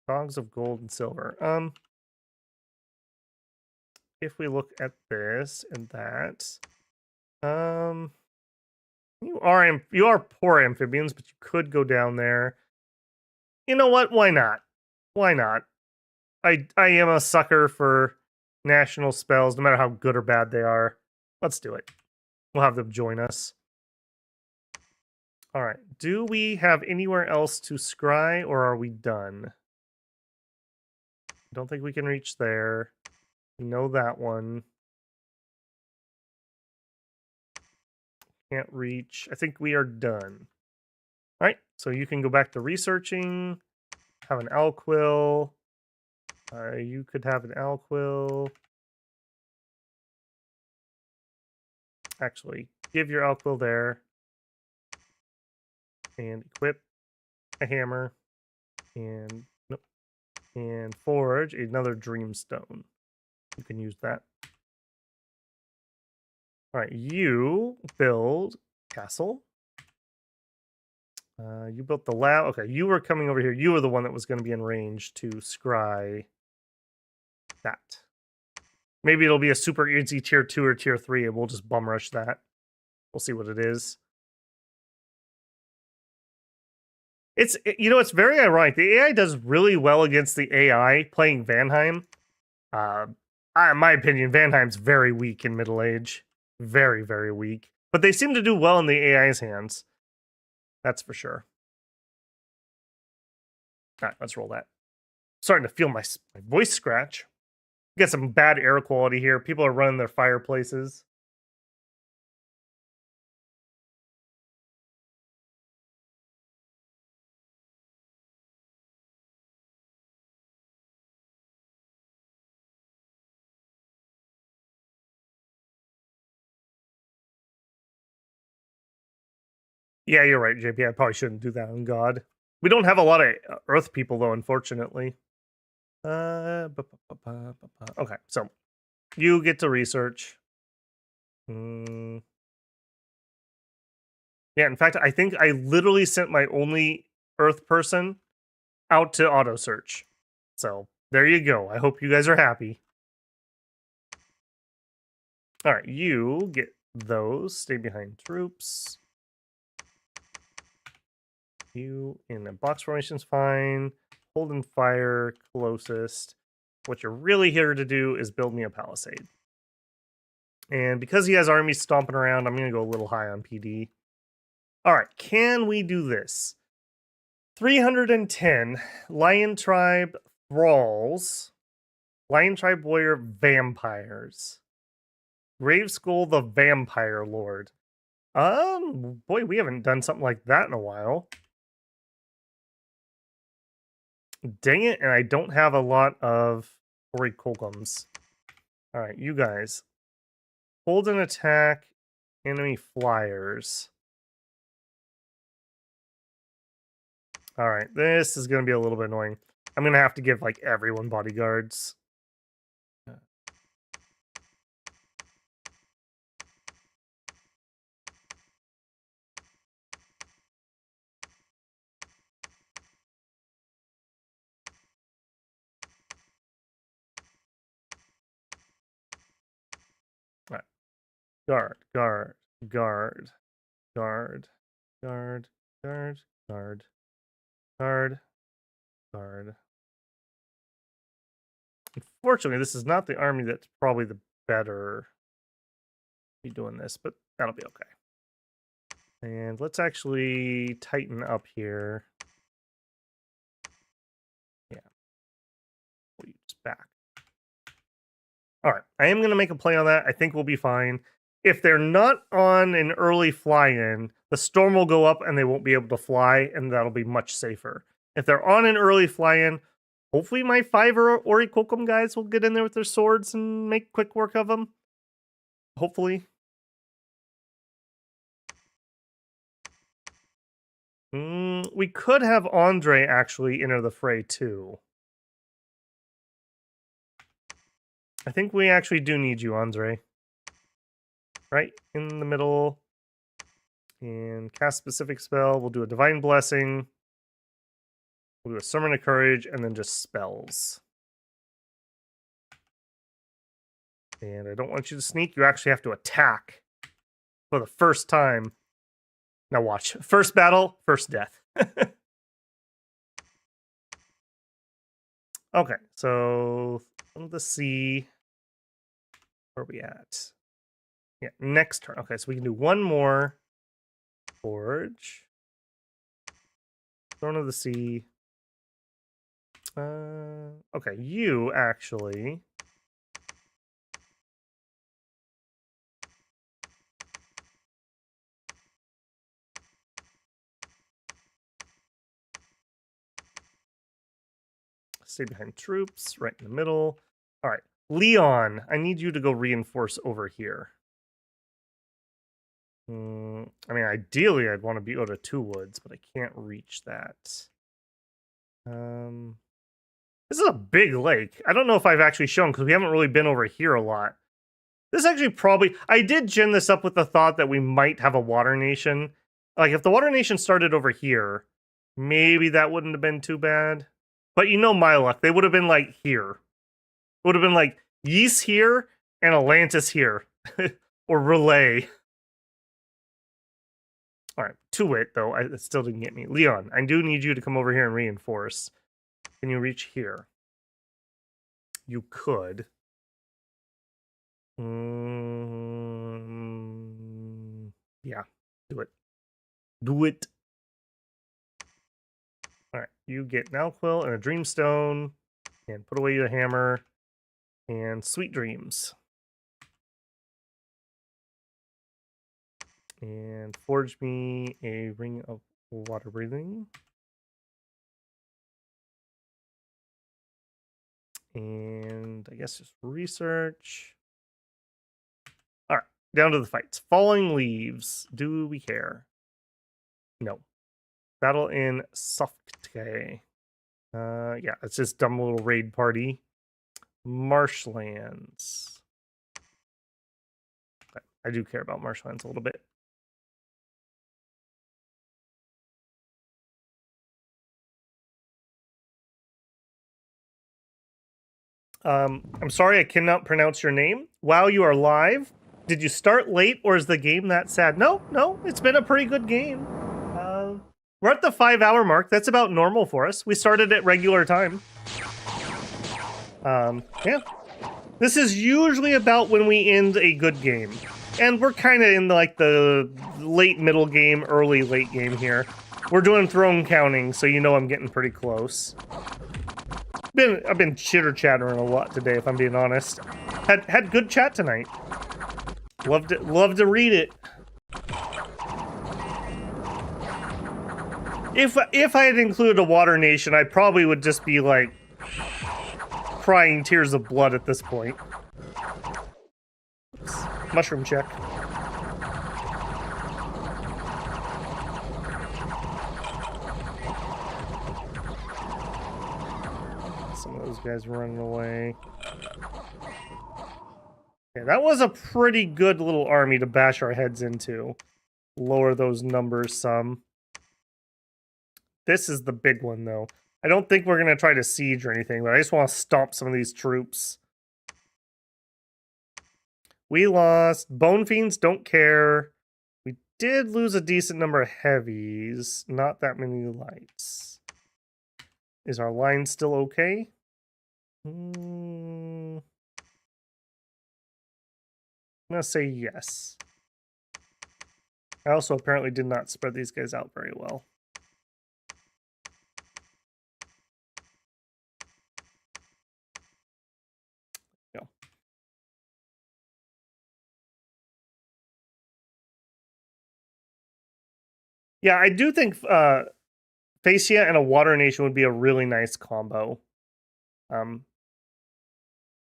Dogs of gold and silver. If we look at this and that, you are poor amphibians, but you could go down there. You know what? Why not? Why not? I am a sucker for national spells, no matter how good or bad they are. Let's do it. We'll have them join us. All right. Do we have anywhere else to scry, or are we done? Don't think we can reach there. We know that one. Can't reach. I think we are done. All right. So you can go back to researching. have an alquill. You could have an alquill. Actually, give your alquill there. And equip a hammer. And nope. And forge another dreamstone. You can use that. All right, you build castle. You built the lab. Okay, you were coming over here. You were the one that was going to be in range to scry that. Maybe it'll be a super easy tier 2 or tier 3, and we'll just bum rush that. We'll see what it is. It's very ironic. The AI does really well against the AI playing Vanheim. In my opinion, Vanheim's very weak in middle age. Very, very weak. But they seem to do well in the AI's hands. That's for sure. All right, let's roll that. Starting to feel my voice scratch. Get some bad air quality here. People are running their fireplaces. Yeah, you're right, JP. I probably shouldn't do that on God. We don't have a lot of Earth people, though, unfortunately. Okay, so you get to research. Yeah, in fact, I think I literally sent my only Earth person out to auto search. So there you go. I hope you guys are happy. All right, you get those. Stay behind troops. You in a box formation's fine. Holding fire closest. What you're really here to do is build me a palisade. And because he has armies stomping around, I'm going to go a little high on PD. All right, can we do this? 310 Lion Tribe Thralls. Lion Tribe Warrior Vampires. Grave Skull the Vampire Lord. Boy, we haven't done something like that in a while. Dang it, and I don't have a lot of Orichalcums. Alright, you guys. Hold and attack enemy flyers. Alright, this is going to be a little bit annoying. I'm going to have to give, like, everyone bodyguards. Alright. Guard, guard, guard, guard, guard, guard, guard, guard, guard. Unfortunately, this is not the army that's probably the better be doing this, but that'll be okay. And let's actually tighten up here. Yeah. We'll use back. All right. I am going to make a play on that. I think we'll be fine. If they're not on an early fly-in, the storm will go up and they won't be able to fly, and that'll be much safer. If they're on an early fly-in, hopefully my 5 Orichalcum guys will get in there with their swords and make quick work of them. Hopefully. We could have Andre actually enter the fray too. I think we actually do need you, Andre. Right in the middle. And cast specific spell. We'll do a Divine Blessing. We'll do a Sermon of Courage, and then just spells. And I don't want you to sneak. You actually have to attack for the first time. Now watch. First battle, first death. Okay, so the sea. Where are we at? Yeah, next turn. Okay, so we can do one more. Forge. Throne of the Sea. Okay, you actually. stay behind troops, right in the middle. All right, Leon, I need you to go reinforce over here. I mean, ideally, I'd want to be out of Two Woods, but I can't reach that. This is a big lake. I don't know if I've actually shown, because we haven't really been over here a lot. This actually probably... I did gin this up with the thought that we might have a water nation. Like, if the water nation started over here, maybe that wouldn't have been too bad. But you know my luck. They would have been, like, here. It would have been, like, Ys here and Atlantis here. Or Relay. Alright, to it, though. It still didn't get me. Leon, I do need you to come over here and reinforce. Can you reach here? You could. Yeah, do it. Do it. Alright, you get Nalquill and a Dreamstone. And put away your hammer. And Sweet Dreams. And forge me a Ring of Water Breathing. And I guess just research. Alright, down to the fights. Falling Leaves. Do we care? No. Battle in Softe. Yeah, it's just dumb little raid party. Marshlands. I do care about marshlands a little bit. I'm sorry I cannot pronounce your name. Wow, you are live. Did you start late, or is the game that sad? No, it's been a pretty good game. We're at the 5-hour mark. That's about normal for us. We started at regular time. Yeah. This is usually about when we end a good game. And we're kind of in like the late middle game, early late game here. We're doing throne counting, so you know I'm getting pretty close. I've been chitter-chattering a lot today, if I'm being honest. Had good chat tonight. Loved to read it. If I had included a water nation, I probably would just be like crying tears of blood at this point. Oops. Mushroom check. Some of those guys running away. Okay, that was a pretty good little army to bash our heads into. Lower those numbers some. This is the big one, though. I don't think we're going to try to siege or anything, but I just want to stomp some of these troops. We lost. Bone Fiends don't care. We did lose a decent number of heavies. Not that many lights. Is our line still okay? I'm going to say yes. I also apparently did not spread these guys out very well. Yeah, I do think Phaeacia and a water nation would be a really nice combo.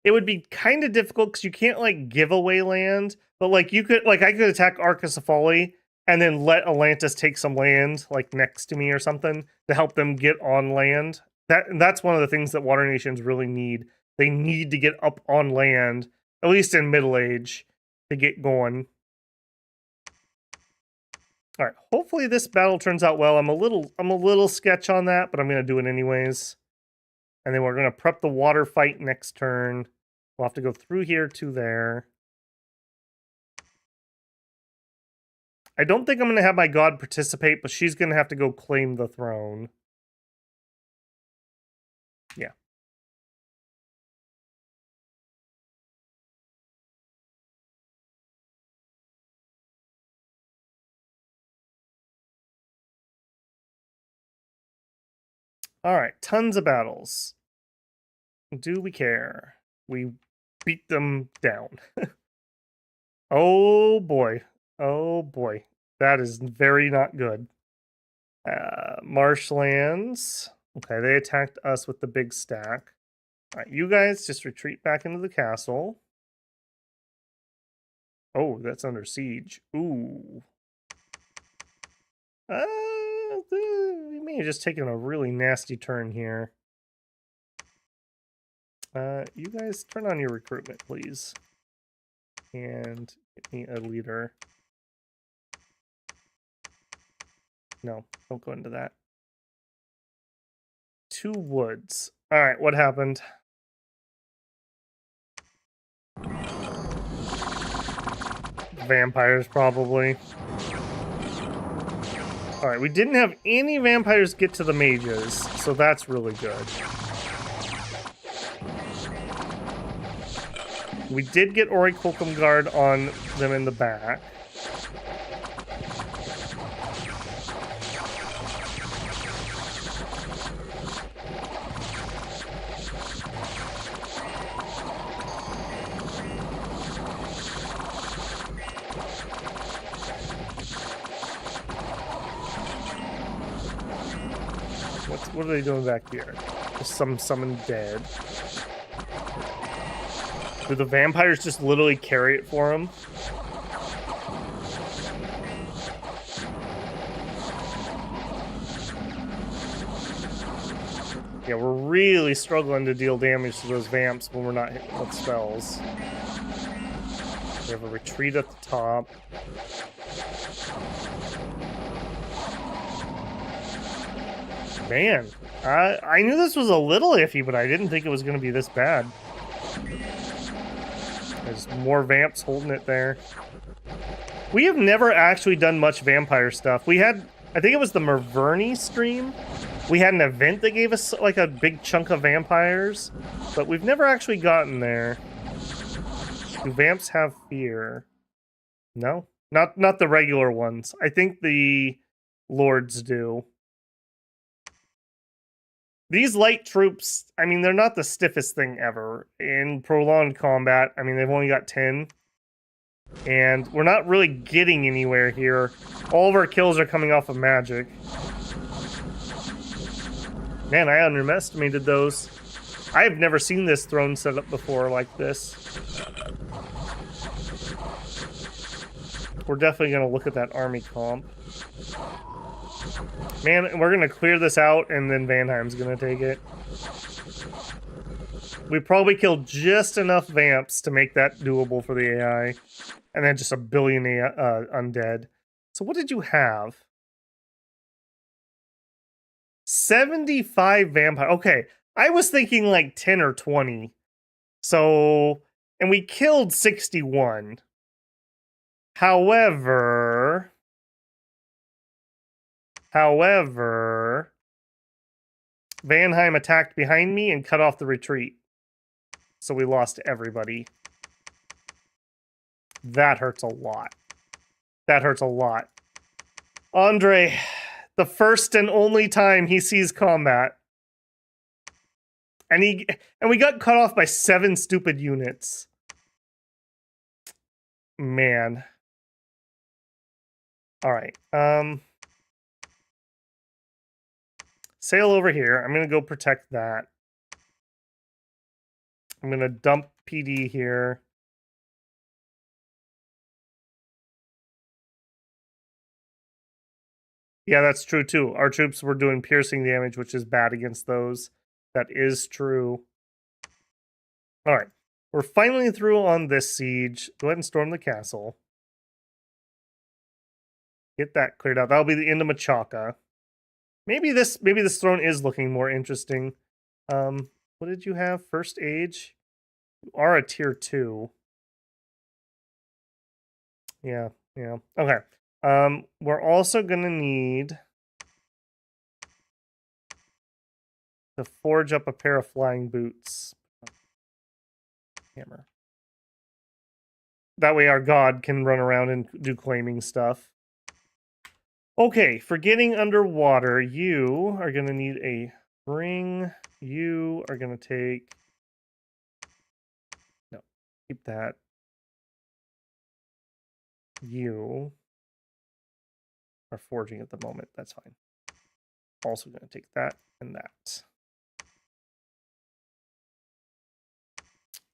It would be kind of difficult because you can't like give away land, but like you could, like I could attack Arcus of Folly and then let Atlantis take some land like next to me or something to help them get on land. That's one of the things that water nations really need. They need to get up on land, at least in Middle Age, to get going. All right, hopefully this battle turns out well. I'm a little sketch on that, but I'm going to do it anyways. And then we're going to prep the water fight next turn. We'll have to go through here to there. I don't think I'm going to have my god participate, but she's going to have to go claim the throne. Yeah. All right, tons of battles. Do we care? We beat them down. Oh boy. Oh boy. That is very not good. Marshlands. Okay, they attacked us with the big stack. All right, you guys just retreat back into the castle. Oh, that's under siege. Ooh. We may have just taken a really nasty turn here. You guys turn on your recruitment, please. And get me a leader. No, don't go into that. 2 woods. All right, what happened? Vampires, probably. All right, we didn't have any vampires get to the mages, so that's really good. We did get Orichalcum Guard on them in the back. What are they doing back here? Just some summoned dead. Do the vampires just literally carry it for them? Yeah, we're really struggling to deal damage to those vamps when we're not hitting with spells. We have a retreat at the top. Man, I knew this was a little iffy, but I didn't think it was going to be this bad. There's more vamps holding it there. We have never actually done much vampire stuff. We had, I think it was the Merverni stream. We had an event that gave us like a big chunk of vampires, but we've never actually gotten there. Do vamps have fear? No, not the regular ones. I think the lords do. These light troops, I mean, they're not the stiffest thing ever. In prolonged combat, I mean, they've only got 10. And we're not really getting anywhere here. All of our kills are coming off of magic. Man, I underestimated those. I've never seen this throne set up before like this. We're definitely going to look at that army comp. Man, we're going to clear this out, and then Vanheim's going to take it. We probably killed just enough vamps to make that doable for the AI. And then just a billion undead. So what did you have? 75 vampire. Okay, I was thinking like 10 or 20. So, and we killed 61. However, Vanheim attacked behind me and cut off the retreat. So we lost everybody. That hurts a lot. That hurts a lot. Andre, the first and only time he sees combat. And we got cut off by 7 stupid units. Man. All right. Sail over here. I'm gonna go protect that. I'm gonna dump PD here. Yeah, that's true too. Our troops were doing piercing damage, which is bad against those. That is true. All right. We're finally through on this siege. Go ahead and storm the castle. Get that cleared out. That'll be the end of Machaca. Maybe this throne is looking more interesting. What did you have? First age? You are a tier 2. Yeah. Okay. We're also gonna need to forge up a pair of flying boots. Hammer. That way our god can run around and do claiming stuff. Okay, for getting underwater, you are gonna need a ring. You are gonna take... No, keep that. You are forging at the moment. That's fine. Also going to take that and that.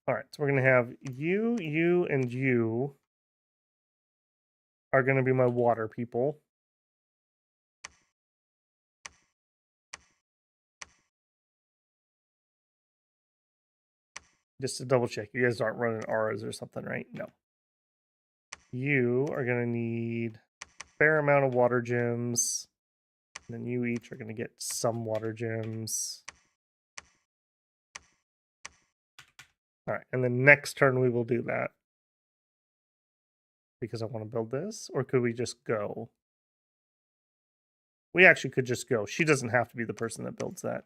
All right, so we're going to have you, and you are going to be my water people. Just to double check, you guys aren't running auras or something, right? No. You are going to need a fair amount of water gems. And then you each are going to get some water gems. All right, and then next turn we will do that. Because I want to build this. Or could we just go? We actually could just go. She doesn't have to be the person that builds that.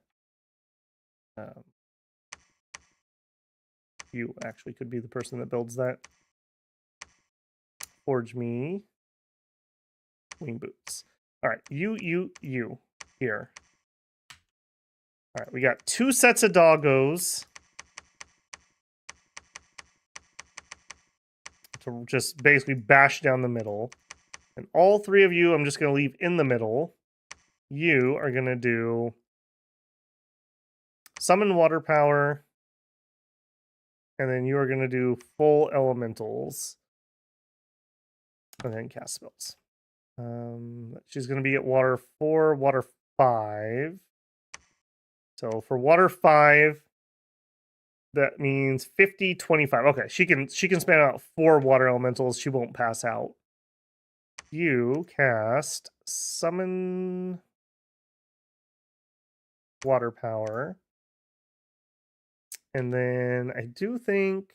You actually could be the person that builds that. Forge me wing boots. All right, you here. All right, we got 2 sets of doggos to just basically bash down the middle. And all 3 of you, I'm just going to leave in the middle. You are going to do summon water power. And then you are going to do full elementals. And then cast spells. She's going to be at water 4, water 5. So for water 5, that means 50, 25. Okay, she can spam out 4 water elementals. She won't pass out. You cast summon water power. And then I do think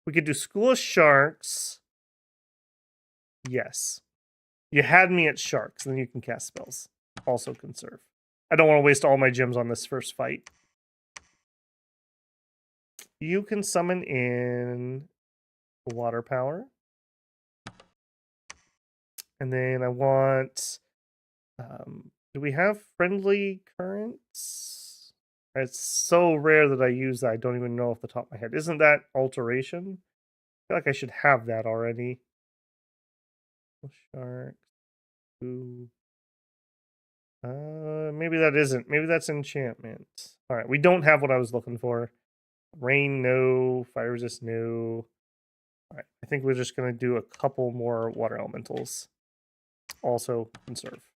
we could do School of Sharks. Yes. You had me at Sharks, then you can cast spells. Also conserve. I don't want to waste all my gems on this first fight. You can summon in water power. And then I want... do we have friendly currents? It's so rare that I use that. I don't even know off the top of my head. Isn't that alteration? I feel like I should have that already. Sharks. Ooh. Maybe that isn't. Maybe that's enchantment. All right, we don't have what I was looking for. Rain, no. Fire resist, no. All right, I think we're just going to do a couple more water elementals. Also, conserve.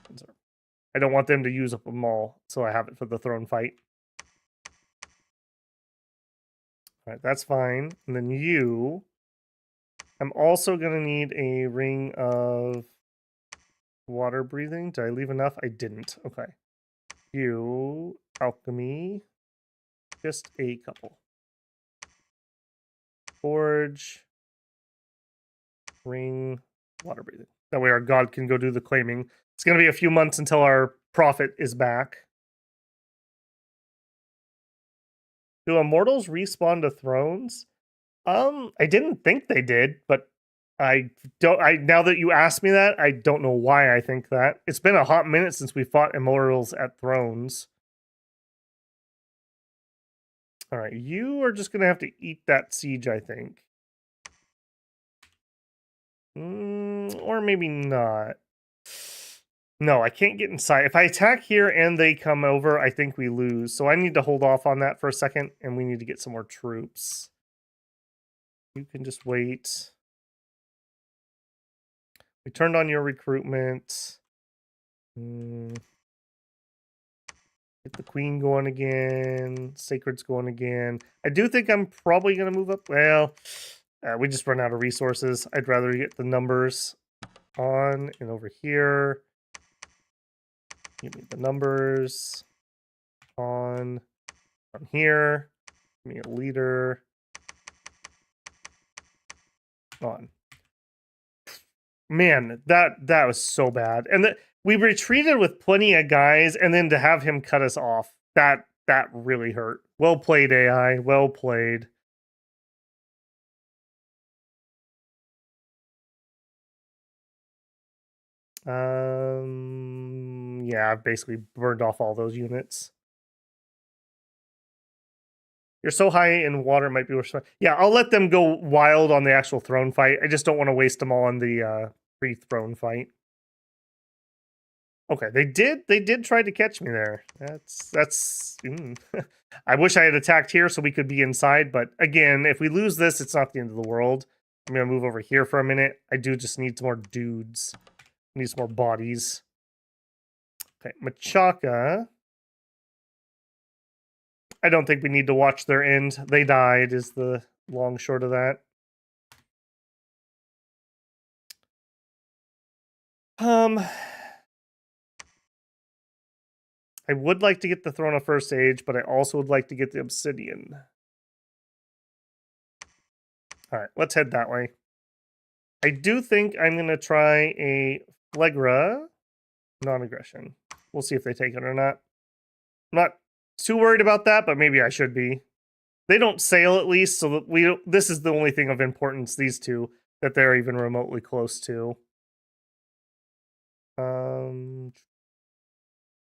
Conserve. I don't want them to use up them all, so I have it for the throne fight. All right, that's fine. And then you... I'm also going to need a ring of water breathing. Did I leave enough? I didn't. Okay. You... alchemy... just a couple. Forge, ring, water breathing. That way our god can go do the claiming. It's going to be a few months until our prophet is back. Do immortals respawn to thrones? I didn't think they did, but I don't. Now that you ask me that, I don't know why I think that. It's been a hot minute since we fought immortals at thrones. All right, you are just going to have to eat that siege, I think. Or maybe not. No, I can't get inside. If I attack here and they come over, I think we lose. So I need to hold off on that for a second, and we need to get some more troops. You can just wait. We turned on your recruitment. Get the queen going again. Sacred's going again. I do think I'm probably going to move up. Well, we just run out of resources. I'd rather get the numbers on and over here. Give me the numbers on from here. Give me a leader on. Man, that was so bad. And we retreated with plenty of guys, and then to have him cut us off, that really hurt. Well played, AI. Well played. Yeah, I've basically burned off all those units. You're so high in water, might be worse. Yeah, I'll let them go wild on the actual throne fight. I just don't want to waste them all on the pre-throne fight. Okay, they did try to catch me there. That's I wish I had attacked here so we could be inside, but again, if we lose this, it's not the end of the world. I'm gonna move over here for a minute. I do just need some more dudes. Need some more bodies. Okay, Machaca. I don't think we need to watch their end. They died is the long short of that. I would like to get the Throne of First Age, but I also would like to get the Obsidian. Alright, let's head that way. I do think I'm going to try a Phlegra non-aggression. We'll see if they take it or not. I'm not too worried about that, but maybe I should be. They don't sail at least, so that we. This is the only thing of importance, these two, that they're even remotely close to.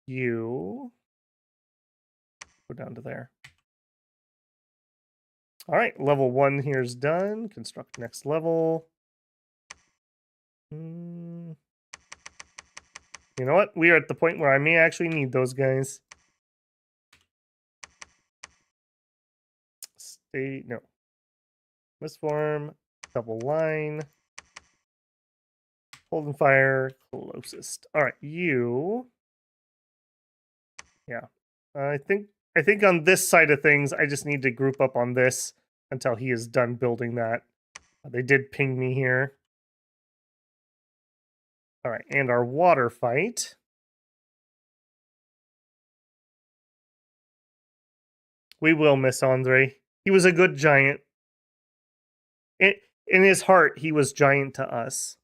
You go down to there. All right, level 1 here's done. Construct next level. You know what? We are at the point where I may actually need those guys. Stay, no. This form, double line. Holding fire, closest. All right, you. Yeah, I think on this side of things, I just need to group up on this until he is done building that. They did ping me here. All right, and our water fight. We will miss Andre. He was a good giant. In his heart, he was giant to us.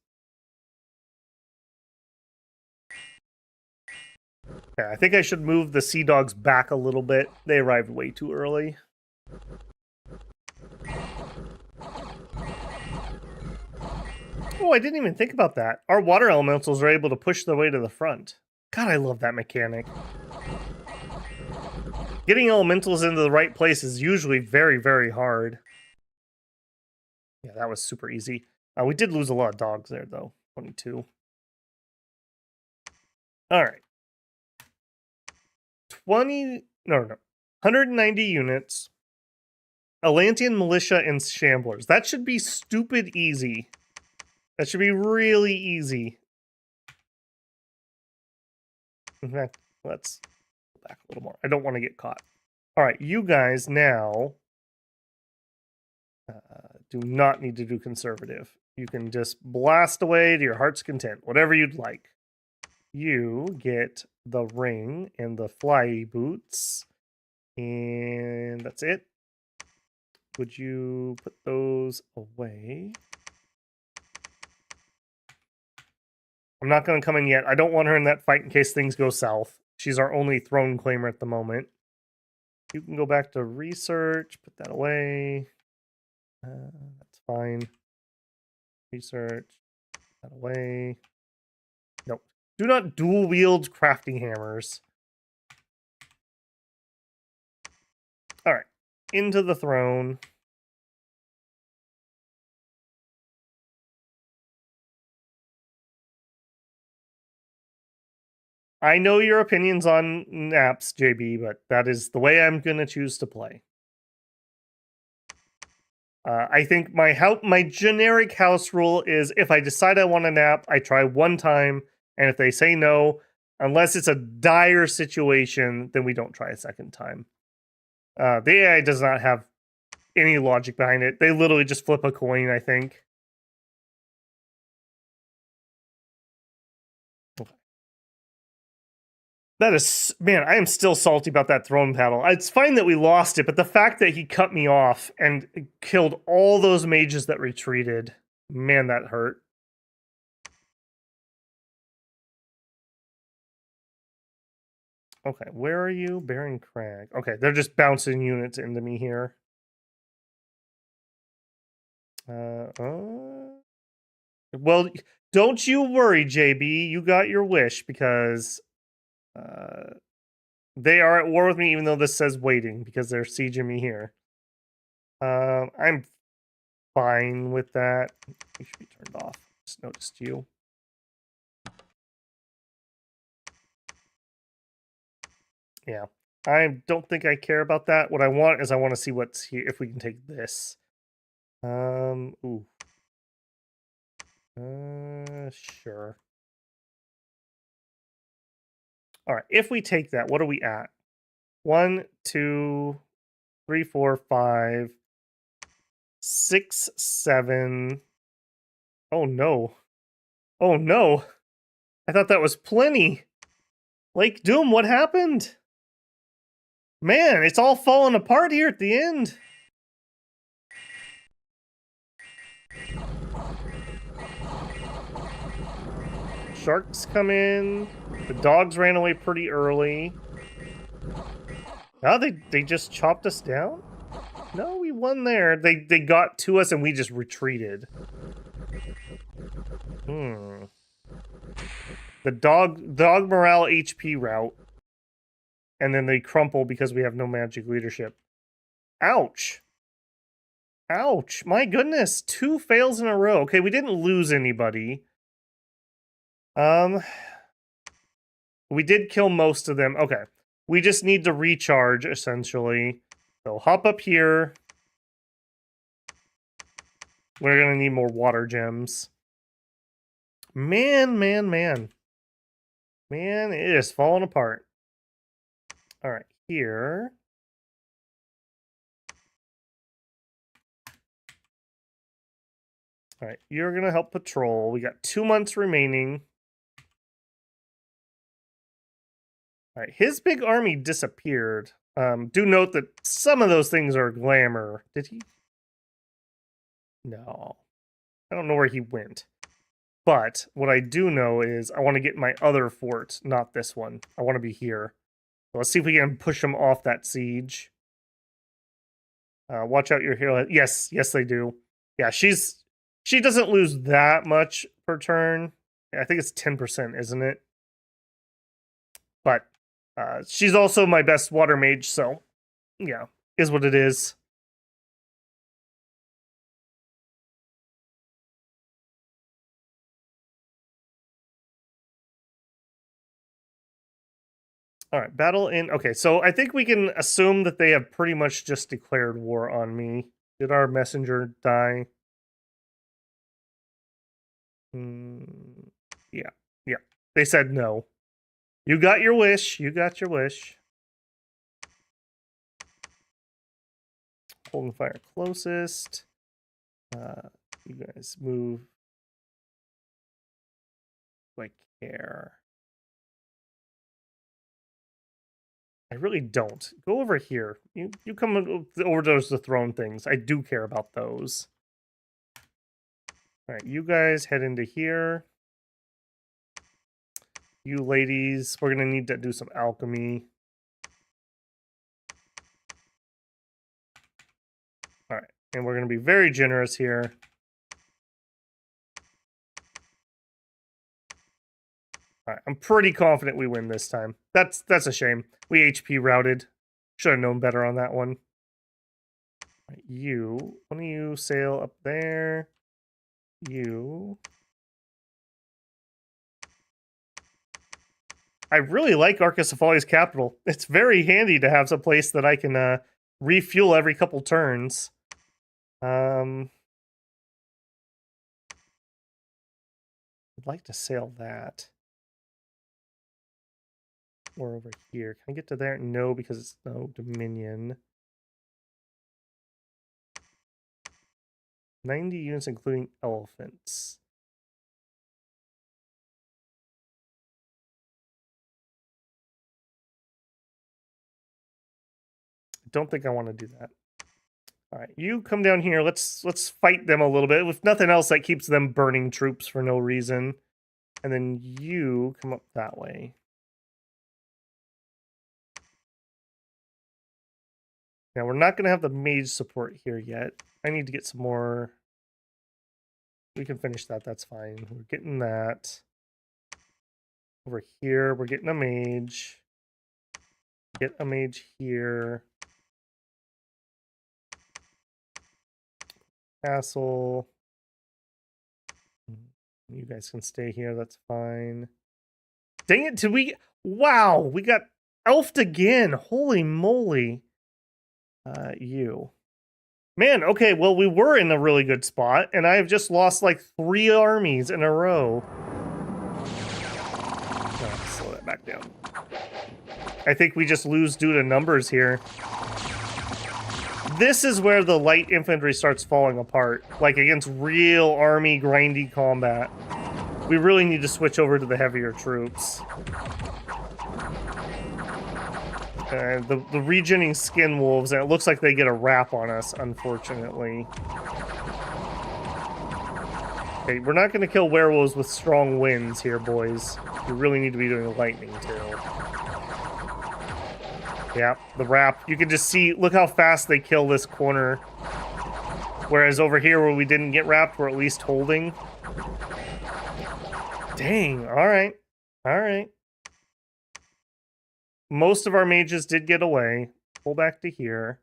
Yeah, I think I should move the Sea Dogs back a little bit. They arrived way too early. Oh, I didn't even think about that. Our water elementals are able to push their way to the front. God, I love that mechanic. Getting elementals into the right place is usually very, very hard. Yeah, that was super easy. We did lose a lot of dogs there, though. 22. All right. 190 units. Atlantean militia and shamblers. That should be stupid easy. That should be really easy. In fact, let's go back a little more. I don't want to get caught. All right, you guys now do not need to do conservative. You can just blast away to your heart's content, whatever you'd like. You get the ring and the fly boots, and that's it. Would you put those away? I'm not going to come in yet. I don't want her in that fight in case things go south. She's our only throne claimer at the moment. You can go back to research, put that away. That's fine. Research, put that away. Nope. Do not dual wield crafting hammers. All right. Into the throne. I know your opinions on naps, JB, but that is the way I'm going to choose to play. I think my generic house rule is if I decide I want to nap, I try one time, and if they say no, unless it's a dire situation, then we don't try a second time. The AI does not have any logic behind it. They literally just flip a coin, I think. That is, man, I am still salty about that throne battle. It's fine that we lost it, but the fact that he cut me off and killed all those mages that retreated, man, that hurt. Okay, where are you? Baron Crag. Okay, they're just bouncing units into me here. Well, don't you worry, JB. You got your wish because they are at war with me, even though this says waiting because they're sieging me here. I'm fine with that. You should be turned off. Just noticed you. Yeah. I don't think I care about that. What I want is I want to see what's here, if we can take this. Ooh. Sure. All right, if we take that, what are we at? 1, 2, 3, 4, 5, 6, 7. Oh no. Oh no. I thought that was plenty. Lake Doom, what happened? Man, it's all falling apart here at the end. Sharks come in. The dogs ran away pretty early. Oh, they just chopped us down? No, we won there. They got to us and we just retreated. The dog morale HP route. And then they crumple because we have no magic leadership. Ouch. Ouch. My goodness. 2 fails in a row. Okay, we didn't lose anybody. We did kill most of them. Okay. We just need to recharge, essentially. So hop up here. We're going to need more water gems. Man. Man, it is falling apart. All right, here. All right, you're going to help patrol. We got 2 months remaining. All right, his big army disappeared. Do note that some of those things are glamour. Did he? No. I don't know where he went. But what I do know is I want to get my other fort, not this one. I want to be here. So let's see if we can push him off that siege. Watch out your hero. Yes, they do. Yeah, she doesn't lose that much per turn. I think it's 10%, isn't it? But she's also my best water mage, so yeah, is what it is. All right, battle in. Okay, so I think we can assume that they have pretty much just declared war on me. Did our messenger die? Yeah. They said no. You got your wish. Holding fire closest. You guys move. Like care. I really don't. Go over here. You come over those the throne things. I do care about those. All right, you guys head into here. You ladies, we're gonna need to do some alchemy. All right, and we're gonna be very generous here. All right, I'm pretty confident we win this time. That's a shame. We HP routed. Should have known better on that one. Right, you, why don't you sail up there? You. I really like Arcoscephalia's capital. It's very handy to have some place that I can refuel every couple turns. I'd like to sail that. Or over here. Can I get to there? No, because it's no Dominion. 90 units, including elephants. I don't think I want to do that. All right, you come down here. Let's fight them a little bit. If nothing else, that keeps them burning troops for no reason. And then you come up that way. Now, we're not going to have the mage support here yet. I need to get some more. We can finish that. That's fine. We're getting that. Over here, we're getting a mage. Get a mage here. Castle. You guys can stay here. That's fine. Dang it. Did we... Wow. We got elfed again. Holy moly. You. Man, okay, well, we were in a really good spot, and I have just lost like 3 armies in a row. Oh, slow that back down. I think we just lose due to numbers here. This is where the light infantry starts falling apart, like against real army grindy combat. We really need to switch over to the heavier troops. The regening skin wolves, and it looks like they get a wrap on us, unfortunately. Okay, we're not going to kill werewolves with strong winds here, boys. We really need to be doing lightning, too. Yeah, the wrap. You can just see, look how fast they kill this corner. Whereas over here, where we didn't get wrapped, we're at least holding. Dang, alright. Alright. Most of our mages did get away. Pull back to here.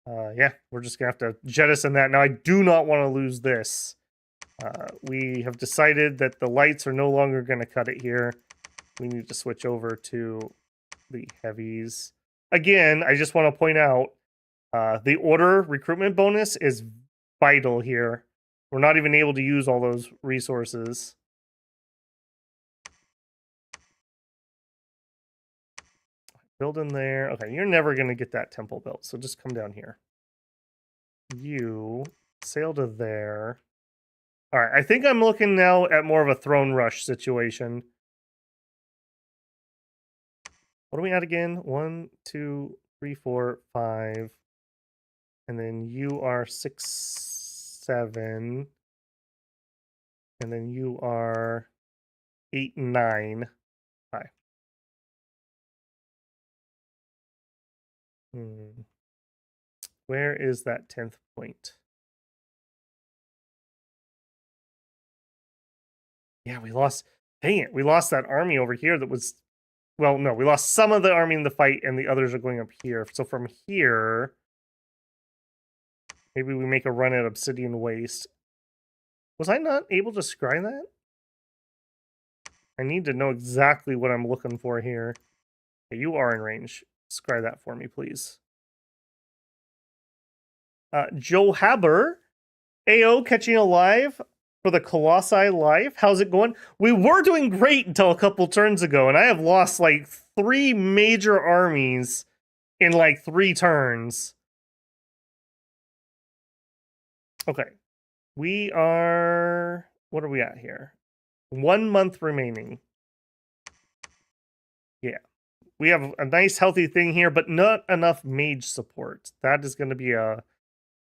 Yeah, we're just gonna have to jettison that. Now, I do not want to lose this. We have decided that the lights are no longer going to cut it here. We need to switch over to the heavies. Again, I just want to point out, the order recruitment bonus is vital here. We're not even able to use all those resources. Build in there. Okay, you're never going to get that temple built, so just come down here. You sail to there. All right, I think I'm looking now at more of a throne rush situation. What are we at again? 1, 2, 3, 4, 5. And then you are 6, 7. And then you are 8, 9. Hi. Where is that 10th point? Yeah, we lost. Dang it, we lost that army over here that was. Well, no, we lost some of the army in the fight, and the others are going up here. So from here, maybe we make a run at Obsidian Waste. Was I not able to scry that? I need to know exactly what I'm looking for here. Okay, you are in range. Scry that for me, please. Joe Haber, AO catching alive for the Colossi life. How's it going? We were doing great until a couple turns ago, and I have lost like 3 major armies in like 3 turns. Okay. We are... What are we at here? 1 month remaining. Yeah. We have a nice healthy thing here, but not enough mage support. That is going to be a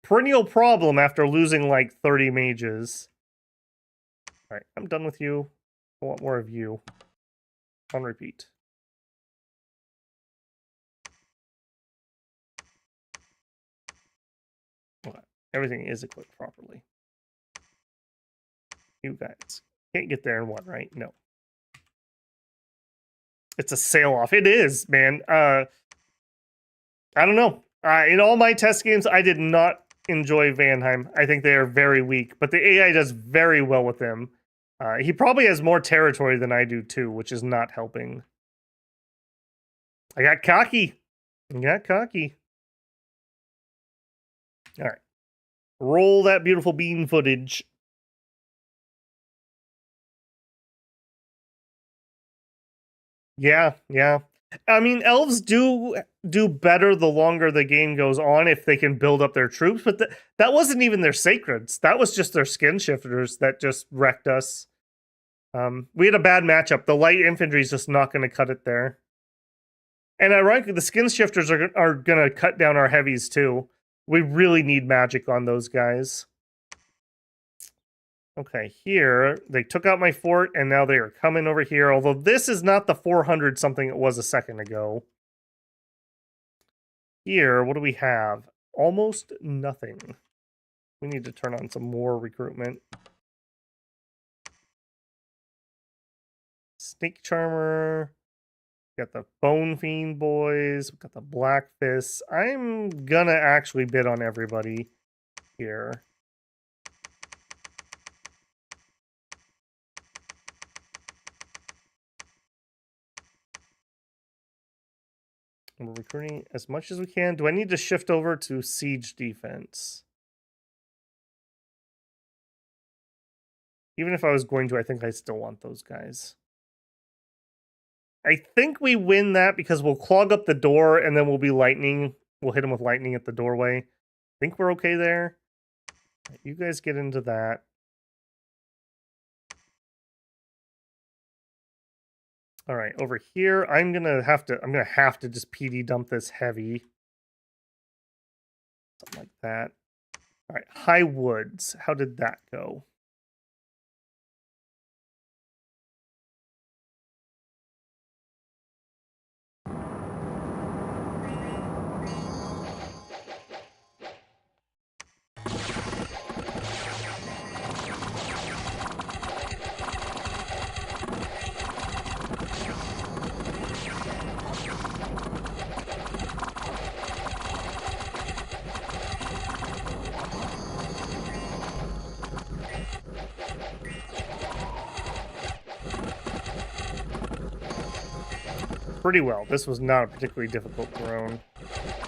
perennial problem after losing like 30 mages. Alright, I'm done with you. I want more of you. On repeat. Okay. Everything is equipped properly. You guys can't get there in one, right? No. It's a sail off. It is, man. I don't know. In all my test games, I did not enjoy Vanheim. I think they are very weak, but the AI does very well with them. He probably has more territory than I do too, which is not helping. I got cocky. I got cocky. All right. Roll that beautiful bean footage. Yeah, yeah. I mean, elves do better the longer the game goes on if they can build up their troops, but that wasn't even their sacreds. That was just their skin shifters that just wrecked us. We had a bad matchup. The light infantry is just not going to cut it there. And ironically, the skin shifters are going to cut down our heavies too. We really need magic on those guys. Okay, here, they took out my fort, and now they are coming over here, although this is not the 400 something it was a second ago. Here, what do we have? Almost nothing. We need to turn on some more recruitment. Snake Charmer. Got the Bone Fiend boys. We got the Black Fists. I'm gonna actually bid on everybody here. And we're recruiting as much as we can. Do I need to shift over to siege defense? Even if I was going to, I think I still want those guys. I think we win that because we'll clog up the door and then we'll be lightning. We'll hit them with lightning at the doorway. I think we're okay there. You guys get into that. All right, over here, I'm gonna have to just PD dump this heavy. Something like that. All right, High Woods. How did that go? Pretty well. This was not a particularly difficult throne.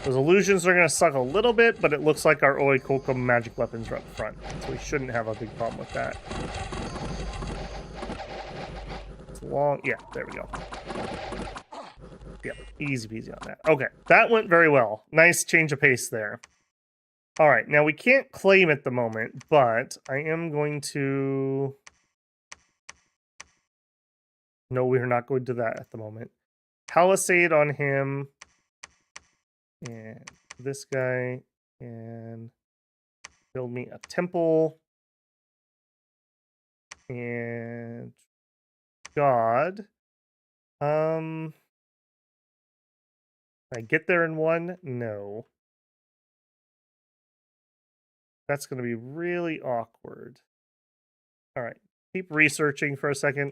Those illusions are going to suck a little bit, but it looks like our Oikokum magic weapons are up front, so we shouldn't have a big problem with that. It's long. Yeah, there we go. Yep, easy peasy on that. Okay, that went very well. Nice change of pace there. All right, now we can't claim at the moment, but I am going to... No, we're not going to that at the moment. Palisade on him. And this guy. And build me a temple. And God. I get there in one? No. That's going to be really awkward. All right. Keep researching for a second.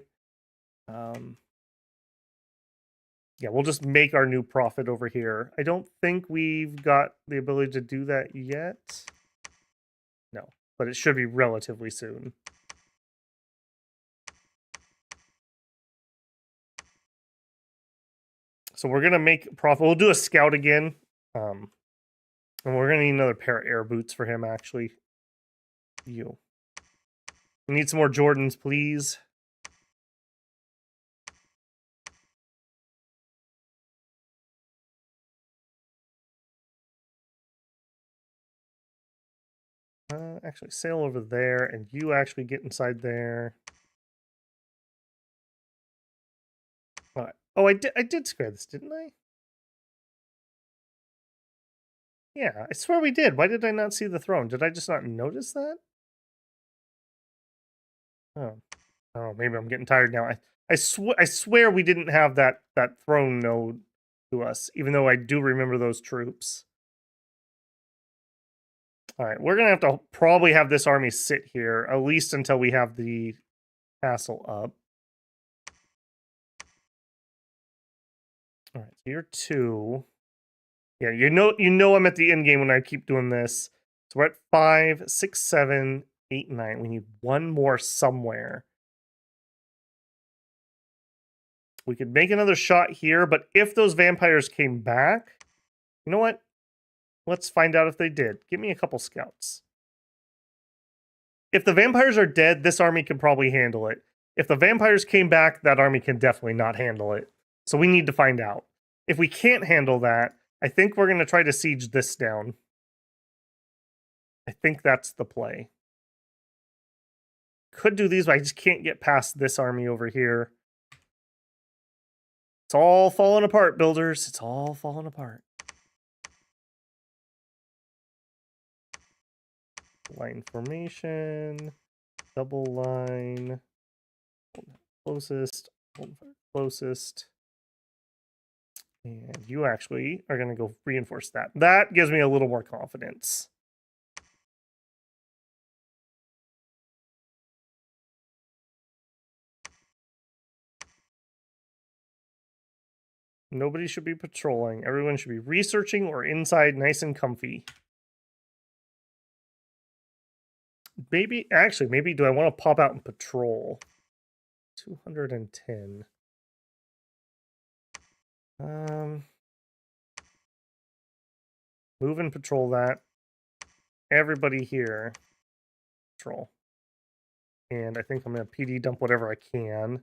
Yeah, we'll just make our new prophet over here. I don't think we've got the ability to do that yet. No, but it should be relatively soon. So we're going to make prophet. We'll do a scout again. And we're going to need another pair of air boots for him, actually. You. We need some more Jordans, please. Actually, sail over there, and you actually get inside there. All right. Oh, I did square this, didn't I? Yeah, I swear we did. Why did I not see the throne? Did I just not notice that? Oh, maybe I'm getting tired now. I swear we didn't have that throne node to us, even though I do remember those troops. All right, we're gonna have to probably have this army sit here at least until we have the castle up. All right, so you're 2. Yeah, you know I'm at the end game when I keep doing this. So we're at 5, 6, 7, 8, 9. We need one more somewhere. We could make another shot here, but if those vampires came back, you know what? Let's find out if they did. Give me a couple scouts. If the vampires are dead, this army can probably handle it. If the vampires came back, that army can definitely not handle it. So we need to find out. If we can't handle that, I think we're going to try to siege this down. I think that's the play. Could do these, but I just can't get past this army over here. It's all falling apart, builders. It's all falling apart. Line formation. Double line. Closest. Closest. And you actually are going to go reinforce that. That gives me a little more confidence. Nobody should be patrolling. Everyone should be researching or inside nice and comfy. Maybe, actually, maybe do I want to pop out and patrol? 210. Move and patrol that. Everybody here. Patrol. And I think I'm going to PD dump whatever I can.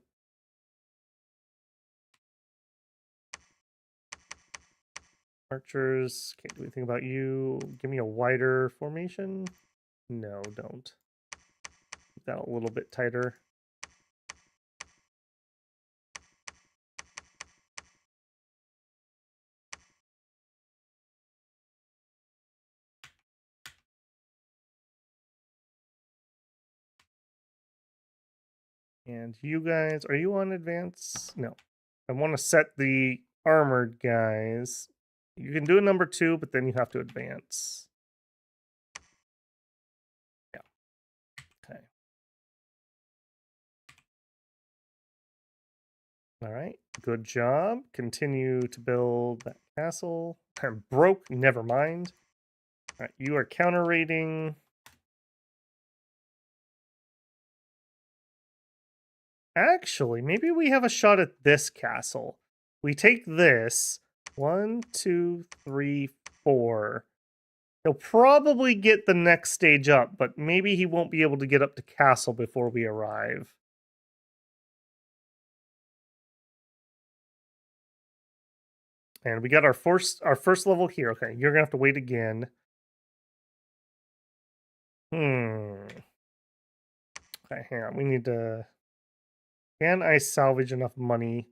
Archers, can't do anything about you. Give me a wider formation. No, don't. Keep that a little bit tighter. And you guys, are you on advance? No. I want to set the armored guys. You can do a number 2, but then you have to advance. Yeah. Okay. All right. Good job. Continue to build that castle. I'm broke. Never mind. All right. You are counter raiding. Actually, maybe we have a shot at this castle. We take this. 1, 2, 3, 4. He'll probably get the next stage up, but maybe he won't be able to get up to castle before we arrive. And we got our first level here. Okay, you're gonna have to wait again. Okay, hang on. We need to... Can I salvage enough money?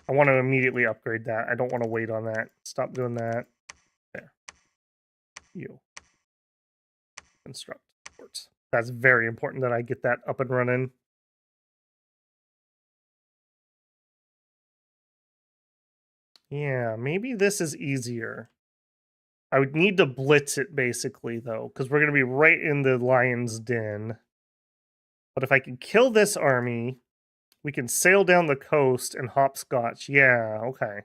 I want to immediately upgrade that. I don't want to wait on that. Stop doing that. There. You. Construct. That's very important that I get that up and running. Yeah, maybe this is easier. I would need to blitz it, basically, though, because we're going to be right in the lion's den. But if I can kill this army, we can sail down the coast and hopscotch. Yeah, okay.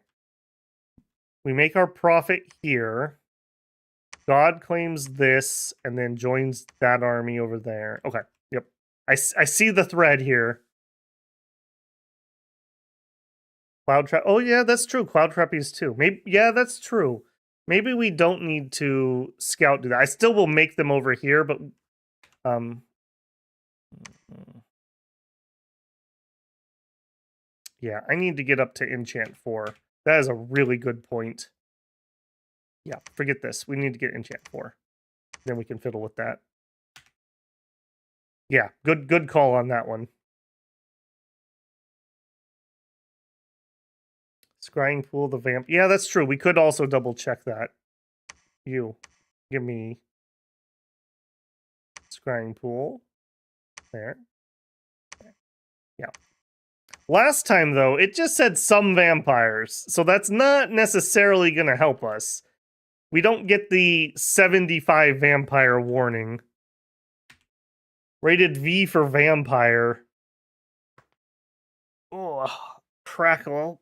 We make our profit here. God claims this and then joins that army over there. Okay, yep. I see the thread here. Cloud Trap. Oh, yeah, that's true. Cloud Trapeze too. Maybe, yeah, that's true. Maybe we don't need to scout do that. I still will make them over here, but yeah, I need to get up to enchant 4. That is a really good point. Yeah, forget this. We need to get enchant 4. Then we can fiddle with that. Yeah, good call on that one. Scrying pool, the vamp. Yeah, that's true. We could also double check that. You, give me scrying pool. There. Okay. Yeah. Last time, though, it just said some vampires, so that's not necessarily going to help us. We don't get the 75 vampire warning. Rated V for vampire. Oh, crackle.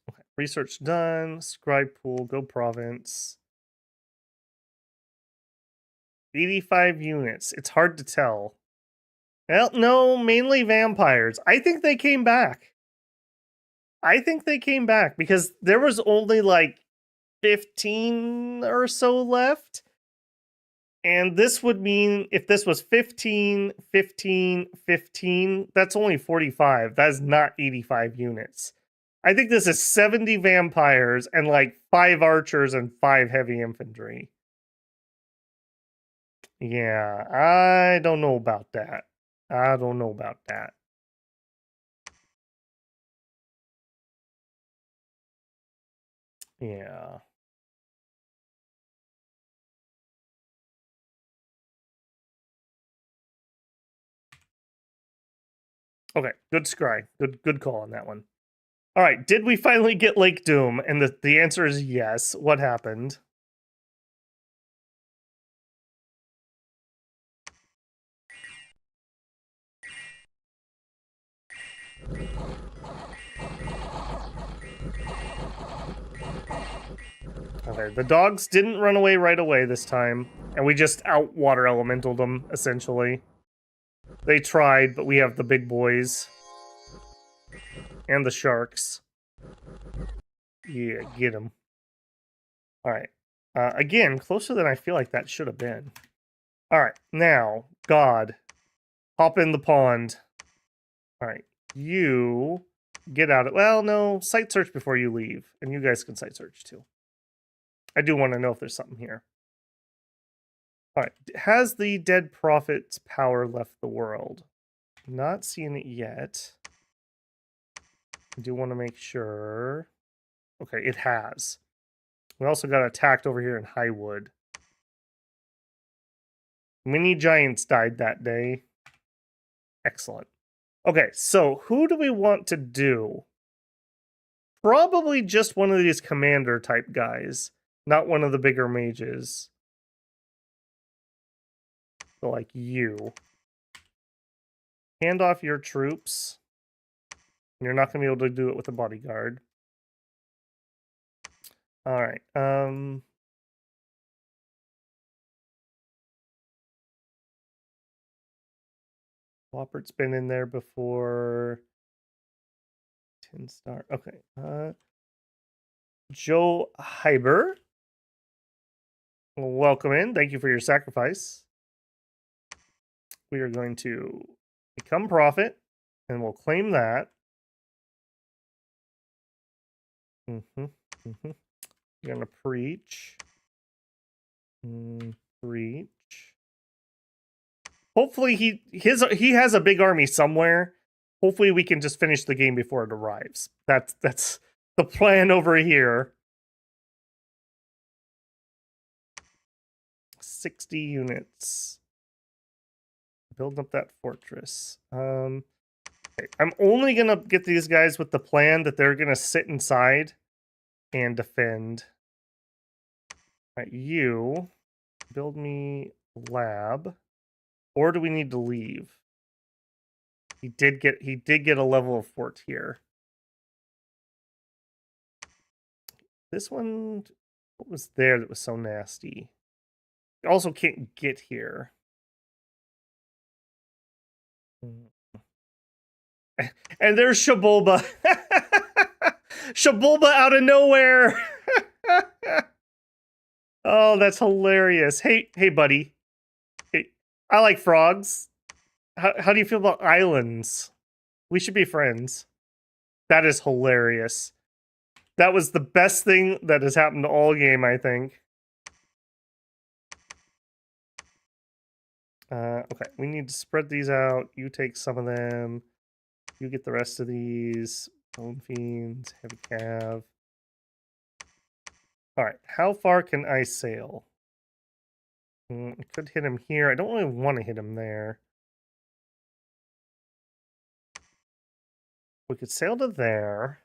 Okay, research done. Scribe pool, go province. 85 units. It's hard to tell. Well, no, mainly vampires. I think they came back. I think they came back because there was only like 15 or so left. And this would mean if this was 15, 15, 15, that's only 45. That is not 85 units. I think this is 70 vampires and like 5 archers and 5 heavy infantry. Yeah, I don't know about that. I don't know about that. Yeah. Okay, good scry. Good call on that one. All right, did we finally get Lake Doom? And the answer is yes. What happened? Okay, the dogs didn't run away right away this time, and we just out water elementaled them, essentially. They tried, but we have the big boys. And the sharks. Yeah, get them. Alright. Again, closer than I feel like that should have been. Alright, now, God. Hop in the pond. Alright, you get out of... Well, no, site search before you leave. And you guys can site search, too. I do want to know if there's something here. Alright, has the dead prophet's power left the world? Not seeing it yet. I do want to make sure... Okay, it has. We also got attacked over here in Highwood. Mini giants died that day. Excellent. Okay, so who do we want to do? Probably just one of these commander type guys, not one of the bigger mages. So like you. Hand off your troops. You're not going to be able to do it with a bodyguard. Alright, Whoppert's been in there before. 10-star. Okay. Joe Hyber. Welcome in. Thank you for your sacrifice. We are going to become prophet, and we'll claim that. You're gonna preach. Preach. Hopefully he has a big army somewhere. Hopefully we can just finish the game before it arrives. That's the plan over here. 60 units. Build up that fortress. Okay. I'm only gonna get these guys with the plan that they're gonna sit inside and defend. Alright, you build me lab. Or do we need to leave? He did get a level of fort here. This one, what was there that was so nasty? You also can't get here. And there's Shabulba. Shabulba out of nowhere. Oh, that's hilarious. Hey, buddy. Hey, I like frogs. How do you feel about islands? We should be friends. That is hilarious. That was the best thing that has happened all game, I think. Okay, we need to spread these out. You take some of them. You get the rest of these. Bone Fiends, Heavy Cav. Alright, how far can I sail? I could hit him here. I don't really want to hit him there. We could sail to there.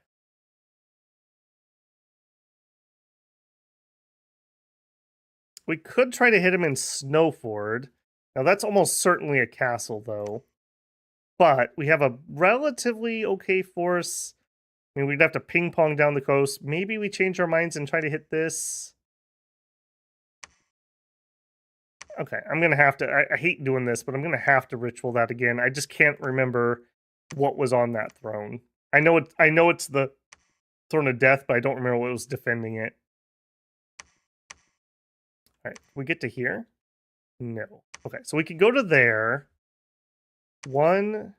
We could try to hit him in Snowford. Now, that's almost certainly a castle, though. But we have a relatively okay force. I mean, we'd have to ping-pong down the coast. Maybe we change our minds and try to hit this. Okay, I'm going to have to... I hate doing this, but I'm going to have to ritual that again. I just can't remember what was on that throne. I know it's the Throne of Death, but I don't remember what was defending it. All right, we get to here? No. Okay, so we could go to there. 1,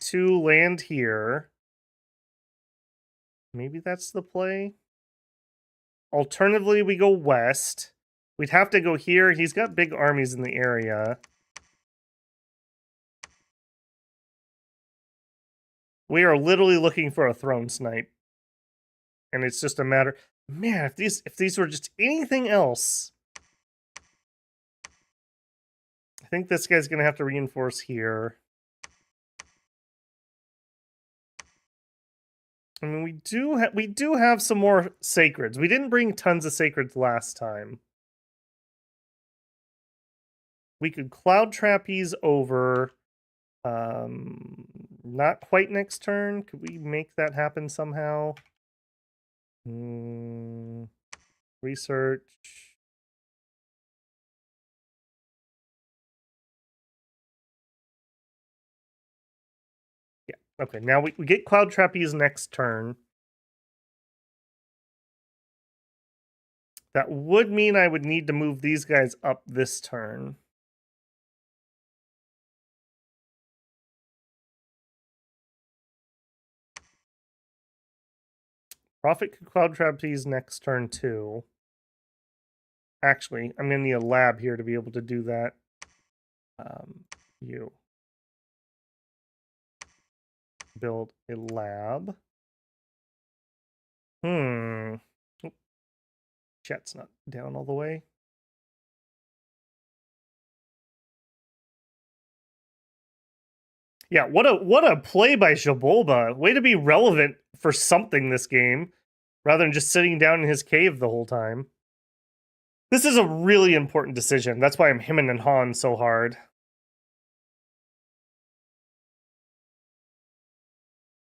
2, land here. Maybe that's the play. Alternatively, we go west. We'd have to go here. He's got big armies in the area. We are literally looking for a throne snipe. And it's just a matter... Man, if these were just anything else... I think this guy's going to have to reinforce here. I mean, we do have some more sacreds. We didn't bring tons of sacreds last time. We could cloud trapeze over. Not quite next turn. Could we make that happen somehow? Research. Yeah, okay, now we get Cloud Trapeze next turn. That would mean I would need to move these guys up this turn. Prophet could Cloud Trapeze next turn too. Actually, I'm going to need a lab here to be able to do that. You. Build a lab. Oh, chat's not down all the way. Yeah, what a play by Shabolba. Way to be relevant for something this game, rather than just sitting down in his cave the whole time. This is a really important decision. That's why I'm hemming and hawing so hard.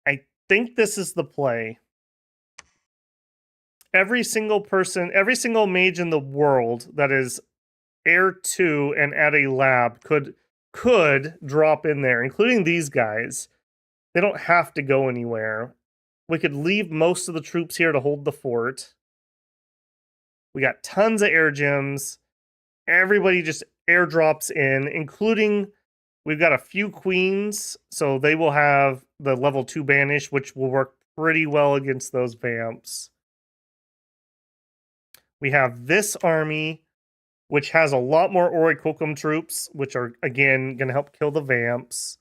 I think this is the play. Every single person, every single mage in the world that is Air 2 and at a lab could drop in there, including these guys. They don't have to go anywhere. We could leave most of the troops here to hold the fort. We got tons of air gems. Everybody just airdrops in, including we've got a few queens, so they will have the level 2 banish, which will work pretty well against those vamps. We have this army, which has a lot more Orikokum troops, which are, again, going to help kill the vamps.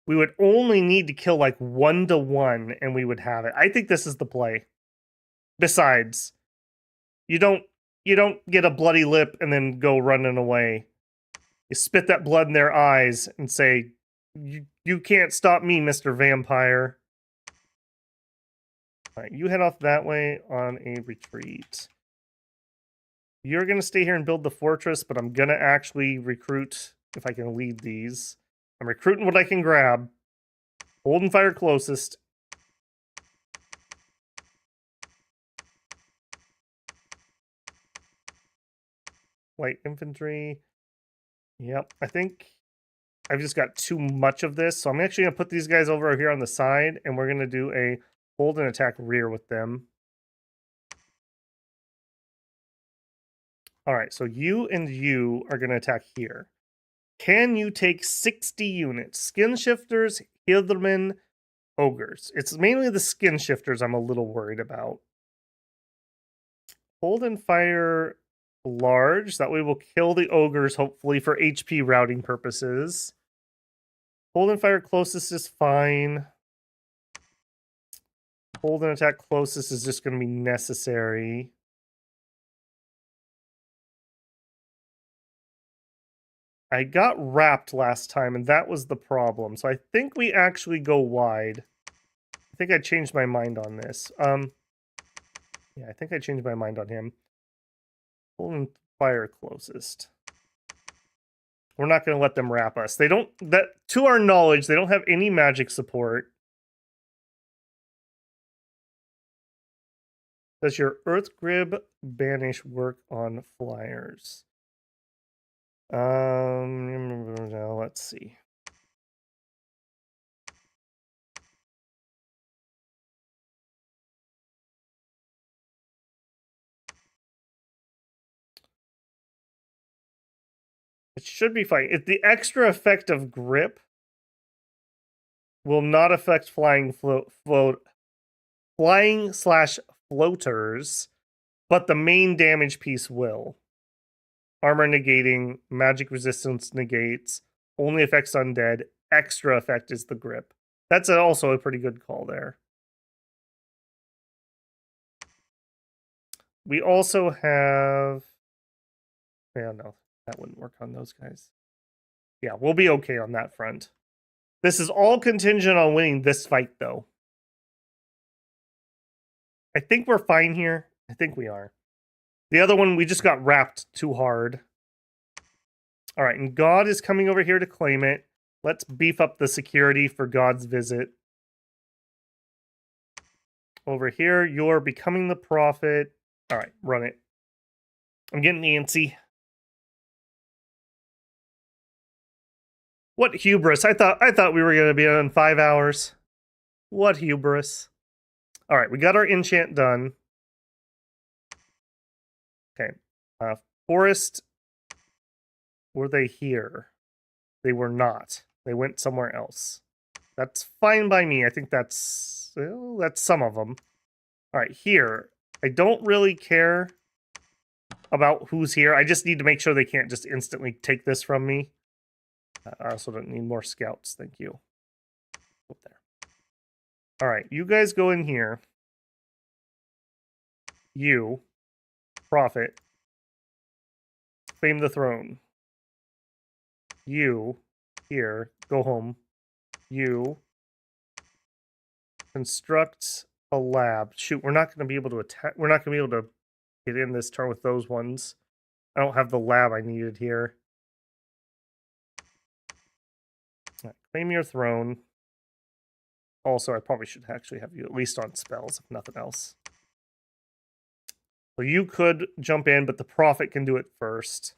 We would only need to kill like 1-to-1, and we would have it. I think this is the play. Besides, you don't get a bloody lip and then go running away. You spit that blood in their eyes and say, you can't stop me, Mr. Vampire. All right, you head off that way on a retreat. You're going to stay here and build the fortress, but I'm going to actually recruit if I can lead these. I'm recruiting what I can grab. Holding fire closest. Light infantry. Yep, I think I've just got too much of this, so I'm actually going to put these guys over here on the side, and we're going to do a hold and attack rear with them. All right, so you and you are going to attack here. Can you take 60 units? Skin shifters, Hilderman, ogres. It's mainly the skin shifters I'm a little worried about. Hold and fire large. That way we'll kill the ogres, hopefully, for HP routing purposes. Hold and fire closest is fine. Hold and attack closest is just going to be necessary. I got wrapped last time, and that was the problem. So I think we actually go wide. I think I changed my mind on this. Yeah, I think I changed my mind on him. Hold and fire closest. We're not going to let them wrap us. They don't, that to our knowledge, they don't have any magic support. Does your Earth Grib banish work on flyers? Now let's see. It should be fine. If the extra effect of grip will not affect flying slash floaters, but the main damage piece will. Armor negating, magic resistance negates, only affects undead, extra effect is the grip. That's also a pretty good call there. We also have... Yeah, no, that wouldn't work on those guys. Yeah, we'll be okay on that front. This is all contingent on winning this fight, though. I think we're fine here. I think we are. The other one, we just got wrapped too hard. All right, and God is coming over here to claim it. Let's beef up the security for God's visit. Over here, you're becoming the prophet. All right, run it. I'm getting antsy. What hubris! I thought we were gonna be on 5 hours. What hubris! All right, we got our enchant done. Okay, forest. Were they here? They were not. They went somewhere else. That's fine by me. I think that's some of them. All right, here. I don't really care about who's here. I just need to make sure they can't just instantly take this from me. I also don't need more scouts. Thank you. Up there. All right, you guys go in here. You, Prophet, claim the throne. You, here, go home. You, construct a lab. Shoot, we're not going to be able to attack. We're not going to be able to get in this turn with those ones. I don't have the lab I needed here. Right, claim your throne. Also, I probably should actually have you at least on spells, if nothing else. So you could jump in, but the Prophet can do it first.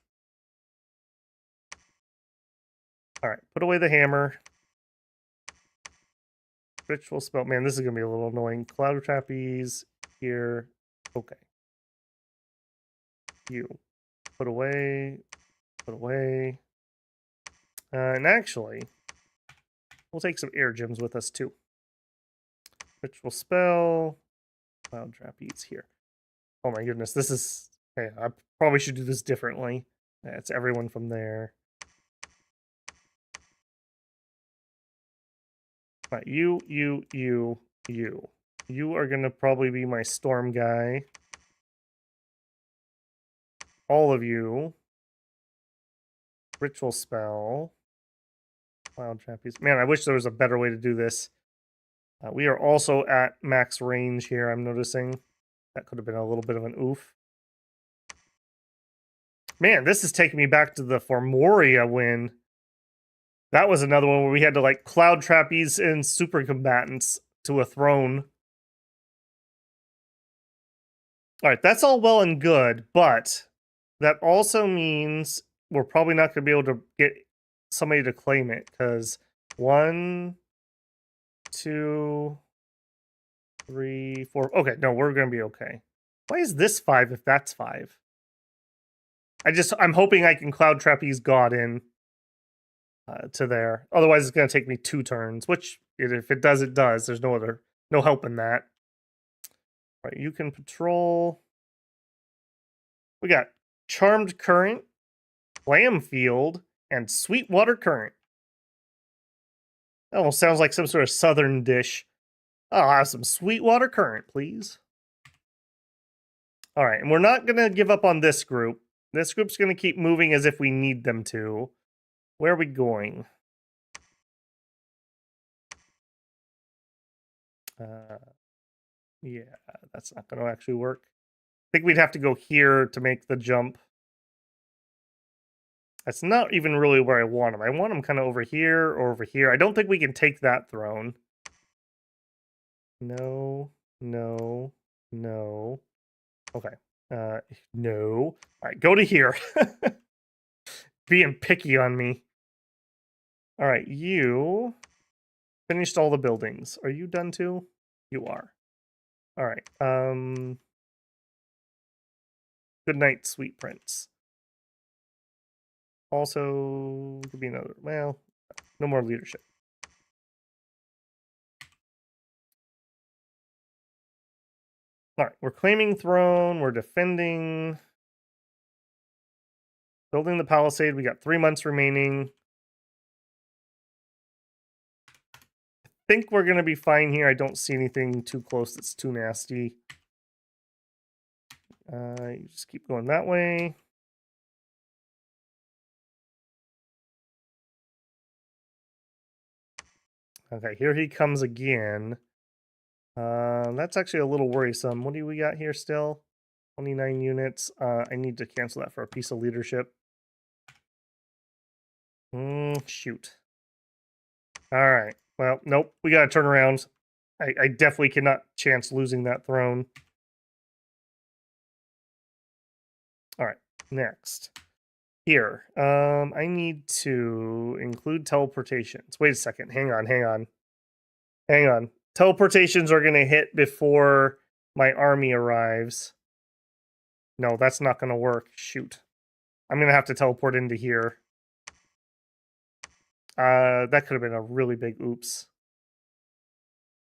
All right, put away the hammer. Ritual spell. Man, this is going to be a little annoying. Cloud trapeze here. Okay. You. Put away. Put away. And actually, we'll take some air gems with us too. Ritual spell. Cloud trapeze here. Oh my goodness, this is... Okay, I probably should do this differently. That's everyone from there. All right, you. You are going to probably be my storm guy. All of you. Ritual spell. Cloud trapeze. Man, I wish there was a better way to do this. We are also at max range here, I'm noticing. That could have been a little bit of an oof. Man, this is taking me back to the Formoria win. That was another one where we had to, like, cloud trapeze in super combatants to a throne. Alright, that's all well and good, but that also means we're probably not going to be able to get somebody to claim it, because 1, 2, 3, 4... Okay, no, we're going to be okay. Why is this 5 if that's 5? I'm hoping I can cloud trapeze God in to there. Otherwise, it's going to take me 2 turns, which, if it does, it does. There's no help in that. All right, you can patrol. We got Charmed Current, Clam Field, and Sweetwater Current. That almost sounds like some sort of southern dish. I'll have some Sweetwater Current, please. All right, and we're not going to give up on this group. This group's going to keep moving as if we need them to. Where are we going? Yeah, that's not going to actually work. I think we'd have to go here to make the jump. That's not even really where I want them. I want them kind of over here or over here. I don't think we can take that throne. No, no, no. Okay. No. All right, go to here. Being picky on me. All right, you finished all the buildings. Are you done too? You are. All right. Good night, sweet prince. Also, could be another. Well, no more leadership. All right, we're claiming throne. We're defending. Building the palisade. We got 3 months remaining. I think we're going to be fine here. I don't see anything too close that's too nasty. You just keep going that way. Okay, here he comes again. That's actually a little worrisome. What do we got here still? 29 units. I need to cancel that for a piece of leadership. Shoot. All right. Well, nope. We got to turn around. I definitely cannot chance losing that throne. All right, next. Here, I need to include teleportations. Wait a second. Hang on. Teleportations are going to hit before my army arrives. No, that's not going to work. Shoot. I'm going to have to teleport into here. That could have been a really big oops.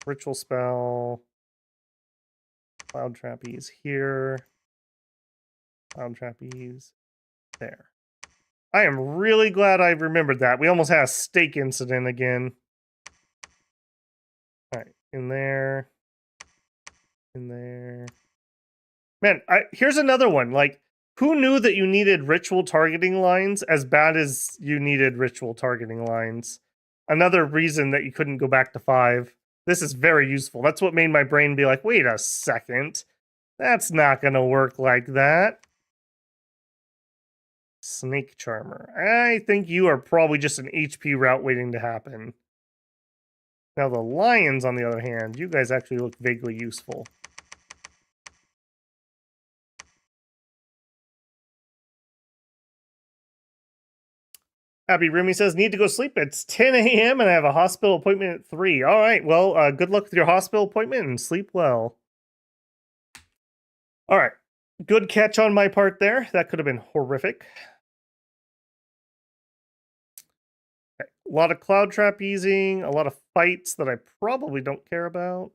Ritual spell. Cloud trapeze here. Cloud trapeze there. I am really glad I remembered that. We almost had a stake incident again. All right, in there. In there. Man, here's another one. Like, who knew that you needed ritual targeting lines as bad as you needed ritual targeting lines? Another reason that you couldn't go back to 5. This is very useful. That's what made my brain be like, wait a second. That's not going to work like that. Snake Charmer. I think you are probably just an HP route waiting to happen. Now the lions, on the other hand, you guys actually look vaguely useful. Abby Remy says, need to go sleep. It's 10 a.m. and I have a hospital appointment at 3. All right, well, good luck with your hospital appointment and sleep well. All right, good catch on my part there. That could have been horrific. Okay. A lot of cloud trapezing, a lot of fights that I probably don't care about.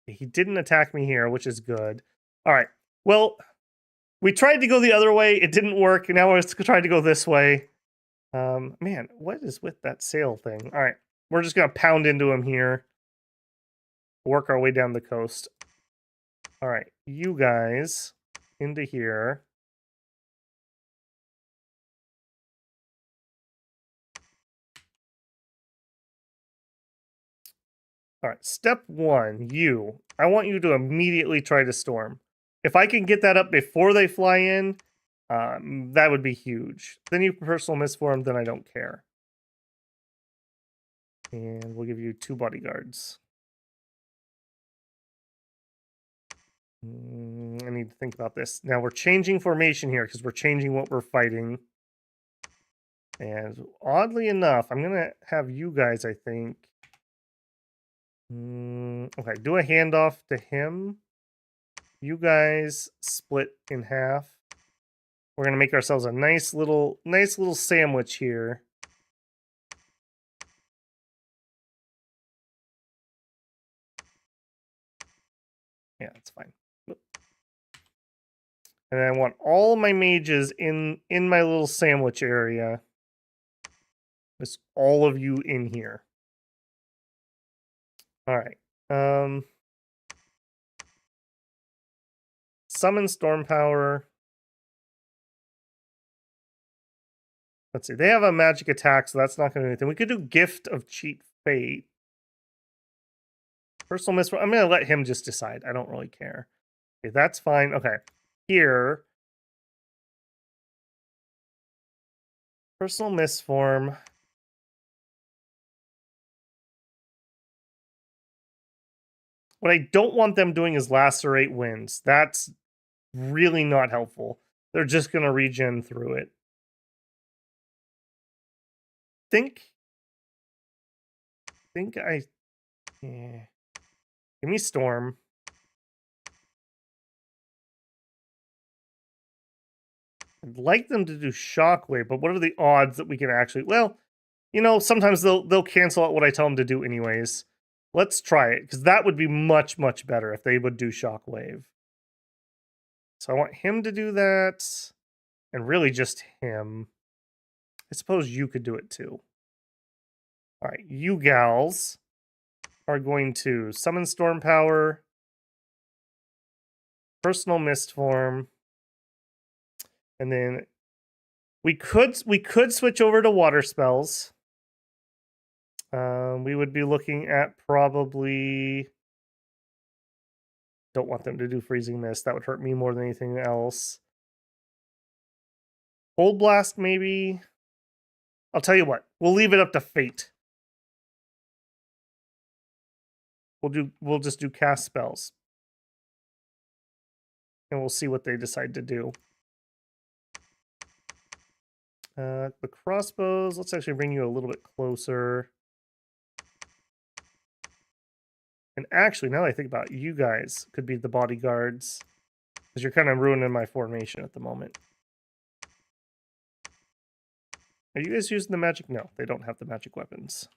He didn't attack me here, which is good. All right, well, we tried to go the other way. It didn't work. Now we're trying to go this way. Man, what is with that sail thing? All right, we're just gonna pound into him here. Work our way down the coast. All right, you guys into here. All right, step 1, you. I want you to immediately try to storm. If I can get that up before they fly in, that would be huge. Then you personal misform, then I don't care. And we'll give you 2 bodyguards. I need to think about this. Now we're changing formation here because we're changing what we're fighting. And oddly enough, I'm going to have you guys, I think. Okay, do a handoff to him. You guys split in half. We're going to make ourselves a nice little sandwich here. Yeah, that's fine. And I want all my mages in my little sandwich area. Just all of you in here. All right. Summon Storm Power. Let's see. They have a magic attack, so that's not going to do anything. We could do Gift of Cheat Fate. Personal Misform. I'm going to let him just decide. I don't really care. Okay, that's fine. Okay. Here. Personal Misform. What I don't want them doing is Lacerate Winds. That's really not helpful. They're just going to regen through it. Think yeah. Give me Storm. I'd like them to do Shockwave, but what are the odds that we can actually... Well, you know, sometimes they'll cancel out what I tell them to do anyways. Let's try it, because that would be much, much better if they would do Shockwave. So I want him to do that, and really just him. I suppose you could do it too. All right, you gals are going to summon Storm Power, Personal Mistform, and then we could switch over to water spells. We would be looking at probably... Don't want them to do Freezing Mist. That would hurt me more than anything else. Cold Blast, maybe? I'll tell you what. We'll leave it up to fate. We'll just do cast spells. And we'll see what they decide to do. The crossbows, let's actually bring you a little bit closer. And actually, now that I think about it, you guys could be the bodyguards. Because you're kind of ruining my formation at the moment. Are you guys using the magic? No, they don't have the magic weapons.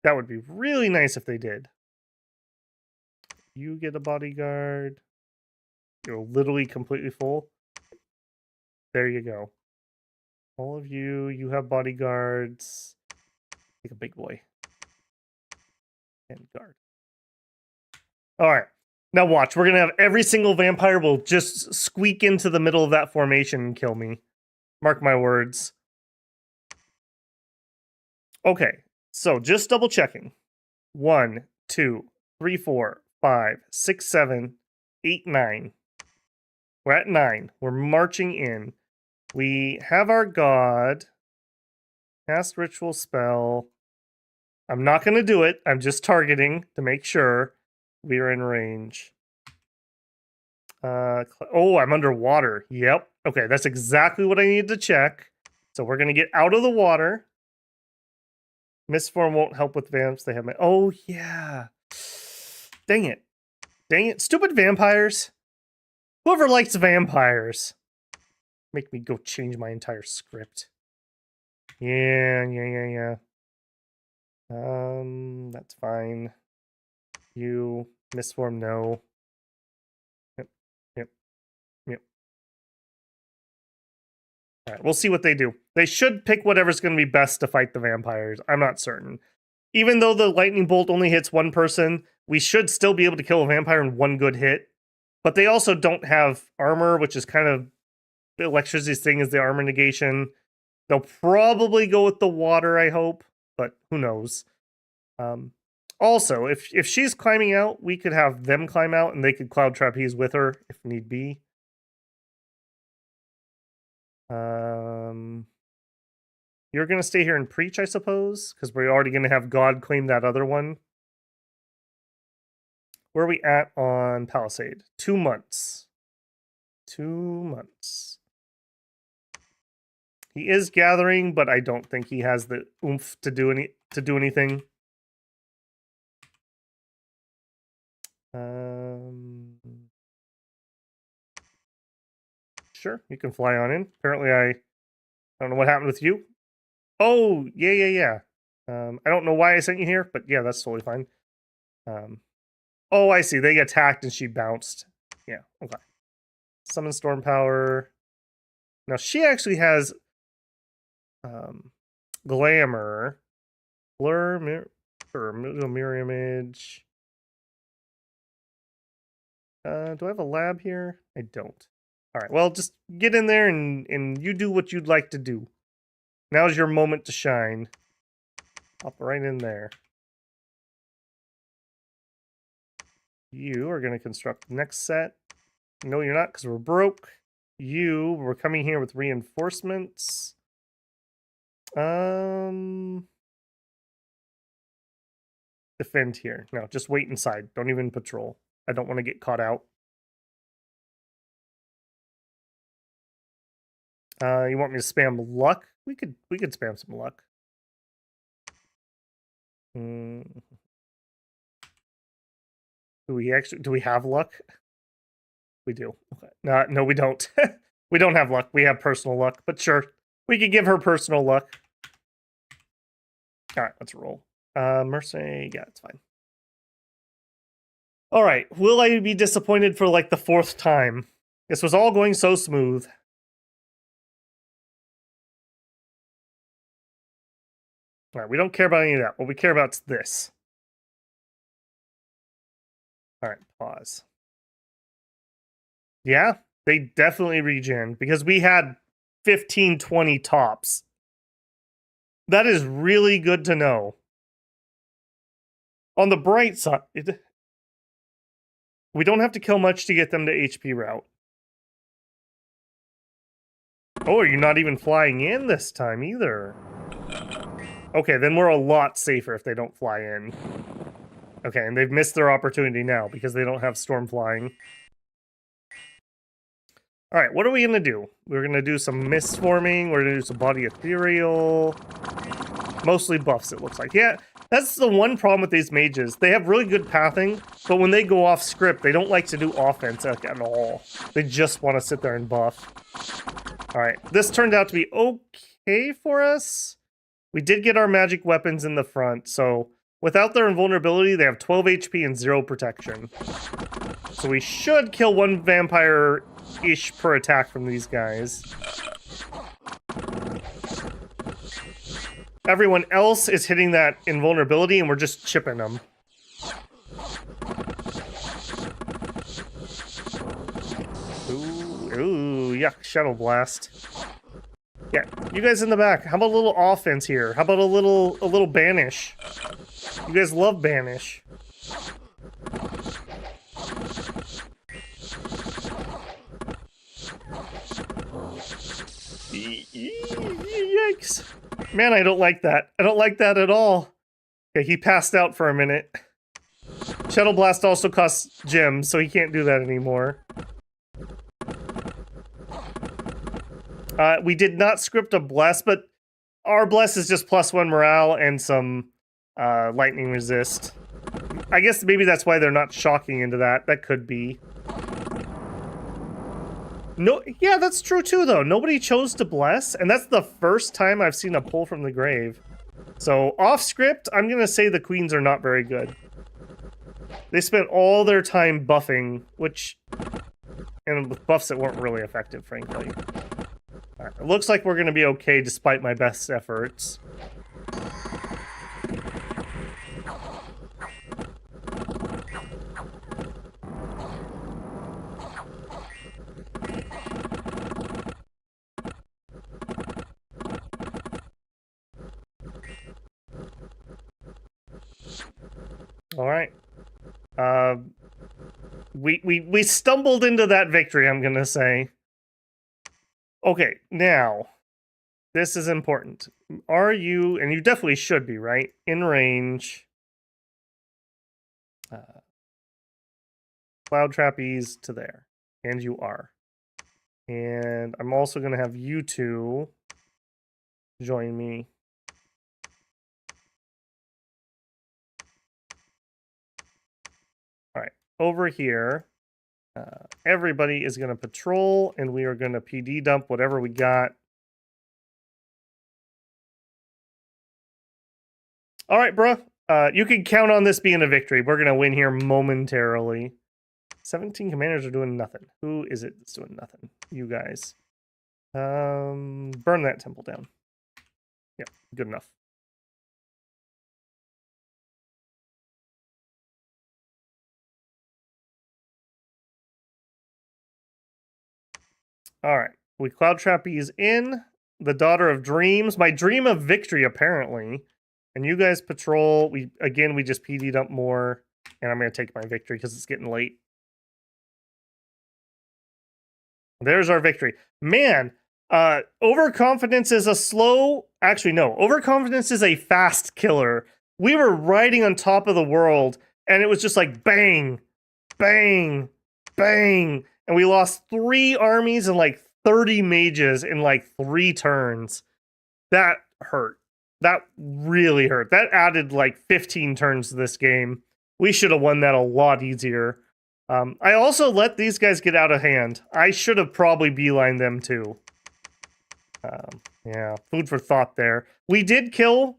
That would be really nice if they did. You get a bodyguard. You're literally completely full. There you go. All of you, you have bodyguards. Take a big boy. And guard. Alright. Now watch. We're going to have every single vampire will just squeak into the middle of that formation and kill me. Mark my words. Okay. So just double checking. 1, 2, 3, 4, 5, 6, 7, 8, 9. We're at 9. We're marching in. We have our god. Cast ritual spell. I'm not going to do it. I'm just targeting to make sure we are in range. Oh, I'm underwater. Yep. Okay, that's exactly what I needed to check. So we're going to get out of the water. Mistform won't help with vamps. They have my... Oh, yeah. Dang it. Dang it. Stupid vampires. Whoever likes vampires. Make me go change my entire script. Yeah. That's fine. You, Mistform, no. Yep. Alright, we'll see what they do. They should pick whatever's going to be best to fight the vampires. I'm not certain. Even though the lightning bolt only hits one person, we should still be able to kill a vampire in one good hit. But they also don't have armor, which is kind of the electricity's thing is the armor negation. They'll probably go with the water, I hope, but who knows. Also, if she's climbing out, we could have them climb out and they could cloud trapeze with her if need be. You're going to stay here and preach, I suppose, because we're already going to have God claim that other one. Where are we at on Palisade? 2 months. 2 months. He is gathering, but I don't think he has the oomph to do anything. Sure, you can fly on in. Apparently, I don't know what happened with you. Oh, yeah. I don't know why I sent you here, but yeah, that's totally fine. Oh, I see. They attacked and she bounced. Yeah, okay. Summon Storm Power. Now, she actually has Glamour. Blur, mirror image. Do I have a lab here? I don't. Alright, well, just get in there and you do what you'd like to do. Now's your moment to shine. Hop right in there. You are going to construct the next set. No, you're not, because we're broke. We're coming here with reinforcements. Defend here. No, just wait inside. Don't even patrol. I don't want to get caught out. You want me to spam luck? We could spam some luck. Do we have luck? We do. Okay. No, we don't. We don't have luck. We have personal luck, but sure. We could give her personal luck. Alright, let's roll. Mercy, yeah, it's fine. Alright, will I be disappointed for like the 4th time? This was all going so smooth. Alright, we don't care about any of that. What we care about is this. Alright, pause. Yeah, they definitely regen because we had 15, 20 tops. That is really good to know. On the bright side, we don't have to kill much to get them to HP route. Oh, are you not even flying in this time either? Okay, then we're a lot safer if they don't fly in. Okay, and they've missed their opportunity now because they don't have storm flying. All right, what are we gonna do? We're gonna do some mist forming. We're gonna do some body ethereal. Mostly buffs, it looks like. Yeah, that's the one problem with these mages. They have really good pathing, but when they go off script, they don't like to do offense at all. They just want to sit there and buff. All right, this turned out to be okay for us. We did get our magic weapons in the front, so without their invulnerability, they have 12 HP and 0 protection. So we should kill one vampire-ish per attack from these guys. Everyone else is hitting that invulnerability, and we're just chipping them. Ooh, yuck, Shadow Blast. Yeah, you guys in the back, how about a little offense here? How about a little banish? You guys love banish. Yikes. Man, I don't like that. I don't like that at all. Okay, he passed out for a minute. Shadow Blast also costs gems, so he can't do that anymore. We did not script a bless, but our bless is just +1 morale and some lightning resist. I guess maybe that's why they're not shocking into that. That could be. No, yeah, that's true too, though. Nobody chose to bless, and that's the first time I've seen a pull from the grave. So, off script, I'm gonna say the queens are not very good. They spent all their time buffing, and with buffs that weren't really effective, frankly. All right, it looks like we're gonna be okay despite my best efforts. All right. We stumbled into that victory, I'm gonna say. Okay, now, this is important. Are you, and you definitely should be, right? In range. Cloud trapeze to there. And you are. And I'm also gonna have you two join me. All right, over here, everybody is going to patrol, and we are going to PD dump whatever we got. All right, bro. You can count on this being a victory. We're going to win here momentarily. 17 commanders are doing nothing. Who is it that's doing nothing? You guys. Burn that temple down. Yeah, good enough. All right, we cloud trapeze in. The daughter of dreams, my dream of victory, apparently. And you guys patrol. We just PD'd up more, and I'm gonna take my victory because it's getting late. There's our victory, man. Overconfidence is a slow. Actually, no. Overconfidence is a fast killer. We were riding on top of the world, and it was just like bang, bang, bang. And we lost 3 armies and like 30 mages in like 3 turns. That hurt. That really hurt. That added like 15 turns to this game. We should have won that a lot easier. I also let these guys get out of hand. I should have probably beelined them too. Yeah, food for thought there. We did kill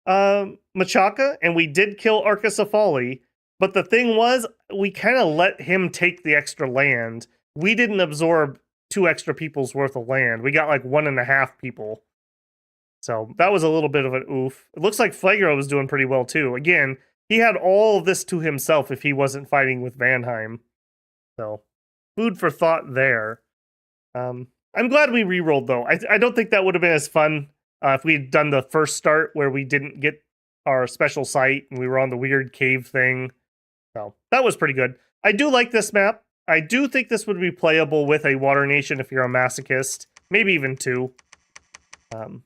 Machaca, and we did kill Arcacephali. But the thing was, we kind of let him take the extra land. We didn't absorb 2 extra people's worth of land. We got like 1.5 people. So that was a little bit of an oof. It looks like Phlegra was doing pretty well too. Again, he had all of this to himself if he wasn't fighting with Vanheim. So, food for thought there. I'm glad we rerolled though. I don't think that would have been as fun if we had done the first start where we didn't get our special sight and we were on the weird cave thing. So that was pretty good. I do like this map. I do think this would be playable with a Water Nation if you're a masochist. Maybe even 2.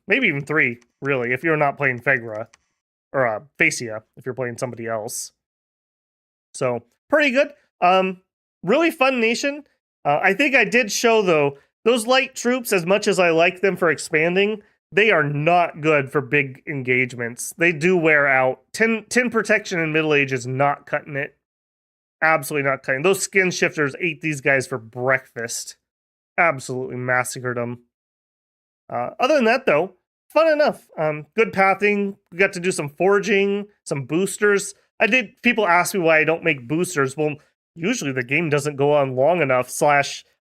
Maybe even 3, really, if you're not playing Phaeacia. Or Phaeacia, if you're playing somebody else. So, pretty good. Really fun nation. I think I did show, though, those light troops, as much as I like them for expanding, they are not good for big engagements. They do wear out. 10 protection in Middle Age is not cutting it. Absolutely not cutting. Those skin shifters ate these guys for breakfast. Absolutely massacred them. Other than that, though, fun enough. Good pathing. We got to do some foraging, some boosters. People ask me why I don't make boosters. Well, usually the game doesn't go on long enough, /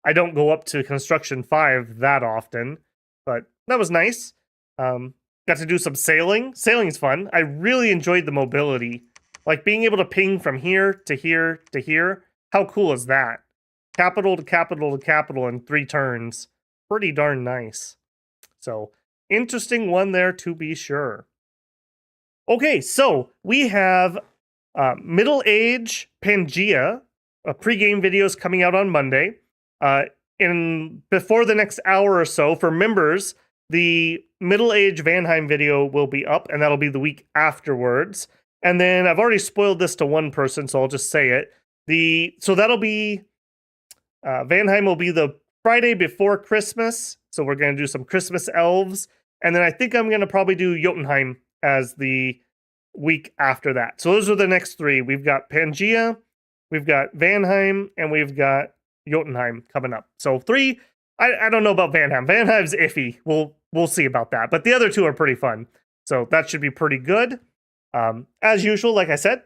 I don't go up to Construction 5 that often. But that was nice. Got to do some sailing. Sailing's fun. I really enjoyed the mobility. Like being able to ping from here to here to here. How cool is that? Capital to capital to capital in 3 turns. Pretty darn nice. So, interesting one there to be sure. Okay, so we have Middle Age Pangea, pre-game videos coming out on Monday. Before the next hour or so, for members, the Middle Age Vanheim video will be up, and that'll be the week afterwards. And then I've already spoiled this to one person, so I'll just say it. So that'll be Vanheim will be the Friday before Christmas. So we're going to do some Christmas elves. And then I think I'm going to probably do Jotunheim as the week after that. So those are the next 3. We've got Pangea, we've got Vanheim, and we've got Jotunheim coming up. So 3, I don't know about Vanheim. Vanheim's iffy. We'll see about that. But the other 2 are pretty fun. So that should be pretty good. As usual, like I said,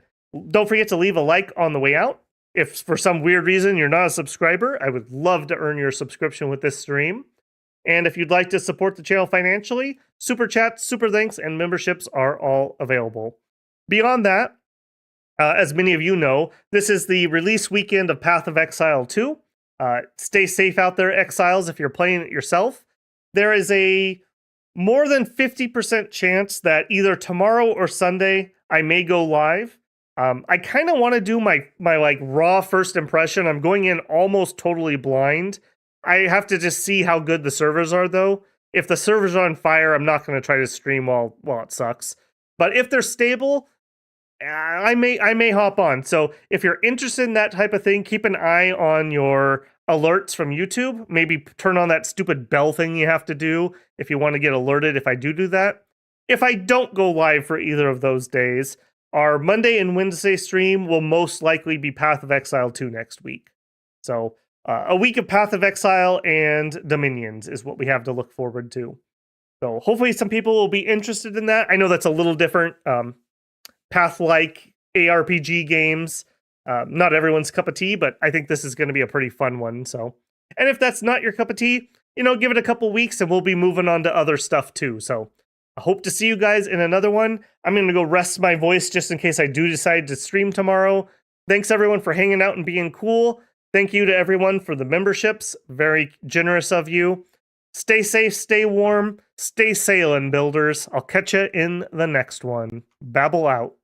don't forget to leave a like on the way out. If for some weird reason you're not a subscriber, I would love to earn your subscription with this stream. And if you'd like to support the channel financially, super chats, super thanks, and memberships are all available. Beyond that, as many of you know, this is the release weekend of Path of Exile 2. Stay safe out there, Exiles, if you're playing it yourself. There is a more than 50% chance that either tomorrow or Sunday I may go live. I kind of want to do my like raw first impression. I'm going in almost totally blind. I have to just see how good the servers are, though. If the servers are on fire, I'm not going to try to stream while it sucks. But if they're stable, I may hop on. So if you're interested in that type of thing, keep an eye on your alerts from YouTube. Maybe turn on that stupid bell thing you have to do if you want to get alerted if I do that. If I don't go live for either of those days, our Monday and Wednesday stream will most likely be Path of Exile 2 next week. So a week of Path of Exile and Dominions is what we have to look forward to. So hopefully some people will be interested in that. I know that's a little different. Path-like ARPG games. Not everyone's cup of tea, but I think this is going to be a pretty fun one. So, and if that's not your cup of tea, give it a couple weeks and we'll be moving on to other stuff too. So I hope to see you guys in another one. I'm going to go rest my voice just in case I do decide to stream tomorrow. Thanks everyone for hanging out and being cool. Thank you to everyone for the memberships. Very generous of you. Stay safe, stay warm, stay sailing, builders. I'll catch you in the next one. Babble out.